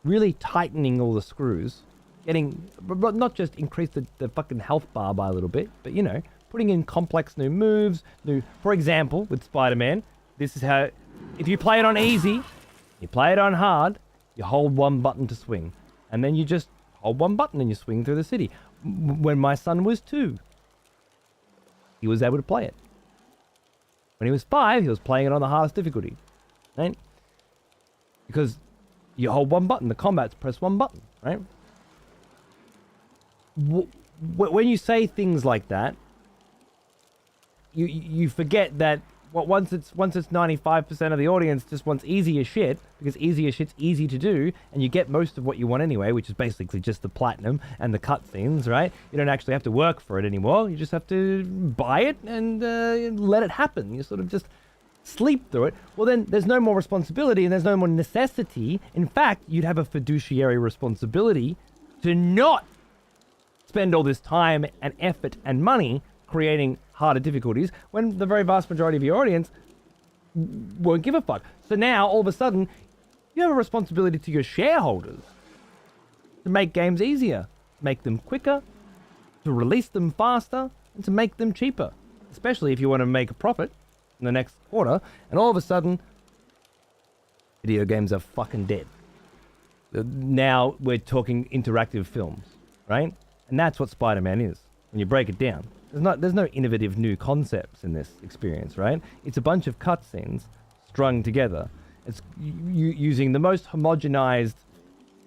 really tightening all the screws, getting, not just increase the fucking health bar by a little bit, but, you know, putting in complex new moves, for example, with Spider-Man, this is how, if you play it on easy, you play it on hard, you hold one button to swing, and then you just hold one button and you swing through the city. When my son was 2, he was able to play it. When he was 5, he was playing it on the hardest difficulty, right? Because you hold one button, the combat's press one button, right? When you say things like that, you forget that once it's 95% of the audience just wants easier shit, because easier shit's easy to do, and you get most of what you want anyway, which is basically just the platinum and the cutscenes, right? You don't actually have to work for it anymore. You just have to buy it and let it happen. You sort of just sleep through it. Well, then there's no more responsibility and there's no more necessity. In fact, you'd have a fiduciary responsibility to not spend all this time and effort and money creating harder difficulties when the very vast majority of your audience won't give a fuck. So now, all of a sudden, you have a responsibility to your shareholders to make games easier, make them quicker, to release them faster, and to make them cheaper. Especially if you want to make a profit in the next quarter, and all of a sudden, video games are fucking dead. Now we're talking interactive films, right? And that's what Spider-Man is, when you break it down. There's no innovative new concepts in this experience, right? It's a bunch of cutscenes strung together. It's using the most homogenized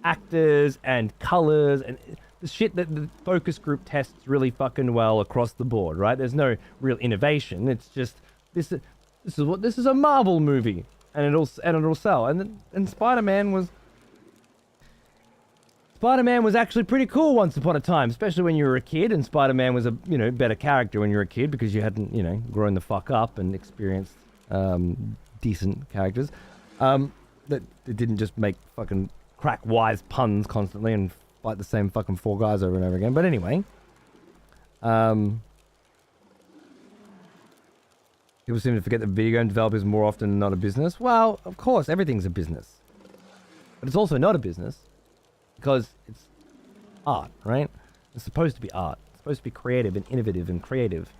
actors and colors and the shit that the focus group tests really fucking well across the board, right? There's no real innovation. It's just this is a Marvel movie, and it'll sell. And Spider-Man was actually pretty cool once upon a time, especially when you were a kid, and Spider-Man was a, better character when you were a kid because you hadn't, grown the fuck up and experienced decent characters that didn't just make fucking crack wise puns constantly and fight the same fucking four guys over and over again. But anyway, people seem to forget that video game developers more often than not a business. Well, of course, everything's a business. But it's also not a business because it's art, right? It's supposed to be art. It's supposed to be creative and innovative and creative.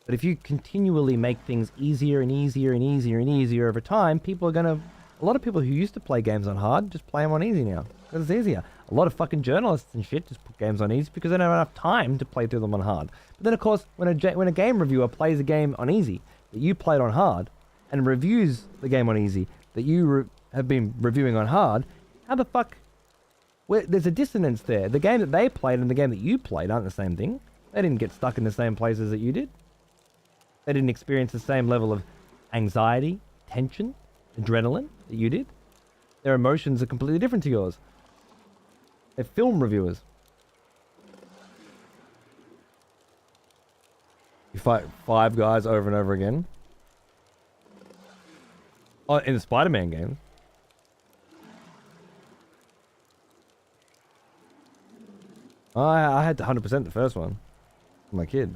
But if you continually make things easier and easier and easier and easier over time, people are going to... A lot of people who used to play games on hard just play them on easy now because it's easier. A lot of fucking journalists and shit just put games on easy because they don't have enough time to play through them on hard. But then, of course, when a game reviewer plays a game on easy that you played on hard and reviews the game on easy that you have been reviewing on hard, how the fuck... there's a dissonance there. The game that they played and the game that you played aren't the same thing. They didn't get stuck in the same places that you did. They didn't experience the same level of anxiety, tension, adrenaline that you did. Their emotions are completely different to yours. They're film reviewers. You fight 5 guys over and over again. Oh, in the Spider-Man game. I had to 100% the first one. My kid.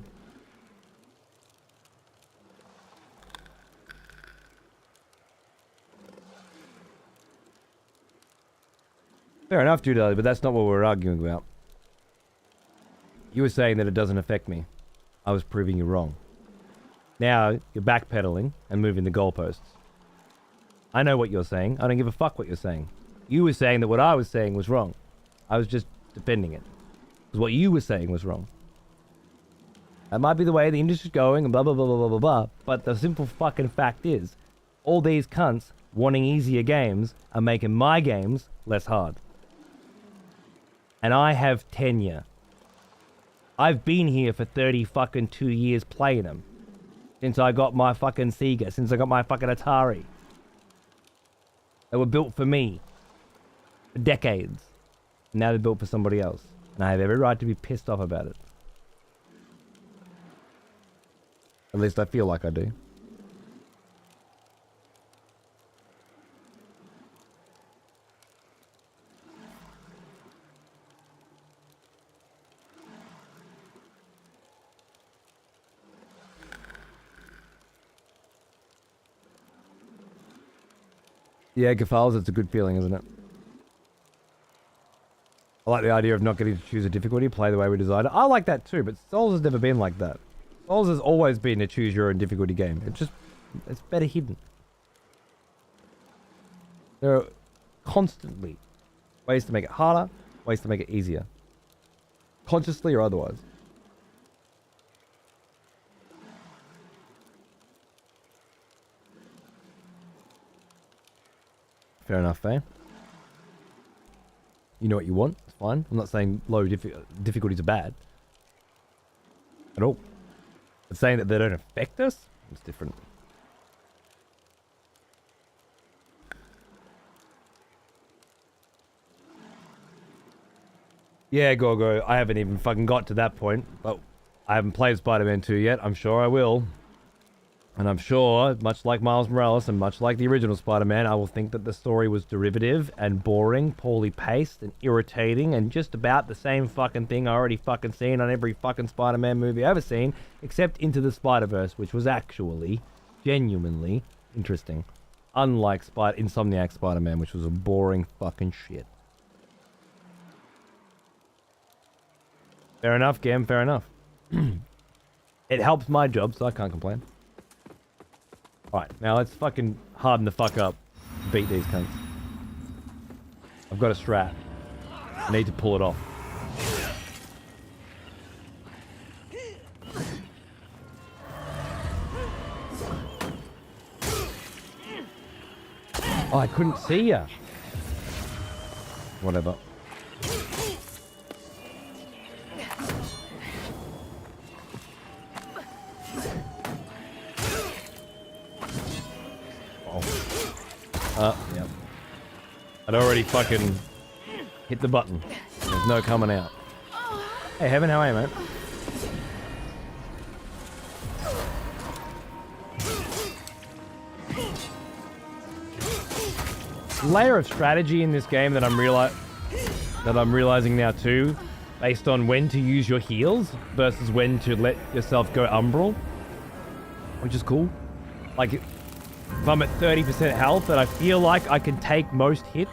Fair enough, Judy, but that's not what we're arguing about. You were saying that it doesn't affect me. I was proving you wrong. Now, you're backpedaling and moving the goalposts. I know what you're saying. I don't give a fuck what you're saying. You were saying that what I was saying was wrong. I was just defending it. Because what you were saying was wrong. That might be the way the industry's going and blah, blah, blah, blah, blah, blah, blah. But the simple fucking fact is, all these cunts wanting easier games are making my games less hard. And I have tenure. I've been here for 30 fucking 2 years playing them. Since I got my fucking Sega. Since I got my fucking Atari. They were built for me. For decades. Now they're built for somebody else. And I have every right to be pissed off about it. At least I feel like I do. Yeah, Gafals, it's a good feeling, isn't it? I like the idea of not getting to choose a difficulty, play the way we designed it. I like that too, but Souls has never been like that. Souls has always been a choose your own difficulty game. It's better hidden. There are constantly ways to make it harder, ways to make it easier. Consciously or otherwise. Fair enough, eh? You know what you want, it's fine. I'm not saying low difficulties are bad. At all. But saying that they don't affect us, it's different. Yeah, Gorgo, I haven't even fucking got to that point, but I haven't played Spider-Man 2 yet. I'm sure I will. And I'm sure, much like Miles Morales and much like the original Spider-Man, I will think that the story was derivative and boring, poorly paced and irritating and just about the same fucking thing I already fucking seen on every fucking Spider-Man movie I've ever seen, except Into the Spider-Verse, which was actually genuinely interesting. Unlike Insomniac Spider-Man, which was a boring fucking shit. Fair enough, Gam, fair enough. It helps my job, so I can't complain. Alright, now let's fucking harden the fuck up. Beat these cunts. I've got a strat. I need to pull it off. Oh, I couldn't see ya. Whatever. Yep. I'd already fucking hit the button. There's no coming out. Hey, Heaven, how are you, mate? layer of strategy in this game that I'm realizing now too, based on when to use your heals versus when to let yourself go umbral, which is cool. Like, if I'm at 30% health and I feel like I can take most hits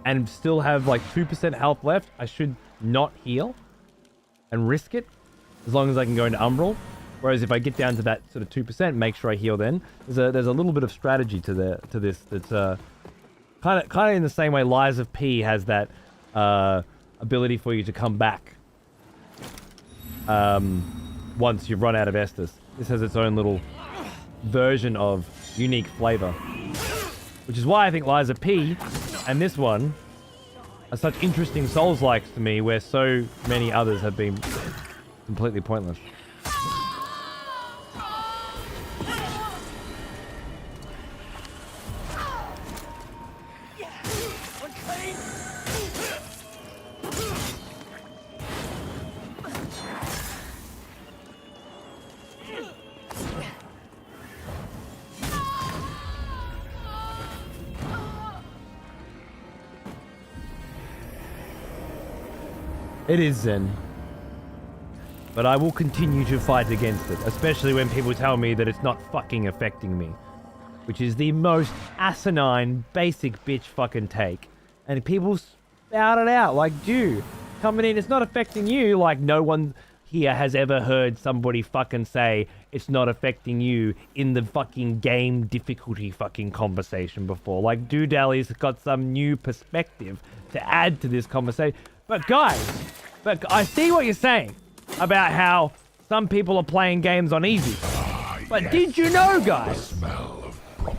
and still have like 2% health left, I should not heal and risk it as long as I can go into umbral. Whereas if I get down to that sort of 2%, make sure I heal then. There's a little bit of strategy to this that's kind of in the same way Lies of P has that ability for you to come back once you've run out of Estus. This has its own little version of unique flavor, which is why I think Lies of P and this one are such interesting Souls-likes to me, where so many others have been completely pointless. It is Zen. But I will continue to fight against it, especially when people tell me that it's not fucking affecting me. Which is the most asinine, basic bitch fucking take. And people spout it out like, dude, coming in, it's not affecting you. Like, no one here has ever heard somebody fucking say it's not affecting you in the fucking game difficulty fucking conversation before. Like, Doodally's got some new perspective to add to this conversation. But guys, I see what you're saying about how some people are playing games on easy. But did you know, guys,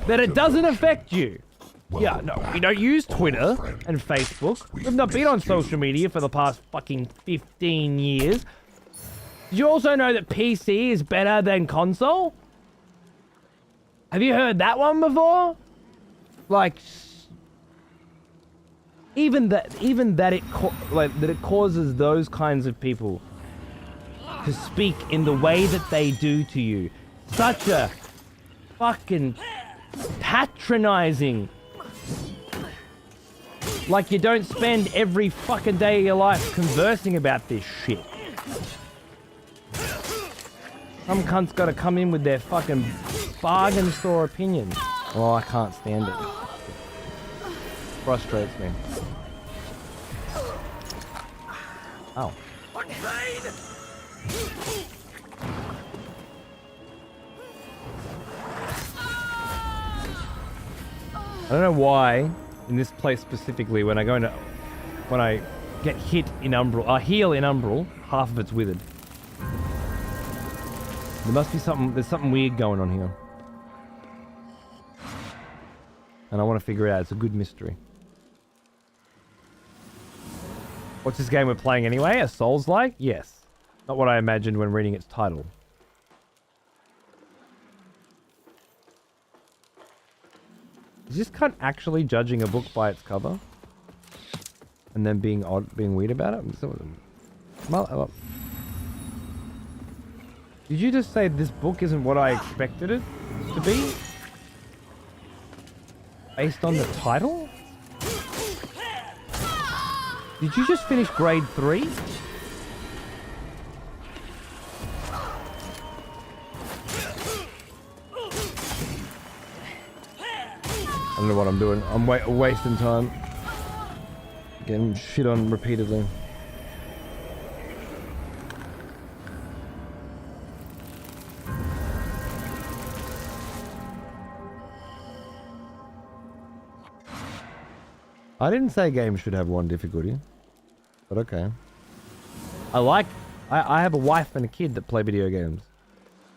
that it doesn't affect you? Yeah, no, we don't use Twitter and Facebook. We've not been on social media for the past fucking 15 years. Did you also know that PC is better than console? Have you heard that one before? Like, even that it causes those kinds of people to speak in the way that they do to you. Such a fucking patronizing. Like you don't spend every fucking day of your life conversing about this shit. Some cunt's gotta come in with their fucking bargain store opinions. Oh, I can't stand it. Frustrates me. Oh. I don't know why, in this place specifically, when I get hit in Umbral, heal in Umbral, half of it's withered. There must be there's something weird going on here. And I want to figure it out. It's a good mystery. What's this game we're playing anyway? A Souls-like? Yes. Not what I imagined when reading its title. Is this cunt actually judging a book by its cover? And then being weird about it? Did you just say this book isn't what I expected it to be? Based on the title? Did you just finish grade 3? I don't know what I'm doing. I'm wasting time. Getting shit on repeatedly. I didn't say games should have one difficulty. But okay. I have a wife and a kid that play video games.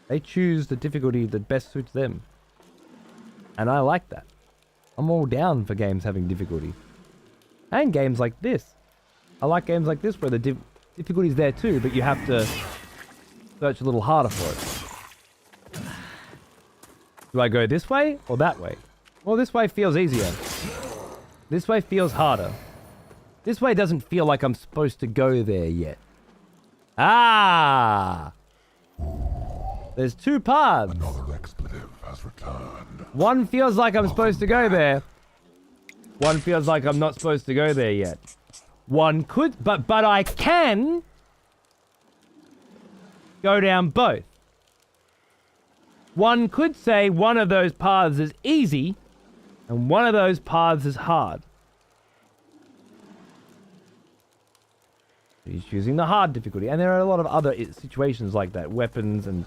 They choose the difficulty that best suits them. And I like that. I'm all down for games having difficulty. And games like this. I like games like this where the difficulty's there too, but you have to search a little harder for it. Do I go this way or that way? Well, this way feels easier. This way feels harder. This way doesn't feel like I'm supposed to go there yet. Ah! There's two paths. Another expletive has returned. One feels like I'm supposed to go there. One feels like I'm not supposed to go there yet. One could, but I can go down both. One could say one of those paths is easy and one of those paths is hard. He's choosing the hard difficulty. And there are a lot of other situations like that. Weapons and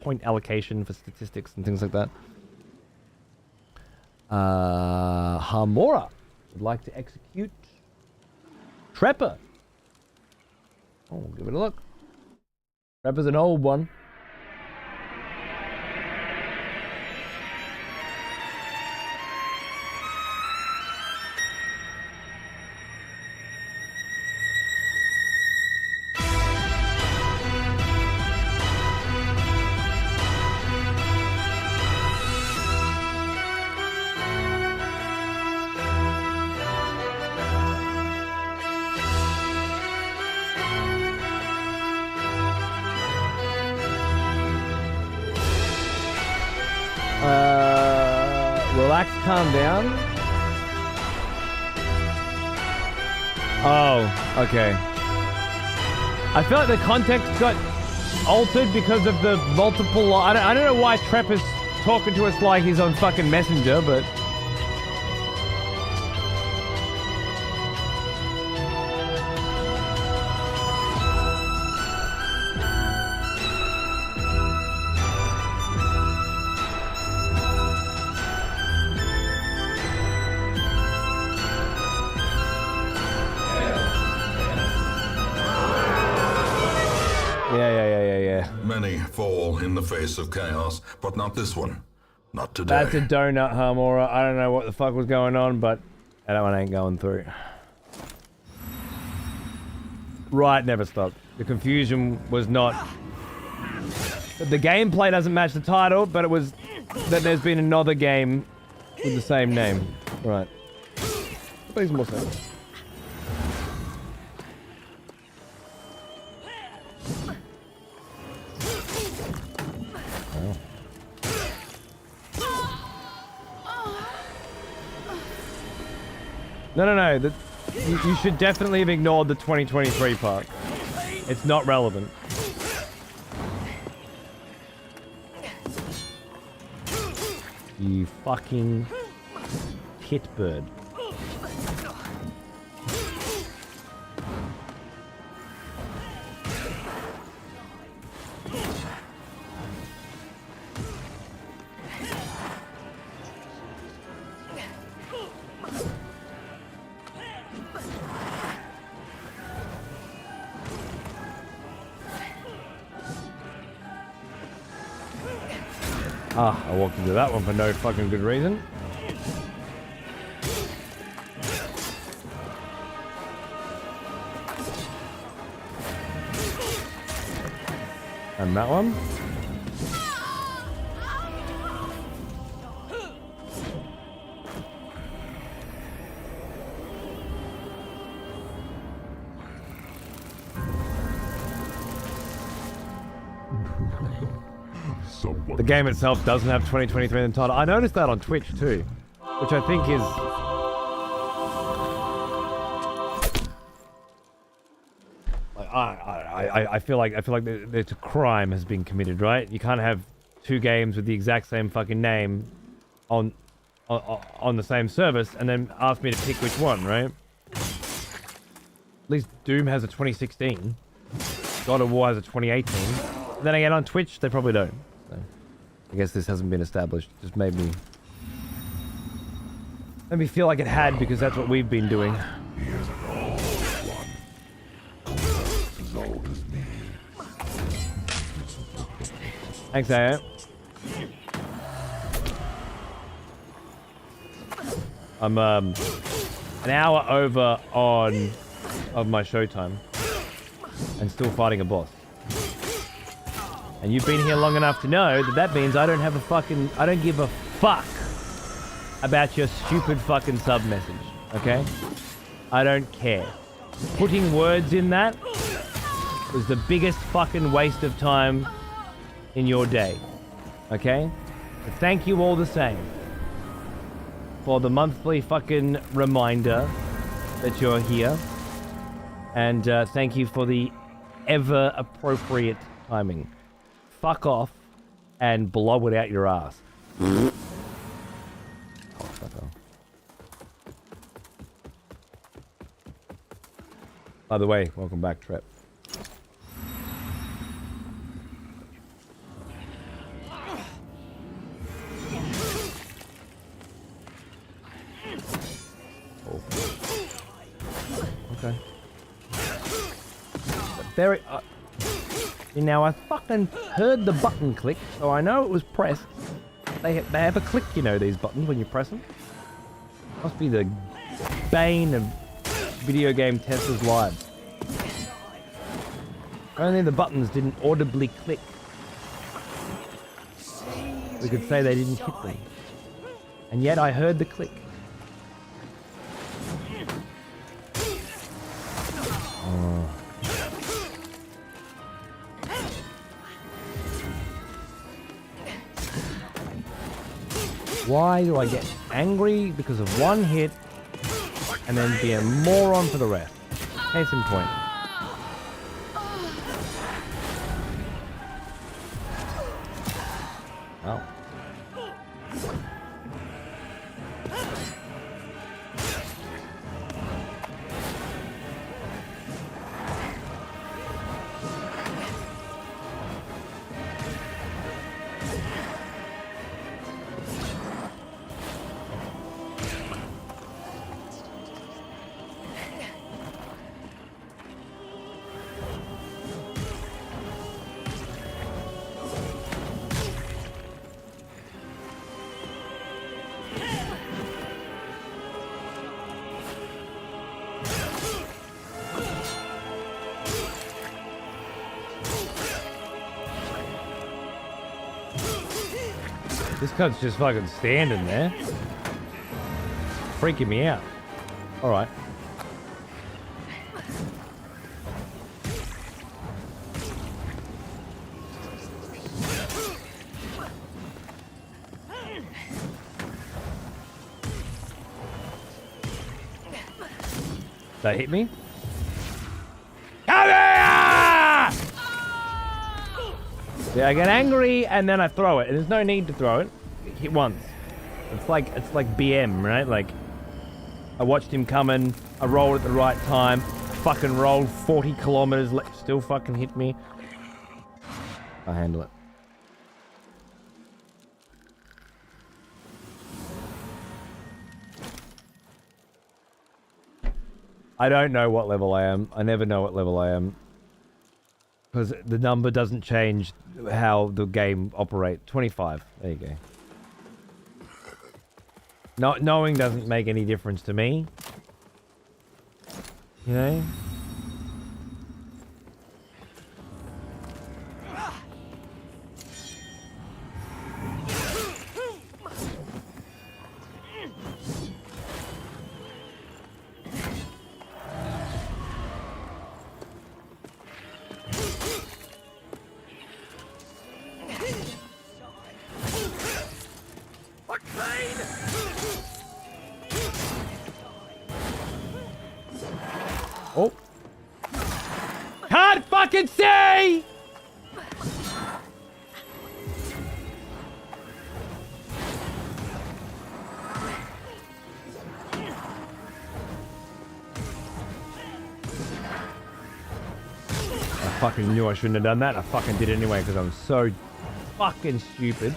point allocation for statistics and things like that. Harmora would like to execute Trepper. Oh, give it a look. Trepper's an old one. Relax, calm down. Oh, okay. I feel like the context got altered because of the multiple... I don't know why Trepper's talking to us like he's on fucking Messenger, but... Yeah. Many fall in the face of chaos, but not this one. Not today. That's a donut, Harmora. I don't know what the fuck was going on, but that one ain't going through. Right, never stopped. The confusion was not... The gameplay doesn't match the title, but it was that there's been another game with the same name. Right. Makes more sense. No. You should definitely have ignored the 2023 part. It's not relevant. You fucking titbird. I walked into that one for no fucking good reason. And that one. The game itself doesn't have 2023 in the title. I noticed that on Twitch too, which I think is... I feel like there's a crime has been committed, right? You can't have two games with the exact same fucking name on the same service and then ask me to pick which one, right? At least Doom has a 2016. God of War has a 2018. And then again, on Twitch, they probably don't. So, I guess this hasn't been established. Just made me feel like it had because that's what we've been doing. He is an old one. Almost as old as me. Thanks, Ayo. I'm an hour over of my showtime and still fighting a boss. And you've been here long enough to know that means I don't give a fuck about your stupid fucking sub message, okay? I don't care. Putting words in that was the biggest fucking waste of time in your day, okay? But thank you all the same. for the monthly fucking reminder that you're here. And thank you for the ever appropriate timing. Fuck off and blow it out your ass. Oh, fuck off. By the way, welcome back, Trep. Oh. Okay. Very. Now I fucking heard the button click, so I know it was pressed. They have a click, you know, these buttons when you press them. Must be the bane of video game testers' lives. Only the buttons didn't audibly click. We could say they didn't hit them. And yet I heard the click. Why do I get angry because of one hit and then be a moron for the rest? Case in point. Oh. This cunt's just fucking standing there. Freaking me out. Alright. That hit me? Come here! Yeah, I get angry and then I throw it. And there's no need to throw it. Hit once. It's like BM, right? Like I watched him coming, I rolled at the right time, fucking rolled 40 kilometers, still fucking hit me. I handle it. I don't know what level I am. I never know what level I am. Because the number doesn't change how the game operates. 25. There you go. Not knowing doesn't make any difference to me. You know? Oh. Can't fucking see! I fucking knew I shouldn't have done that. I fucking did it anyway because I'm so fucking stupid.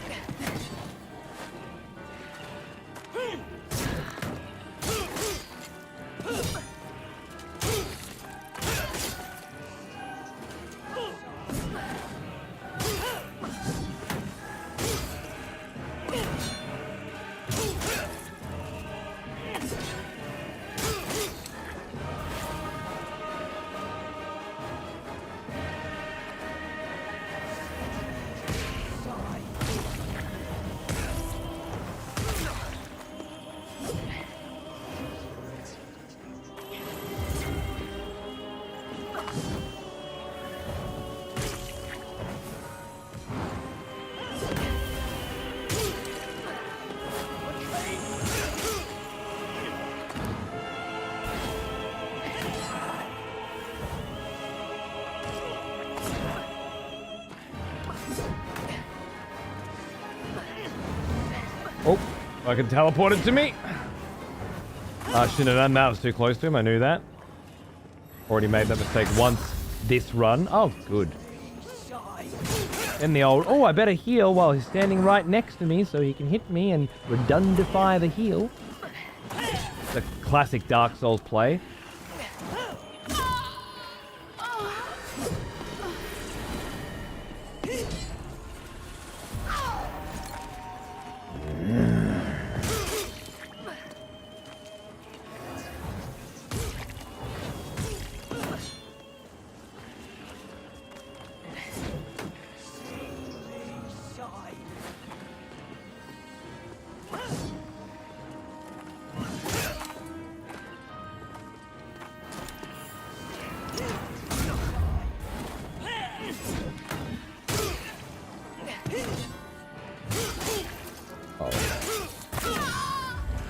Fucking teleported to me. Shouldn't have done that. I was too close to him. I knew that. Already made that mistake once this run. Oh, good. And the old, oh, I better heal while he's standing right next to me so he can hit me and redundify the heal. The classic Dark Souls play.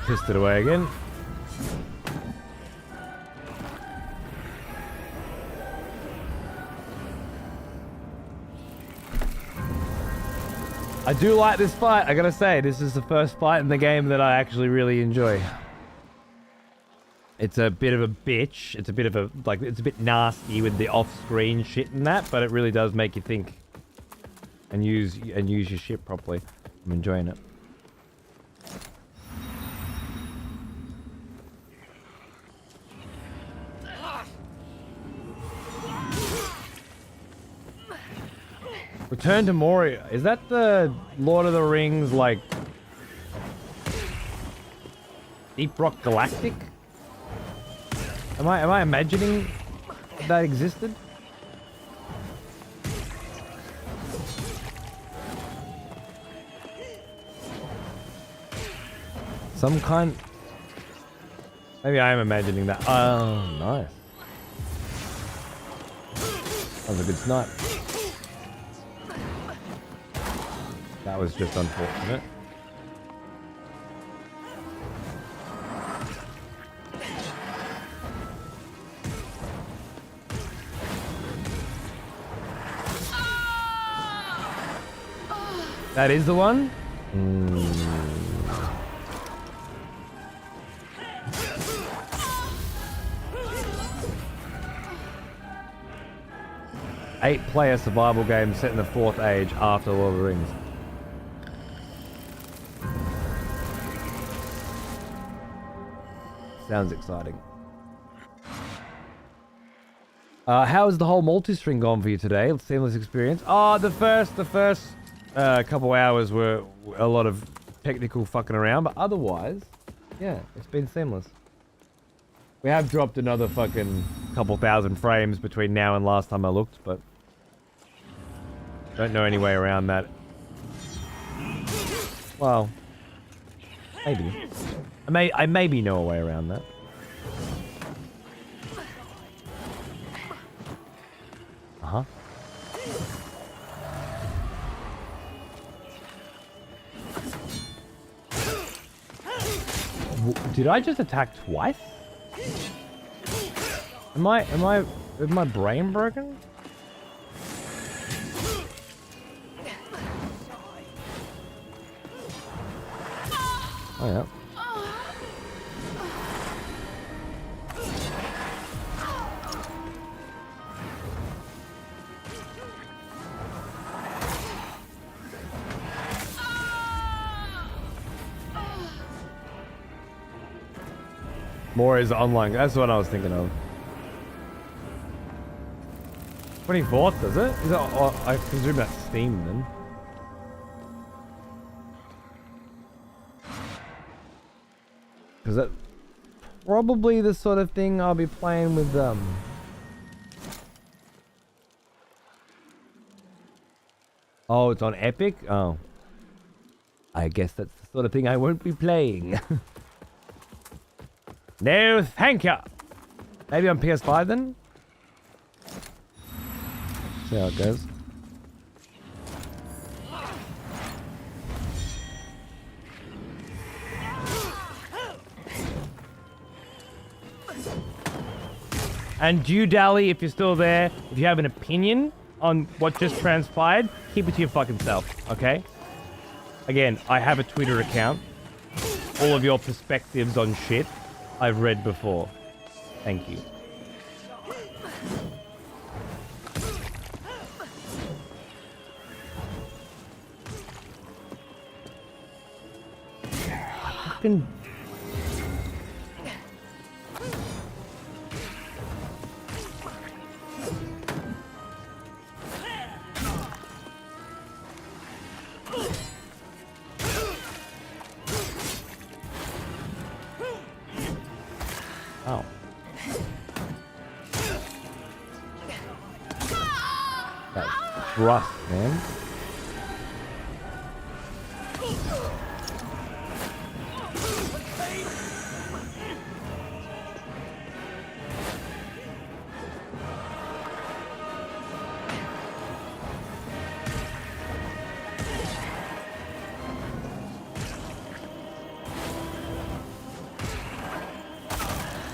Pissed it away again. I do like this fight. I gotta say, this is the first fight in the game that I actually really enjoy. It's a bit of a bitch. It's a bit of a, like, it's a bit nasty with the off-screen shit and that, but it really does make you think and use your shit properly. I'm enjoying it. Return to Moria. Is that the Lord of the Rings, like, Deep Rock Galactic? Am I imagining that existed? Some kind... Maybe I am imagining that. Oh, nice. That was a good snipe. That was just unfortunate. That is the one? Mm. 8-player survival game set in the 4th age after Lord of the Rings. Sounds exciting. How has the whole multi-string gone for you today? Seamless experience. Oh, the first couple hours were a lot of technical fucking around, but otherwise, yeah, it's been seamless. We have dropped another fucking couple thousand frames between now and last time I looked, but don't know any way around that. Well, maybe. I maybe know a way around that. Uh-huh. Did I just attack twice? Is my brain broken? Oh yeah. More is online. That's what I was thinking of. 24th, does it? Is it? Oh, I presume that's Steam then. Because that probably the sort of thing I'll be playing with Oh, it's on Epic? Oh. I guess that's the sort of thing I won't be playing. No, thank you. Maybe on PS5 then? See how it goes. And do Dally, if you're still there, if you have an opinion on what just transpired, keep it to your fucking self, okay? Again, I have a Twitter account. all of your perspectives on shit I've read before. Thank you. Fucking... Oh. That's rough, man.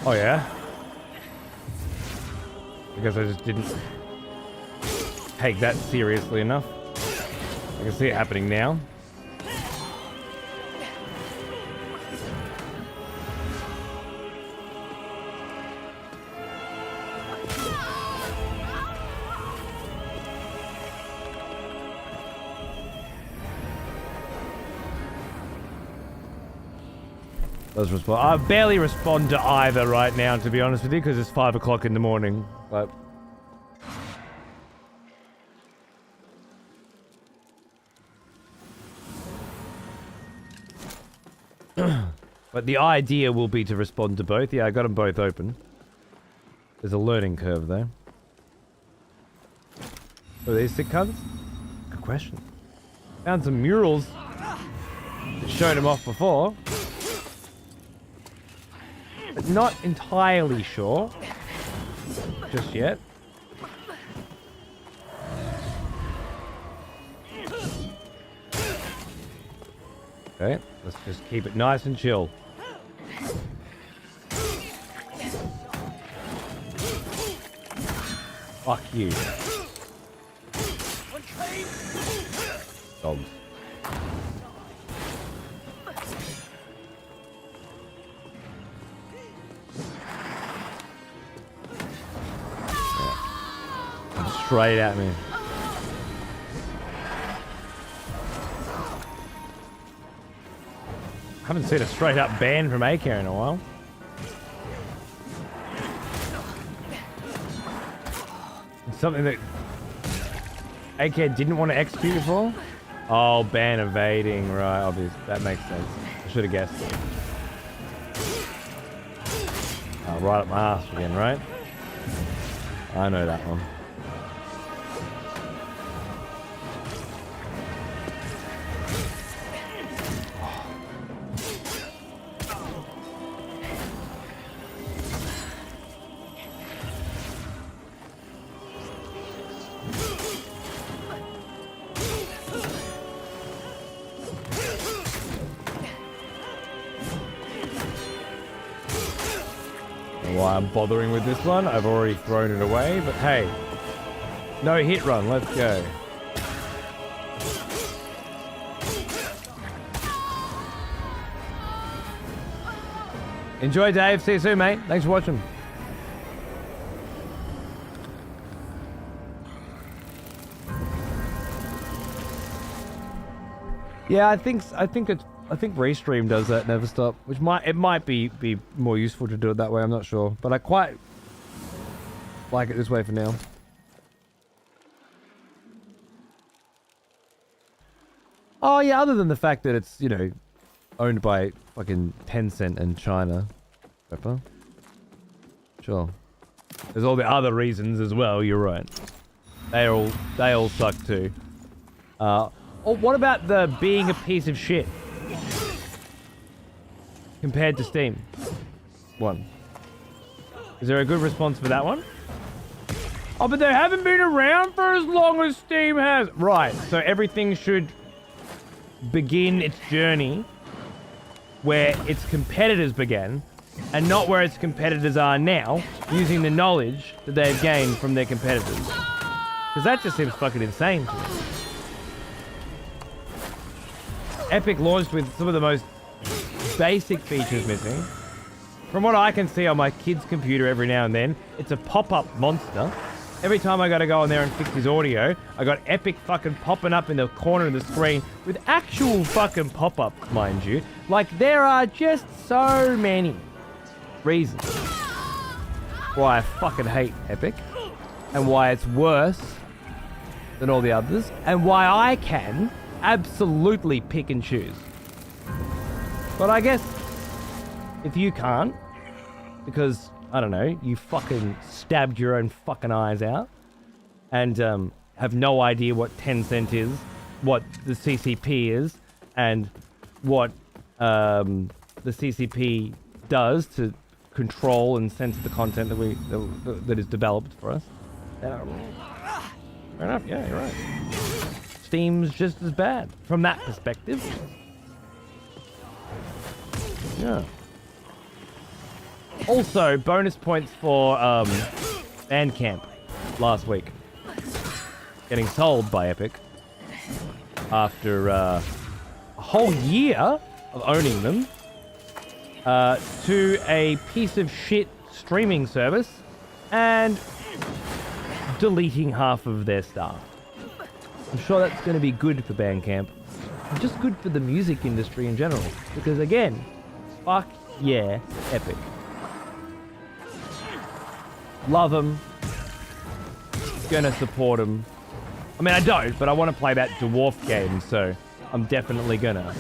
Oh yeah? Because I just didn't take that seriously enough. I can see it happening now. Does respond. I barely respond to either right now, to be honest with you, because it's 5 o'clock in the morning. But but the idea will be to respond to both. Yeah, I got them both open. There's a learning curve though. Are these sick cunts? Good question. Found some murals that showed them off before. But not entirely sure just yet. Okay, let's just keep it nice and chill. Fuck you. Dogs. Straight at me. Haven't seen a straight up ban from AK in a while. It's something that AK didn't want to execute for. Oh, ban evading, right? Obvious. That makes sense. I should have guessed. Oh, right up my ass again, right? I know that one. Why I'm bothering with this one. I've already thrown it away, but hey, no hit run. Let's go. Enjoy, Dave. See you soon, mate. Thanks for watching. Yeah, I think Restream does that Never Stop, which might be more useful to do it that way. I'm not sure, but I quite like it this way for now. Oh yeah, other than the fact that it's, you know, owned by fucking Tencent and China. Pepper. Sure. There's all the other reasons as well. You're right. They all suck too. Oh, what about the being a piece of shit? Compared to Steam. One. Is there a good response for that one? Oh, but they haven't been around for as long as Steam has. Right, so everything should begin its journey where its competitors began, and not where its competitors are now, using the knowledge that they've gained from their competitors. Because that just seems fucking insane to me. Epic launched with some of the most basic features missing. From what I can see on my kid's computer every now and then, it's a pop-up monster. Every time I gotta go on there and fix his audio, I got Epic fucking popping up in the corner of the screen with actual fucking pop-up, mind you. Like, there are just so many reasons why I fucking hate Epic, and why it's worse than all the others, and why I can absolutely pick and choose. But I guess if you can't, because, I don't know, you fucking stabbed your own fucking eyes out and have no idea what Tencent is, what the CCP is, and what the CCP does to control and censor the content that is developed for us. Fair enough, yeah, you're right. Steam's just as bad from that perspective. Yeah. Also, bonus points for Bandcamp last week. Getting sold by Epic after a whole year of owning them to a piece of shit streaming service and deleting half of their staff. I'm sure that's going to be good for Bandcamp. And just good for the music industry in general. Because again, fuck yeah, Epic. Love them. Gonna support them. I mean, I don't, but I want to play that dwarf game, so I'm definitely gonna.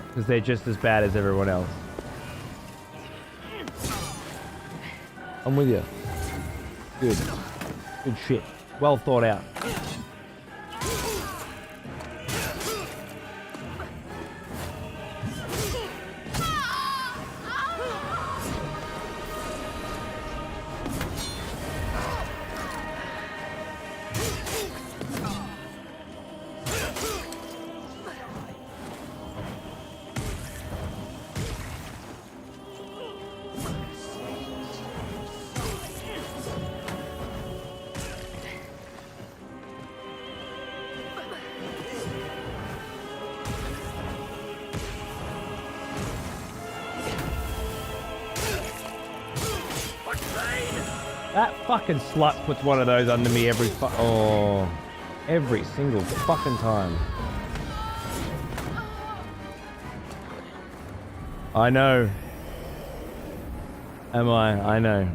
Because they're just as bad as everyone else. I'm with you. Good. Good shit. Well thought out. That fucking slut puts one of those under me every every single fucking time. I know. Am I? I know.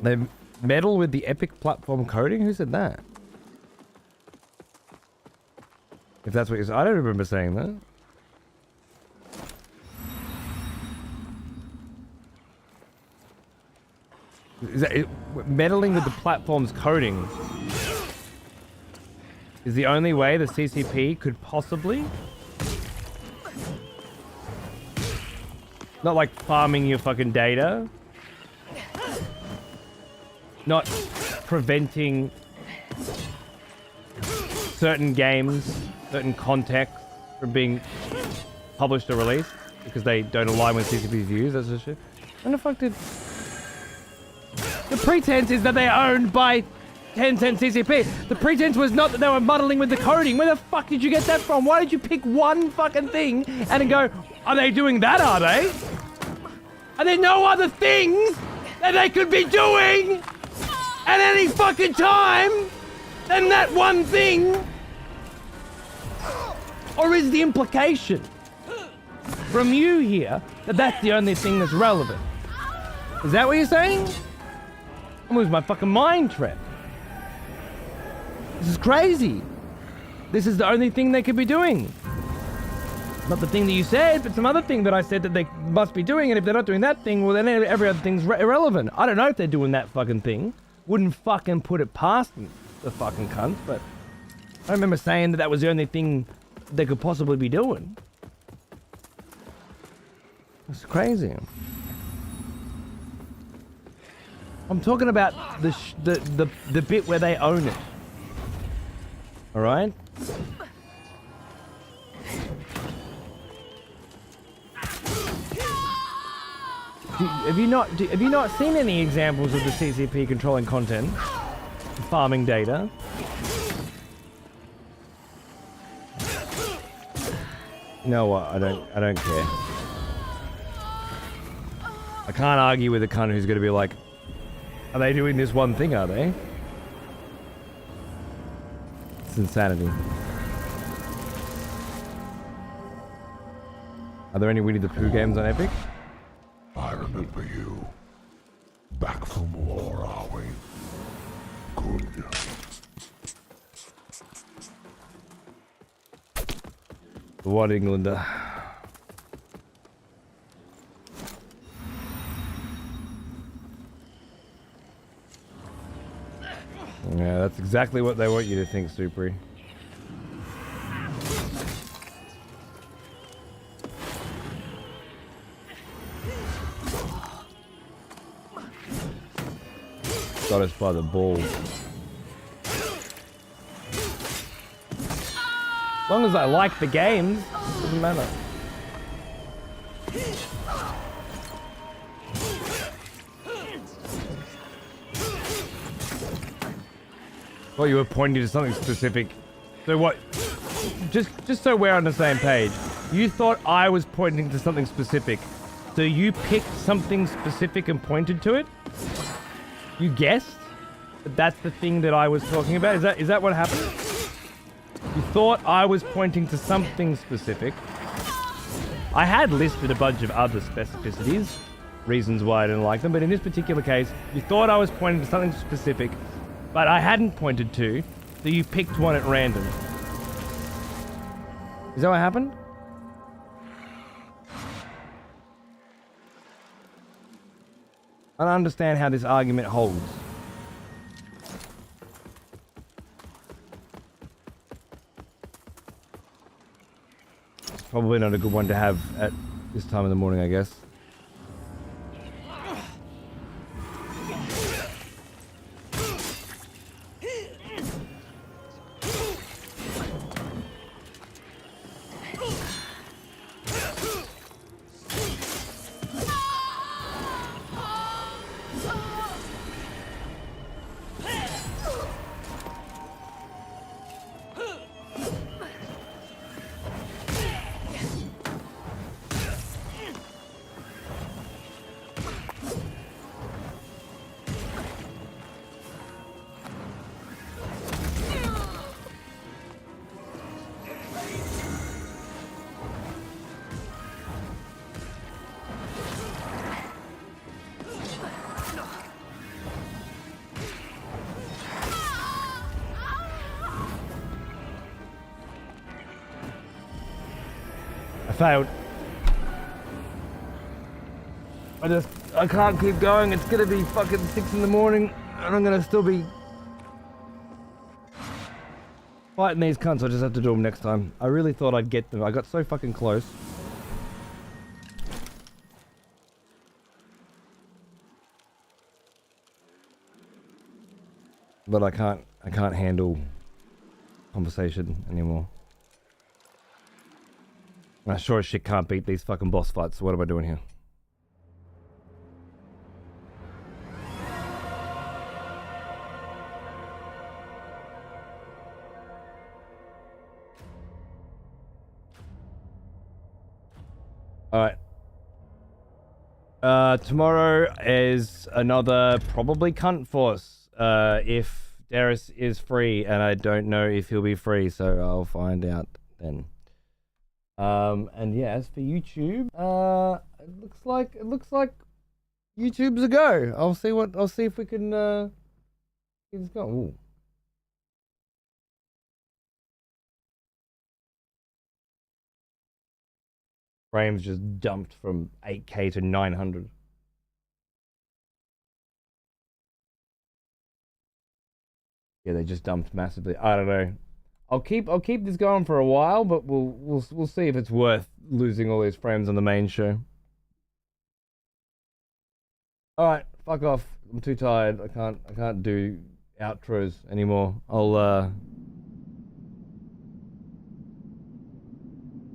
They meddle with the Epic platform coding? Who said that? If that's what you said. I don't remember saying that. Is that meddling with the platform's coding is the only way the CCP could possibly? Not like farming your fucking data? Not preventing certain games, certain content from being published or released because they don't align with CCP's views, that's the shit. When the fuck did... The pretense is that they're owned by Tencent CCP. The pretense was not that they were muddling with the coding. Where the fuck did you get that from? Why did you pick one fucking thing and then go, are they doing that, are they? Are there no other things that they could be doing at any fucking time than that one thing? Or is the implication from you here that that's the only thing that's relevant? Is that what you're saying? I'm losing my fucking mind, Trev. This is crazy. This is the only thing they could be doing. Not the thing that you said, but some other thing that I said that they must be doing, and if they're not doing that thing, well then every other thing's irrelevant. I don't know if they're doing that fucking thing. Wouldn't fucking put it past them, the fucking cunt, but I remember saying that that was the only thing they could possibly be doing. It's crazy. I'm talking about the bit where they own it. All right. Have you not seen any examples of the CCP controlling content, farming data? You know what? I don't care. I can't argue with a cunt who's going to be like, are they doing this one thing? Are they? It's insanity. Are there any Winnie the Pooh games on Epic? I remember you. Back from war, are we? Good. What, Englander? Yeah, that's exactly what they want you to think, Supri. Got us by the balls. As long as I like the games, doesn't matter. Well, you were pointing to something specific. So what? Just so we're on the same page. You thought I was pointing to something specific. So you picked something specific and pointed to it? You guessed that that's the thing that I was talking about? Is that what happened? You thought I was pointing to something specific. I had listed a bunch of other specificities, reasons why I didn't like them, but in this particular case, you thought I was pointing to something specific, but I hadn't pointed to, so you picked one at random. Is that what happened? I don't understand how this argument holds. Probably not a good one to have at this time of the morning, I guess. I failed. I can't keep going. It's gonna be fucking 6 in the morning and I'm gonna still be fighting these cunts. I just have to do them next time. I really thought I'd get them. I got so fucking close. But I can't handle conversation anymore. I sure as shit can't beat these fucking boss fights, so what am I doing here? Alright. Tomorrow is another probably cunt force. If Darius is free, and I don't know if he'll be free, so I'll find out then. And yeah, as for YouTube, it looks like YouTube's a go. I'll see if we can get this going. Ooh. Frames just dumped from 8K to 900. Yeah, they just dumped massively. I don't know. I'll keep this going for a while, but we'll see if it's worth losing all these frames on the main show. All right, fuck off. I'm too tired. I can't do outros anymore. I'll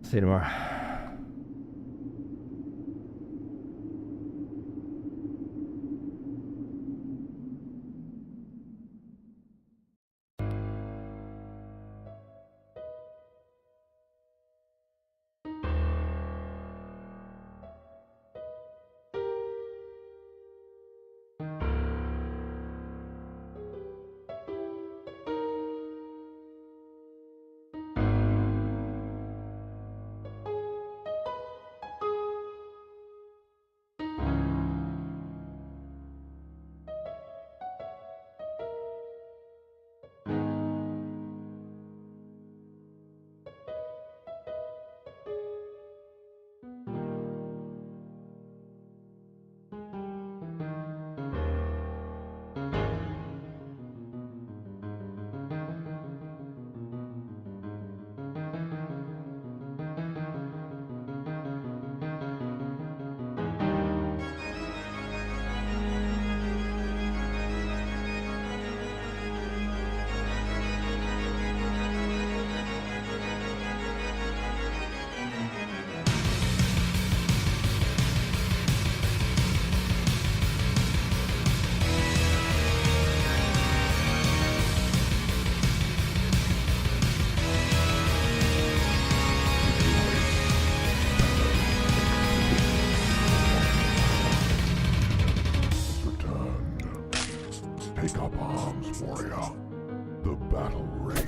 see you tomorrow. Take up arms, warrior. The battle rages.